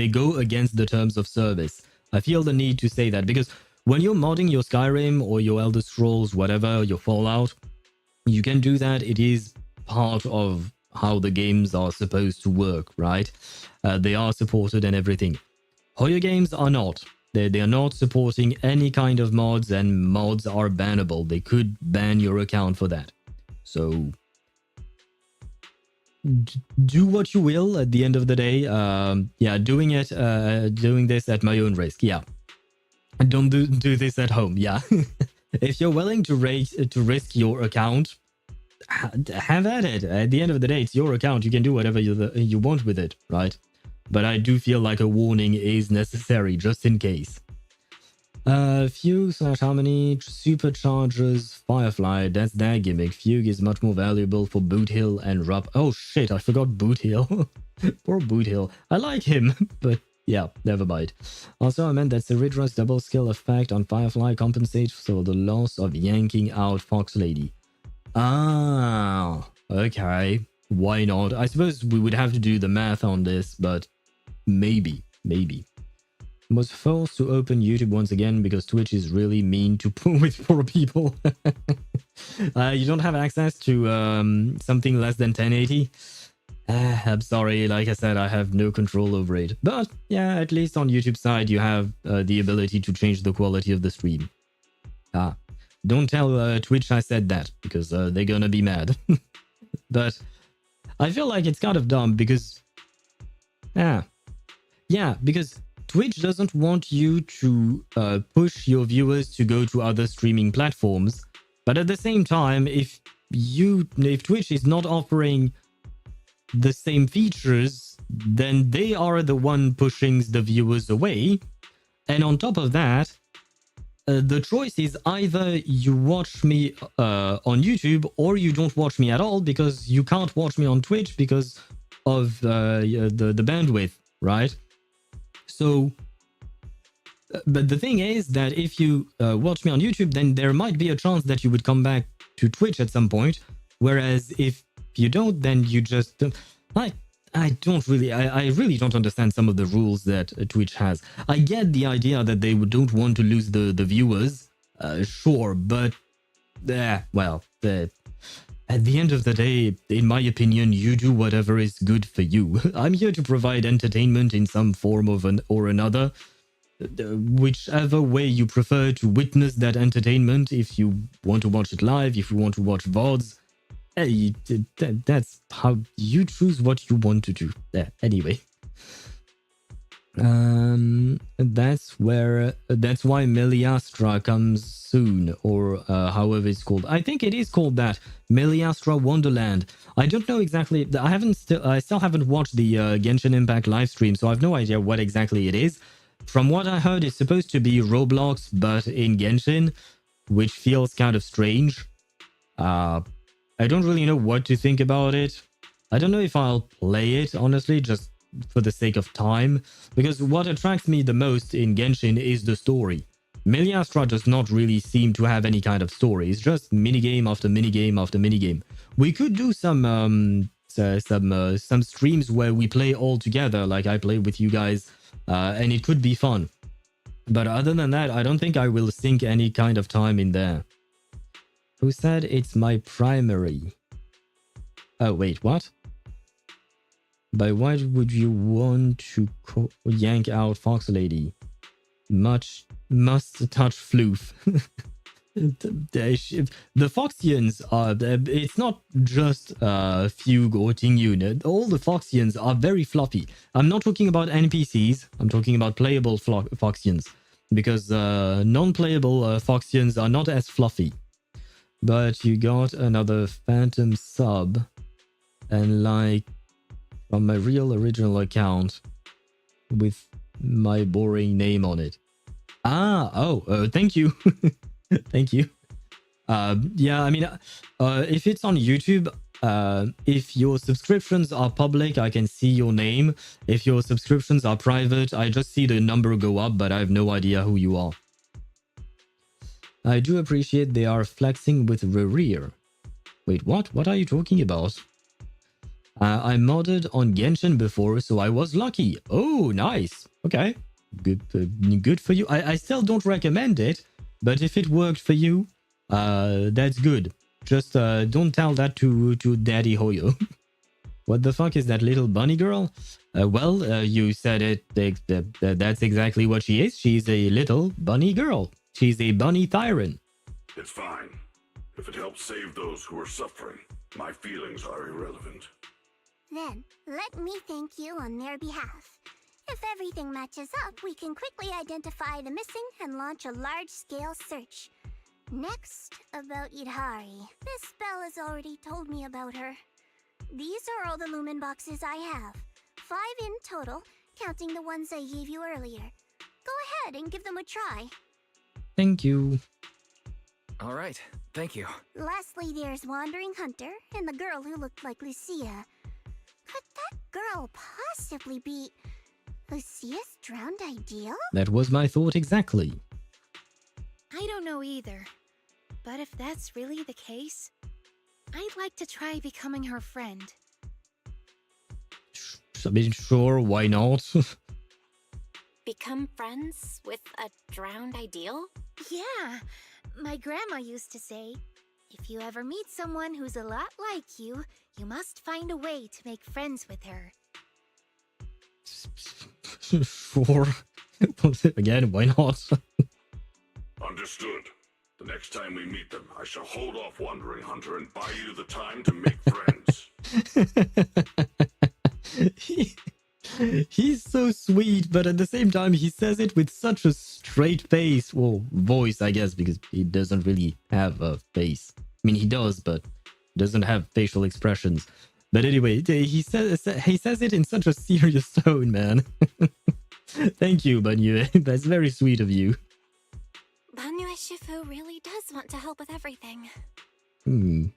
go against the terms of service. I feel the need to say that because when you're modding your Skyrim or your Elder Scrolls, whatever, your Fallout, you can do that. It is part of how the games are supposed to work, right? They are supported and everything. HoYo games are not. They are not supporting any kind of mods, and mods are bannable. They could ban your account for that. So do what you will at the end of the day. Yeah, doing this at my own risk. Yeah, don't do this at home. Yeah. If you're willing to risk your account, have at it. At the end of the day, it's your account. You can do whatever you want with it, right? But I do feel like a warning is necessary just in case. Fugue / Harmony supercharges Firefly. That's their gimmick. Fugue is much more valuable for Boot Hill and Rup. Oh shit, I forgot Boot Hill. Poor Boothill. I like him, but yeah, never mind. Also, I meant that Ceridra's double skill effect on Firefly compensates for the loss of yanking out Fox Lady. Ah, okay. Why not? I suppose we would have to do the math on this, but maybe. Was forced to open YouTube once again because Twitch is really mean to with poor people. You don't have access to something less than 1080? I'm sorry, like I said, I have no control over it. But yeah, at least on YouTube side, you have the ability to change the quality of the stream. Don't tell Twitch I said that, because they're gonna be mad. But I feel like it's kind of dumb because... Yeah, because Twitch doesn't want you to push your viewers to go to other streaming platforms. But at the same time, if Twitch is not offering the same features, then they are the one pushing the viewers away. And on top of that, the choice is either you watch me on YouTube or you don't watch me at all, because you can't watch me on Twitch because of the bandwidth, right? So, but the thing is that if you watch me on YouTube, then there might be a chance that you would come back to Twitch at some point. Whereas if you don't, then you just don't. I really don't understand some of the rules that Twitch has. I get the idea that they don't want to lose the viewers, sure, but well, at the end of the day, in my opinion, you do whatever is good for you. I'm here to provide entertainment in some form or another. Whichever way you prefer to witness that entertainment, if you want to watch it live, if you want to watch VODs, hey, that's how you choose what you want to do. Anyway. That's why Meliastra comes soon, or however it's called. I think it is called that, Meliastra Wonderland. I don't know exactly. I still haven't watched the Genshin Impact live stream, so I have no idea what exactly it is. From what I heard, it's supposed to be Roblox, but in Genshin, which feels kind of strange. I don't really know what to think about it. I don't know if I'll play it, honestly, just for the sake of time, because what attracts me the most in Genshin is the story. Meliastra does not really seem to have any kind of story. It's just minigame after minigame after minigame. We could do some streams where we play all together, like I play with you guys, and it could be fun. But other than that, I don't think I will sink any kind of time in there. Who said it's my primary? Oh, wait, what? By what would you want to yank out Fox Lady? Must touch floof. The Foxians are... It's not just Fugue or Tingyun. All the Foxians are very fluffy. I'm not talking about NPCs. I'm talking about playable Foxians. Because non-playable Foxians are not as fluffy. But you got another phantom sub. And like... from my real original account with my boring name on it. Thank you. Thank you. Yeah, I mean, if it's on YouTube, if your subscriptions are public, I can see your name. If your subscriptions are private, I just see the number go up, but I have no idea who you are. I do appreciate they are flexing with rear. Wait, what? What are you talking about? I modded on Genshin before, so I was lucky. Oh, nice. Okay. Good for you. I still don't recommend it, but if it worked for you, that's good. Just don't tell that to Daddy Hoyo. What the fuck is that little bunny girl? Well, you said it. That's exactly what she is. She's a little bunny girl. She's a bunny tyrant. It's fine. If it helps save those who are suffering, my feelings are irrelevant. Then, let me thank you on their behalf. If everything matches up, we can quickly identify the missing and launch a large-scale search. Next, about Yidhari. This Belle has already told me about her. These are all the lumen boxes I have. 5 in total, counting the ones I gave you earlier. Go ahead and give them a try. Thank you. All right, thank you. Lastly, there's Wandering Hunter and the girl who looked like Lucia. Could that girl possibly be Lucia's drowned ideal? That was my thought exactly. I don't know either. But if that's really the case, I'd like to try becoming her friend. I mean, sure, why not? Become friends with a drowned ideal? Yeah, my grandma used to say, if you ever meet someone who's a lot like you, you must find a way to make friends with her. Sure. Again, why not? Understood. The next time we meet them, I shall hold off Wandering Hunter and buy you the time to make friends. He's so sweet, but at the same time, he says it with such a straight face. Well, voice, I guess, because he doesn't really have a face. I mean, he does, but doesn't have facial expressions. But anyway, he says it in such a serious tone, man. Thank you, Banyu. That's very sweet of you. Banyue Shifu really does want to help with everything. Then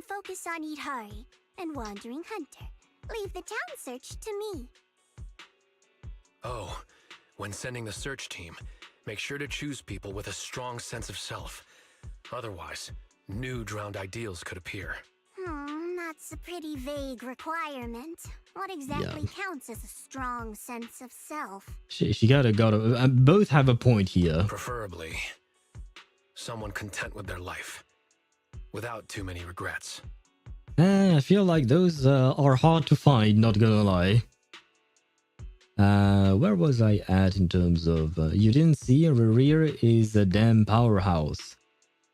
focus on Yidhari and Wandering Hunter. Leave the town search to me. Oh, when sending the search team, make sure to choose people with a strong sense of self. Otherwise, new drowned ideals could appear. That's a pretty vague requirement. What exactly counts as a strong sense of self? She gotta both have a point here. Preferably, someone content with their life, without too many regrets. I feel like those are hard to find, not gonna lie. Where was I at in terms of... you didn't see Rerir is a damn powerhouse.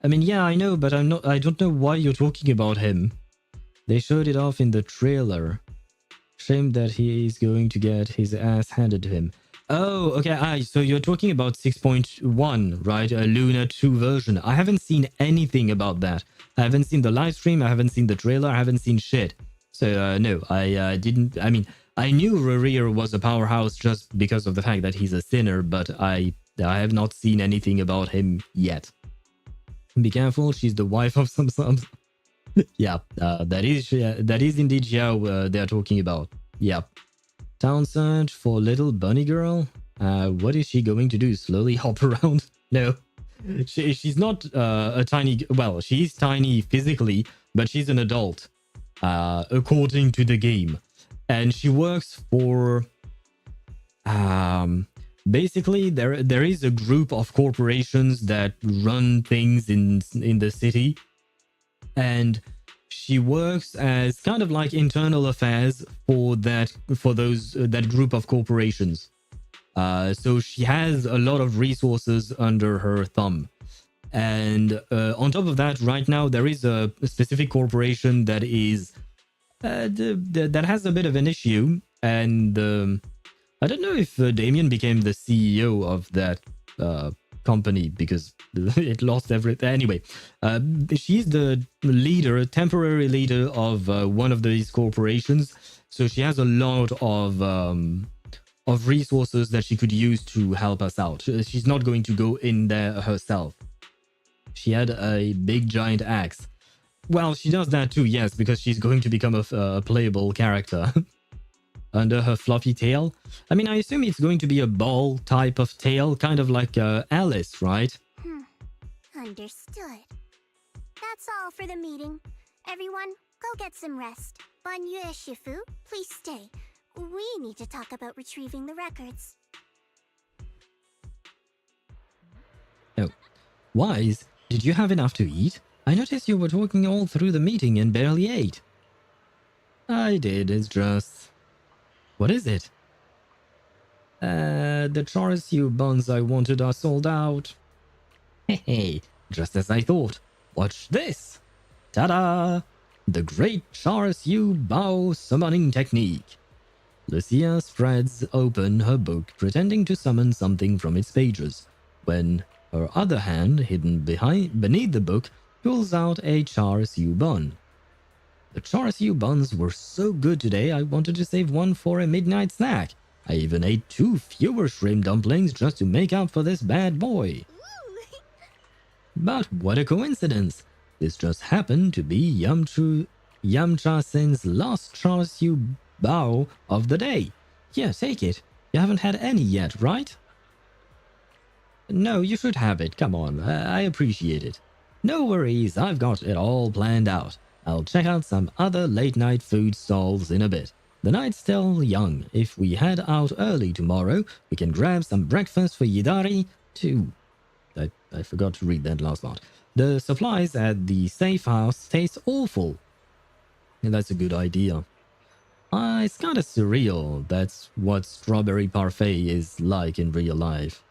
I mean, yeah, I know, but I don't know why you're talking about him. They showed it off in the trailer. Shame that he is going to get his ass handed to him. Oh, okay, so you're talking about 6.1, right? A Luna 2 version. I haven't seen anything about that. I haven't seen the live stream, I haven't seen the trailer, I haven't seen shit. So, no, I didn't... I mean, I knew Rerir was a powerhouse just because of the fact that he's a sinner, but I have not seen anything about him yet. Be careful, she's the wife of some... Yeah, that is indeed Xiao they're talking about. Yeah. Town search for little bunny girl? What is she going to do? Slowly hop around? No. She's not a tiny... Well, she's tiny physically, but she's an adult, according to the game. And she works for... basically, there is a group of corporations that run things in the city. And she works as kind of like internal affairs for that group of corporations. So she has a lot of resources under her thumb. And on top of that, right now there is a specific corporation that is that has a bit of an issue. And I don't know if Damien became the CEO of that company because it lost everything. Anyway, she's the leader, temporary leader of one of these corporations. So she has a lot of resources that she could use to help us out. She's not going to go in there herself. She had a big giant axe. Well, she does that too, yes, because she's going to become a playable character. Under her fluffy tail. I mean, I assume it's going to be a ball type of tail, kind of like Alice, right? Understood. That's all for the meeting. Everyone, go get some rest. Banyue Shifu, please stay. We need to talk about retrieving the records. Oh. Wise, did you have enough to eat? I noticed you were talking all through the meeting and barely ate. I did, it's just... What is it? The char-siu buns I wanted are sold out. Hey, just as I thought. Watch this! Ta-da! The great char-siu bao summoning technique. Lucia spreads open her book, pretending to summon something from its pages, when her other hand, hidden beneath the book, pulls out a char-siu bun. The char-siu buns were so good today, I wanted to save one for a midnight snack. I even ate 2 fewer shrimp dumplings just to make up for this bad boy. But what a coincidence. This just happened to be Yamcha-sen's last char-siu bow of the day. Here, take it. You haven't had any yet, right? No, you should have it. Come on, I appreciate it. No worries, I've got it all planned out. I'll check out some other late-night food stalls in a bit. The night's still young. If we head out early tomorrow, we can grab some breakfast for Yidhari too. I forgot to read that last part. The supplies at the safe house taste awful. And that's a good idea. It's kind of surreal. That's what strawberry parfait is like in real life.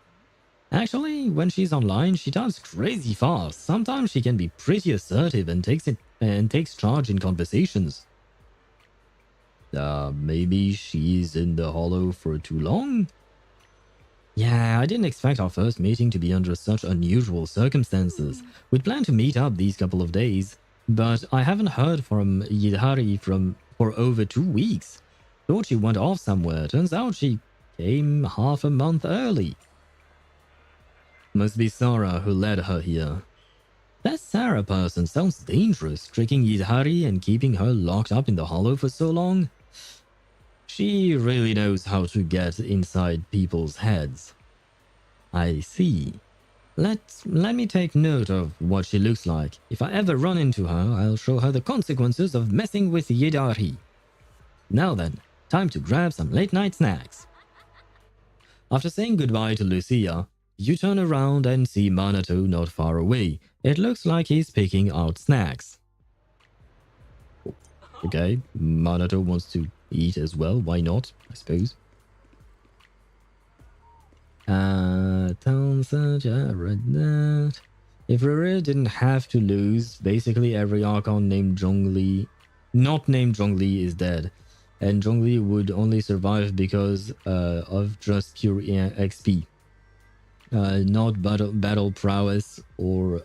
Actually, when she's online, she talks crazy fast. Sometimes she can be pretty assertive and takes charge in conversations. Maybe she's in the hollow for too long? Yeah, I didn't expect our first meeting to be under such unusual circumstances. We'd planned to meet up these couple of days, but I haven't heard from Yidhari for over 2 weeks. Thought she went off somewhere. Turns out she came half a month early. Must be Sarah who led her here. That Sarah person sounds dangerous, tricking Yidhari and keeping her locked up in the hollow for so long. She really knows how to get inside people's heads. I see. Let me take note of what she looks like. If I ever run into her, I'll show her the consequences of messing with Yidhari. Now then, time to grab some late-night snacks. After saying goodbye to Lucia, you turn around and see Manato not far away. It looks like he's picking out snacks. Okay, Manato wants to eat as well. Why not, I suppose. Town search, I read that. If Rere didn't have to lose, basically every Archon named Zhongli, not named Zhongli, is dead. And Zhongli would only survive because of just pure XP. Not battle prowess or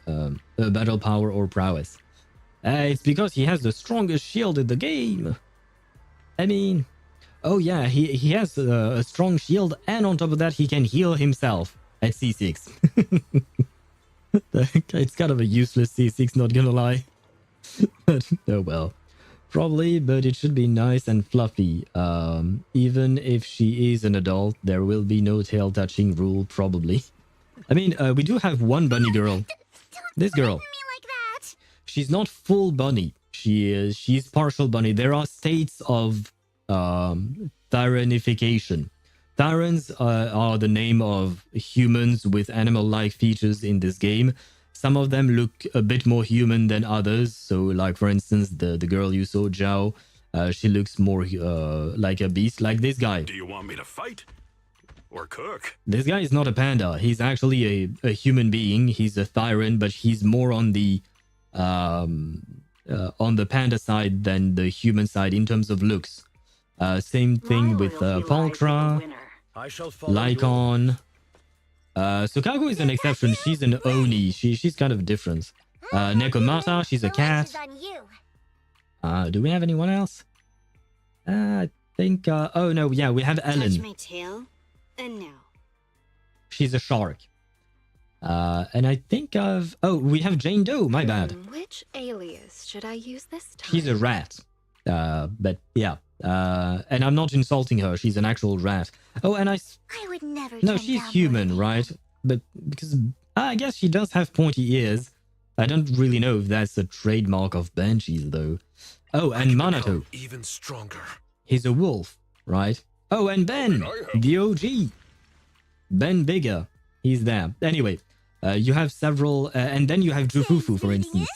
battle power or prowess. It's because he has the strongest shield in the game. I mean, oh yeah, he has a strong shield, and on top of that, he can heal himself at C6. It's kind of a useless C6, not gonna lie. But oh well. Probably, but it should be nice and fluffy. Even if she is an adult, there will be no tail touching rule, probably. I mean, we do have one bunny girl. This girl. She's not full bunny. She's partial bunny. There are states of tyranification. Tyrants are the name of humans with animal-like features in this game. Some of them look a bit more human than others. So, like, for instance, the girl you saw, Zhao, she looks more like a beast, like this guy. Do you want me to fight? Or cook? This guy is not a panda. He's actually a human being. He's a Thyran, but he's more on the panda side than the human side in terms of looks. Same thing with Paltra, Lycon. Sukago is an exception. She's an Oni. She's kind of different. Nekomata, she's a cat. Do we have anyone else? I think... oh no, yeah, we have Ellen. Touch my tail, and no. She's a shark. And I think of... Oh, we have Jane Doe, my bad. Which alias should I use this time? She's a rat. But yeah. And I'm not insulting her. She's an actual rat. Oh, and I would never. No, she's human, right? But because I guess she does have pointy ears. I don't really know if that's a trademark of Banshees, though. Oh, and Manato. Even stronger. He's a wolf, right? Oh, and Ben, the OG. Ben Bigger. He's there. Anyway, you have several, and then you have Jufufu, for instance.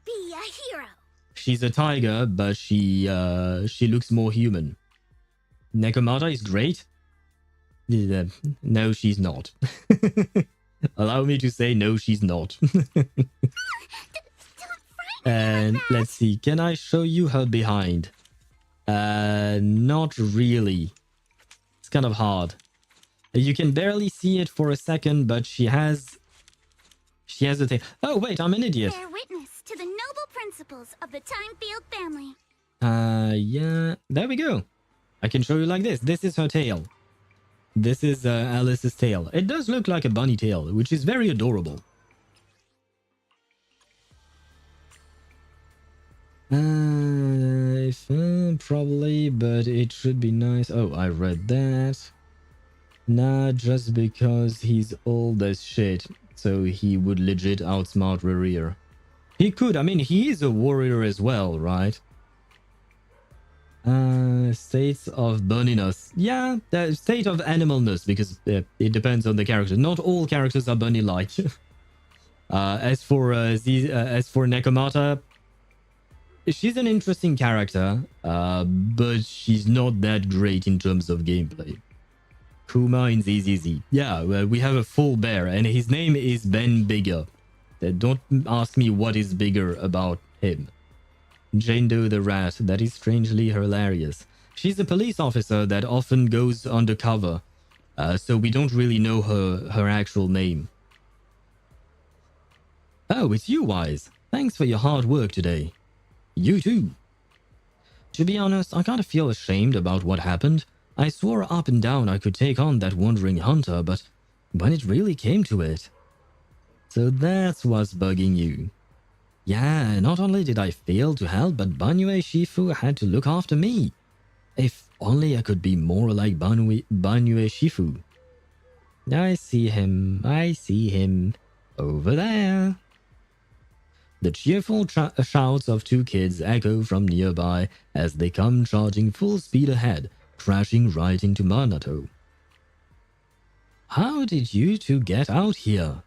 Be a hero. She's a tiger, but she looks more human. Nekomata is great. No, she's not. Allow me to say no, she's not. And let's see, can I show you her behind? Not really. It's kind of hard. You can barely see it for a second, but she has a thing. Oh wait, I'm an idiot. Bear witness to the noble principles of the Timefield family. Yeah, there we go. I can show you like this. This is her tail. This is Alice's tail. It does look like a bunny tail, which is very adorable. probably, but it should be nice. Oh, I read that. Nah, just because he's old as shit, so he would legit outsmart Rerir. He could, I mean, he is a warrior as well, right? States of bunniness. Yeah, the state of animalness, because it depends on the character. Not all characters are bunny-like. As for Nekomata, she's an interesting character, but she's not that great in terms of gameplay. Kuma in ZZZ. Yeah, we have a full bear, and his name is Ben Bigger. Don't ask me what is bigger about him. Jane Doe the rat, that is strangely hilarious. She's a police officer that often goes undercover, so we don't really know her actual name. Oh, it's you, Wise. Thanks for your hard work today. You too. To be honest, I kind of feel ashamed about what happened. I swore up and down I could take on that wandering hunter, but when it really came to it... So that's what's bugging you. Yeah, not only did I fail to help, but Banyue Shifu had to look after me. If only I could be more like Banyue Shifu. I see him. Over there. The cheerful shouts of two kids echo from nearby as they come charging full speed ahead, crashing right into Manato. How did you two get out here?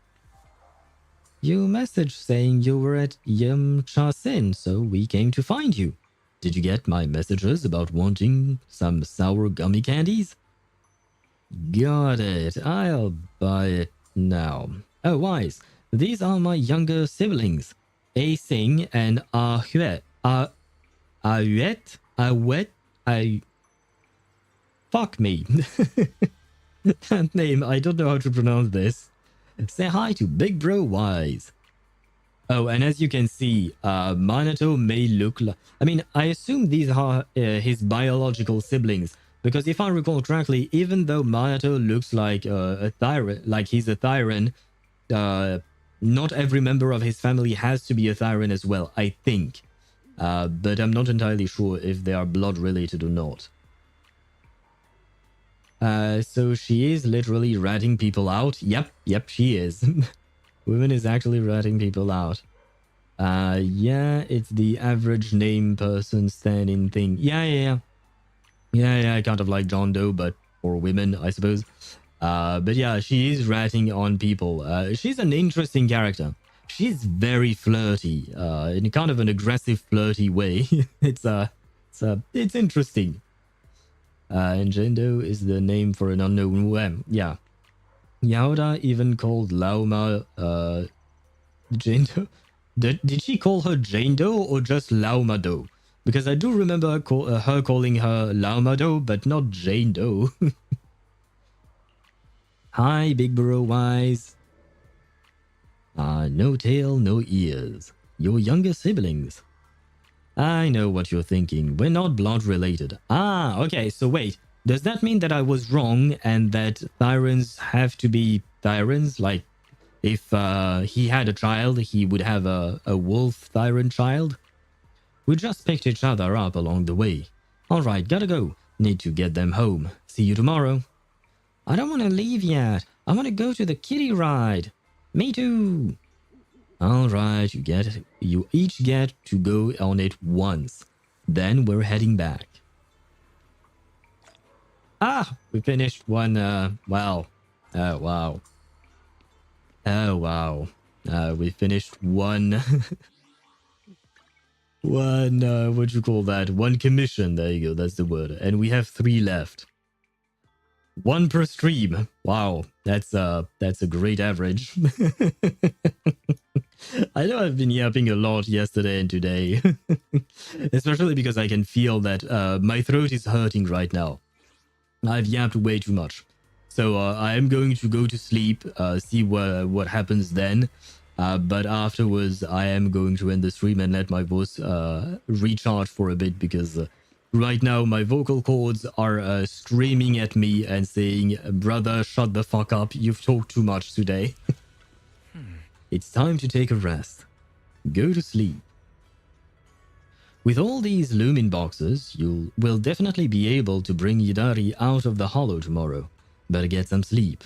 You messaged saying you were at Yamcha-sen, so we came to find you. Did you get my messages about wanting some sour gummy candies? Got it. I'll buy it now. Oh, Wise, these are my younger siblings, A-Sing and Ah-Huet. Fuck me. That name, I don't know how to pronounce this. Say hi to Big Bro Wise. Oh, and as you can see, Manato may look like... I mean, I assume these are his biological siblings, because if I recall correctly, even though Manato looks like a Thyran, like he's a Thyran, not every member of his family has to be a Thyran as well, I think. But I'm not entirely sure if they are blood related or not. So she is literally ratting people out. Yep, she is. Woman is actually ratting people out. Yeah, it's the average name person standing thing. Yeah, kind of like John Doe, but for women, I suppose. But yeah, she is ratting on people. She's an interesting character. She's very flirty, in kind of an aggressive, flirty way. It's interesting. And Jendo is the name for an unknown worm. Yeah. Yaoda even called Lauma, Jendo. Did she call her Jendo or just Laumado? Because I do remember her calling her Laumado, but not Jendo. Hi, Big Bro Wise. No tail, no ears. Your younger siblings. I know what you're thinking. We're not blood related. Ah, okay, so wait. Does that mean that I was wrong and that Thyrans have to be Thyrans? Like, if he had a child, he would have a wolf Thyran child? We just picked each other up along the way. Alright, gotta go. Need to get them home. See you tomorrow. I don't want to leave yet. I want to go to the kiddie ride. Me too. Alright, you each get to go on it once. Then we're heading back. Ah, we finished one, wow. Oh, wow. Oh, wow. We finished one... what'd you call that? One commission. There you go, that's the word. And we have 3 left. 1 per stream. Wow, that's a great average. I know I've been yapping a lot yesterday and today. Especially because I can feel that my throat is hurting right now. I've yapped way too much. So I am going to go to sleep, see what happens then. But afterwards, I am going to end the stream and let my voice recharge for a bit because right now my vocal cords are screaming at me and saying, "Brother, shut the fuck up. You've talked too much today." It's time to take a rest. Go to sleep. With all these Lumin boxes, you will definitely be able to bring Yidhari out of the hollow tomorrow. Better get some sleep.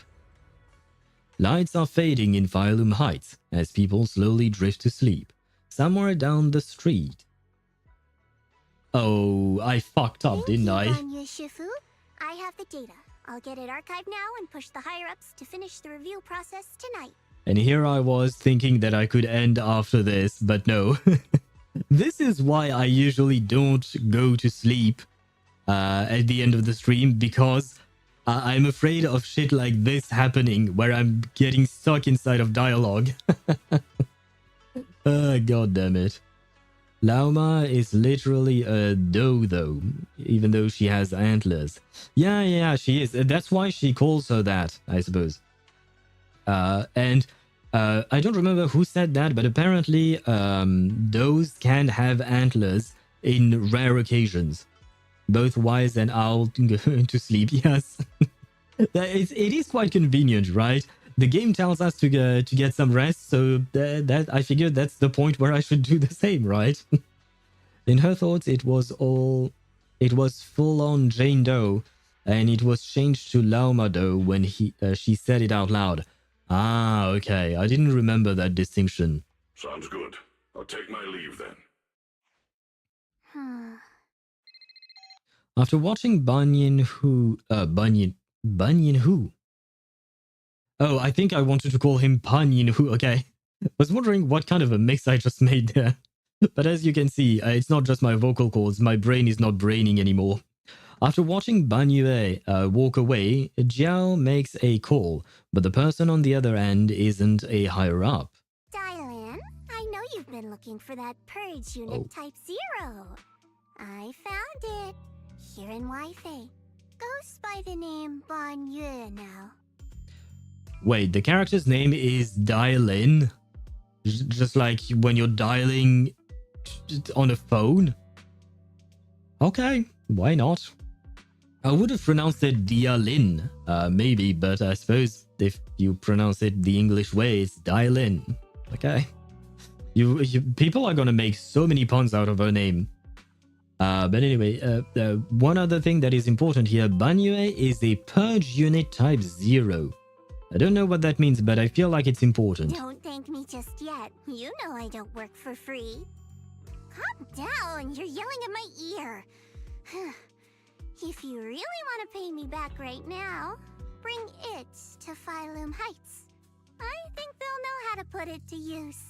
Lights are fading in Phylum Heights as people slowly drift to sleep. Somewhere down the street. Oh, I fucked up, didn't I? Banyu Shifu. I have the data. I'll get it archived now and push the higher-ups to finish the review process tonight. And here I was thinking that I could end after this, but no. This is why I usually don't go to sleep at the end of the stream, because I'm afraid of shit like this happening, where I'm getting stuck inside of dialogue. God damn it. Lauma is literally a doe, though, even though she has antlers. Yeah, she is. That's why she calls her that, I suppose. And I don't remember who said that, but apparently does can have antlers in rare occasions. Both Wise and Owl go to sleep, yes. It is quite convenient, right? The game tells us to get some rest, so that I figured that's the point where I should do the same, right? In her thoughts, it was full-on Jane Doe, and it was changed to Lauma Doe when she said it out loud. Ah, okay. I didn't remember that distinction. Sounds good. I'll take my leave then. After watching Bunyan Who... Bunyan Who? Oh, I think I wanted to call him Bunyan Who. Okay. Was wondering what kind of a mix I just made there. But as you can see, it's not just my vocal cords. My brain is not braining anymore. After watching Banyue walk away, Jiao makes a call, but the person on the other end isn't a higher-up. Dylan, I know you've been looking for that purge unit Type 0. I found it. Here in Wi-Fi. Goes by the name Banyue now. Wait, the character's name is Dial-In? Just like when you're dialing on a phone? Okay, why not? I would have pronounced it Dial-In, maybe, but I suppose if you pronounce it the English way, it's Dial-In. Okay. People are gonna make so many puns out of her name. But anyway, one other thing that is important here, Banyue is a purge unit type 0. I don't know what that means, but I feel like it's important. Don't thank me just yet. You know I don't work for free. Calm down, you're yelling at my ear. If you really want to pay me back right now, bring it to Phylum Heights. I think they'll know how to put it to use.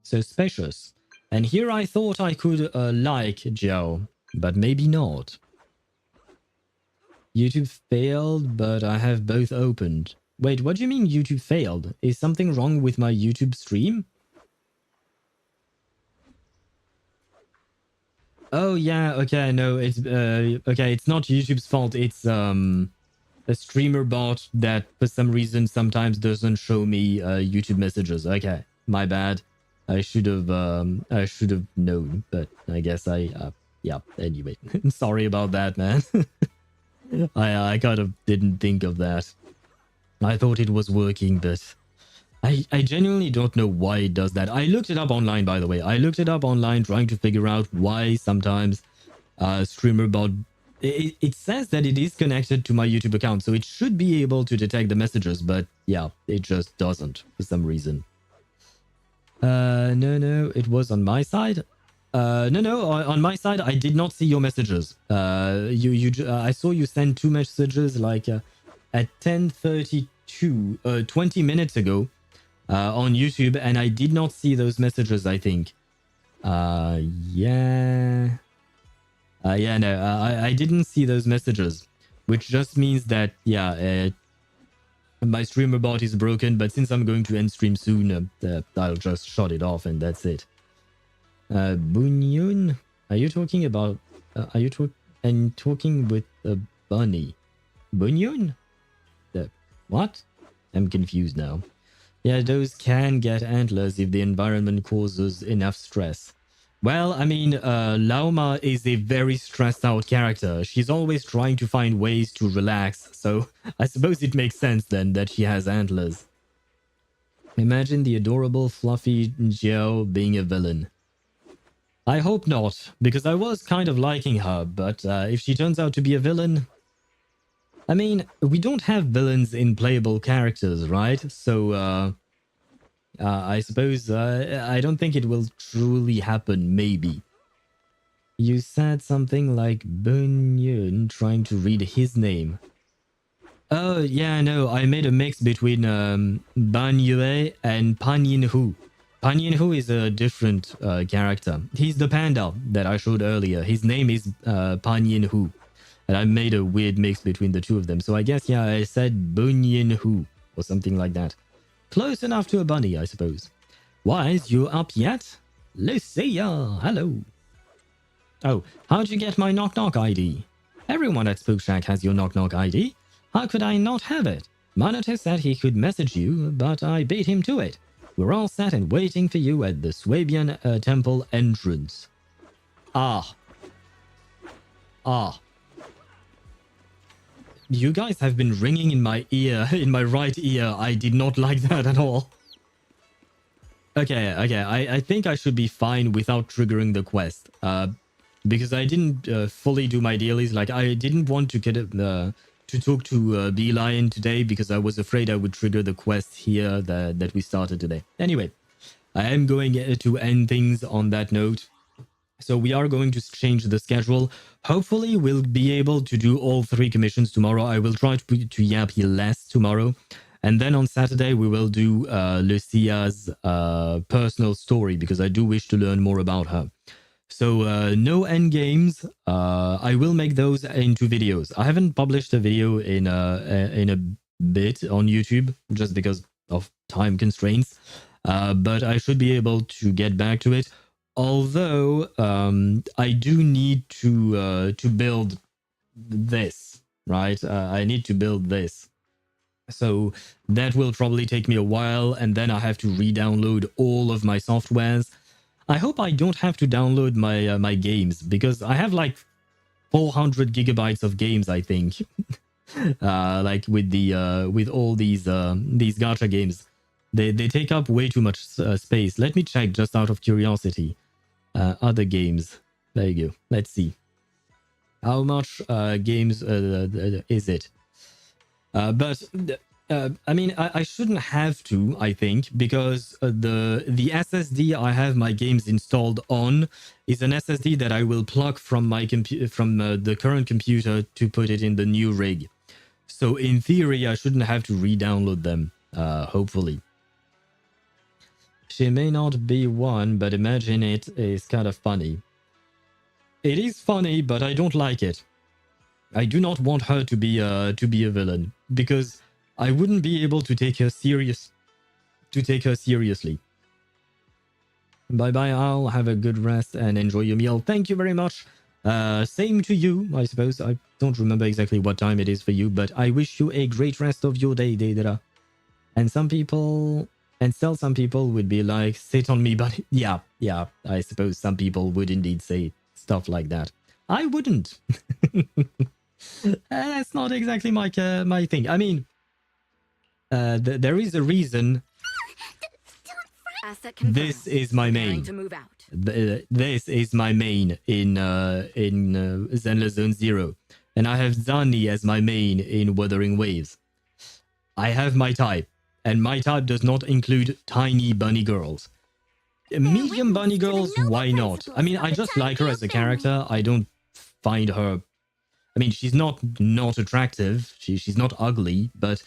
So spacious. And here I thought I could like Jiao, but maybe not. YouTube failed, but I have both opened. Wait, what do you mean YouTube failed? Is something wrong with my YouTube stream? Oh yeah, okay, no, it's okay, it's not YouTube's fault. It's a streamer bot that for some reason sometimes doesn't show me YouTube messages. Okay, my bad. I should have known, but I guess yeah, anyway. Sorry about that, man. I kind of didn't think of that. I thought it was working, but I genuinely don't know why it does that. I looked it up online, by the way. I looked it up online trying to figure out why sometimes streamer bot... It says that it is connected to my YouTube account, so it should be able to detect the messages, but yeah, it just doesn't for some reason. No, it was on my side. No, on my side, I did not see your messages. I saw you send 2 messages like at 10:32, 20 minutes ago on YouTube, and I did not see those messages, I think. Yeah, no, I didn't see those messages, which just means that, yeah, my streamer bot is broken, but since I'm going to end stream soon, I'll just shut it off and that's it. Bunyun, are you talking about... are you talking with a bunny? Bunyun? What? I'm confused now. Yeah, those can get antlers if the environment causes enough stress. Well, I mean, Lauma is a very stressed out character. She's always trying to find ways to relax, so I suppose it makes sense then that she has antlers. Imagine the adorable, fluffy Jiao being a villain. I hope not, because I was kind of liking her, but if she turns out to be a villain... I mean, we don't have villains in playable characters, right? So, I suppose I don't think it will truly happen, maybe. You said something like Bunyun trying to read his name. Oh, yeah, no, I made a mix between Banyue and Panyinhu. Panyinhu is a different character. He's the panda that I showed earlier. His name is Panyinhu. And I made a weird mix between the two of them. So I guess, yeah, I said Bunyinhu or something like that. Close enough to a bunny, I suppose. Wise, you up yet? Lucia, hello. Oh, how'd you get my knock-knock ID? Everyone at Spook Shack has your knock-knock ID. How could I not have it? Manato said he could message you, but I beat him to it. We're all set and waiting for you at the Swabian temple entrance. Ah. You guys have been ringing in my ear, in my right ear. I did not like that at all. Okay, I think I should be fine without triggering the quest. Because I didn't fully do my dailies. Like, I didn't want to get to talk to Beeline today because I was afraid I would trigger the quest here that we started today. Anyway, I am going to end things on that note. So we are going to change the schedule. Hopefully we'll be able to do all 3 commissions tomorrow. I will try to yap less tomorrow. And then on Saturday we will do Lucia's personal story because I do wish to learn more about her. So no end games. I will make those into videos. I haven't published a video in a bit on YouTube just because of time constraints. But I should be able to get back to it. Although I do need to build this, right? I need to build this. So that will probably take me a while, and then I have to re-download all of my softwares. I hope I don't have to download my my games, because I have like 400 gigabytes of games, I think. Like with the with all these gacha games. They take up way too much space. Let me check just out of curiosity. Other games. There you go. Let's see. How much games is it? But I mean, I shouldn't have to, I think, because the SSD I have my games installed on is an SSD that I will plug from my from the current computer to put it in the new rig. So in theory, I shouldn't have to re-download them. Hopefully. She may not be one, but imagine it is kind of funny. It is funny, but I don't like it. I do not want her to be a villain because I wouldn't be able to take her seriously. Bye bye, Al. Have a good rest and enjoy your meal. Thank you very much. Same to you, I suppose. I don't remember exactly what time it is for you, but I wish you a great rest of your day, Deidara. And some people would be like, sit on me, but yeah, I suppose some people would indeed say stuff like that. I wouldn't. That's not exactly my thing. I mean, there is a reason. This is my main. This is my main in Zenless Zone Zero, and I have Zani as my main in Wuthering Waves. I have my type, and my type does not include tiny bunny girls. Medium bunny girls, why not? I mean, I just like her as a character. I don't find her... I mean, she's not attractive. She's not ugly, but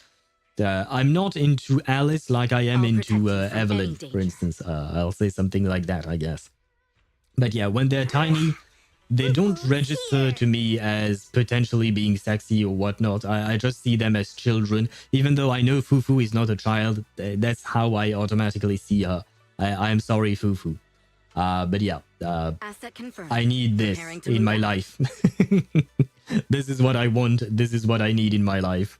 I'm not into Alice like I am into Evelyn, for instance. I'll say something like that, I guess. But yeah, when they're tiny, they don't register to me as potentially being sexy or whatnot. I just see them as children. Even though I know Fufu is not a child, that's how I automatically see her. I'm sorry, Fufu. But yeah, I need this in my life. This is what I want. This is what I need in my life.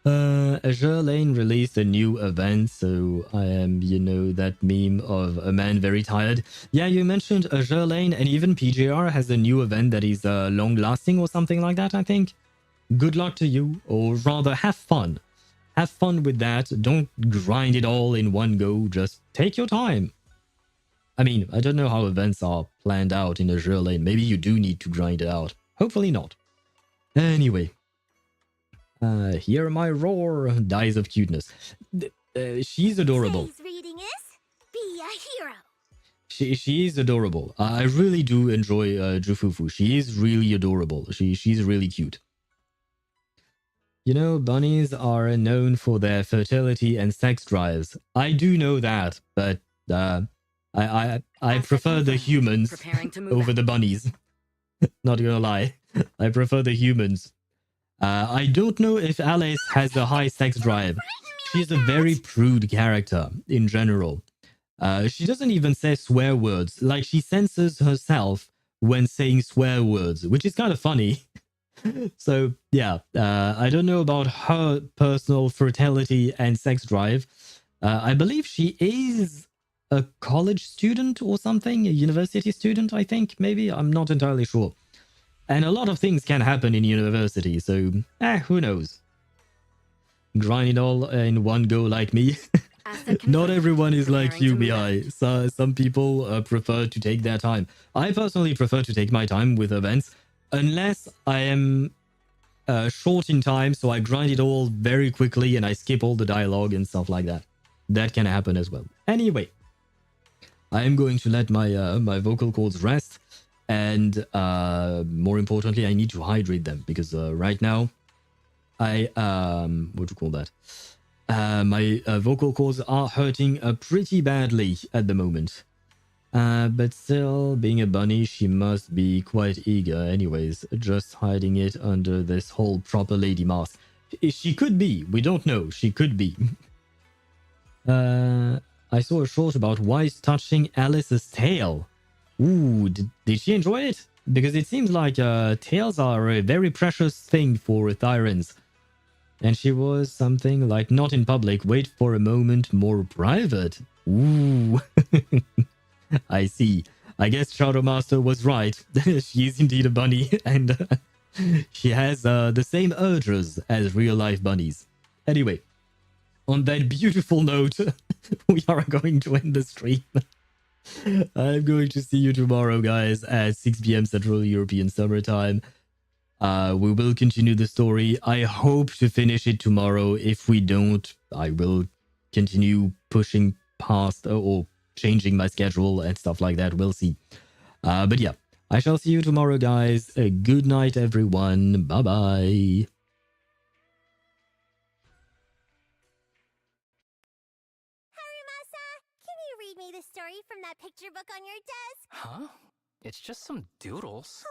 Azure Lane released a new event, so I am, you know, that meme of a man very tired. Yeah, you mentioned Azure Lane, and even PJR has a new event that is long-lasting or something like that, I think. Good luck to you, or rather, have fun. Have fun with that. Don't grind it all in one go. Just take your time. I mean, I don't know how events are planned out in Azure Lane. Maybe you do need to grind it out. Hopefully not. Anyway. Hear my roar. Dies of cuteness. She's adorable. Today's reading is Be a Hero. She is adorable. I really do enjoy Jufufu. She is really adorable. She's really cute. You know, bunnies are known for their fertility and sex drives. I do know that, but I prefer the humans over the bunnies. Not gonna lie, I prefer the humans. I don't know if Alice has a high sex drive. She's a very prude character in general. She doesn't even say swear words. Like, she censors herself when saying swear words, which is kind of funny. So, yeah, I don't know about her personal fertility and sex drive. I believe she is a college student or something, a university student, I think, maybe. I'm not entirely sure. And a lot of things can happen in university, so, who knows? Grind it all in one go like me. Not everyone is like you, Mihai. So some people prefer to take their time. I personally prefer to take my time with events, unless I am short in time, so I grind it all very quickly and I skip all the dialogue and stuff like that. That can happen as well. Anyway, I am going to let my my vocal cords rest, and more importantly, I need to hydrate them because right now, I what do you call that? My vocal cords are hurting pretty badly at the moment. But still, being a bunny, she must be quite eager anyways, just hiding it under this whole proper lady mask. She could be, we don't know, she could be. I saw a short about Wise touching Alice's tail. Ooh, did she enjoy it? Because it seems like tails are a very precious thing for Etherians. And she was something like, not in public, wait for a moment, more private. Ooh. I see. I guess Shadow Master was right. She is indeed a bunny, and she has the same urges as real-life bunnies. Anyway, on that beautiful note, we are going to end the stream. I'm going to see you tomorrow, guys, at 6 p.m. Central European Summer Time. We will continue the story. I hope to finish it tomorrow. If we don't, I will continue pushing past or changing my schedule and stuff like that. We'll see. But yeah, I shall see you tomorrow, guys. Good night, everyone. Bye-bye. Can you read me the story from that picture book on your desk? Huh? It's just some doodles.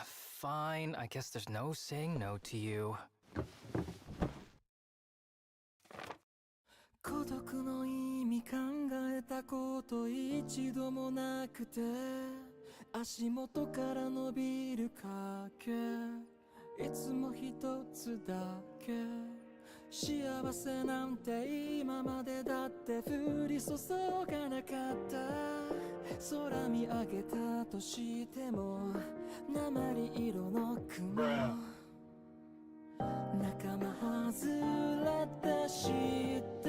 Fine, I guess there's no saying no to you. 孤独の意味考えたこと一度もなくて足元から伸びる影いつも一つだけ幸せなんて今までだって降り注がなかった空見上げたとしても鉛色の雲仲間外れたして